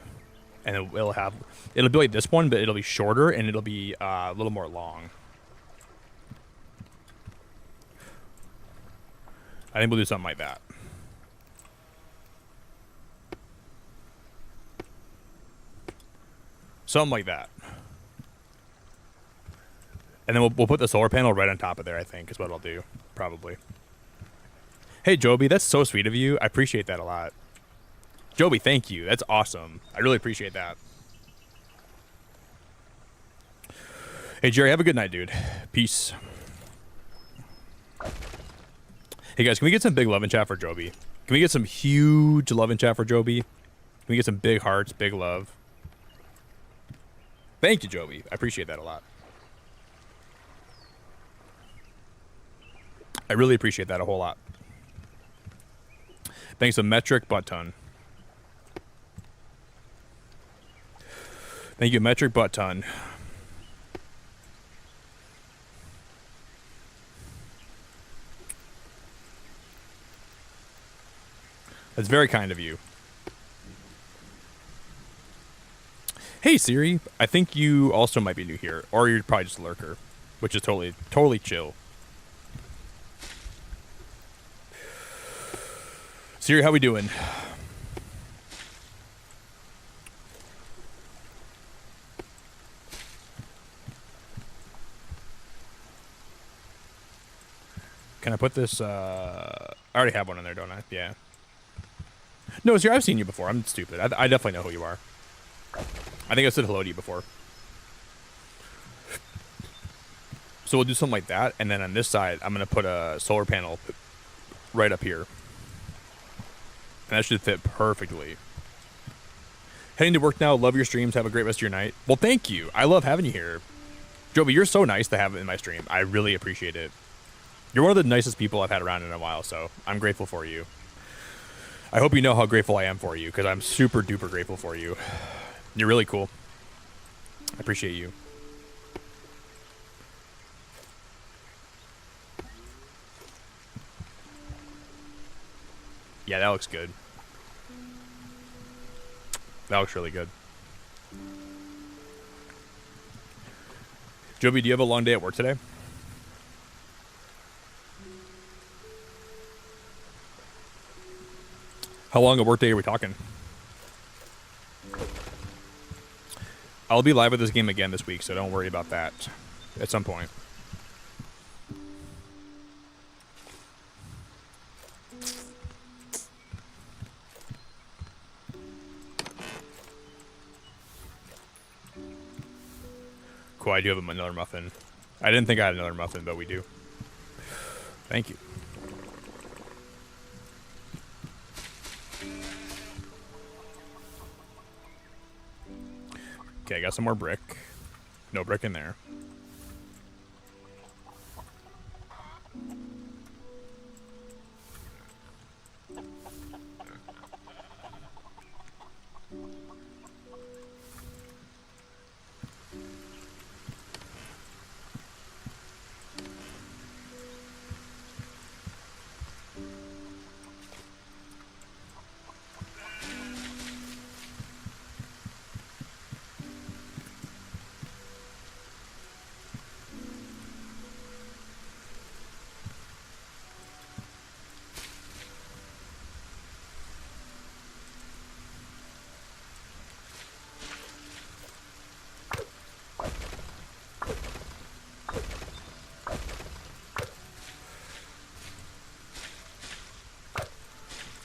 and it'll be like this one, but it'll be shorter and it'll be a little more long. I think we'll do something like that. Something like that. And then we'll put the solar panel right on top of there, I think, is what I'll do, probably. Hey, Joby, that's so sweet of you. I appreciate that a lot. Joby, thank you. That's awesome. I really appreciate that. Hey, Jerry, have a good night, dude. Peace. Hey, guys, can we get some big love in chat for Joby? Can we get some huge love in chat for Joby? Can we get some big hearts, big love? Thank you, Joby. I appreciate that a lot. I really appreciate that a whole lot. Thanks to Metric Butt Ton. Thank you, Metric Butt Ton. That's very kind of you. Hey Siri, I think you also might be new here, or you're probably just a lurker, which is totally chill. Siri, how we doing? Can I put this, I already have one in there, don't I? Yeah. No, Siri, I've seen you before. I'm stupid. I definitely know who you are. I think I said hello to you before. So we'll do something like that, and then on this side, I'm going to put a solar panel right up here. And that should fit perfectly. Heading to work now. Love your streams. Have a great rest of your night. Well, thank you. I love having you here. Joby, you're so nice to have in my stream. I really appreciate it. You're one of the nicest people I've had around in a while, so I'm grateful for you. I hope you know how grateful I am for you, because I'm super duper grateful for you. You're really cool. I appreciate you. Yeah, that looks good. That looks really good. Joby, do you have a long day at work today? How long a workday are we talking? I'll be live with this game again this week, so don't worry about that at some point. Cool, I do have another muffin. I didn't think I had another muffin, but we do. Thank you. Okay, I got some more brick. No brick in there.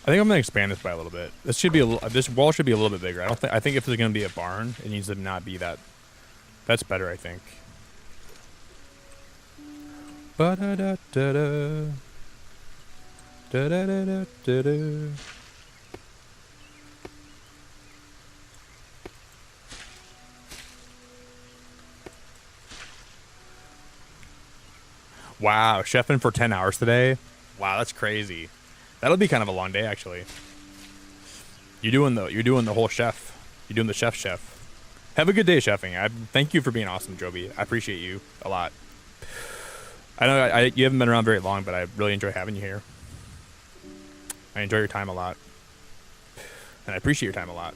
I think I'm gonna expand this by a little bit. This should be this wall should be a little bit bigger. I think if there's gonna be a barn, it needs to not be that. That's better, I think. Ba da da da da. Da da da da da da. Wow, chefing for 10 hours today. Wow, that's crazy. That'll be kind of a long day, actually. You're doing the whole chef. You're doing the chef. Have a good day, chefing. Thank you for being awesome, Joby. I appreciate you a lot. I know you haven't been around very long, but I really enjoy having you here. I enjoy your time a lot, and I appreciate your time a lot.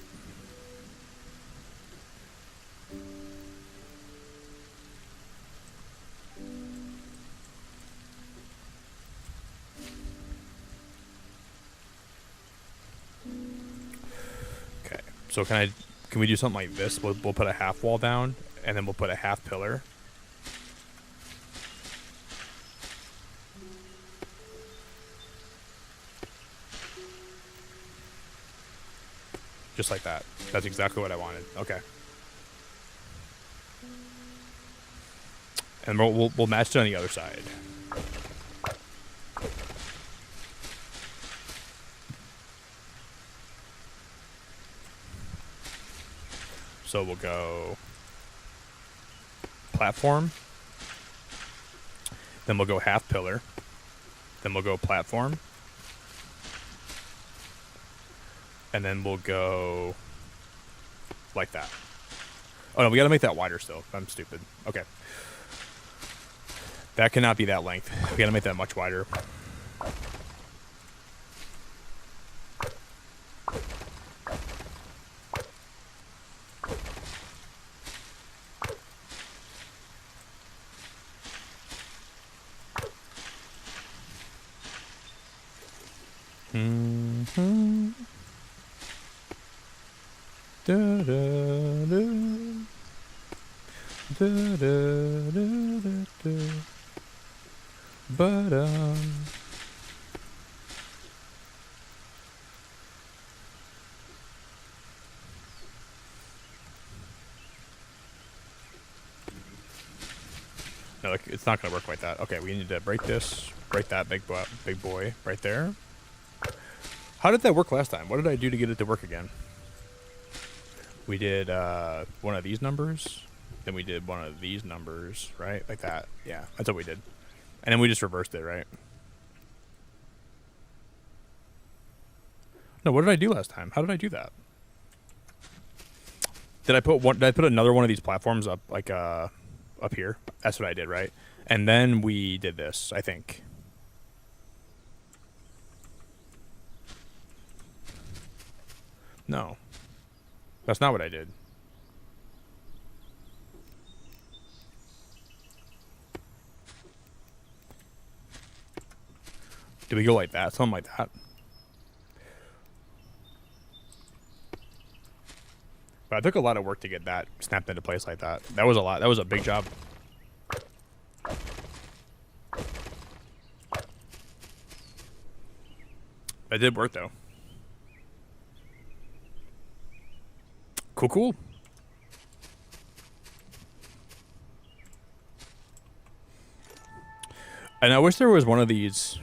So can we do something like this? We'll put a half wall down, and then we'll put a half pillar. Just like that. That's exactly what I wanted. Okay. And we'll match it on the other side. So we'll go platform, then we'll go half pillar, then we'll go platform, and then we'll go like that. Oh no, we gotta make that wider still. I'm stupid. Okay. That cannot be that length. We gotta make that much wider. Mm-hmm. Da, da, da. Da, da, da, da, da. But no, like, it's not gonna work like that. Okay, we need to break this, break that big boy right there. How did that work last time? What did I do to get it to work again? We did one of these numbers, then we did one of these numbers, right? Like that. Yeah, that's what we did. And then we just reversed it, right? No, what did I do last time? How did I do that? Did I put another one of these platforms up like up here? That's what I did, right? And then we did this, I think. No. That's not what I did. Did we go like that? Something like that. But it took a lot of work to get that snapped into place like that. That was a lot. That was a big job. That did work though. Cool, cool. And I wish there was one of these.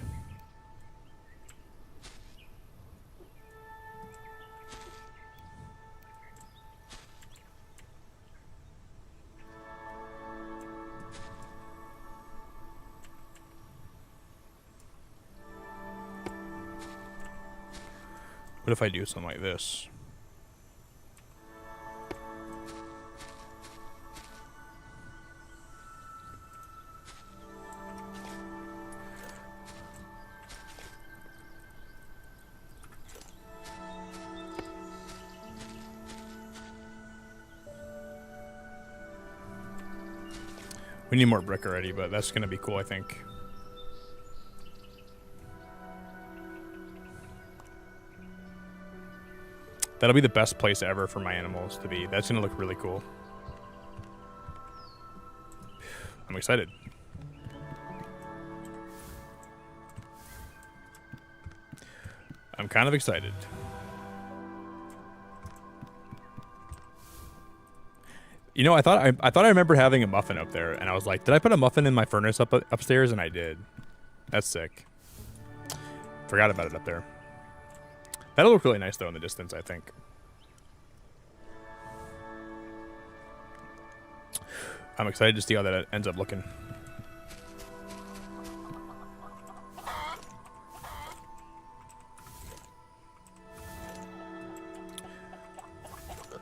What if I do something like this? We need more brick already, but that's going to be cool, I think. That'll be the best place ever for my animals to be. That's going to look really cool. I'm excited. I'm kind of excited. You know, I thought I remember having a muffin up there, and I was like, did I put a muffin in my furnace upstairs? And I did. That's sick. Forgot about it up there. That'll look really nice though in the distance, I think. I'm excited to see how that ends up looking.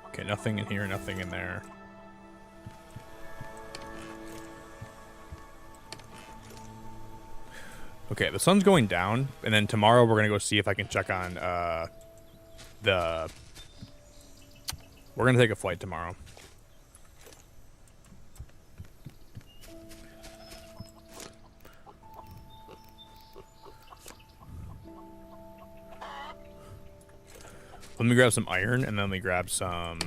Okay, nothing in here, nothing in there. Okay, the sun's going down, and then tomorrow we're gonna go see if I can check on the. We're gonna take a flight tomorrow. Let me grab some iron, and then let me grab some.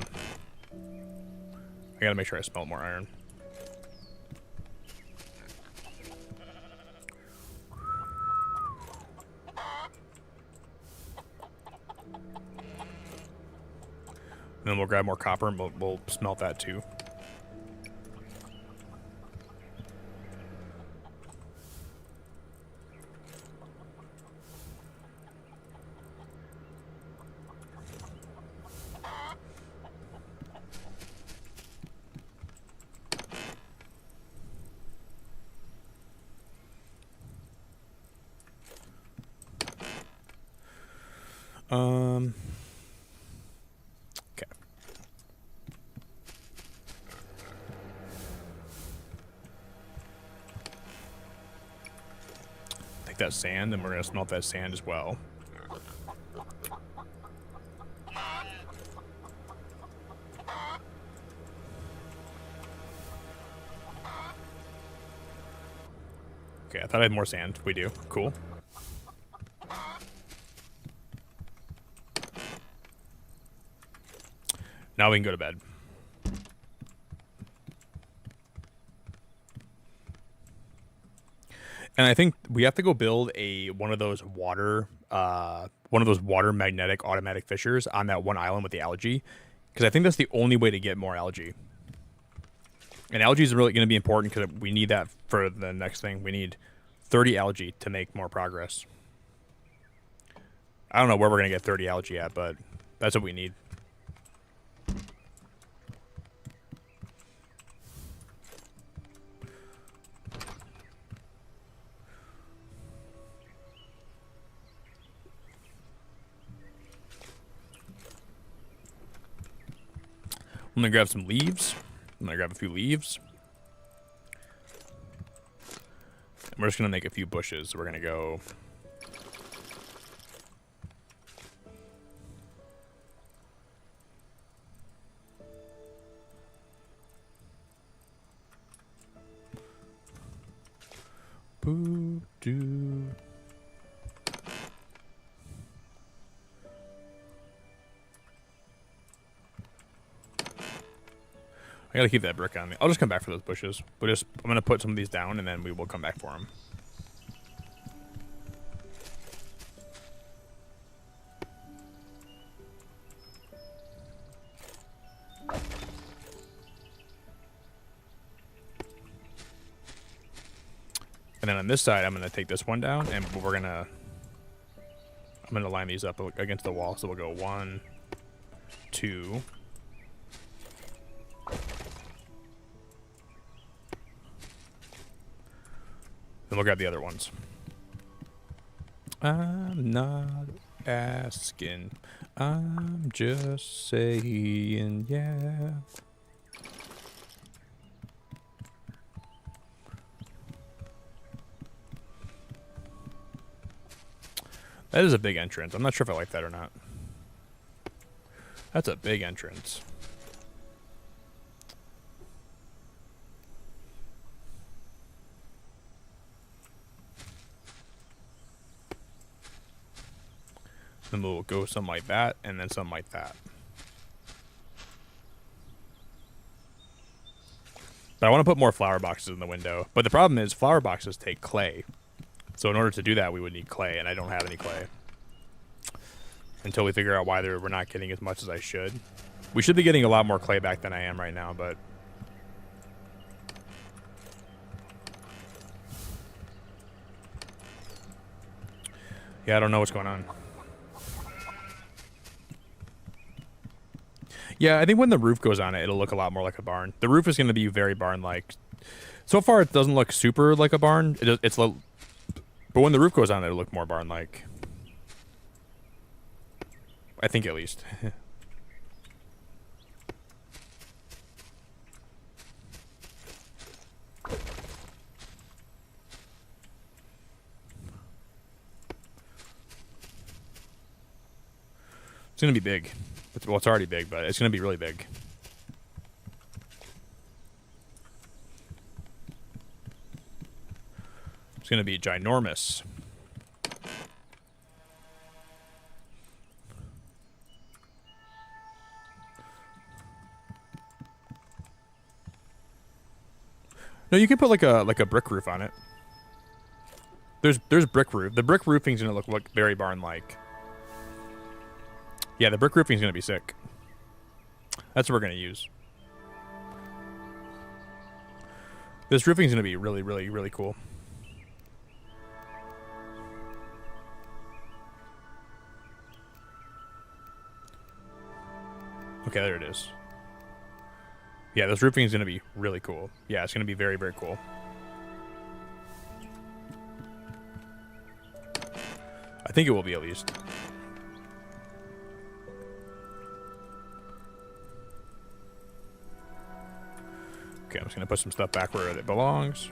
I gotta make sure I smelt more iron. And then we'll grab more copper and we'll smelt that too. Okay. that sand, and we're gonna smelt that sand as well. Okay, I thought I had more sand. We do. Cool. Now we can go to bed. And I think we have to go build one of those water magnetic automatic fishers on that one island with the algae, because I think that's the only way to get more algae. And algae is really going to be important because we need that for the next thing. We need 30 algae to make more progress. I don't know where we're going to get 30 algae at, but that's what we need. I'm going to grab some leaves. I'm going to grab a few leaves. And we're just going to make a few bushes. So we're going to go... Boo-doo. I gotta keep that brick on me. I'll just come back for those bushes. I'm gonna put some of these down and then we will come back for them. And then on this side, I'm gonna take this one down and I'm gonna line these up against the wall. So we'll go 1, 2. Then we'll grab the other ones. I'm not asking. I'm just saying, yeah. That is a big entrance. I'm not sure if I like that or not. That's a big entrance. Then we'll go something like that, and then something like that. But I want to put more flower boxes in the window. But the problem is flower boxes take clay. So in order to do that, we would need clay, and I don't have any clay. Until we figure out why we're not getting as much as I should. We should be getting a lot more clay back than I am right now, but... yeah, I don't know what's going on. Yeah, I think when the roof goes on it, it'll look a lot more like a barn. The roof is going to be very barn-like. So far, it doesn't look super like a barn. But when the roof goes on it, it'll look more barn-like. I think at least. It's going to be big. Well, it's already big, but it's going to be really big. It's going to be ginormous. No, you can put like a brick roof on it. There's brick roof. The brick roofing's going to look very barn-like. Yeah, the brick roofing is going to be sick. That's what we're going to use. This roofing is going to be really, really, really cool. Okay, there it is. Yeah, this roofing is going to be really cool. Yeah, it's going to be very, very cool. I think it will be at least. Okay, I'm just going to put some stuff back where it belongs.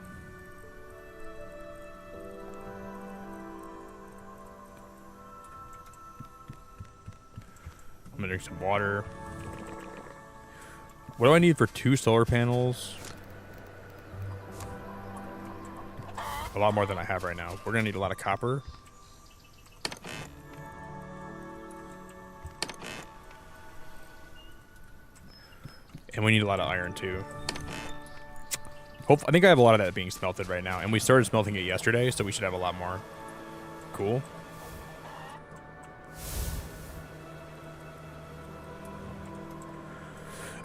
gonna drink some water. What do I need for 2 solar panels? A lot more than I have right now. We're gonna need a lot of copper. And we need a lot of iron too. I think I have a lot of that being smelted right now. And we started smelting it yesterday, so we should have a lot more. Cool.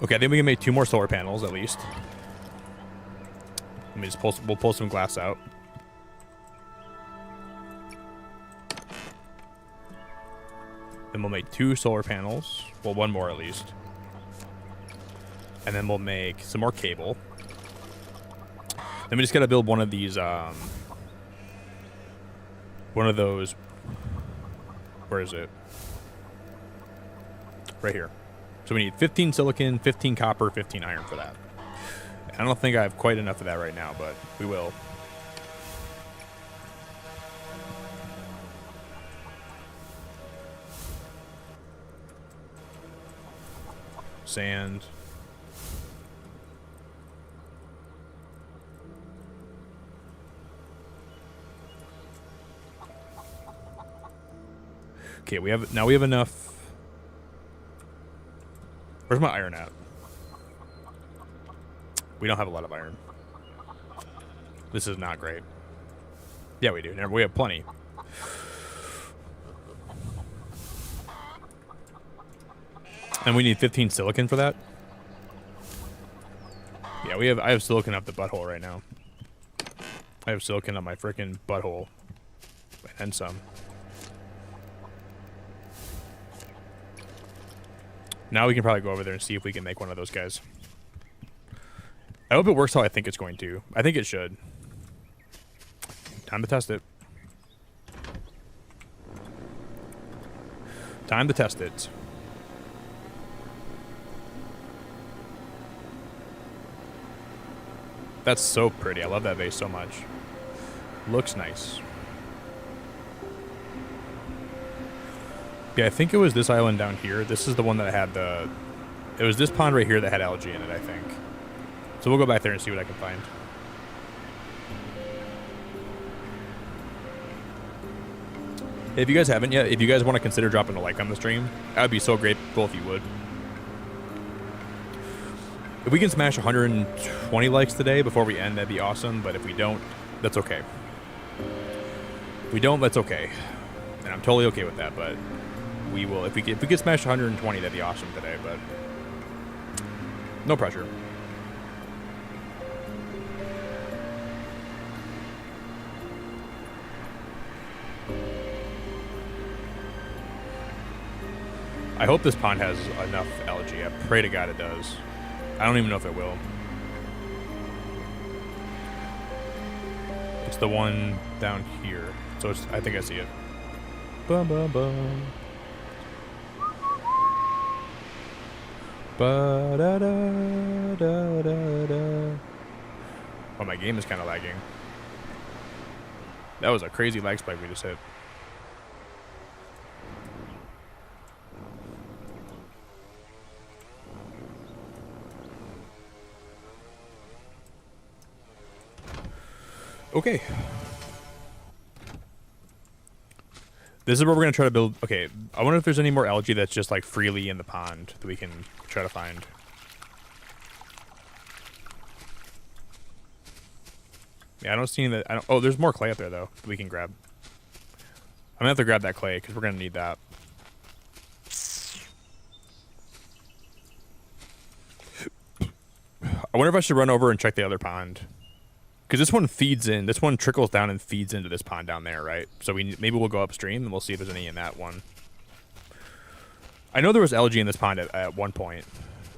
Okay, I think we can make 2 more solar panels at least. Let me just we'll pull some glass out. Then we'll make 2 solar panels. Well, 1 more at least. And then we'll make some more cable. Then we just gotta build one of these, one of those, where is it? Right here. So we need 15 silicon, 15 copper, 15 iron for that. I don't think I have quite enough of that right now, but we will. Sand. Okay, we have enough. Where's my iron at? We don't have a lot of iron. This is not great. Yeah, we do. We have plenty. And we need 15 silicon for that. Yeah, I have silicon up the butthole right now. I have silicon up my frickin' butthole. And some. Now we can probably go over there and see if we can make one of those guys. I hope it works how I think it's going to. I think it should. Time to test it. Time to test it. That's so pretty. I love that vase so much. Looks nice. Yeah, I think it was this island down here. This is the one that had the... It was this pond right here that had algae in it, I think. So we'll go back there and see what I can find. If you guys haven't yet, if you guys want to consider dropping a like on the stream, that would be so grateful if you would. If we can smash 120 likes today before we end, that'd be awesome. But if we don't, that's okay. If we don't, that's okay. And I'm totally okay with that, but... We will. If we could smash 120, that'd be awesome today, but no pressure. I hope this pond has enough algae. I pray to God it does. I don't even know if it will. It's the one down here. So I think I see it. Bum, bum, bum. Ba-da-da-da-da-da. Oh, my game is kind of lagging. That was a crazy lag spike we just hit. Okay. This is where we're going to try to build... Okay, I wonder if there's any more algae that's just, like, freely in the pond that we can try to find. Yeah, I don't see any that... Oh, there's more clay up there, though, that we can grab. I'm going to have to grab that clay, because we're going to need that. I wonder if I should run over and check the other pond. Because this one feeds in, this one trickles down and feeds into this pond down there, right? So maybe we'll go upstream and we'll see if there's any in that one. I know there was algae in this pond at one point,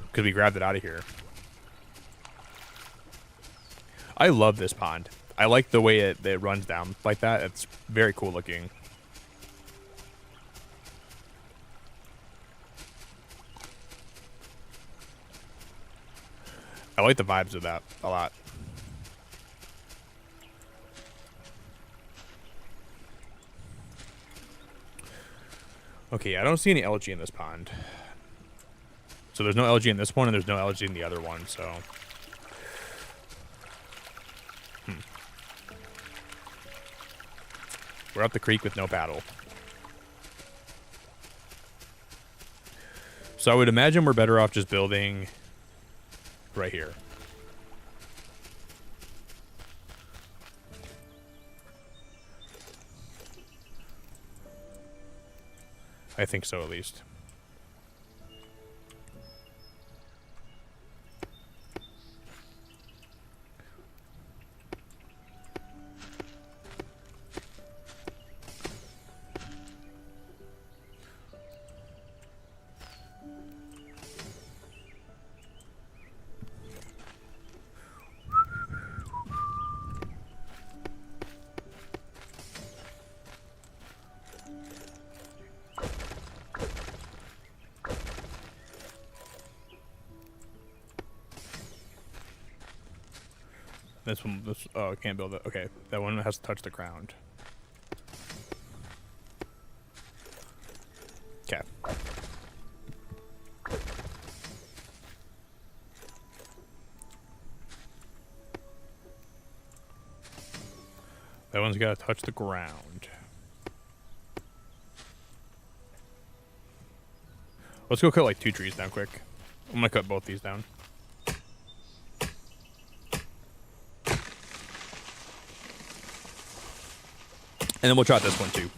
because we grabbed it out of here. I love this pond. I like the way it runs down like that. It's very cool looking. I like the vibes of that a lot. Okay, I don't see any algae in this pond. So there's no algae in this one, and there's no algae in the other one, so... We're up the creek with no paddle. So I would imagine we're better off just building right here. I think so, at least. This one, oh, I can't build it. Okay, that one has to touch the ground. Okay. That one's got to touch the ground. Let's go cut like 2 trees down quick. I'm gonna cut both these down. And then we'll try this one too.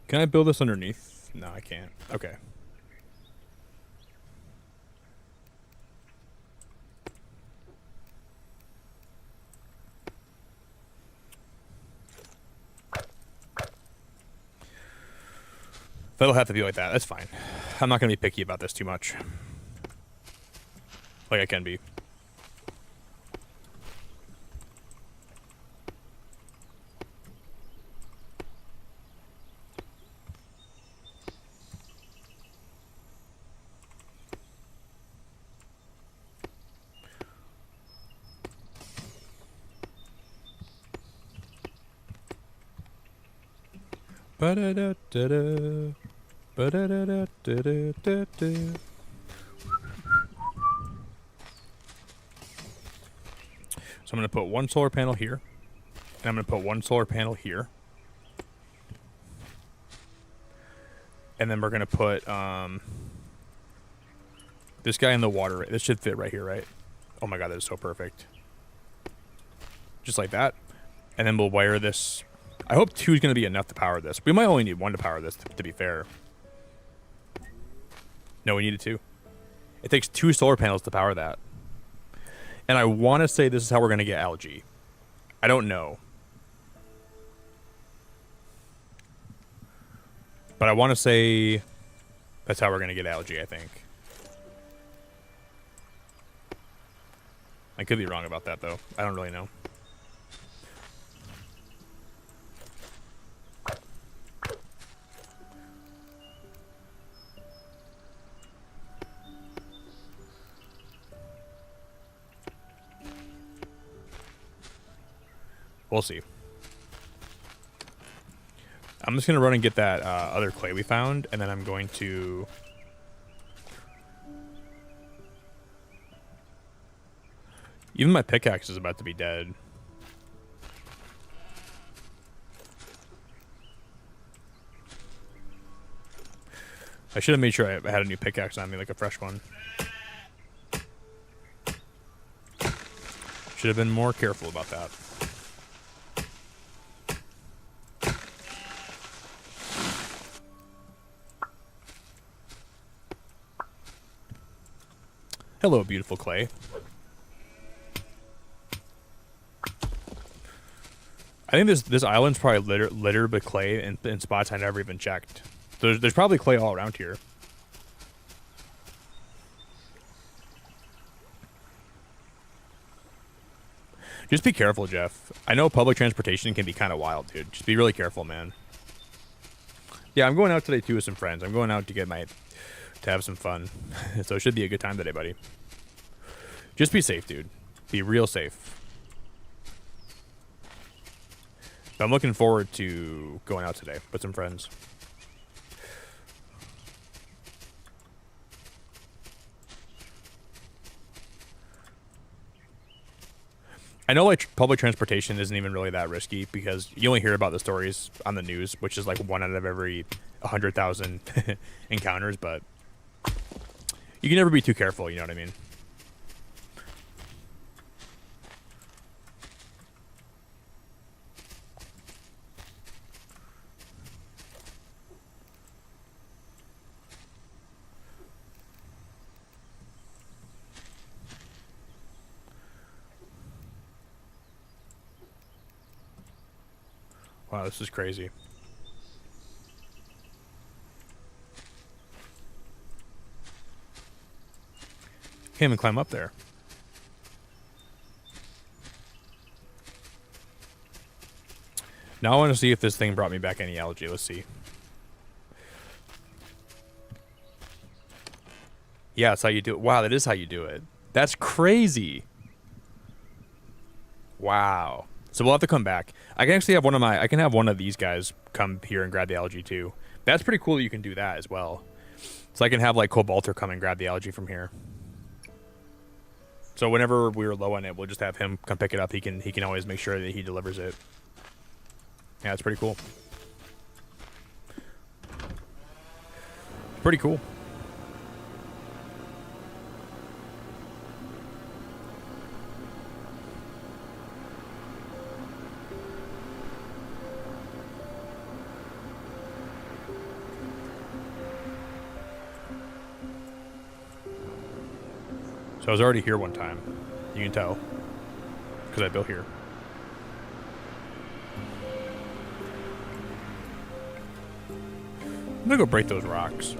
Can I build this underneath? No, I can't. Okay. That'll have to be like that. That's fine. I'm not going to be picky about this too much. Like I can be. Ba-da-da-da-da. Ba-da-da-da-da-da-da. So I'm going to put 1 solar panel here. And I'm going to put 1 solar panel here. And then we're going to put this guy in the water. This should fit right here, right? Oh my god, that is so perfect. Just like that. And then we'll wire this. I hope 2 is going to be enough to power this. We might only need 1 to power this, to be fair. No, we needed 2. It takes 2 solar panels to power that. And I want to say this is how we're going to get algae. I don't know. But I want to say that's how we're going to get algae, I think. I could be wrong about that, though. I don't really know. We'll see. I'm just going to run and get that other clay we found, and then I'm going to... Even my pickaxe is about to be dead. I should have made sure I had a new pickaxe on me, like a fresh one. Should have been more careful about that. Hello, beautiful clay. I think this island's probably littered with clay in spots I never even checked. There's probably clay all around here. Just be careful, Jeff. I know public transportation can be kind of wild, dude. Just be really careful, man. Yeah, I'm going out today too with some friends. I'm going out to have some fun. So it should be a good time today, buddy. Just be safe, dude. Be real safe. But I'm looking forward to going out today with some friends. I know like public transportation isn't even really that risky because you only hear about the stories on the news, which is like 1 out of every 100,000 encounters, but you can never be too careful, you know what I mean? Wow, this is crazy. Can't even climb up there. Now I want to see if this thing brought me back any algae. Let's see. Yeah, that's how you do it. Wow, that is how you do it. That's crazy. Wow. So we'll have to come back. I can actually have I can have one of these guys come here and grab the algae too. That's pretty cool that you can do that as well. So I can have like Cobalter come and grab the algae from here. So whenever we're low on it, we'll just have him come pick it up. He can always make sure that he delivers it. Yeah, it's pretty cool. Pretty cool. So I was already here one time. You can tell. Because I built here. I'm gonna go break those rocks.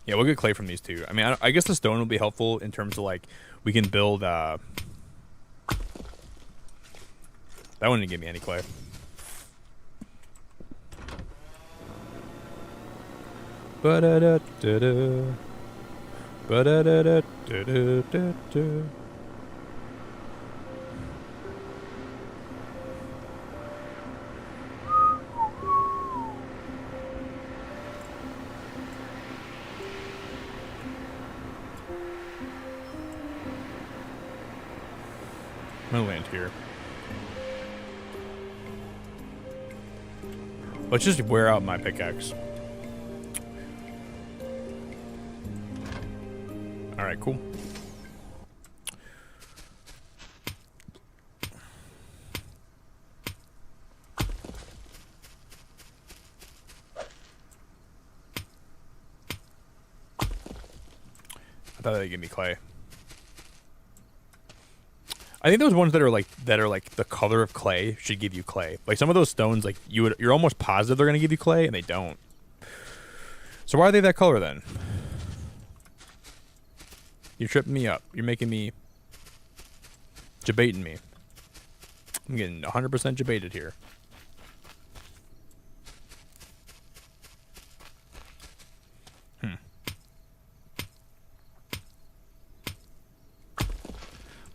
Yeah, we'll get clay from these two. I mean, I guess the stone will be helpful in terms of like we can build. That one didn't give me any clay. Ba-da-da-da-da. Ba-da-da-da-da-da-da. I'm gonna land here. Let's just wear out my pickaxe. Alright, cool. I thought they'd give me clay. I think those ones that are like the color of clay should give you clay. Like some of those stones, like you're almost positive they're gonna give you clay, and they don't. So why are they that color then? You're tripping me up. You're making me debating me. I'm getting 100% debated here.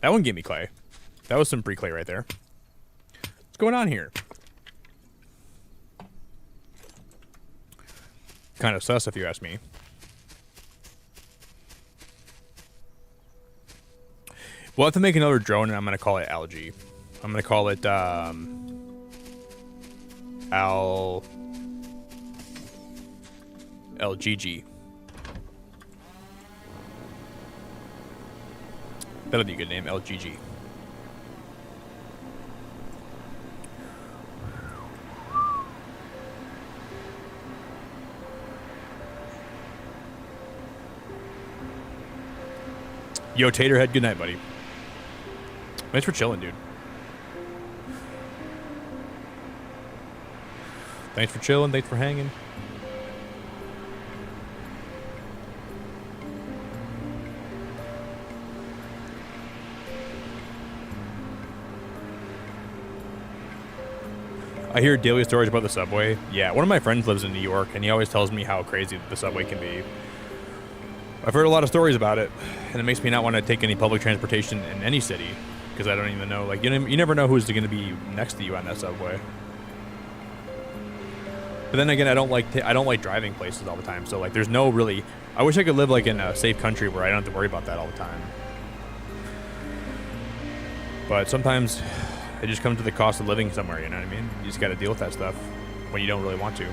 That one gave me clay. That was some free clay right there. What's going on here? Kind of sus if you ask me. We'll have to make another drone, and I'm going to call it Algae. I'm going to call it, LGG. That'll be a good name, LGG. Yo, Taterhead, good night, buddy. Thanks for chilling, dude. Thanks for chilling. Thanks for hanging. I hear daily stories about the subway. Yeah, one of my friends lives in New York, and he always tells me how crazy the subway can be. I've heard a lot of stories about it, and it makes me not want to take any public transportation in any city, because I don't even know. Like, you never know who's going to be next to you on that subway. But then again, I don't like driving places all the time. So like, there's no really. I wish I could live like in a safe country where I don't have to worry about that all the time. But sometimes it just comes to the cost of living somewhere. You know what I mean? You just got to deal with that stuff when you don't really want to.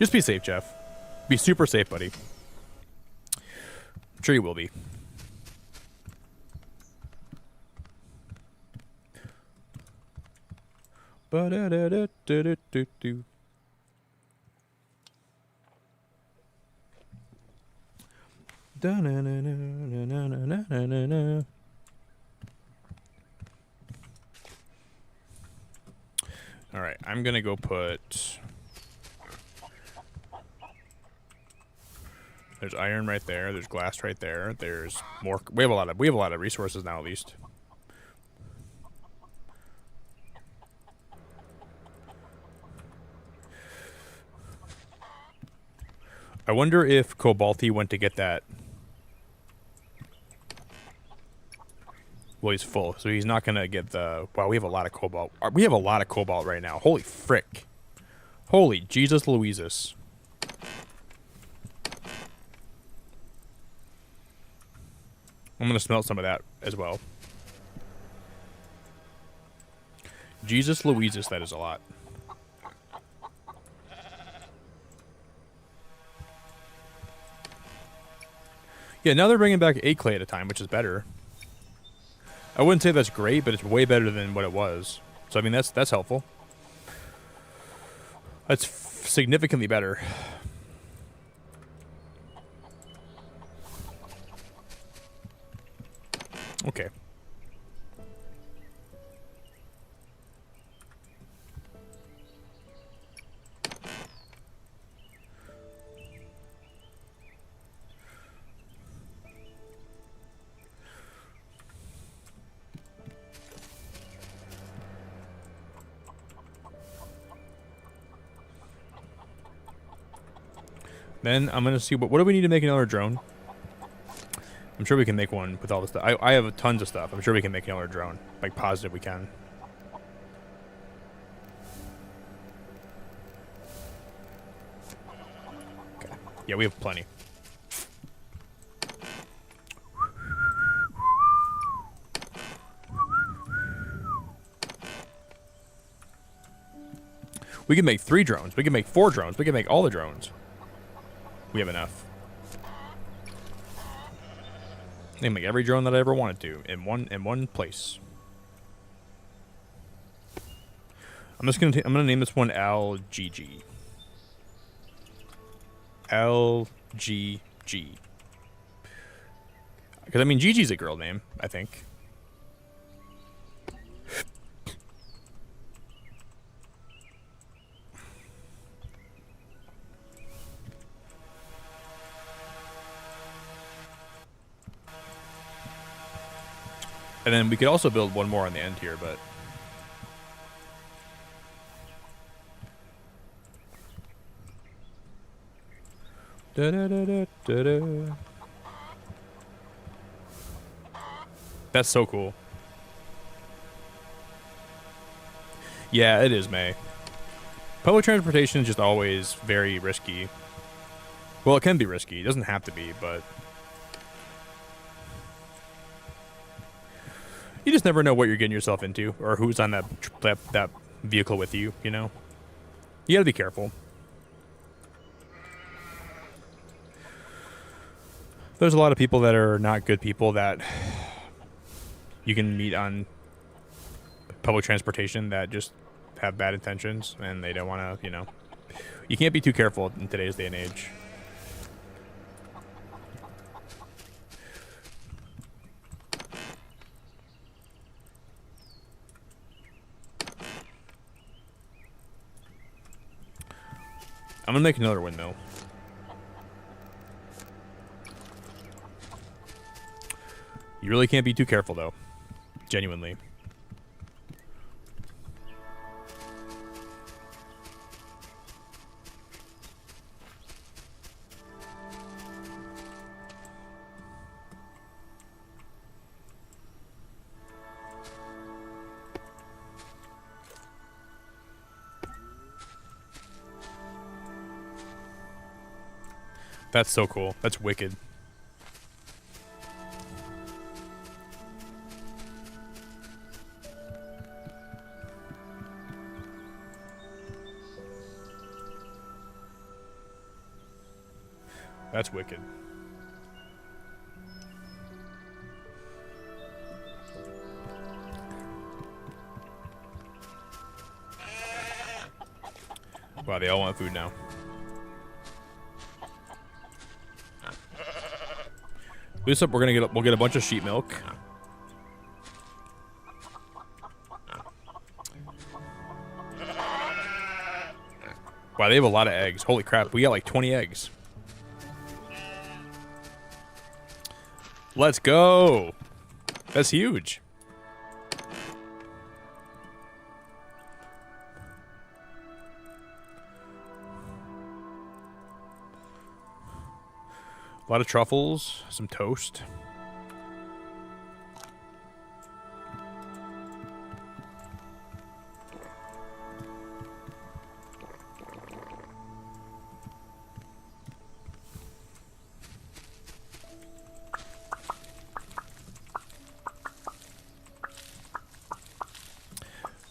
Just be safe, Jeff. Be super safe, buddy. I'm sure you will be. All right, I'm gonna go put. There's iron right there. There's glass right there. There's more. We have a lot of resources now, at least. I wonder if Cobalti went to get that. Well, he's full, so he's not gonna get the. Wow, we have a lot of cobalt. We have a lot of cobalt right now. Holy frick! Holy Jesus Louises! I'm gonna smelt some of that as well. Jesus Louises, that is a lot. Yeah, now they're bringing back 8 clay at a time, which is better. I wouldn't say that's great, but it's way better than what it was. So I mean, that's helpful. That's significantly better. Okay. Then I'm gonna see what do we need to make another drone? I'm sure we can make one with all this stuff. I have tons of stuff. I'm sure we can make another drone. Like, positive we can. Okay. Yeah, we have plenty. We can make 3 drones. We can make 4 drones. We can make all the drones. We have enough. I can make every drone that I ever wanted to in one place. I'm gonna name this one LGG. LGG. Because I mean, Gigi's a girl name, I think. And then we could also build one more on the end here, but... That's so cool. Yeah, it is, May. Public transportation is just always very risky. Well, it can be risky. It doesn't have to be, but... You just never know what you're getting yourself into, or who's on that vehicle with you, you know? You gotta be careful. There's a lot of people that are not good people that you can meet on public transportation that just have bad intentions, and they don't want to, you know... You can't be too careful in today's day and age. I'm gonna make another windmill. You really can't be too careful, though. Genuinely. That's so cool. That's wicked. That's wicked. Wow, they all want food now. Loose up, we'll get a bunch of sheep milk. Wow, they have a lot of eggs. Holy crap, we got like 20 eggs. Let's go. That's huge. A lot of truffles, some toast.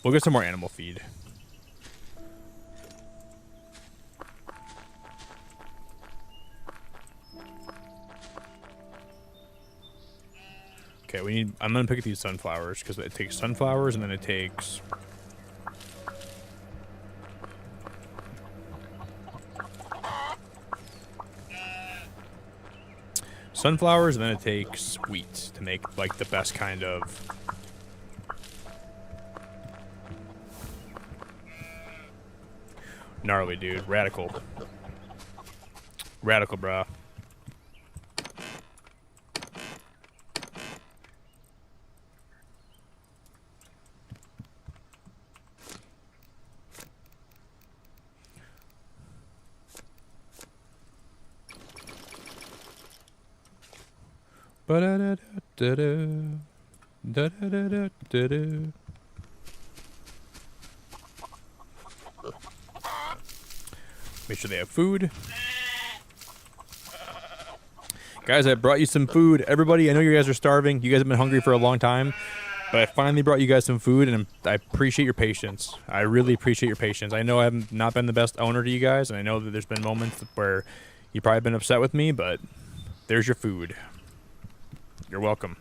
We'll get some more animal feed. Okay, I'm gonna pick these sunflowers because it takes sunflowers and then it takes sunflowers and then it takes wheat to make like the best kind of gnarly, dude. Radical. Radical, brah. Ba-da-da-da-da-da. Da-da-da-da-da-da. Make sure they have food. Guys, I brought you some food. Everybody, I know you guys are starving. You guys have been hungry for a long time. But I finally brought you guys some food, and I appreciate your patience. I really appreciate your patience. I know I have not been the best owner to you guys, and I know that there's been moments where you've probably been upset with me, but there's your food. You're welcome.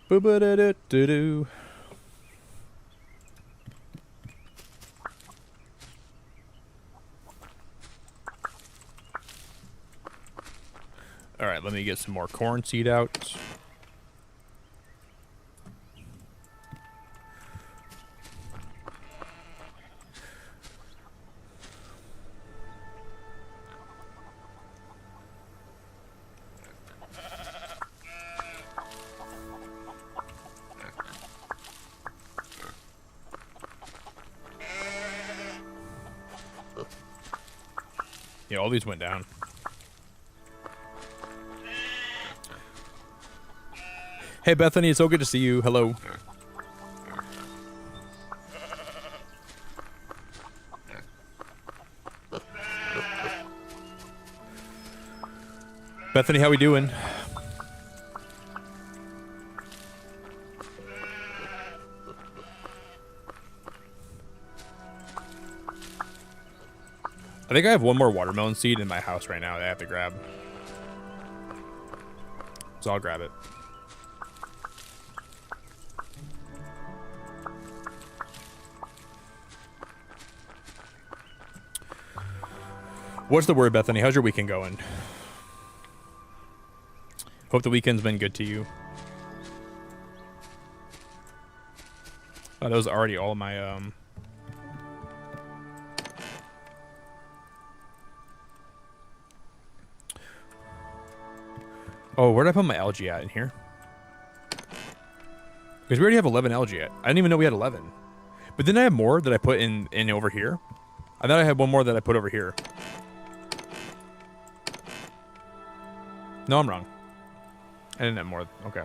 Boo-ba-da-da-da-doo. All right, let me get some more corn seed out. Yeah, all these went down. Hey, Bethany, it's so good to see you. Hello. Bethany, how we doing? I think I have one more watermelon seed in my house right now that I have to grab. So I'll grab it. What's the word, Bethany? How's your weekend going? Hope the weekend's been good to you. Oh, that was already all of my Oh, where did I put my algae at in here? Because we already have 11 algae at. I didn't even know we had 11. But didn't I have more that I put in over here? I thought I had one more that I put over here. No, I'm wrong. I didn't have more. Okay.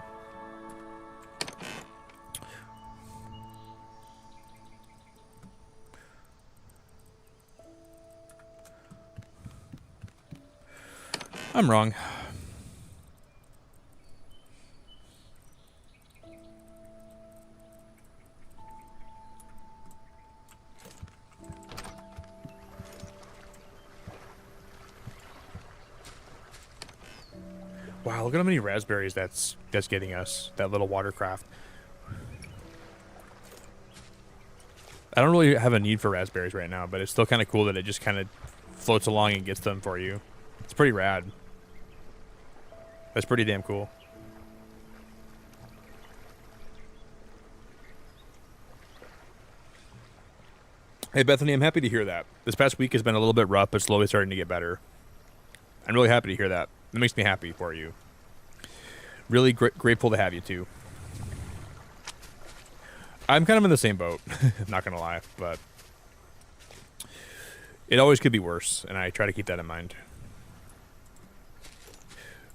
I'm wrong. Wow, look at how many raspberries that's getting us. That little watercraft. I don't really have a need for raspberries right now, but it's still kind of cool that it just kind of floats along and gets them for you. It's pretty rad. That's pretty damn cool. Hey, Bethany, I'm happy to hear that. This past week has been a little bit rough, but slowly starting to get better. I'm really happy to hear that. It makes me happy for you. Really grateful to have you, too. I'm kind of in the same boat, not going to lie, but it always could be worse, and I try to keep that in mind.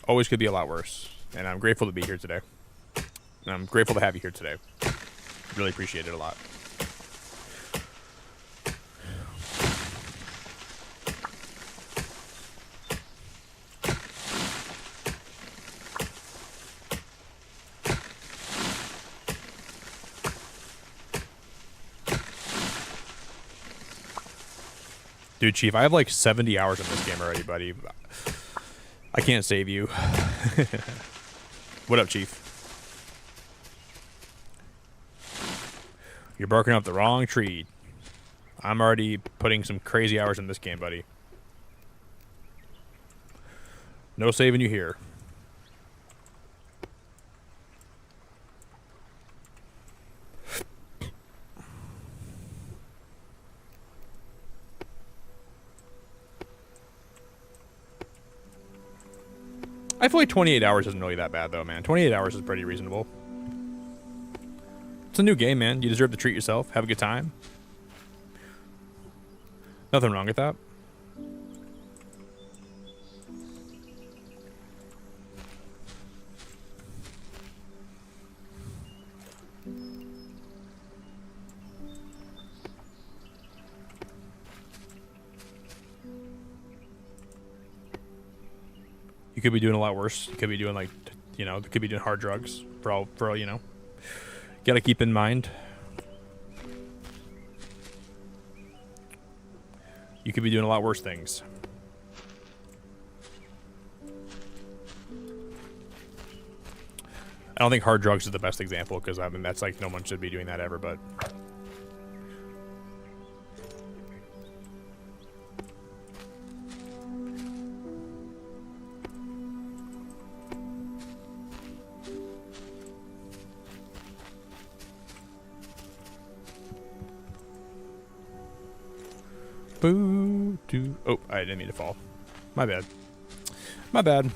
Always could be a lot worse, and I'm grateful to be here today. And I'm grateful to have you here today. Really appreciate it a lot. Dude, Chief, I have like 70 hours in this game already, buddy. I can't save you. What up, Chief? You're barking up the wrong tree. I'm already putting some crazy hours in this game, buddy. No saving you here. I feel like 28 hours isn't really that bad, though, man. 28 hours is pretty reasonable. It's a new game, man. You deserve to treat yourself. Have a good time. Nothing wrong with that. You could be doing a lot worse. You could be doing like, you know, could be doing hard drugs for all, you know. Gotta keep in mind. You could be doing a lot worse things. I don't think hard drugs is the best example because I mean that's like no one should be doing that ever, but boo doo. Oh, I didn't mean to fall. My bad. My bad.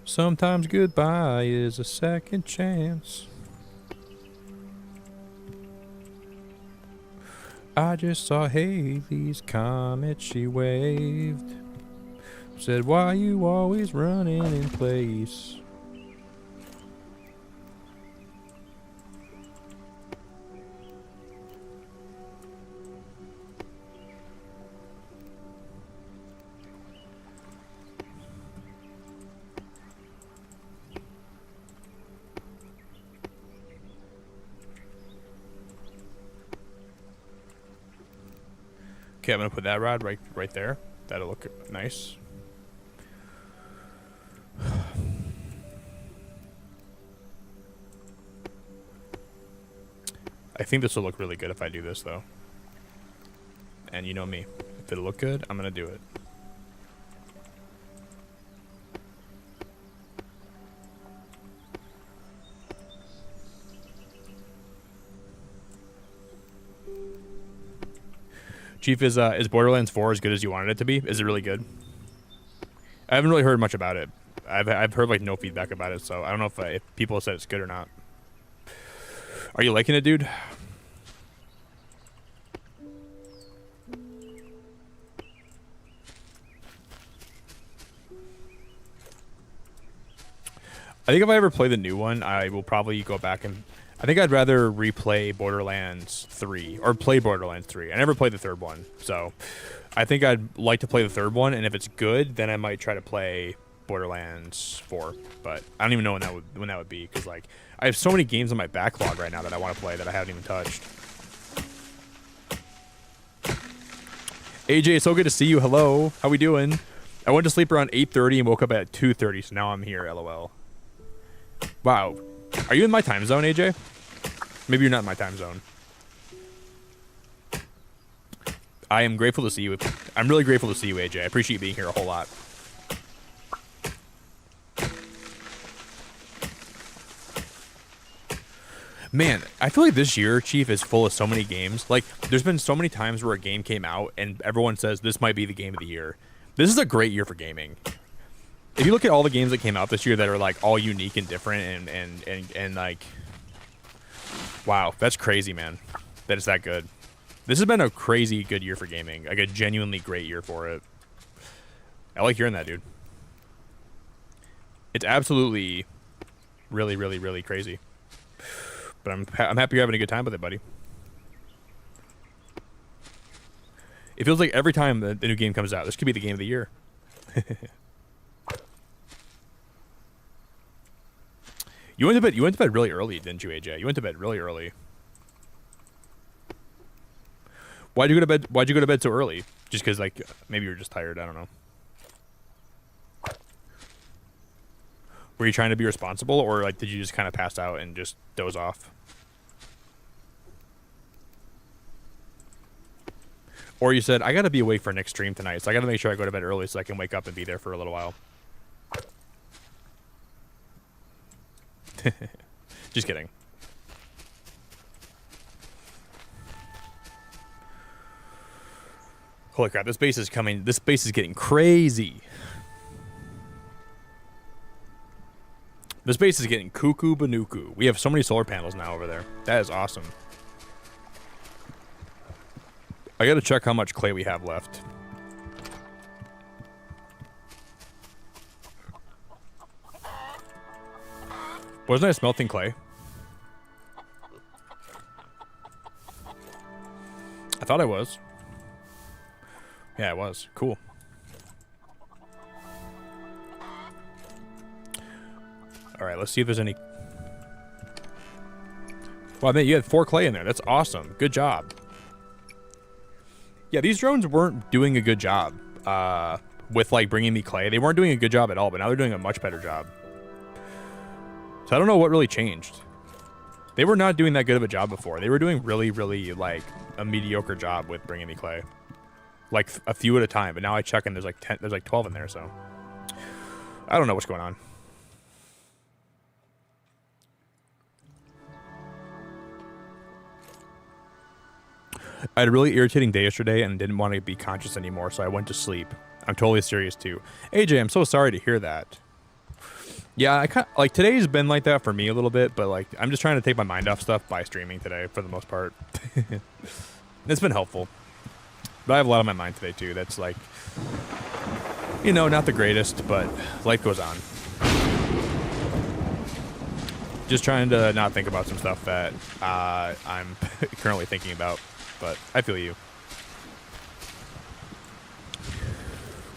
Sometimes goodbye is a second chance. I just saw Haley's comet, she waved. Said, why you always running in place? Okay, I'm gonna put that rod right there. That'll look nice. I think this will look really good if I do this though. And you know me. If it'll look good, I'm going to do it. Chief, is Borderlands 4 as good as you wanted it to be? Is it really good? I haven't really heard much about it. I've heard like no feedback about it, so I don't know if people said it's good or not. Are you liking it, dude? I think if I ever play the new one, I will probably go back and... I think I'd rather replay Borderlands 3, or play Borderlands 3. I never played the third one, so I think I'd like to play the third one, and if it's good, then I might try to play Borderlands 4. But I don't even know when that would be, because like I have so many games on my backlog right now that I want to play that I haven't even touched. AJ, it's so good to see you. Hello, how we doing? I went to sleep around 8:30 and woke up at 2:30, so now I'm here. LOL. Wow, are you in my time zone, AJ? Maybe you're not in my time zone. I am grateful to see you. I'm really grateful to see you, AJ. I appreciate you being here a whole lot. Man, I feel like this year, Chief, is full of so many games. Like, there's been so many times where a game came out and everyone says this might be the game of the year. This is a great year for gaming. If you look at all the games that came out this year that are like all unique and different and like, wow, that's crazy, man. That it's that good. This has been a crazy good year for gaming. Like a genuinely great year for it. I like hearing that, dude. It's absolutely really, really, really crazy. But I'm happy you're having a good time with it, buddy. It feels like every time the new game comes out, this could be the game of the year. You went to bed really early, didn't you, AJ? You went to bed really early. Why'd you go to bed so early? Just because, like, maybe you were just tired. I don't know. Were you trying to be responsible, or like did you just kind of pass out and just doze off? Or you said, I gotta be awake for next stream tonight, so I gotta make sure I go to bed early so I can wake up and be there for a little while. Just kidding. Holy crap, this base is coming. This base is getting crazy. This base is getting cuckoo banuku. We have so many solar panels now over there. That is awesome. I gotta check how much clay we have left. Wasn't I smelting clay? I thought I was. Yeah, it was. Cool. Alright, let's see if there's any... Wow, man, you had 4 clay in there. That's awesome. Good job. Yeah, these drones weren't doing a good job with, like, bringing me clay. They weren't doing a good job at all, but now they're doing a much better job. So I don't know what really changed. They were not doing that good of a job before. They were doing really, really, like, a mediocre job with bringing me clay. Like, a few at a time. But now I check and there's, like, 10, there's, like, 12 in there, so... I don't know what's going on. I had a really irritating day yesterday and didn't want to be conscious anymore, so I went to sleep. I'm totally serious, too. AJ, I'm so sorry to hear that. Yeah, I kind of, like, today's been like that for me a little bit, but, like, I'm just trying to take my mind off stuff by streaming today, for the most part. It's been helpful. But I have a lot on my mind today, too. That's, like, you know, not the greatest, but life goes on. Just trying to not think about some stuff that I'm currently thinking about, but I feel you.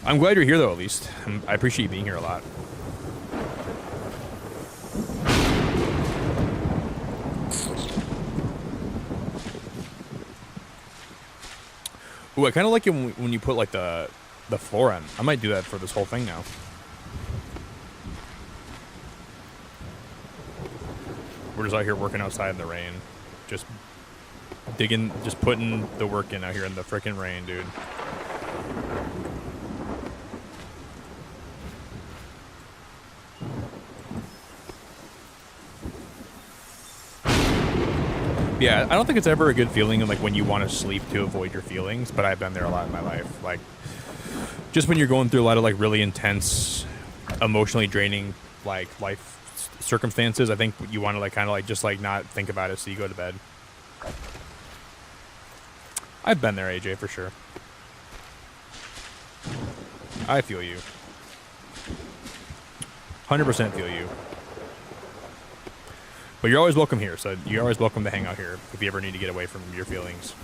I'm glad you're here, though, at least. I appreciate you being here a lot. Ooh, I kind of like it when you put, like, the floor on. I might do that for this whole thing now. We're just out here working outside in the rain. Just digging, just putting the work in out here in the frickin' rain, dude. Yeah, I don't think it's ever a good feeling like when you want to sleep to avoid your feelings, but I've been there a lot in my life. Like, just when you're going through a lot of like really intense, emotionally draining like life circumstances, I think you want to like kind of like just like not think about it so you go to bed. I've been there, AJ, for sure. I feel you. 100% feel you. But you're always welcome here, so you're always welcome to hang out here if you ever need to get away from your feelings.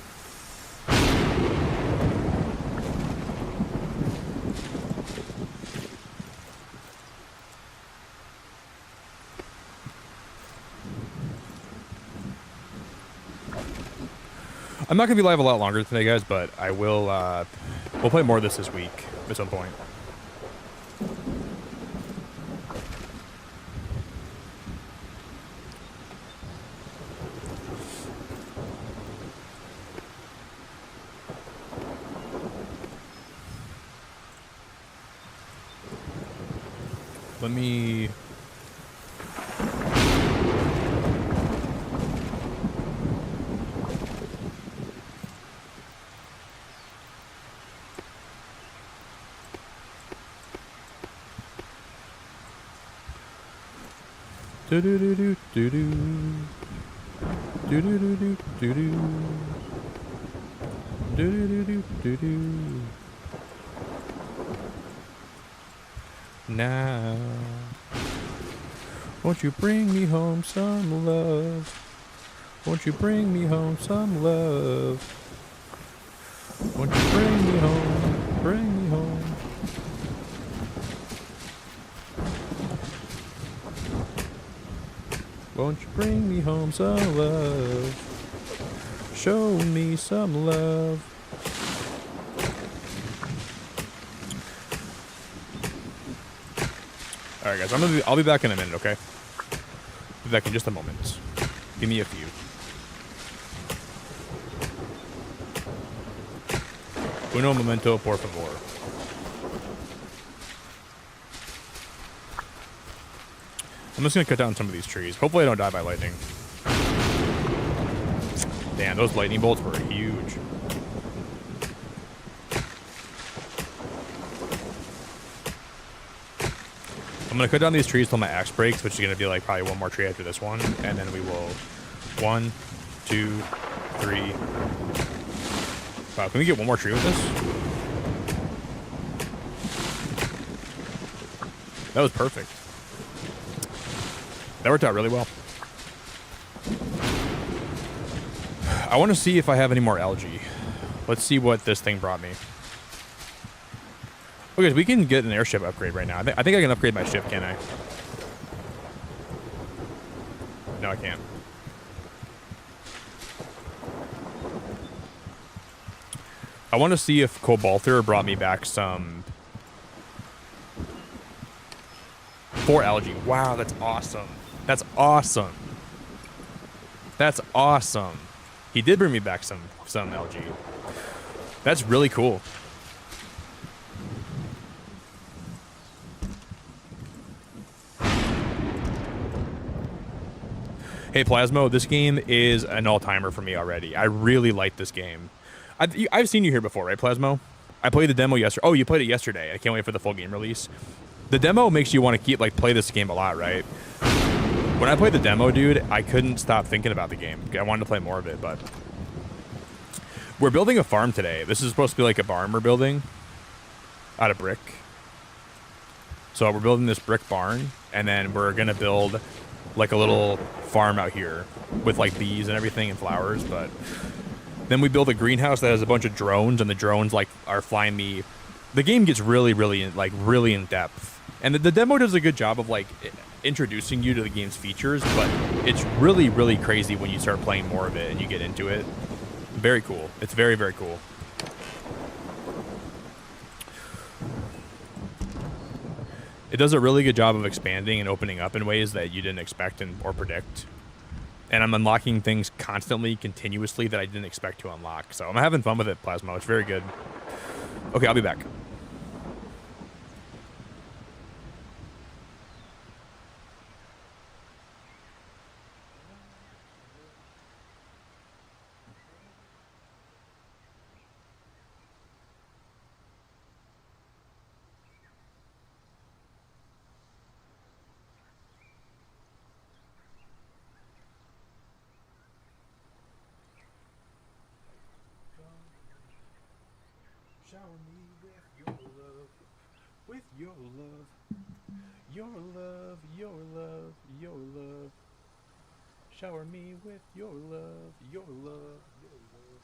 I'm not going to be live a lot longer today, guys, but I will, we'll play more of this week at some point. Let me... Do do do do do do do do do do do do do do do do. Now, won't you bring me home some love? Won't you bring me home some love? Won't you bring me home? Bring me home. Won't you bring me home some love? Show me some love. All right, guys, I'll be back in a minute, okay? Be back in just a moment. Give me a few. Uno momento, por favor. I'm just gonna cut down some of these trees. Hopefully I don't die by lightning. Damn, those lightning bolts were huge. I'm gonna cut down these trees till my axe breaks, which is gonna be like probably one more tree after this one, and then we will 1, 2, 3. Wow, can we get one more tree with this? That was perfect. That worked out really well. I want to see if I have any more algae. Let's see what this thing brought me. Okay, so we can get an airship upgrade right now. I think I can upgrade my ship, can't I? No, I can't. I want to see if Cobalter brought me back some... 4 algae. Wow, that's awesome. That's awesome. That's awesome. He did bring me back some algae. That's really cool. Hey, Plasmo, this game is an all-timer for me already. I really like this game. I've seen you here before, right, Plasmo? I played the demo yesterday. Oh, you played it yesterday. I can't wait for the full game release. The demo makes you want to play this game a lot, right? When I played the demo, dude, I couldn't stop thinking about the game. I wanted to play more of it, but... We're building a farm today. This is supposed to be like a barn we're building out of brick. So we're building this brick barn, and then we're going to build like a little farm out here with like bees and everything and flowers, but then we build a greenhouse that has a bunch of drones, and the drones like are flying me. The game gets really in depth, and the demo does a good job of like introducing you to the game's features, but it's really crazy when you start playing more of it and you get into it. Very cool. It's very cool. It does a really good job of expanding and opening up in ways that you didn't expect or predict. and I'm unlocking things constantly, continuously that I didn't expect to unlock. So I'm having fun with it, Plasmo. It's very good. Okay, I'll be back. Shower me with your love, with your love, your love, your love, your love. Shower me with your love, your love, your love.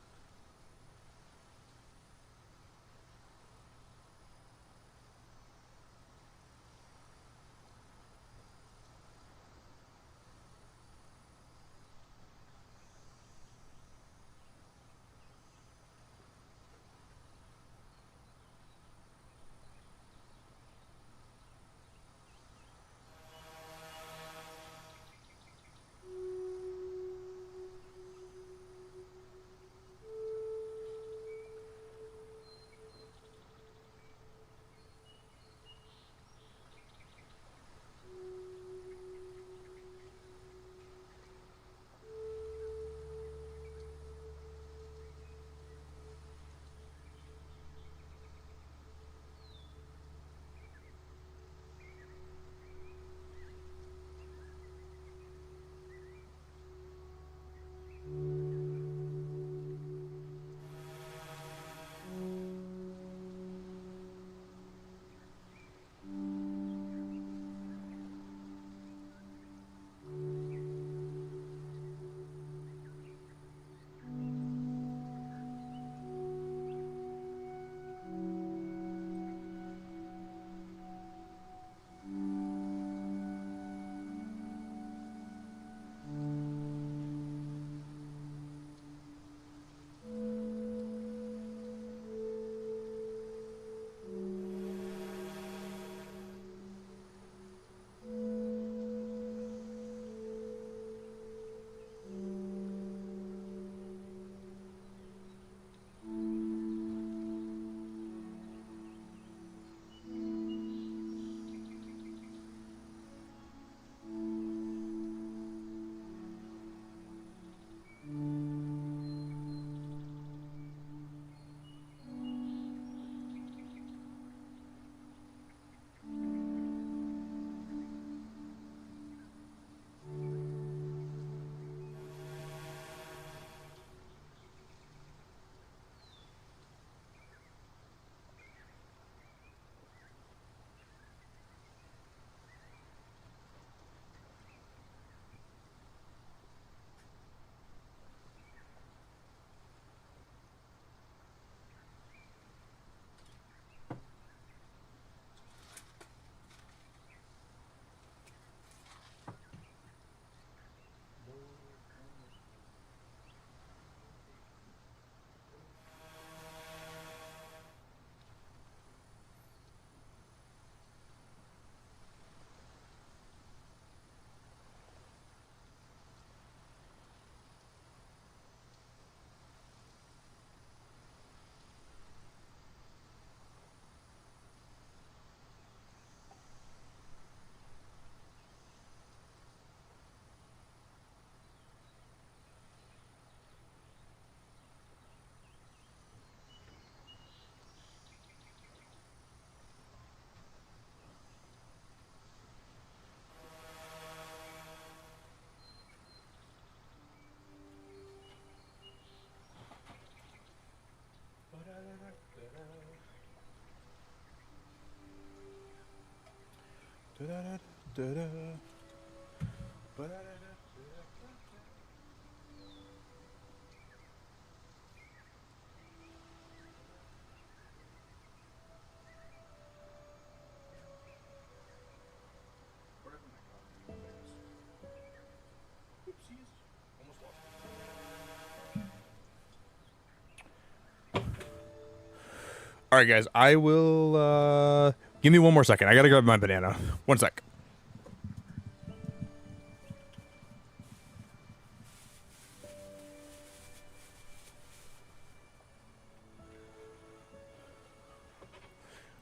All right, guys. I will. Give me one more second. I gotta grab my banana. One sec.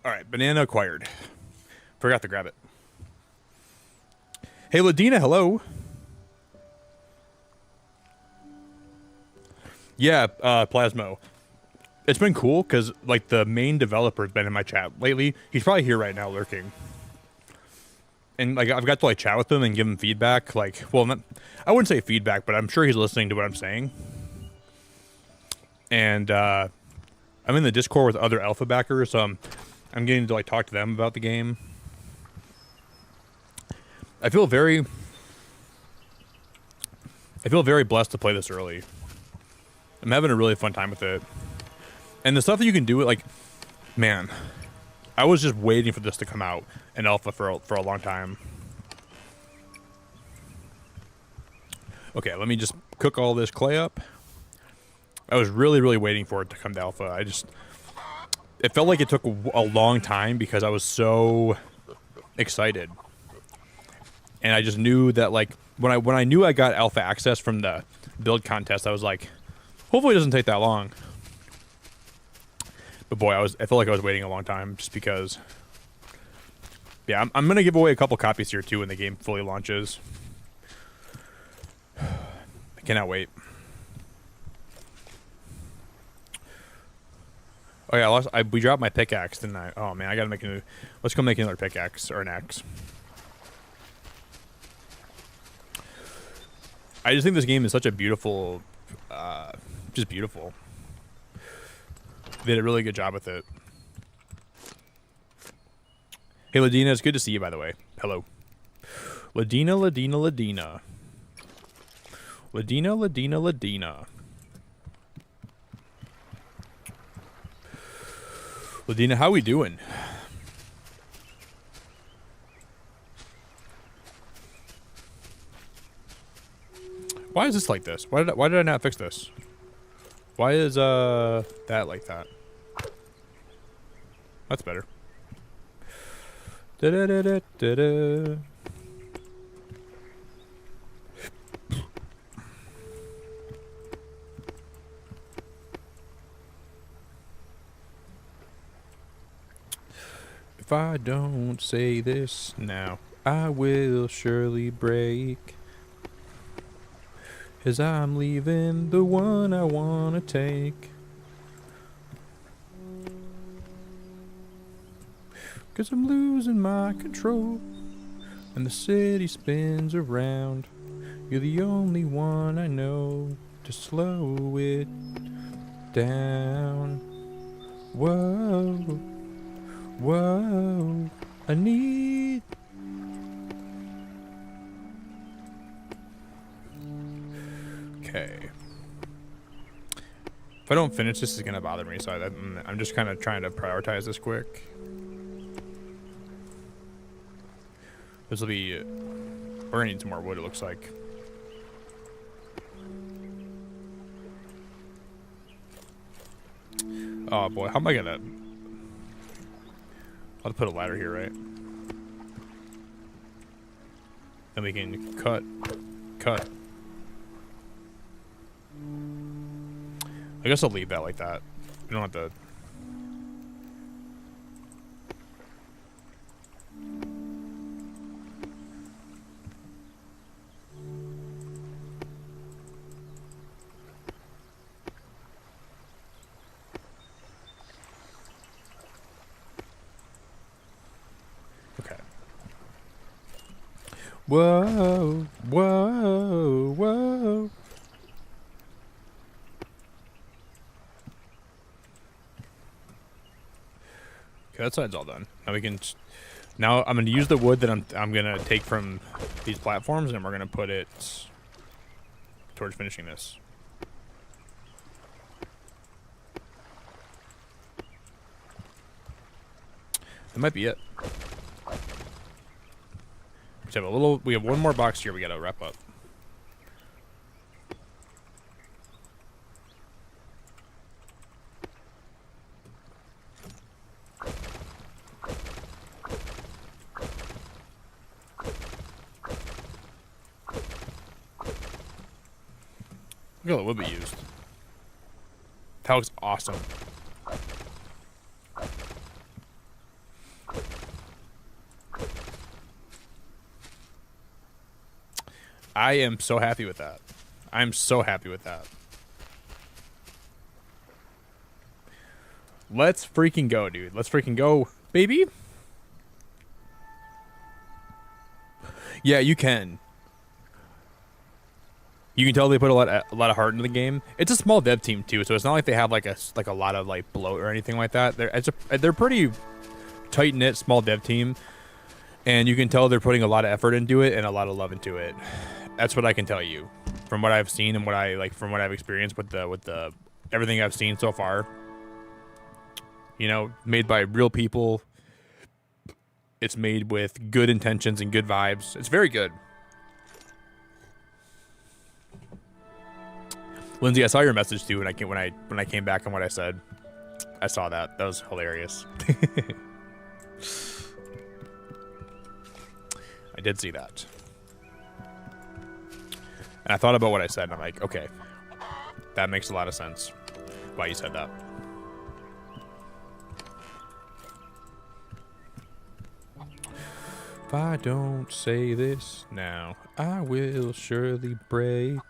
All right, banana acquired. Forgot to grab it. Hey, Ladina, hello. Yeah, Plasmo. It's been cool because like the main developer's been in my chat lately. He's probably here right now lurking. And like I've got to like chat with him and give him feedback. Like, well, not, I wouldn't say feedback, but I'm sure he's listening to what I'm saying. And I'm in the Discord with other alpha backers, so I'm getting to like talk to them about the game. I feel very blessed to play this early. I'm having a really fun time with it. And the stuff that you can do, like, man, I was just waiting for this to come out in alpha for a long time. Okay, let me just cook all this clay up. I was really, really waiting for it to come to alpha. It felt like it took a long time because I was so excited. And I just knew that, like, when I knew I got alpha access from the build contest, I was like, hopefully it doesn't take that long. But boy, I felt like I was waiting a long time just because. Yeah, I'm gonna give away a couple copies here too when the game fully launches. I cannot wait. Oh yeah, we dropped my pickaxe, didn't I? Oh man, I gotta make a new. Let's go make another pickaxe or an axe. I just think this game is such a beautiful, just beautiful. They did a really good job with it. Hey, Ladina, it's good to see you, by the way. Hello. Ladina. Ladina, how we doing? Why is this like this? Why did I not fix this? Why is that like that? That's better. Da da da da da da. If I don't say this now, I will surely break. As I'm leaving the one I wanna take. 'Cause I'm losing my control, and the city spins around. You're the only one I know to slow it down. Whoa, whoa, I need. Okay. If I don't finish, this is gonna bother me, so I'm just kind of trying to prioritize this quick. This will be. We're gonna need some more wood, it looks like. Oh boy, how am I gonna. I'll put a ladder here, right? Then we can cut. I guess I'll leave that like that. We don't have to. Okay. Whoa, whoa, whoa. Okay, that side's all done. Now we can. Now I'm gonna use the wood that I'm gonna take from these platforms, and we're gonna put it towards finishing this. That might be it. We have one more box here we gotta wrap up. Look at all the wood we used. That looks awesome. I am so happy with that. I'm so happy with that. Let's freaking go, dude. Let's freaking go, baby. Yeah, you can. You can tell they put a lot of heart into the game. It's a small dev team too, so it's not like they have like a lot of like bloat or anything like that. They're pretty tight knit small dev team, and you can tell they're putting a lot of effort into it and a lot of love into it. That's what I can tell you from what I've seen and what I've experienced with the everything I've seen so far. You know, made by real people. It's made with good intentions and good vibes. It's very good. Lindsay, I saw your message too when I came back on what I said. I saw that. That was hilarious. I did see that. And I thought about what I said and I'm like, okay, that makes a lot of sense why you said that. If I don't say this now, I will surely break.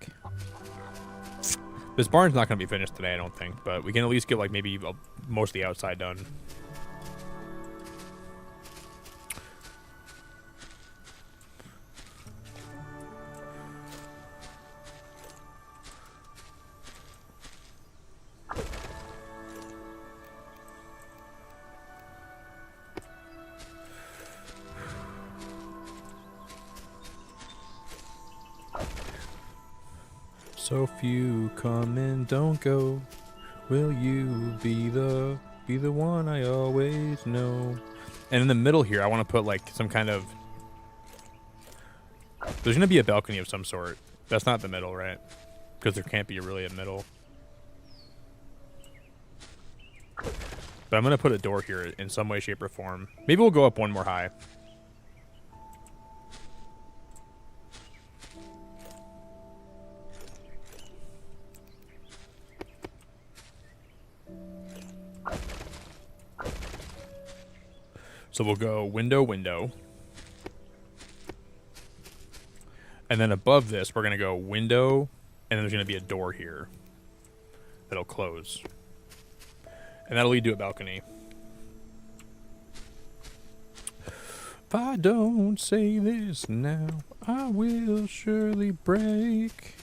This barn's not going to be finished today, I don't think, but we can at least get like maybe most of the outside done. So few come and don't go. Will you be the one I always know? And in the middle here, I want to put like some kind of. There's gonna be a balcony of some sort. That's not the middle, right? Because there can't be really a middle. But I'm gonna put a door here in some way, shape, or form. Maybe we'll go up one more high. So we'll go window, window. And then above this, we're going to go window, and then there's going to be a door here that'll close. And that'll lead to a balcony. If I don't say this now, I will surely break.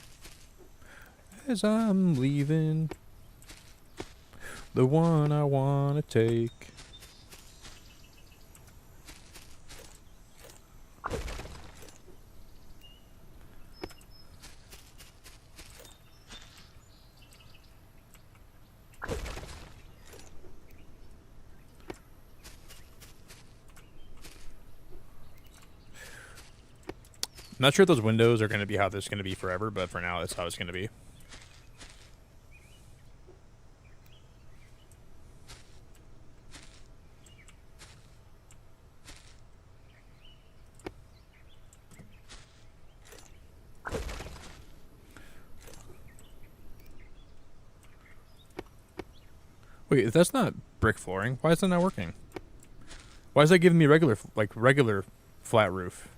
As I'm leaving, the one I want to take. I'm not sure if those windows are going to be how this is going to be forever, but for now, that's how it's going to be. Wait, if that's not brick flooring, why is that not working? Why is that giving me regular flat roof?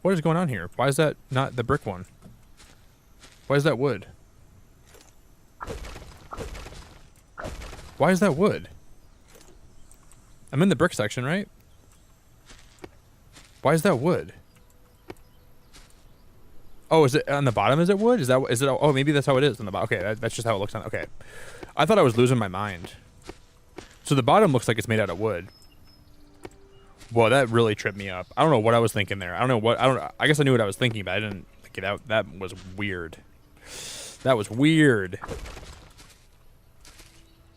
What is going on here? Why is that not the brick one? Why is that wood? Why is that wood? I'm in the brick section, right? Why is that wood? Oh, is it on the bottom? Is it wood? Is it? Oh, maybe that's how it is on the bottom. Okay, that's just how it looks on. Okay, I thought I was losing my mind. So the bottom looks like it's made out of wood. Well, that really tripped me up. I don't know what I was thinking there. I guess I knew what I was thinking, but I didn't think it out. That was weird. That was weird.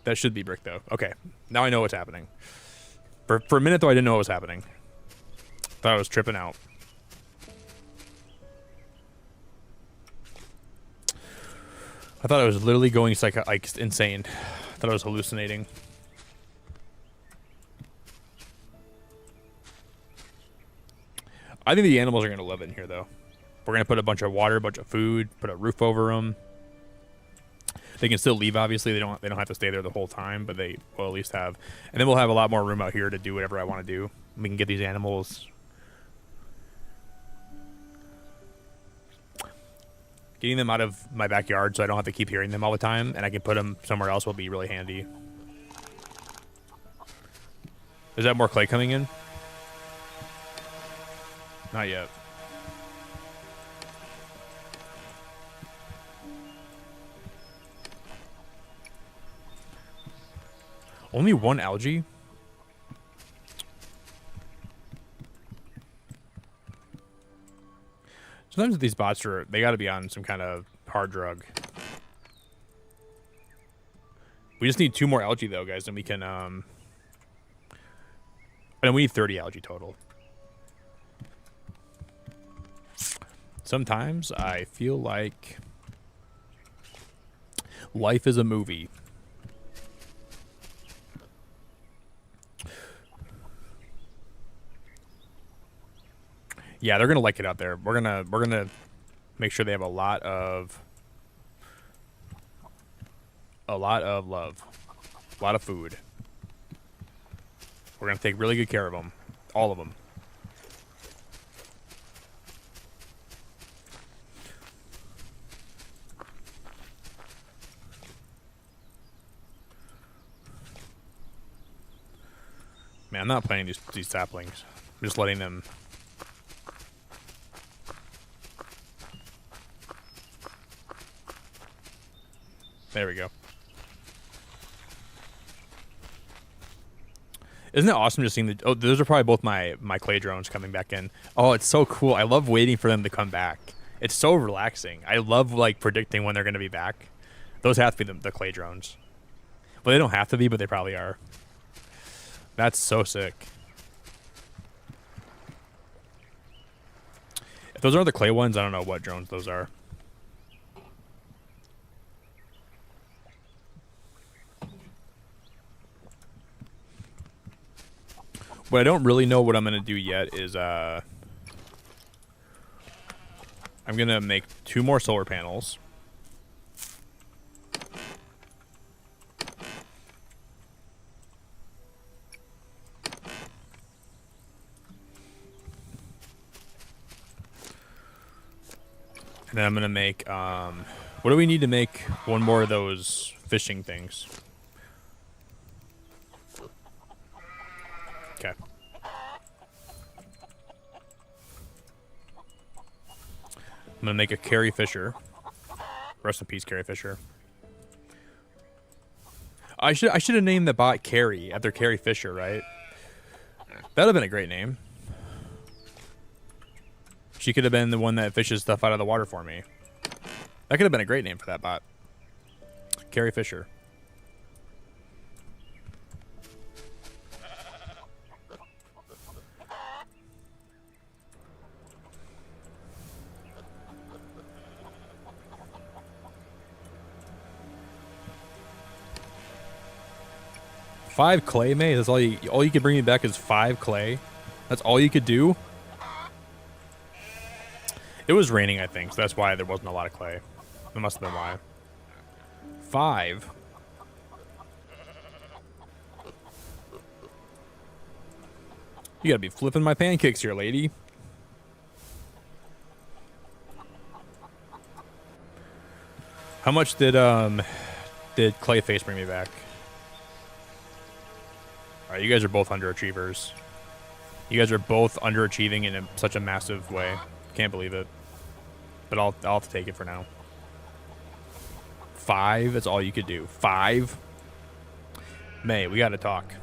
That should be brick though. Okay, now I know what's happening. For a minute though, I didn't know what was happening. Thought I was tripping out. I thought I was literally going like insane. I thought I was hallucinating. I think the animals are going to love it in here, though. We're going to put a bunch of water, a bunch of food, put a roof over them. They can still leave, obviously. They don't have to stay there the whole time, but they will at least have. And then we'll have a lot more room out here to do whatever I want to do. We can get these animals Getting them out of my backyard so I don't have to keep hearing them all the time, and I can put them somewhere else will be really handy. Is that more clay coming in? Not yet. Only one algae? Sometimes these bots they gotta be on some kind of hard drug. We just need 2 more algae though, guys, and we can and we need 30 algae total. Sometimes I feel like life is a movie. Yeah, they're gonna like it out there. We're gonna make sure they have a lot of love, a lot of food. We're gonna take really good care of them, all of them. Man, I'm not planting these saplings. I'm just letting them. There we go. Isn't it awesome just seeing the... Oh, those are probably both my clay drones coming back in. Oh, it's so cool. I love waiting for them to come back. It's so relaxing. I love, like, predicting when they're going to be back. Those have to be the clay drones. Well, they don't have to be, but they probably are. That's so sick. If those are the clay ones, I don't know what drones those are. What I don't really know what I'm going to do yet is I'm going to make 2 more solar panels. And then I'm going to make what do we need to make 1 more of those fishing things? Okay. I'm gonna make a Carrie Fisher. Rest in peace, Carrie Fisher. I should have named the bot Carrie after Carrie Fisher, right? That'd have been a great name. She could have been the one that fishes stuff out of the water for me. That could have been a great name for that bot. Carrie Fisher. Five clay, May? That's all you could bring me back is 5 clay? That's all you could do? It was raining, I think, so that's why there wasn't a lot of clay. That must have been why. 5? You gotta be flipping my pancakes here, lady. How much did Clayface bring me back? Alright, you guys are both underachievers. You guys are both underachieving in such a massive way. Can't believe it. But I'll have to take it for now. 5? That's all you could do. 5? May, we gotta talk.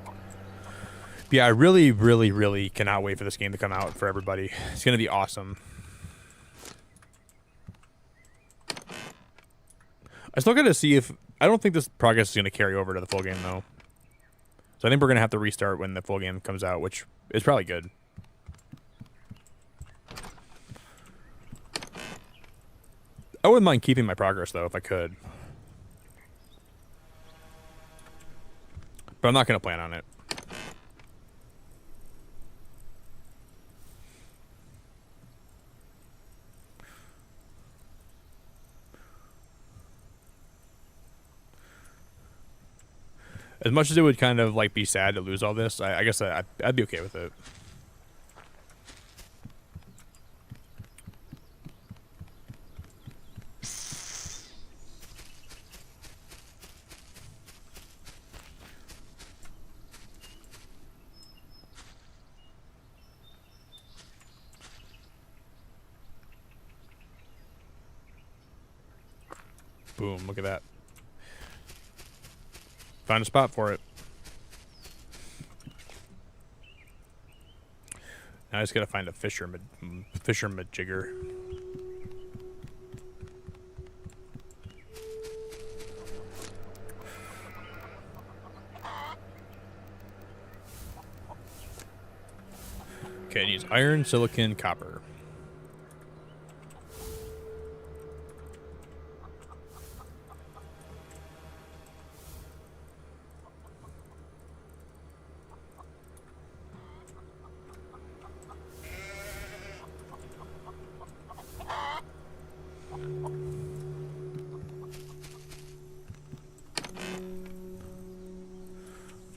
But yeah, I really, really, really cannot wait for this game to come out for everybody. It's gonna be awesome. I still gotta see if... I don't think this progress is gonna carry over to the full game, though. So I think we're gonna have to restart when the full game comes out, which is probably good. I wouldn't mind keeping my progress, though, if I could. But I'm not gonna plan on it. As much as it would kind of like be sad to lose all this, I guess I'd be okay with it. Boom, look at that. Found a spot for it. Now I just gotta find a fisher majigger. Okay, it needs iron, silicon, copper.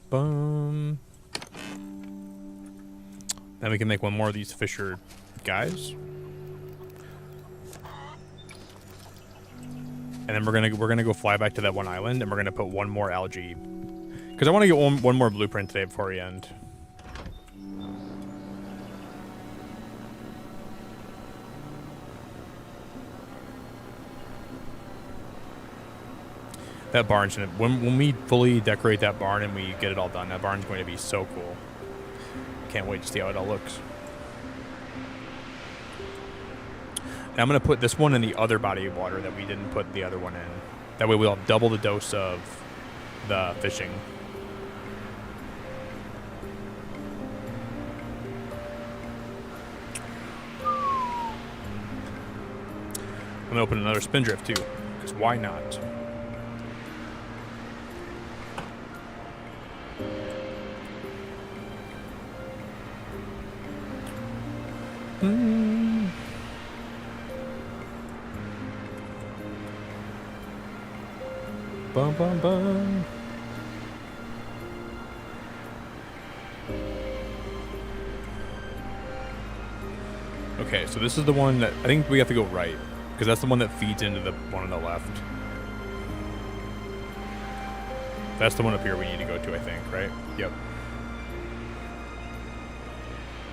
Boom. Then we can make one more of these fisher guys. And then we're gonna go fly back to that one island, and we're gonna put one more algae, because I want to get one more blueprint today before we end. That barn's gonna, when we fully decorate that barn and we get it all done, that barn's going to be so cool. Can't wait to see how it all looks. And I'm going to put this one in the other body of water that we didn't put the other one in. That way we'll have double the dose of the fishing. I'm going to open another spindrift too, because why not? Bum, bum, bum. Okay, so this is the one that I think we have to go right, because that's the one that feeds into the one on the left. That's the one up here we need to go to, I think, right? Yep.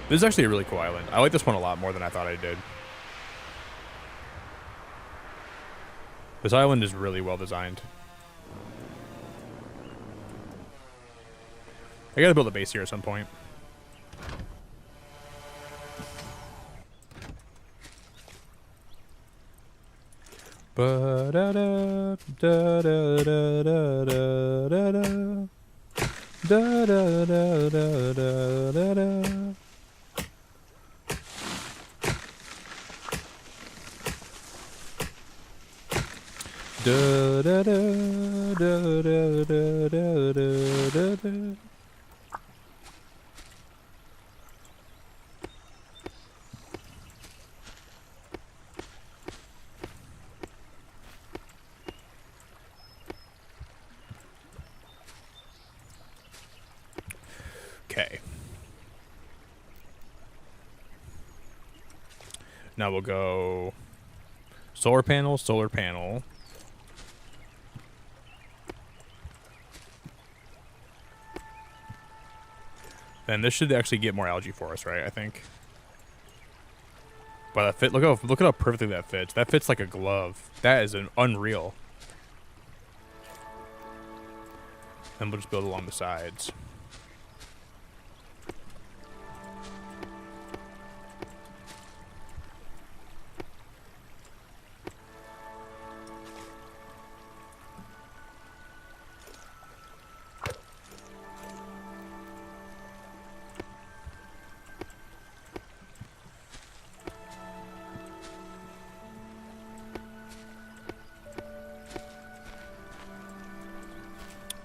This is actually a really cool island. I like this one a lot more than I thought I did. This island is really well designed. I gotta build a base here at some point. Okay. Now we'll go solar panel, solar panel. Then this should actually get more algae for us, right? I think. But that fit. Look at how perfectly that fits. That fits like a glove. That is an unreal. Then we'll just build along the sides.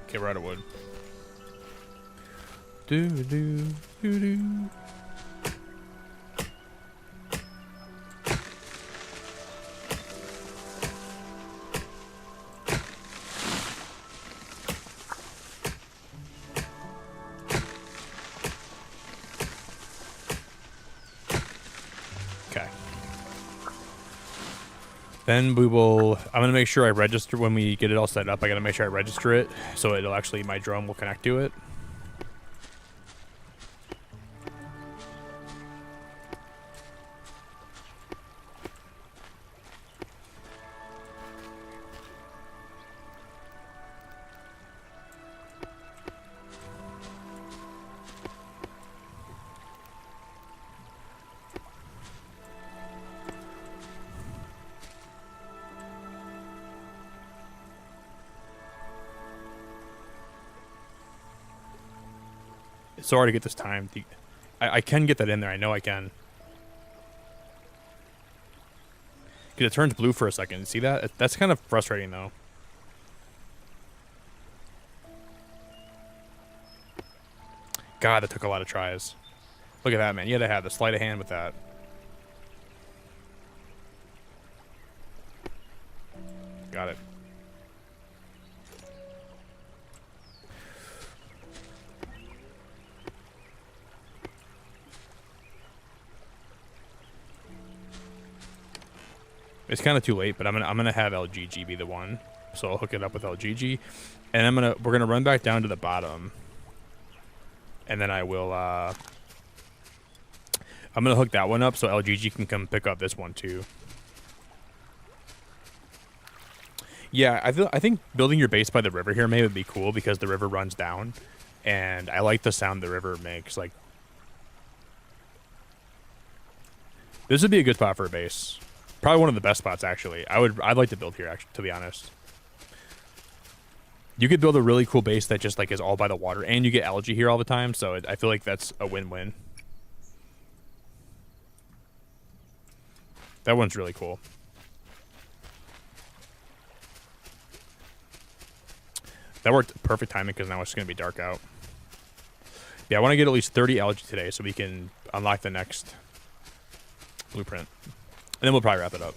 Okay, we're out of wood. Do do do do. Okay. Then we will, I'm going to make sure I register when we get it all set up. I got to make sure I register it so it'll actually, my drone will connect to it. It's so hard to get this time. I can get that in there. I know I can. Because it turns blue for a second. See that? That's kind of frustrating, though. God, that took a lot of tries. Look at that, man. You had to have the sleight of hand with that. Got it. It's kind of too late, but I'm gonna have LGG be the one, so I'll hook it up with LGG, and we're gonna run back down to the bottom, and then I will I'm gonna hook that one up so LGG can come pick up this one too. Yeah, I think building your base by the river here may would be cool because the river runs down, and I like the sound the river makes. Like, this would be a good spot for a base. Probably one of the best spots, actually. I'd like to build here, actually, to be honest. You could build a really cool base that just like is all by the water, and you get algae here all the time. So I feel like that's a win-win. That one's really cool. That worked perfect timing because now it's going to be dark out. Yeah, I want to get at least 30 algae today so we can unlock the next blueprint. And then we'll probably wrap it up.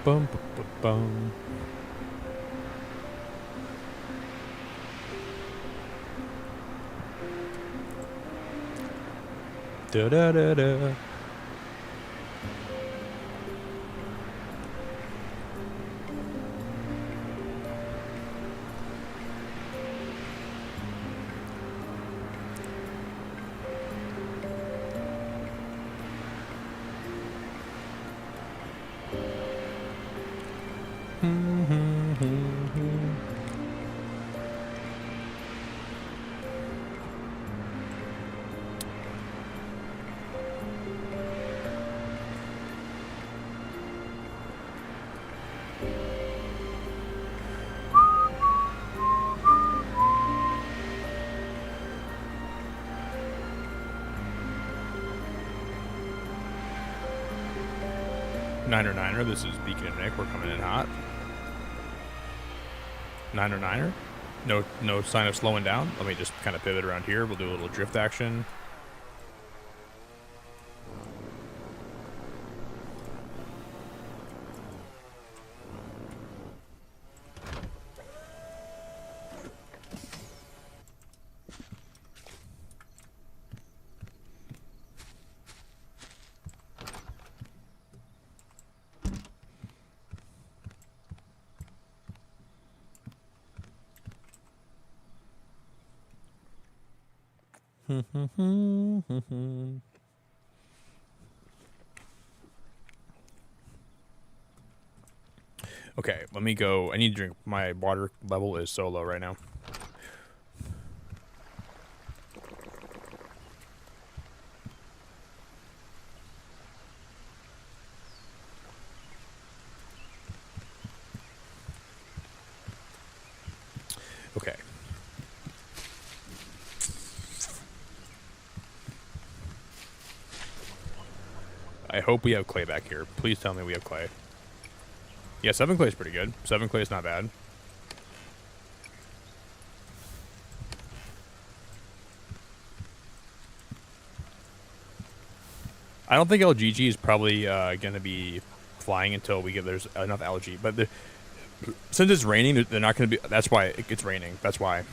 Bum, bum, bum, bum. Da da da da. Niner, this is Beacon and Nick. We're coming in hot. Niner. No sign of slowing down. Let me just kind of pivot around here. We'll do a little drift action. Okay, let me go. I need to drink. My water level is so low right now. Okay. I hope we have clay back here. Please tell me we have clay. Yeah, 7 clay is pretty good. 7 clay is not bad. I don't think LGG is probably going to be flying until there's enough algae. But since it's raining, they're not going to be. That's why it's raining. That's why.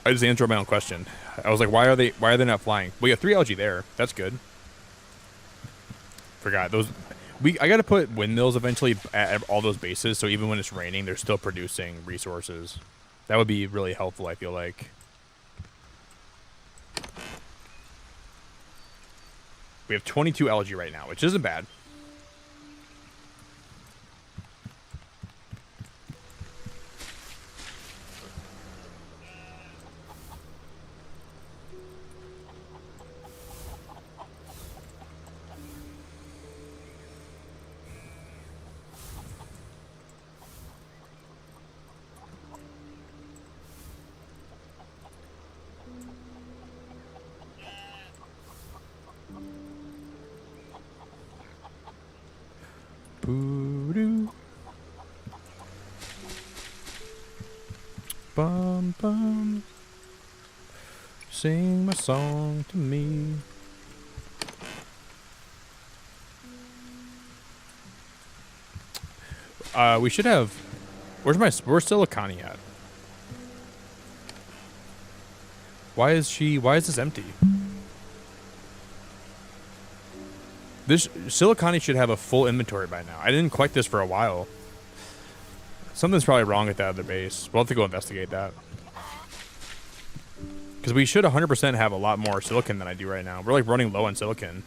I just answered my own question. I was like, why are they not flying? We have 3 algae there. That's good. Forgot those. I got to put windmills eventually at all those bases, so even when it's raining, they're still producing resources. That would be really helpful, I feel like. We have 22 algae right now, which isn't bad. Bum bum. Sing my song to me. We should have. Where's Silicani at? Why is this empty? This Silicani should have a full inventory by now. I didn't collect this for a while. Something's probably wrong at that other base. We'll have to go investigate that. Because we should 100% have a lot more silicon than I do right now. We're like running low on silicon.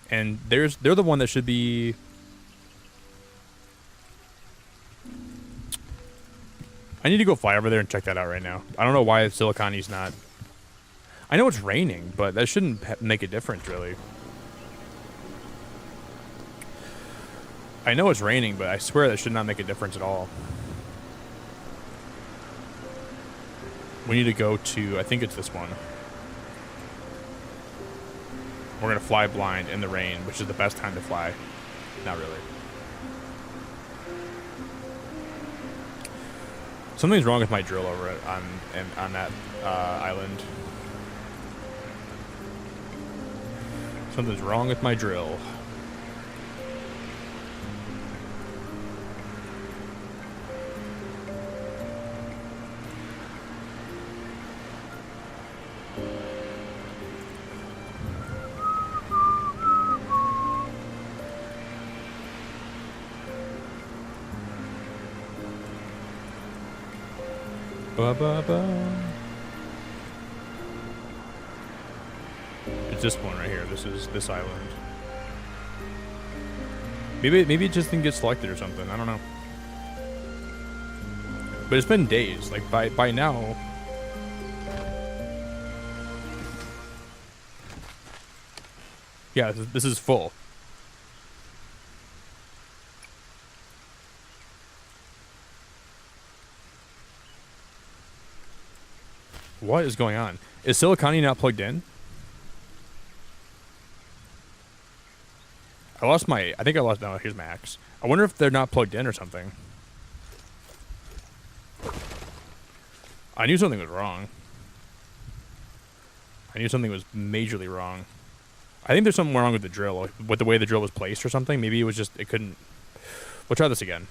And they're the one that should be... I need to go fly over there and check that out right now. I don't know why Silicani's not... I know it's raining, but that shouldn't make a difference, really. I know it's raining, but I swear that should not make a difference at all. We need to go to... I think it's this one. We're going to fly blind in the rain, which is the best time to fly. Not really. Something's wrong with my drill over it on that island. Something's wrong with my drill. Ba ba ba. It's this one right here. This is this island. Maybe it just didn't get selected or something. I don't know. But it's been days. Like by now. Yeah, this is full. What is going on? Is Silicani not plugged in? I think I lost, no, here's my axe. I wonder if they're not plugged in or something. I knew something was wrong. I knew something was majorly wrong. I think there's something wrong with the drill, like with the way the drill was placed or something. Maybe it was just, it couldn't. We'll try this again.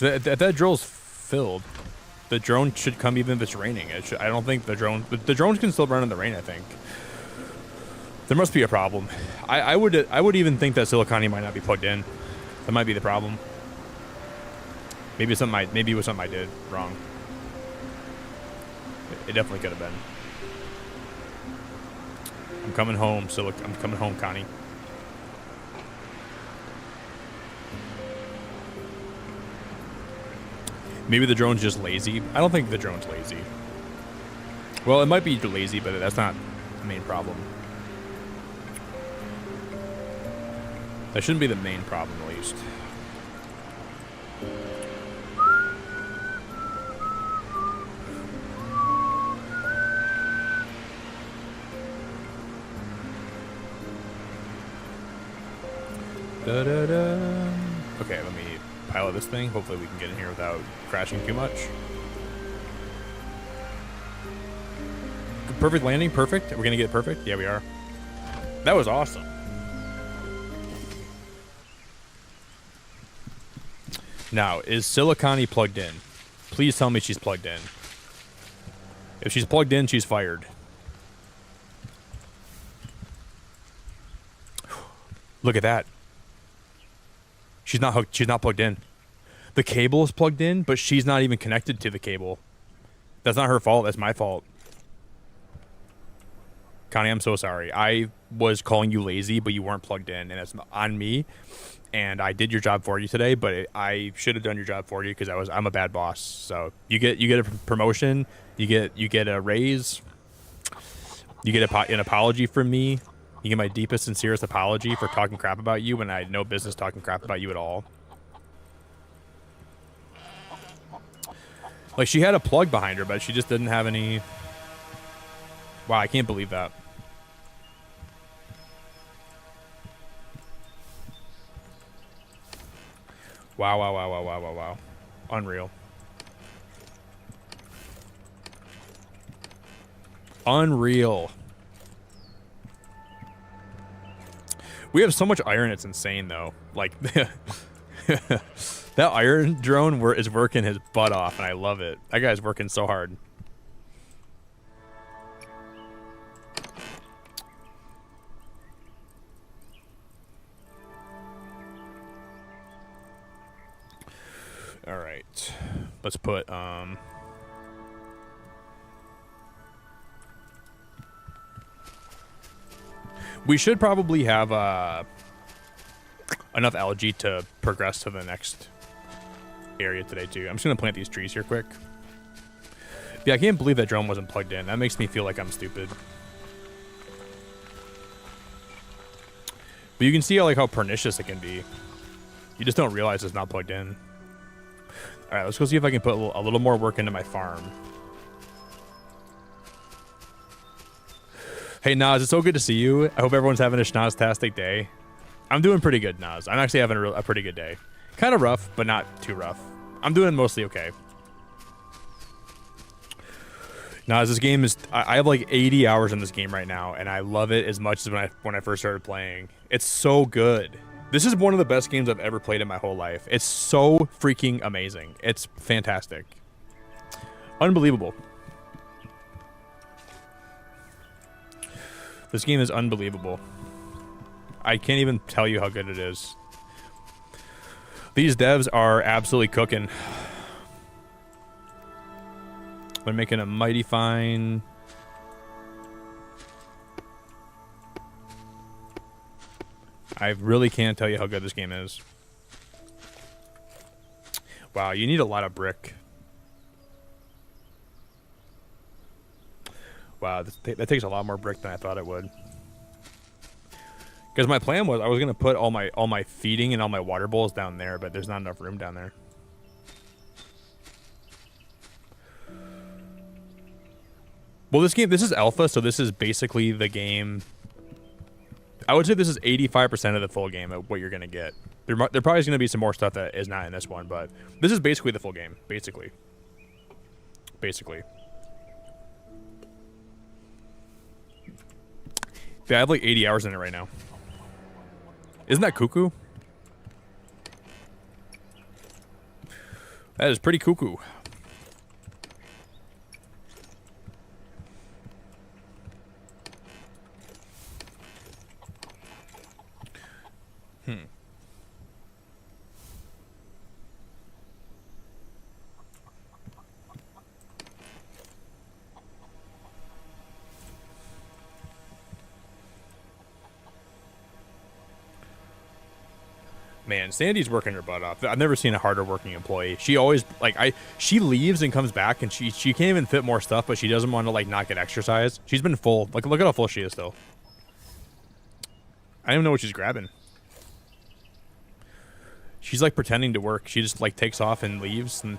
If that drill's filled, the drone should come even if it's raining. I don't think the drones can still run in the rain. I think there must be a problem. I would even think that Silicani might not be plugged in. That might be the problem. Maybe it was something I did wrong. It definitely could have been. I'm coming home, I'm coming home, Connie. Maybe the drone's just lazy. I don't think the drone's lazy. Well, it might be lazy, but that's not the main problem. That shouldn't be the main problem, at least. Da-da-da. Okay, let me pilot this thing. Hopefully we can get in here without crashing too much. Perfect landing, perfect. Are we gonna get it perfect? Yeah, we are. That was awesome. Now, is Silicani plugged in? Please tell me she's plugged in. If she's plugged in, she's fired. Look at that. She's not hooked. She's not plugged in. The cable is plugged in, but she's not even connected to the cable. That's not her fault. That's my fault. Connie, I'm so sorry. I was calling you lazy, but you weren't plugged in, and it's on me. And I did your job for you today, but I should have done your job for you because I'm a bad boss. So you get a promotion. You get a raise. You get an apology from me. You get my deepest, sincerest apology for talking crap about you when I had no business talking crap about you at all. Like, she had a plug behind her, but she just didn't have any... Wow, I can't believe that. Wow, wow, wow, wow, wow, wow, wow. Unreal. Unreal. We have so much iron, it's insane, though. Like, that iron drone is working his butt off, and I love it. That guy's working so hard. All right. Let's put, we should probably have, enough algae to progress to the next area today, too. I'm just going to plant these trees here quick. Yeah, I can't believe that drone wasn't plugged in. That makes me feel like I'm stupid. But you can see how pernicious it can be. You just don't realize it's not plugged in. All right, let's go see if I can put a little more work into my farm. Hey, Nas, it's so good to see you. I hope everyone's having a schnoz-tastic day. I'm doing pretty good, Nas. I'm actually having a pretty good day. Kind of rough, but not too rough. I'm doing mostly okay. Nas, this game is... I have like 80 hours in this game right now, and I love it as much as when I first started playing. It's so good. This is one of the best games I've ever played in my whole life. It's so freaking amazing. It's fantastic. Unbelievable. This game is unbelievable. I can't even tell you how good it is. These devs are absolutely cooking. They're making a mighty fine... I really can't tell you how good this game is. Wow, you need a lot of brick. Wow, that takes a lot more brick than I thought it would. Because my plan was I was gonna put all my feeding and all my water bowls down there, but there's not enough room down there. Well, this is alpha, so this is basically the game. I would say this is 85% of the full game of what you're gonna get. There probably is gonna be some more stuff that is not in this one, but this is basically the full game, basically. Yeah, I have like 80 hours in it right now. Isn't that cuckoo? That is pretty cuckoo. Man, Sandy's working her butt off. I've never seen a harder working employee. She always she leaves and comes back, and she can't even fit more stuff, but she doesn't want to not get exercise. She's been full. Look at how full she is still. I don't even know what she's grabbing. She's pretending to work. She just takes off and leaves, and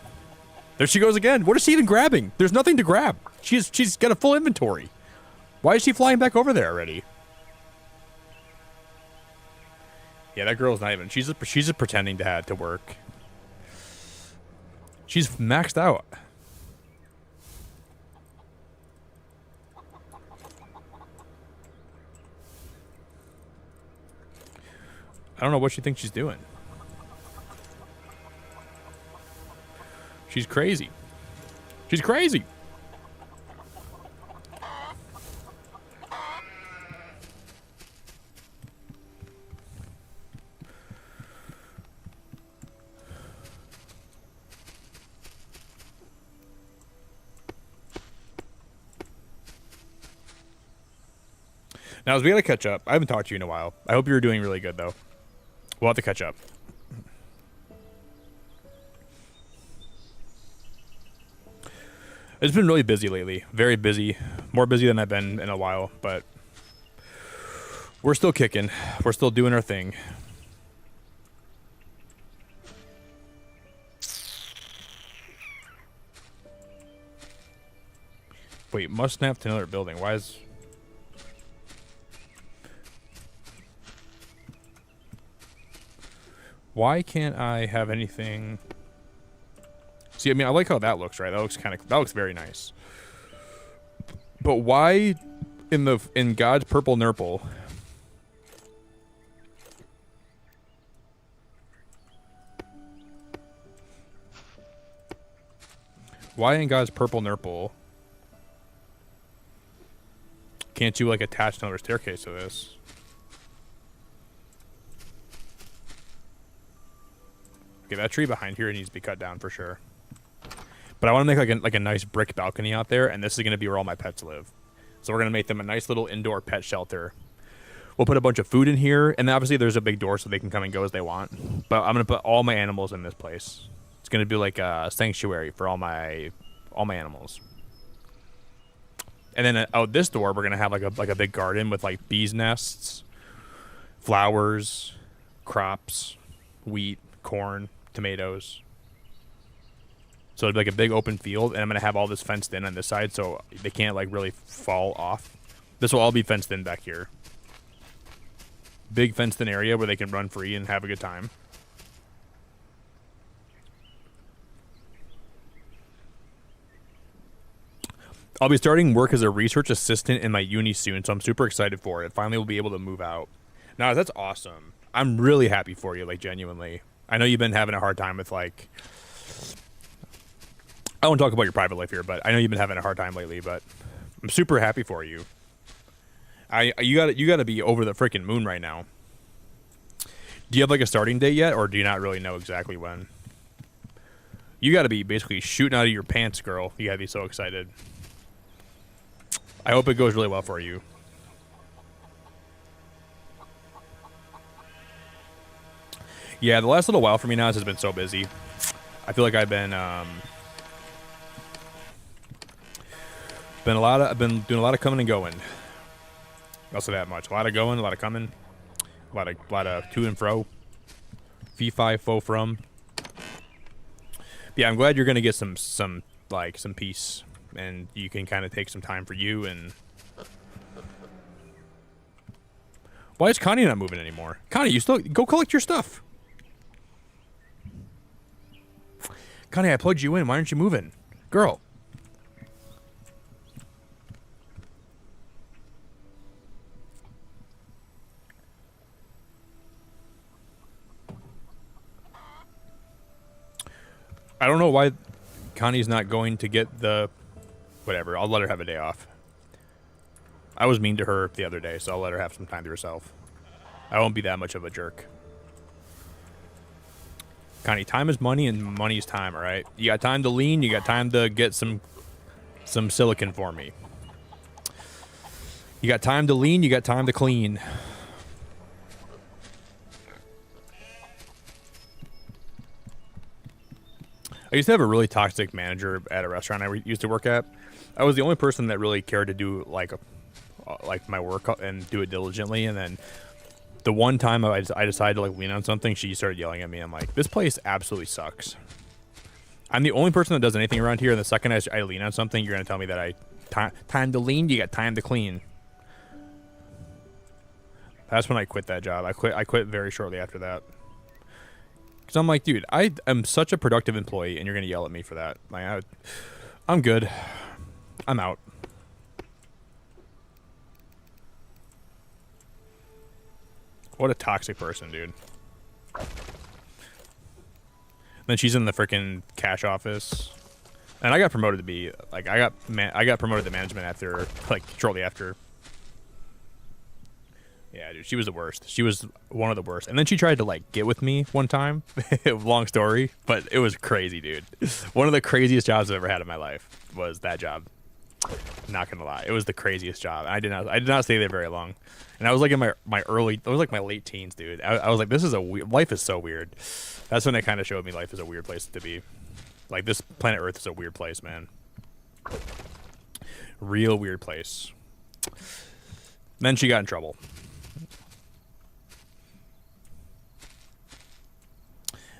there she goes again. What is she even grabbing? There's nothing to grab. She's got a full inventory. Why is she flying back over there already? Yeah, that girl's not even. She's just pretending to work. She's maxed out. I don't know what she thinks she's doing. She's crazy. She's crazy. Now, as we gotta catch up, I haven't talked to you in a while. I hope you're doing really good, though. We'll have to catch up. It's been really busy lately. Very busy. More busy than I've been in a while, but we're still kicking. We're still doing our thing. Wait, must snap to another building. Why is... Why can't I have anything... See, I mean, I like how that looks, right? That looks very nice. But why in God's purple nurple... Why in God's purple nurple can't you, like, attach another staircase to this? Okay, that tree behind here needs to be cut down for sure. But I want to make like a nice brick balcony out there, and this is going to be where all my pets live. So we're going to make them a nice little indoor pet shelter. We'll put a bunch of food in here, and obviously there's a big door so they can come and go as they want. But I'm going to put all my animals in this place. It's going to be like a sanctuary for all my animals. And then out this door, we're going to have like a big garden with like bees nests, flowers, crops, wheat, corn, tomatoes. So it'll be like a big open field, and I'm going to have all this fenced in on this side so they can't like really fall off. This will all be fenced in back here. Big fenced in area where they can run free and have a good time. I'll be starting work as a research assistant in my uni soon, so I'm super excited for it. Finally, we'll be able to move out. Now, that's awesome. I'm really happy for you, like, genuinely. I know you've been having a hard time with, like... I won't talk about your private life here, but I know you've been having a hard time lately, but I'm super happy for you. You gotta be over the freaking moon right now. Do you have, like, a starting date yet, or do you not really know exactly when? You gotta be basically shooting out of your pants, girl. You gotta be so excited. I hope it goes really well for you. Yeah, the last little while for me now has been so busy. I feel like I've been I've been doing a lot of coming and going. I'll say that much. A lot of going, a lot of coming, a lot of to and fro. Fee fi fo from. Yeah, I'm glad you're gonna get some peace, and you can kind of take some time for you. And why is Connie not moving anymore? Connie, you still go collect your stuff. Connie, I plugged you in. Why aren't you moving, girl? I don't know why Connie's not going to get the... Whatever, I'll let her have a day off. I was mean to her the other day, so I'll let her have some time to herself. I won't be that much of a jerk. Connie, time is money, and money is time, alright? You got time to lean, you got time to get some silicon for me. You got time to lean, you got time to clean. I used to have a really toxic manager at a restaurant I used to work at. I was the only person that really cared to do like my work and do it diligently. And then the one time I decided to like lean on something, she started yelling at me. I'm like, this place absolutely sucks. I'm the only person that does anything around here. And the second I lean on something, you're gonna tell me that time to lean, you got time to clean. That's when I quit that job. I quit very shortly after that. Because I'm like, dude, I am such a productive employee, and you're going to yell at me for that. Like, I'm good. I'm out. What a toxic person, dude. Then she's in the freaking cash office. And I got promoted to be, like, I got promoted to management after, like, shortly after. Yeah, dude, she was the worst. She was one of the worst. And then she tried to, like, get with me one time. Long story, but it was crazy, dude. One of the craziest jobs I've ever had in my life was that job. Not gonna lie. It was the craziest job. I did not stay there very long. And I was, like, in my late teens, dude. I was like, this is life is so weird. That's when it kind of showed me life is a weird place to be. Like, this planet Earth is a weird place, man. Real weird place. Then she got in trouble.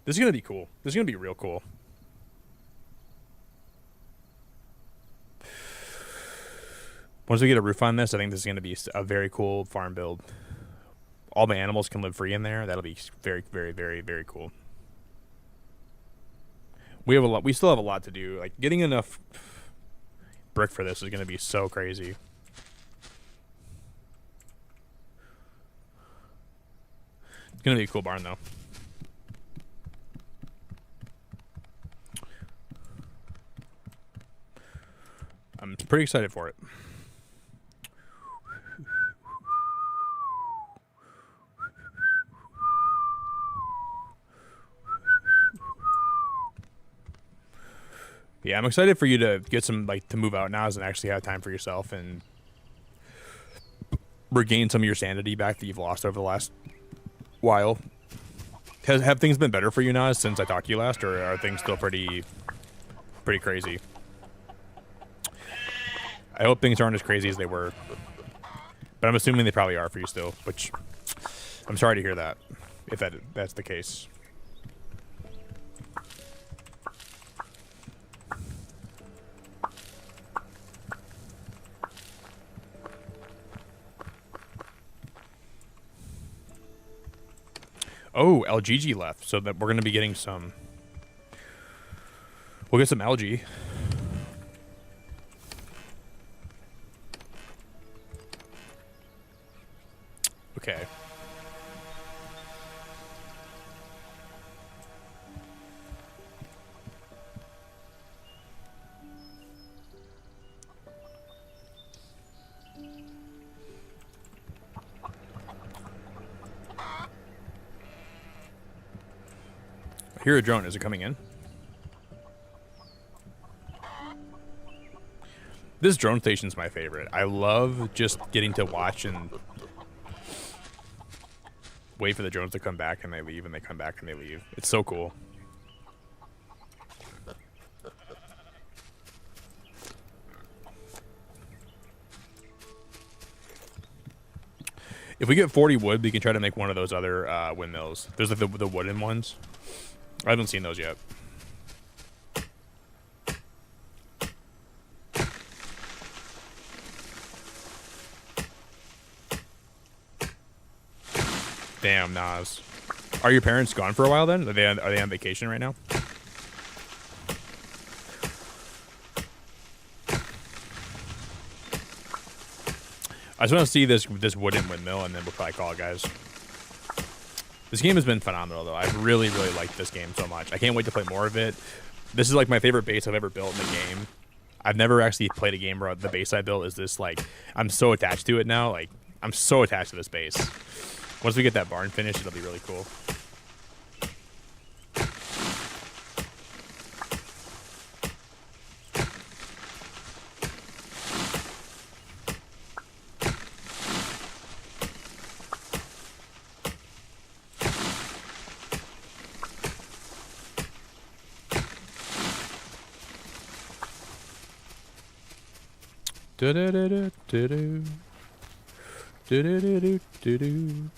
This is going to be cool. This is going to be real cool. Once we get a roof on this, I think this is going to be a very cool farm build. All the animals can live free in there. That'll be very, very, very, very cool. We have a lot. We still have a lot to do. Like getting enough brick for this is going to be so crazy. It's going to be a cool barn though. I'm pretty excited for it. Yeah, I'm excited for you to get some, like, to move out now and actually have time for yourself and regain some of your sanity back that you've lost over the last while. Have things been better for you now since I talked to you last, or are things still pretty crazy? I hope things aren't as crazy as they were, but I'm assuming they probably are for you still, which I'm sorry to hear that, if that's the case. Oh, LGG left, so that we're going to be getting some... We'll get some algae. Okay. I hear a drone. Is it coming in? This drone station's my favorite. I love just getting to watch and wait for the drones to come back and they leave, and they come back and they leave. It's so cool. If we get 40 wood, we can try to make one of those other windmills. There's like the wooden ones. I haven't seen those yet. Damn, Nas. Are your parents gone for a while then? Are they on vacation right now? I just want to see this wooden windmill, and then we'll probably call it, guys. This game has been phenomenal, though. I've really, really liked this game so much. I can't wait to play more of it. This is like my favorite base I've ever built in the game. I've never actually played a game where the base I built is this, like, I'm so attached to it now. Like, I'm so attached to this base. Once we get that barn finished, it'll be really cool. Do-do-do-do-do-do. Do-do-do-do-do-do.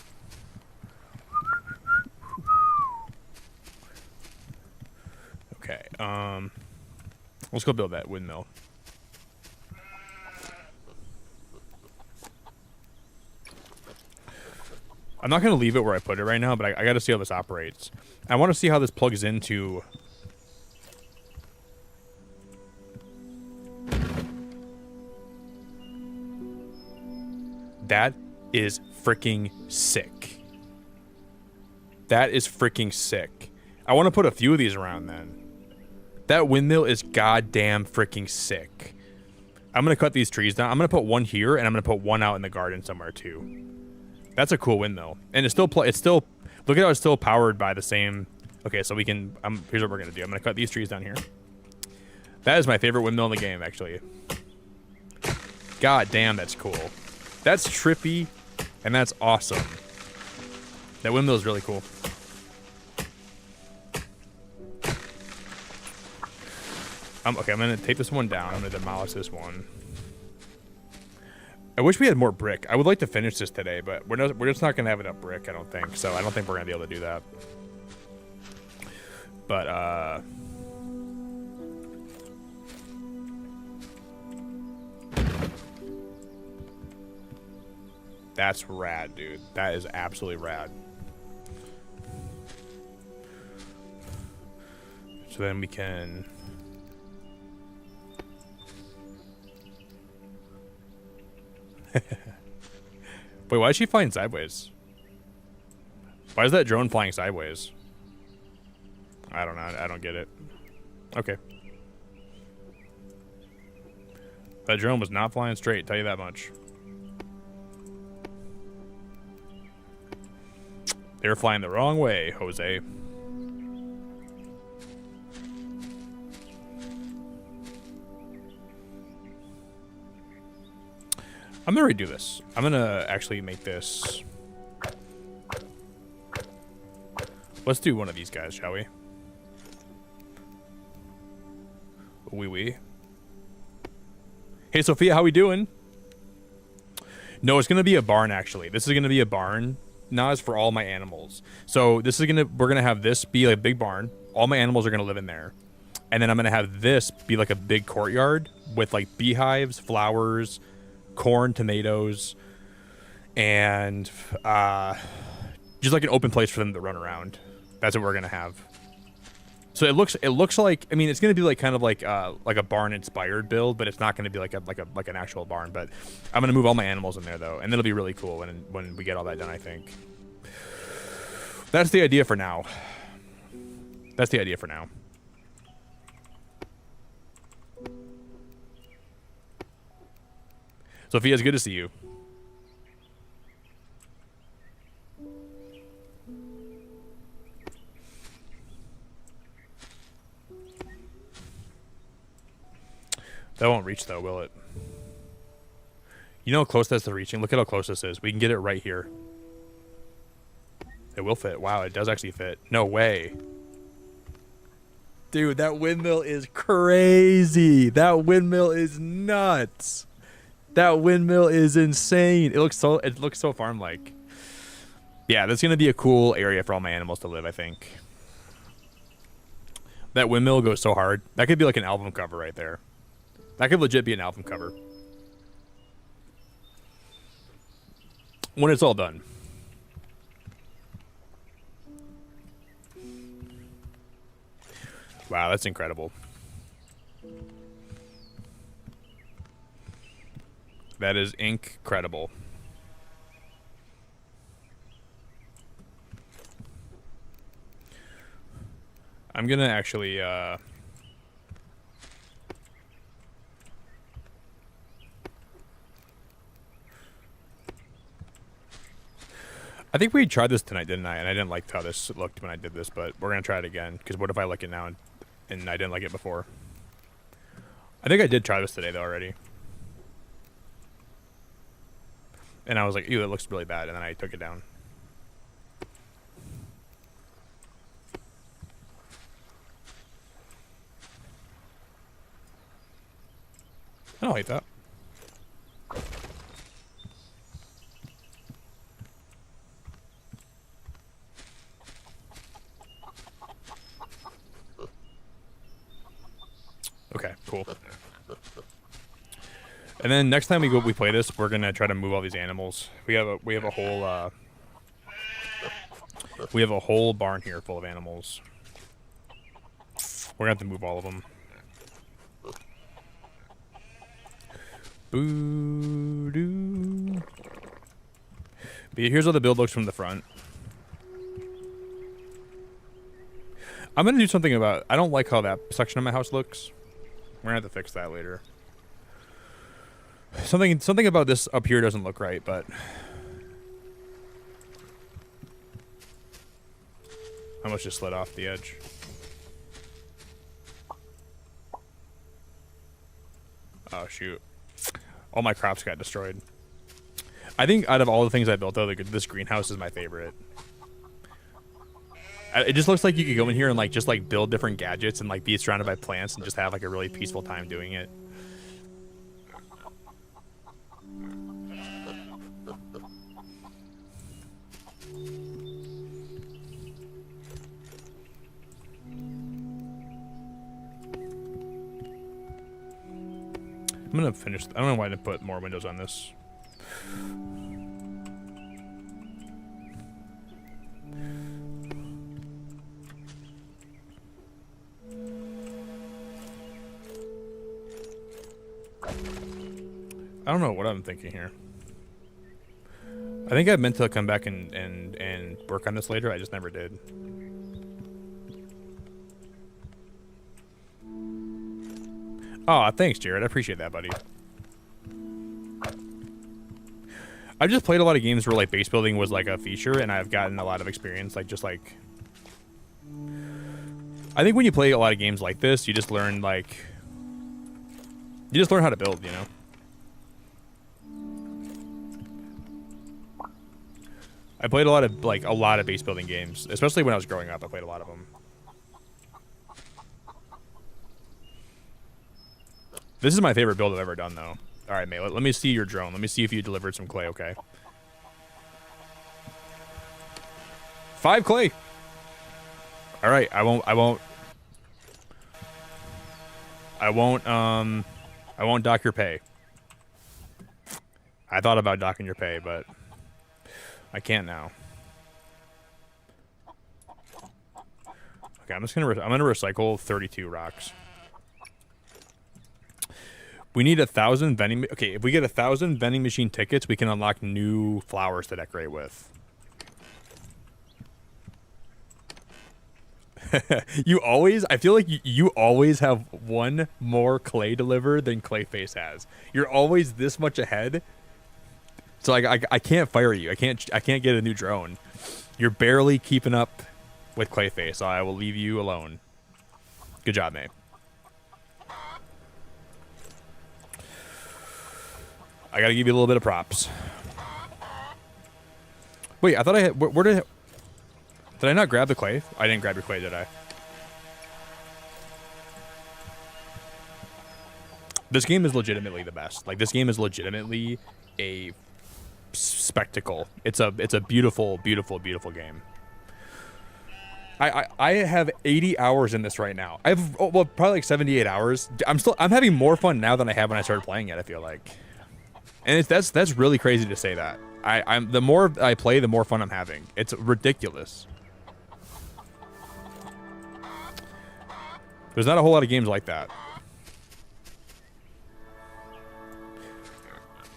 Okay, let's go build that windmill. I'm not gonna leave it where I put it right now, but I gotta see how this operates. I want to see how this plugs into... That is freaking sick. That is freaking sick. I want to put a few of these around then. That windmill is goddamn freaking sick. I'm going to cut these trees down. I'm going to put one here, and I'm going to put one out in the garden somewhere too. That's a cool windmill. And it's still look at how it's still powered by the same... Okay, so we can... here's what we're going to do. I'm going to cut these trees down here. That is my favorite windmill in the game, actually. God damn, that's cool. That's trippy, and that's awesome. That windmill is really cool. Okay, I'm going to take this one down. I'm going to demolish this one. I wish we had more brick. I would like to finish this today, but we're just not going to have enough brick, I don't think. So I don't think we're going to be able to do that. But, That's rad, dude. That is absolutely rad. So then we can... Wait, why is she flying sideways? Why is that drone flying sideways? I don't know. I don't get it. Okay. That drone was not flying straight, tell you that much. They were flying the wrong way, Jose. I'm gonna redo this. I'm gonna actually make this. Let's do one of these guys, shall we? Wee. Hey, Sophia, how we doing? No, it's gonna be a barn, actually. This is gonna be a barn. Now it's for all my animals. So this is we're gonna have this be like a big barn. All my animals are gonna live in there. And then I'm gonna have this be like a big courtyard with like beehives, flowers, corn, tomatoes, and just like an open place for them to run around. That's what we're gonna have. So it looks like, I mean, it's gonna be like kind of like a barn inspired build, but it's not gonna be like an actual barn. But I'm gonna move all my animals in there though, and it'll be really cool when we get all that done. I think that's the idea for now. That's the idea for now. Sophia, it's good to see you. That won't reach though, will it? You know how close that's to reaching? Look at how close this is. We can get it right here. It will fit. Wow, it does actually fit. No way. Dude, that windmill is crazy. That windmill is nuts. That windmill is insane. It looks so farm-like. Yeah, that's gonna be a cool area for all my animals to live, I think. That windmill goes so hard. That could be like an album cover right there. That could legit be an album cover. When it's all done. Wow, that's incredible. That is incredible. I'm gonna actually I think we tried this tonight, didn't I? And I didn't like how this looked when I did this, but we're gonna try it again. Because what if I like it now and I didn't like it before? I think I did try this today though already. And I was like, ew, that looks really bad, and then I took it down. I don't hate that. Okay, cool. And then next time we play this, we're gonna try to move all these animals. We have a whole barn here full of animals. We're gonna have to move all of them. Boo doo. But here's how the build looks from the front. I'm gonna do something about. I don't like how that section of my house looks. We're gonna have to fix that later. Something about this up here doesn't look right, but I almost just slid off the edge. Oh shoot! All my crops got destroyed. I think out of all the things I built, though, this greenhouse is my favorite. It just looks like you could go in here and just build different gadgets and be surrounded by plants and just have like a really peaceful time doing it. I'm gonna finish. I don't know why I didn't put more windows on this. I don't know what I'm thinking here. I think I meant to come back and work on this later. I just never did. Oh, thanks, Jared. I appreciate that, buddy. I've just played a lot of games where like base building was like a feature, and I've gotten a lot of experience. Like just like, I think when you play a lot of games like this, you just learn like, you just learn how to build. You know. I played a lot of base building games, especially when I was growing up. I played a lot of them. This is my favorite build I've ever done, though. All right, mate. Let me see your drone. Let me see if you delivered some clay. Okay. 5 clay. All right. I won't dock your pay. I thought about docking your pay, but I can't now. Okay, I'm gonna recycle 32 rocks. We need 1,000 vending. Okay, if we get 1,000 vending machine tickets, we can unlock new flowers to decorate with. I feel like you always have one more clay delivered than Clayface has. You're always this much ahead. So I can't fire you. I can't get a new drone. You're barely keeping up with Clayface, so I will leave you alone. Good job, mate. I gotta give you a little bit of props. Wait, I thought I had. Where did I not grab the clay? I didn't grab your clay, did I? This game is legitimately the best. Like, this game is legitimately a spectacle. It's a beautiful, beautiful, beautiful game. I have 80 hours in this right now. I have probably like 78 hours. I'm having more fun now than I have when I started playing it, I feel like. And that's really crazy to say that. I'm the more I play, the more fun I'm having. It's ridiculous. There's not a whole lot of games like that.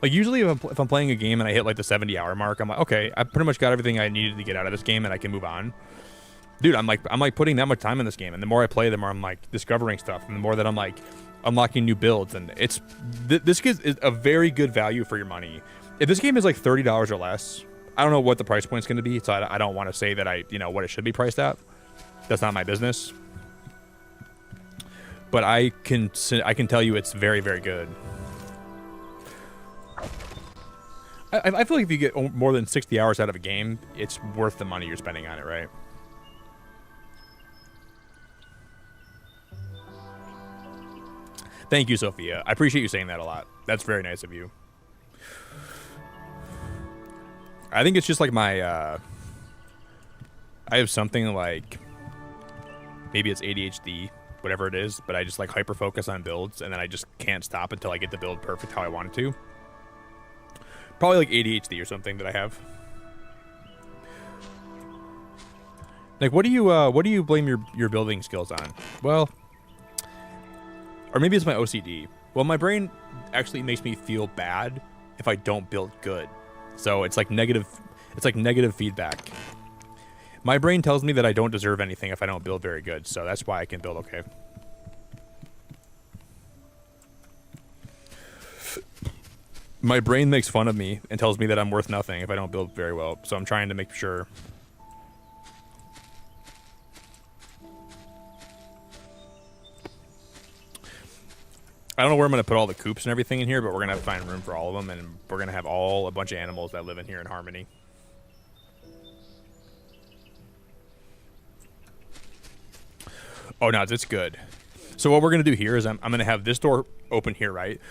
Like usually if I'm playing a game and I hit like the 70-hour mark, I'm like, okay, I pretty much got everything I needed to get out of this game and I can move on. Dude, I'm like putting that much time in this game, and the more I play, the more I'm like discovering stuff, and the more that I'm like unlocking new builds, and it's this is a very good value for your money. If this game is like $30 or less, I don't know what the price point's going to be, so I don't want to say that what it should be priced at. That's not my business. But I can tell you it's very, very good. I feel like if you get more than 60 hours out of a game, it's worth the money you're spending on it, right? Thank you, Sophia. I appreciate you saying that a lot. That's very nice of you. I think it's just like my, I have something like, maybe it's ADHD, whatever it is, but I just like hyper focus on builds, and then I just can't stop until I get the build perfect how I want it to. Probably like ADHD or something that I have. Like, what do you blame your building skills on? Well, or maybe it's my OCD. Well, my brain actually makes me feel bad if I don't build good. So it's like negative feedback. My brain tells me that I don't deserve anything if I don't build very good. So that's why I can build okay. My brain makes fun of me and tells me that I'm worth nothing if I don't build very well. So I'm trying to make sure. I don't know where I'm going to put all the coops and everything in here, but we're going to have to find room for all of them, and we're going to have a bunch of animals that live in here in harmony. Oh, no, it's good. So what we're going to do here is I'm going to have this door open here, right?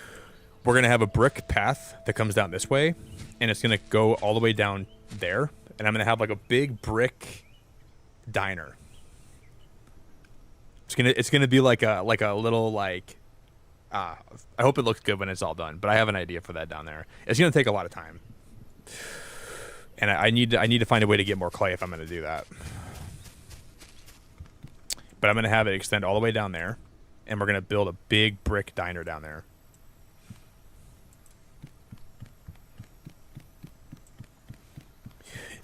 We're going to have a brick path that comes down this way, and it's going to go all the way down there, and I'm going to have like a big brick diner. It's going to be like a little like I hope it looks good when it's all done, but I have an idea for that down there. It's going to take a lot of time. And I need to find a way to get more clay if I'm going to do that. But I'm going to have it extend all the way down there, and we're going to build a big brick diner down there.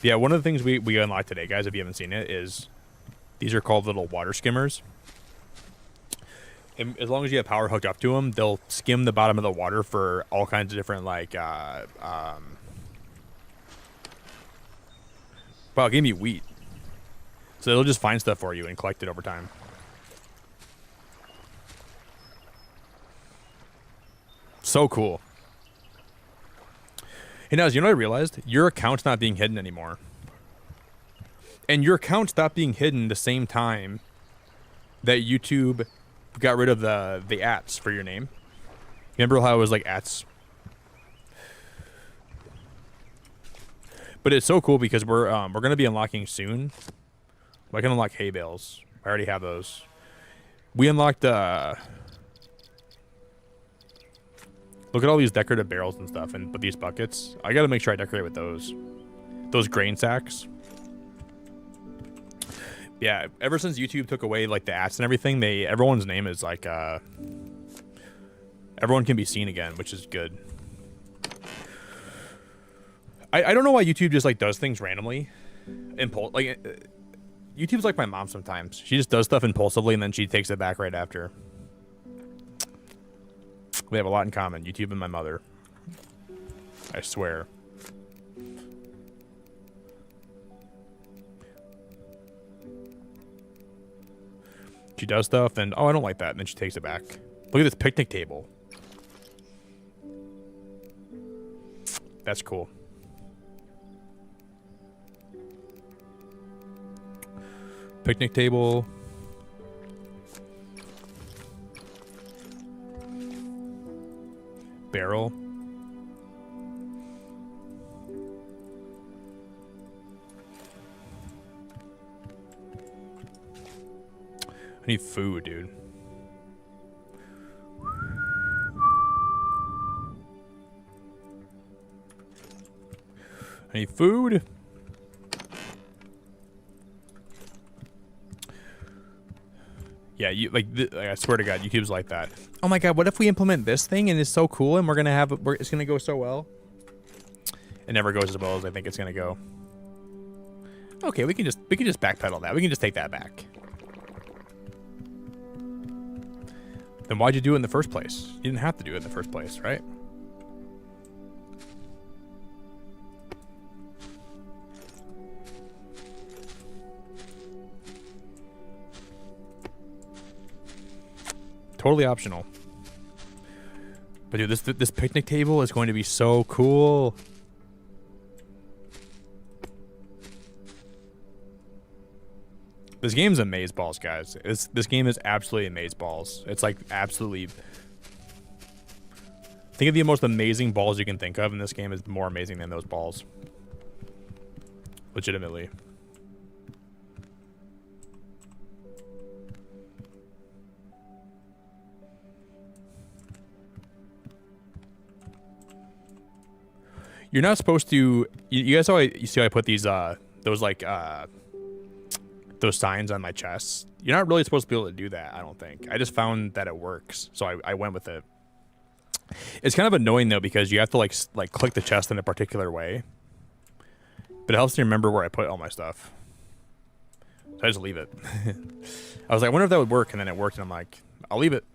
Yeah, one of the things we unlocked today, guys, if you haven't seen it, is these are called little water skimmers. And as long as you have power hooked up to them, they'll skim the bottom of the water for all kinds of different, like, wow, it gave me wheat. So they'll just find stuff for you and collect it over time. So cool. Hey, Naz, you know what I realized? Your account's not being hidden anymore. And your account stopped being hidden the same time that YouTube got rid of the ats for your name. Remember how it was like ats? But it's so cool because we're gonna be unlocking soon. I can unlock hay bales. I already have those. We unlocked look at all these decorative barrels and stuff, and with these buckets. I gotta make sure I decorate with those. Those grain sacks. Yeah, ever since YouTube took away like the ads and everything, everyone's name is like everyone can be seen again, which is good. I don't know why YouTube just like does things randomly. YouTube's like my mom sometimes. She just does stuff impulsively and then she takes it back right after. We have a lot in common, YouTube and my mother. I swear. She does stuff and, oh, I don't like that, and then she takes it back. Look at this picnic table. That's cool. Picnic table. Barrel. I need food, dude. I need food. Yeah, I swear to God, YouTube's like that. Oh my God, what if we implement this thing and it's so cool and it's gonna go so well? It never goes as well as I think it's gonna go. Okay, we can just backpedal that. We can just take that back. Then why'd you do it in the first place? You didn't have to do it in the first place, right? Totally optional. But dude, this picnic table is going to be so cool. This game's amazeballs, guys. This game is absolutely amazeballs. It's like absolutely. Think of the most amazing balls you can think of, and this game is more amazing than those balls. Legitimately. You're not supposed to. You guys you see how I put these those like those signs on my chest? You're not really supposed to be able to do that, I don't think. I just found that it works, so I went with it. It's kind of annoying though because you have to like click the chest in a particular way, but it helps me remember where I put all my stuff. So I just leave it. I was like, I wonder if that would work, and then it worked, and I'm like, I'll leave it.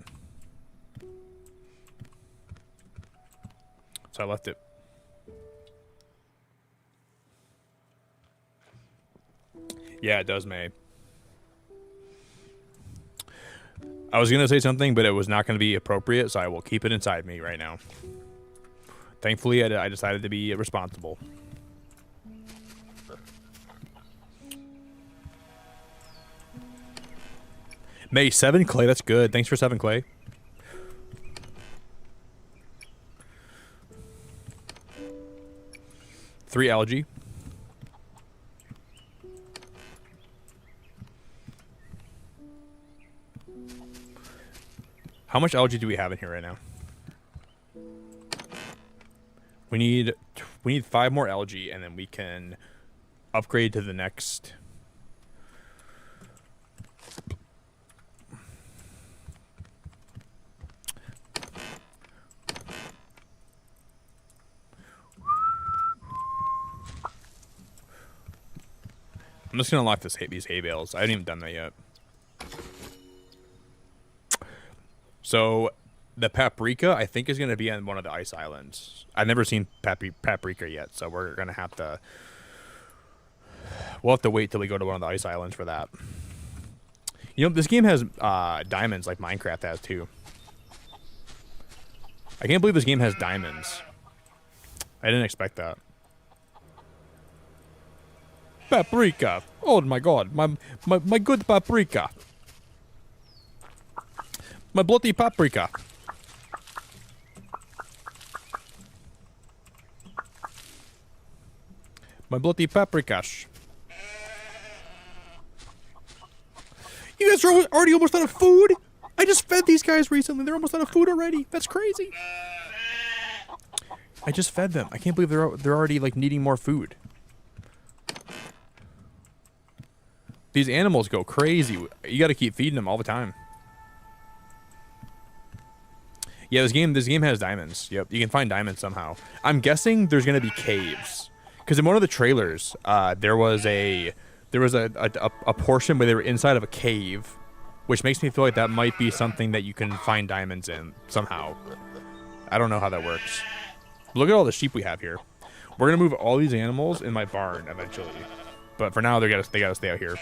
So I left it. Yeah, it does, May. I was going to say something, but it was not going to be appropriate, so I will keep it inside me right now. Thankfully, I decided to be responsible. May, 7 clay, that's good. Thanks for 7 clay. Three algae. How much algae do we have in here right now? We need 5 more algae, and then we can upgrade to the next. I'm just gonna unlock these hay bales. I haven't even done that yet. So, the paprika I think is gonna be on one of the ice islands. I've never seen paprika yet, so we're gonna have to. We'll have to wait till we go to one of the ice islands for that. You know, this game has diamonds like Minecraft has too. I can't believe this game has diamonds. I didn't expect that. Paprika. Oh my god. My good paprika. My bloody paprika. My bloody paprikash. You guys are already almost out of food? I just fed these guys recently. They're almost out of food already. That's crazy. I just fed them. I can't believe they're already like needing more food. These animals go crazy. You got to keep feeding them all the time. Yeah, this game has diamonds. Yep, you can find diamonds somehow. I'm guessing there's gonna be caves, because in one of the trailers, there was a portion where they were inside of a cave, which makes me feel like that might be something that you can find diamonds in somehow. I don't know how that works. Look at all the sheep we have here. We're gonna move all these animals in my barn eventually, but for now they gotta stay out here.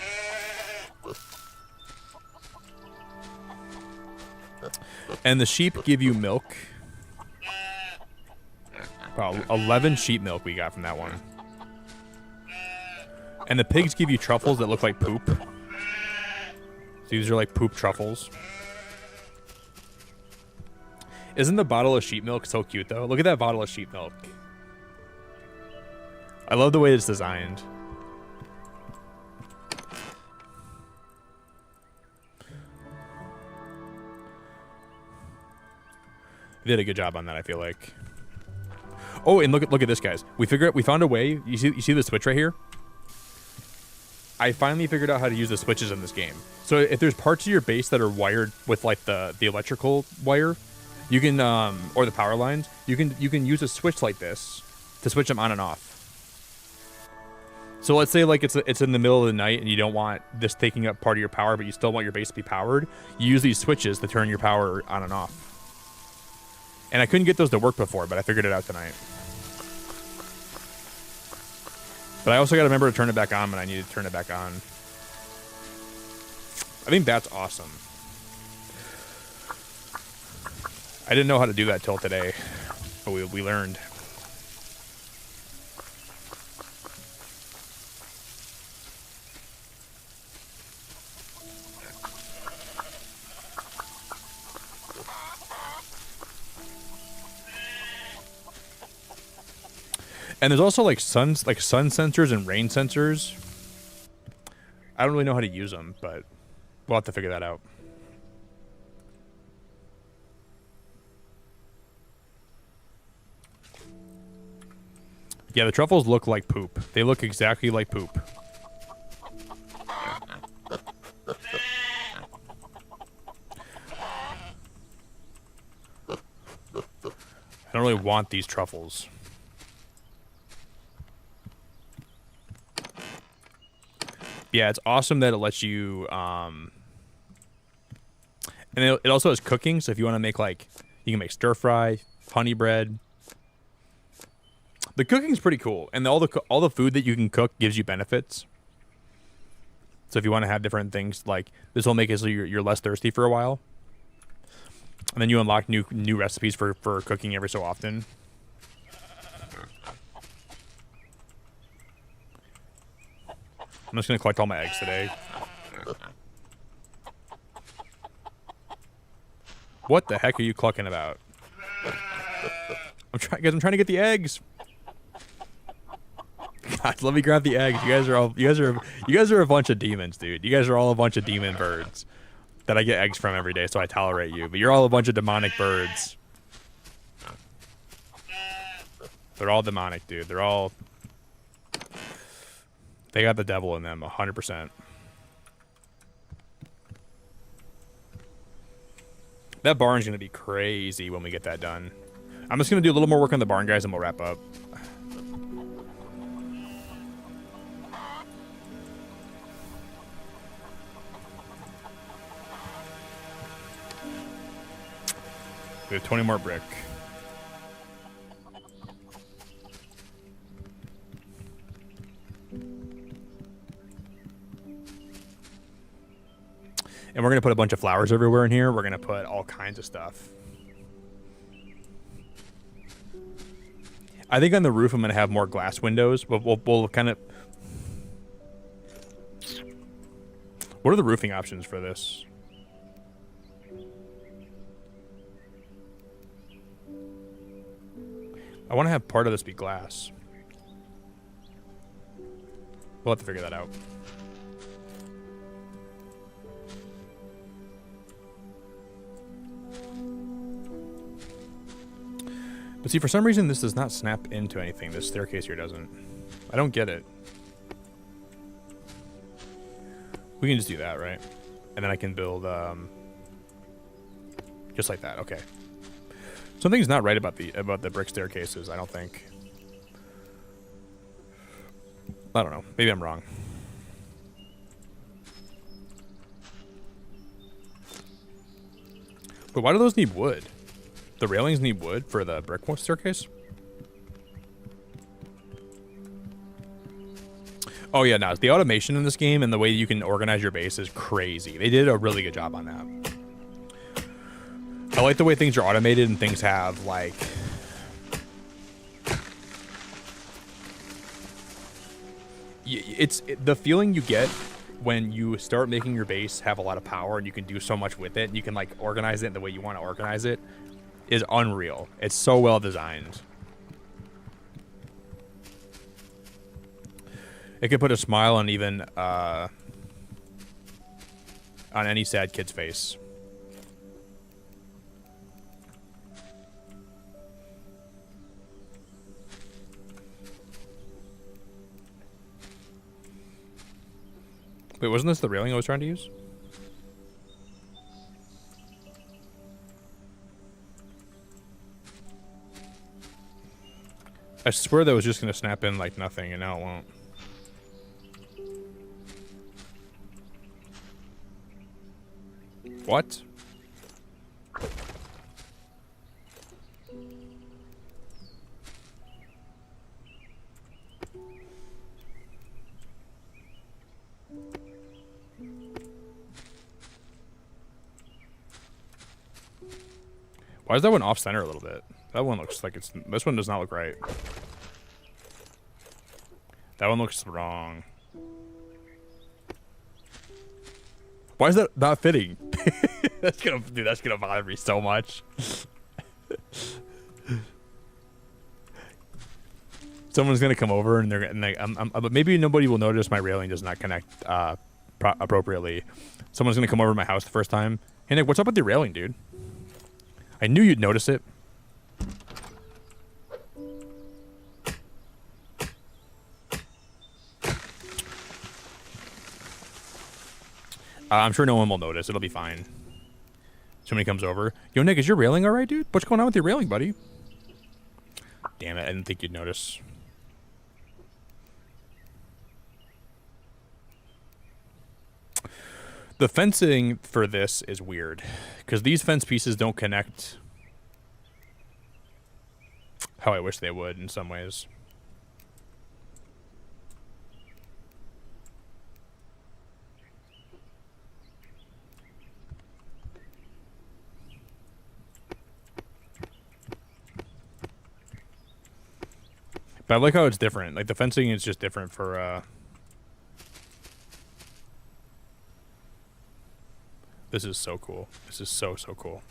And the sheep give you milk. About 11 sheep milk we got from that one. And the pigs give you truffles that look like poop. So these are like poop truffles. Isn't the bottle of sheep milk so cute though? Look at that bottle of sheep milk. I love the way it's designed. They did a good job on that, I feel like. Oh, and look at this, guys. We found a way. You see the switch right here? I finally figured out how to use the switches in this game. So if there's parts of your base that are wired with like the electrical wire, you can or the power lines, you can use a switch like this to switch them on and off. So let's say like it's in the middle of the night and you don't want this taking up part of your power, but you still want your base to be powered. You use these switches to turn your power on and off. And I couldn't get those to work before, but I figured it out tonight. But I also got to remember to turn it back on when I need to turn it back on. I think that's awesome. I didn't know how to do that till today, but we learned. And there's also like sun sensors and rain sensors. I don't really know how to use them, but we'll have to figure that out. Yeah, the truffles look like poop. They look exactly like poop. I don't really want these truffles. Yeah, it's awesome that it lets you, and it also has cooking. So if you want to make like, you can make stir fry, honey bread. The cooking's pretty cool, and all the food that you can cook gives you benefits. So if you want to have different things, like this will make it so you're less thirsty for a while, and then you unlock new recipes for cooking every so often. I'm just gonna collect all my eggs today. What the heck are you clucking about? I'm trying to get the eggs. God, let me grab the eggs. You guys are a bunch of demons, dude. You guys are all a bunch of demon birds that I get eggs from every day, so I tolerate you. But you're all a bunch of demonic birds. They're all demonic, dude. They got the devil in them, 100%. That barn's gonna be crazy when we get that done. I'm just gonna do a little more work on the barn, guys, and we'll wrap up. We have 20 more brick. And we're going to put a bunch of flowers everywhere in here. We're going to put all kinds of stuff. I think on the roof I'm going to have more glass windows, but we'll kind of... What are the roofing options for this? I want to have part of this be glass. We'll have to figure that out. But see, for some reason, this does not snap into anything. This staircase here doesn't. I don't get it. We can just do that, right? And then I can build, just like that. Okay. Something's not right about the brick staircases, I don't think. I don't know. Maybe I'm wrong. But why do those need wood? The railings need wood for the brick staircase? Oh yeah, no. The automation in this game and the way you can organize your base is crazy. They did a really good job on that. I like the way things are automated and things have, like... It's the feeling you get when you start making your base have a lot of power and you can do so much with it. And you can, like, organize it the way you want to organize it. Is unreal. It's so well designed. It could put a smile on even on any sad kid's face. Wait, wasn't this the railing I was trying to use? I swear that was just going to snap in like nothing, and now it won't. What? Why is that one off center a little bit? That one looks like it's... This one does not look right. That one looks wrong. Why is that not fitting? That's gonna bother me so much. Someone's gonna come over and but maybe nobody will notice my railing does not connect appropriately. Someone's gonna come over to my house the first time. Hey Nick, what's up with your railing, dude? I knew you'd notice it. I'm sure no one will notice. It'll be fine. Somebody comes over. Yo, Nick, is your railing all right, dude? What's going on with your railing, buddy? Damn it, I didn't think you'd notice. The fencing for this is weird, because these fence pieces don't connect how I wish they would in some ways. But I like how it's different. Like, the fencing is just different for, This is so cool. This is so cool.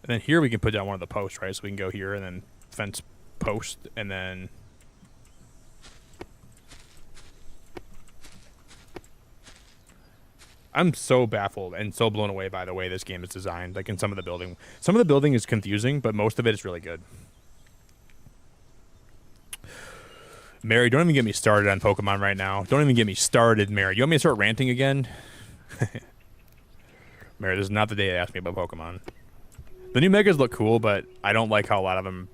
And then here we can put down one of the posts, right? So we can go here and then fence post, and then... I'm so baffled and so blown away by the way this game is designed. Like, in some of the building. Some of the building is confusing, but most of it is really good. Mary, don't even get me started on Pokemon right now. Don't even get me started, Mary. You want me to start ranting again? Mary, this is not the day to ask me about Pokemon. The new Megas look cool, but I don't like how a lot of them...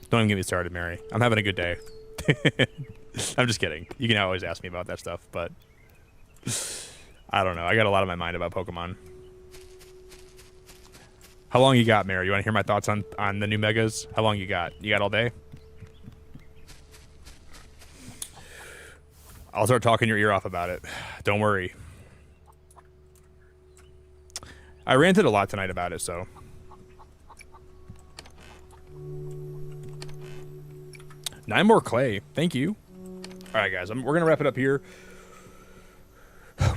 Don't even get me started, Mary. I'm having a good day. I'm just kidding. You can always ask me about that stuff, but... I don't know. I got a lot on my mind about Pokemon. How long you got, Mary? You want to hear my thoughts on the new megas? How long you got? You got all day? I'll start talking your ear off about it. Don't worry. I ranted a lot tonight about it, so. 9 more clay. Thank you. All right, guys. We're going to wrap it up here.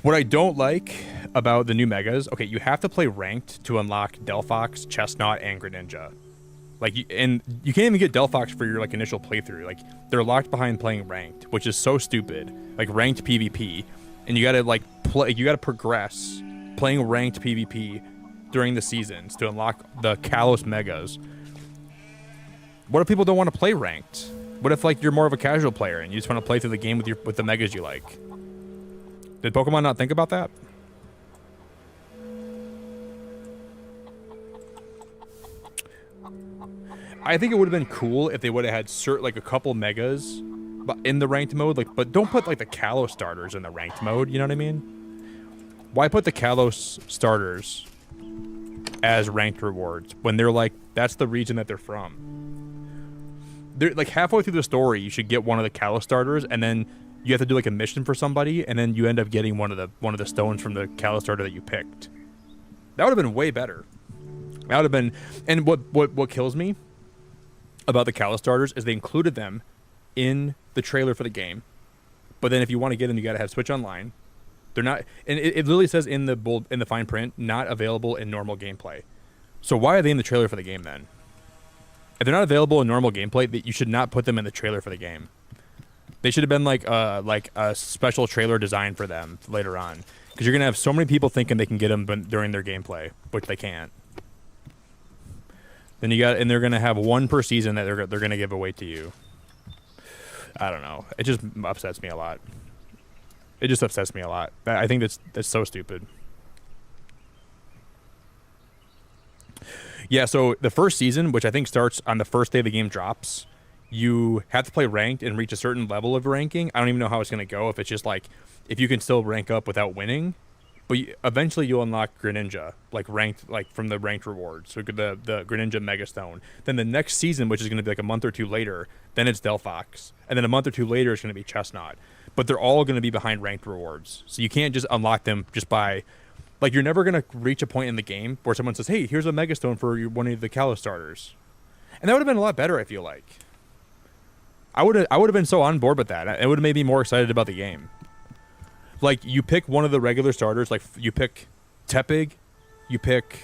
What I don't like about the new megas, okay, you have to play ranked to unlock Delphox, Chestnut, and Greninja. Like, and you can't even get Delphox for your like initial playthrough. Like, they're locked behind playing ranked, which is so stupid. Like ranked PvP, and you gotta like play. You gotta progress playing ranked PvP during the seasons to unlock the Kalos megas. What if people don't want to play ranked? What if like you're more of a casual player and you just want to play through the game with the megas you like? Did Pokemon not think about that? I think it would have been cool if they would have had like a couple megas in the ranked mode, like, but don't put like the Kalos starters in the ranked mode. You know what I mean? Why put the Kalos starters as ranked rewards when they're like that's the region that they're from? They're like halfway through the story, you should get one of the Kalos starters, and then you have to do like a mission for somebody, and then you end up getting one of the stones from the Kalos starter that you picked. That would have been way better. That would have been. And what kills me about the Kalos starters is they included them in the trailer for the game, but then if you want to get them, you got to have Switch Online. They're not, and it literally says in the fine print, not available in normal gameplay. So why are they in the trailer for the game then? If they're not available in normal gameplay, you should not put them in the trailer for the game. They should have been like a special trailer designed for them later on, because you're gonna have so many people thinking they can get them during their gameplay, which they can't. Then and they're gonna have one per season that they're gonna give away to you. I don't know. It just upsets me a lot. It just upsets me a lot. I think that's so stupid. Yeah, so the first season, which I think starts on the first day the game drops, you have to play ranked and reach a certain level of ranking. I don't even know how it's going to go, if it's just like, if you can still rank up without winning. But eventually you'll unlock Greninja, like ranked, like from the ranked rewards. So the Greninja Mega Stone. Then the next season, which is going to be like a month or two later, then it's Delphox. And then a month or two later, it's going to be Chestnut. But they're all going to be behind ranked rewards. So you can't just unlock them just by... Like, you're never going to reach a point in the game where someone says, hey, here's a Mega Stone for one of the Kalos starters. And that would have been a lot better, I feel like. I would have been so on board with that. It would have made me more excited about the game. Like, you pick one of the regular starters. Like, you pick Tepig, you pick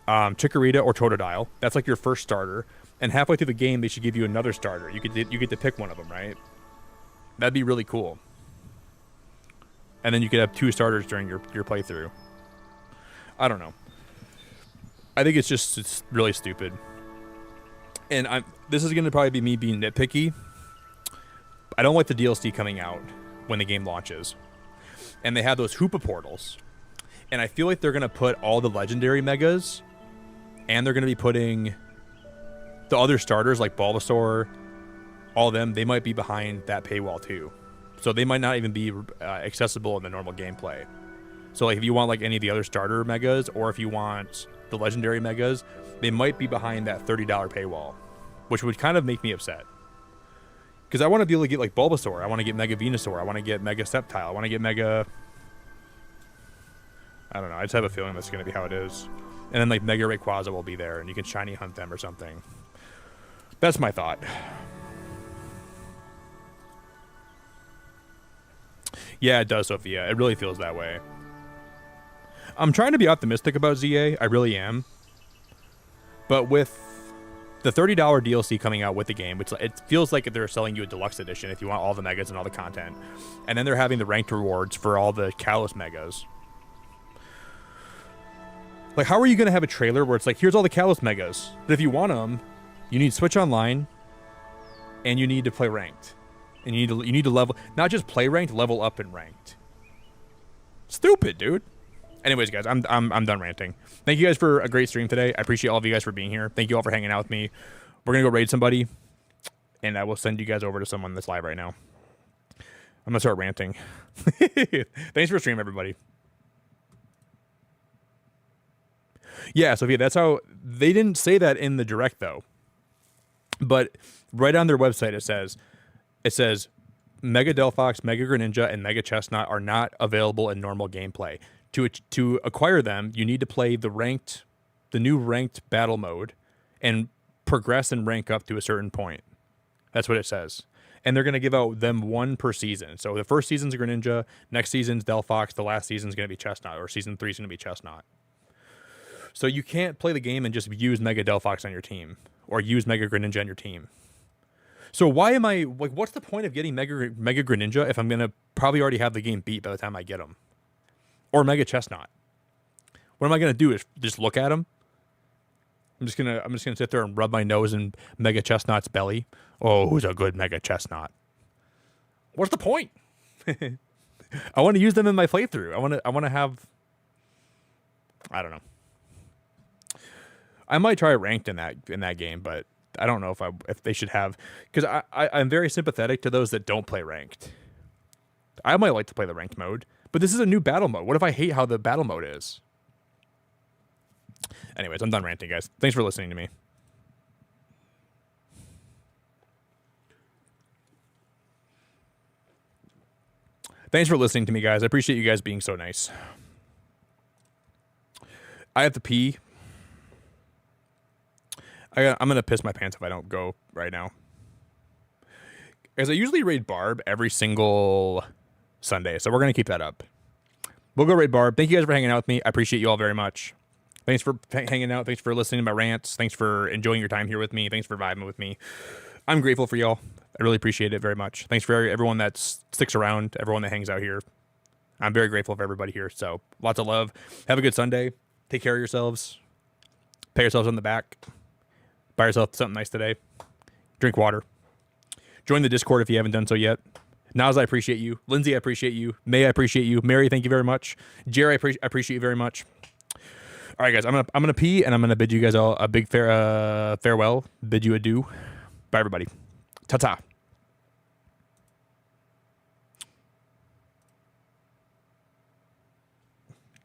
Chikorita or Totodile. That's like your first starter. And halfway through the game, they should give you another starter. You get to pick one of them, right? That'd be really cool. And then you could have 2 starters during your playthrough. I don't know. I think it's really stupid. And this is going to probably be me being nitpicky. I don't like the DLC coming out when the game launches. And they have those Hoopa portals. And I feel like they're going to put all the legendary megas, and they're going to be putting the other starters like Bulbasaur, all of them, they might be behind that paywall too. So they might not even be accessible in the normal gameplay. So like if you want like any of the other starter megas, or if you want the legendary megas, they might be behind that $30 paywall, which would kind of make me upset. Because I want to be able to get like Bulbasaur, I want to get Mega Venusaur, I want to get Mega Sceptile, I want to get Mega... I don't know, I just have a feeling that's going to be how it is. And then like Mega Rayquaza will be there, and you can shiny hunt them or something. That's my thought. Yeah, it does, Sophia. It really feels that way. I'm trying to be optimistic about ZA. I really am. But with the $30 DLC coming out with the game, which it feels like they're selling you a deluxe edition if you want all the megas and all the content. And then they're having the ranked rewards for all the Kalos megas. Like, how are you going to have a trailer where it's like, here's all the Kalos megas, but if you want them, you need Switch Online, and you need to play ranked. And you need to level, not just play ranked, level up in ranked. Stupid, dude. Anyways, guys, I'm done ranting. Thank you guys for a great stream today. I appreciate all of you guys for being here. Thank you all for hanging out with me. We're gonna go raid somebody, and I will send you guys over to someone that's live right now. I'm gonna start ranting. Thanks for the stream, everybody. Yeah, Sophia, that's how they didn't say that in the direct though. But right on their website it says Mega Delphox, Mega Greninja, and Mega Chestnut are not available in normal gameplay. To acquire them, you need to play the new ranked battle mode, and progress and rank up to a certain point. That's what it says. And they're going to give out them one per season. So the first season's Greninja, next season's Delphox, the last season's going to be Chestnut, or season 3's going to be Chestnut. So you can't play the game and just use Mega Delphox on your team, or use Mega Greninja on your team. So why am I, like, what's the point of getting Mega Greninja if I'm going to probably already have the game beat by the time I get them? Or Mega Chestnut? What am I going to do, is just look at them? I'm just gonna sit there and rub my nose in Mega Chestnut's belly. Oh, who's a good Mega Chestnut? What's the point? I want to use them in my playthrough. I want to have, I don't know. I might try ranked in that game, but I don't know if they should have, because I'm very sympathetic to those that don't play ranked. I might like to play the ranked mode, but this is a new battle mode. What if I hate how the battle mode is? Anyways, I'm done ranting, guys. Thanks for listening to me. Thanks for listening to me, guys. I appreciate you guys being so nice. I have to pee. I'm going to piss my pants if I don't go right now. As I usually raid Barb every single Sunday, so we're going to keep that up. We'll go raid Barb. Thank you guys for hanging out with me. I appreciate you all very much. Thanks for hanging out. Thanks for listening to my rants. Thanks for enjoying your time here with me. Thanks for vibing with me. I'm grateful for y'all. I really appreciate it very much. Thanks for everyone that sticks around, everyone that hangs out here. I'm very grateful for everybody here. So lots of love. Have a good Sunday. Take care of yourselves. Pat yourselves on the back. Buy yourself something nice today. Drink water. Join the Discord if you haven't done so yet. Naz, I appreciate you. Lindsay, I appreciate you. May, I appreciate you. Mary, thank you very much. Jerry, I appreciate you very much. All right, guys, I'm gonna pee, and I'm gonna bid you guys all a big farewell. Bid you adieu. Bye, everybody. Ta-ta.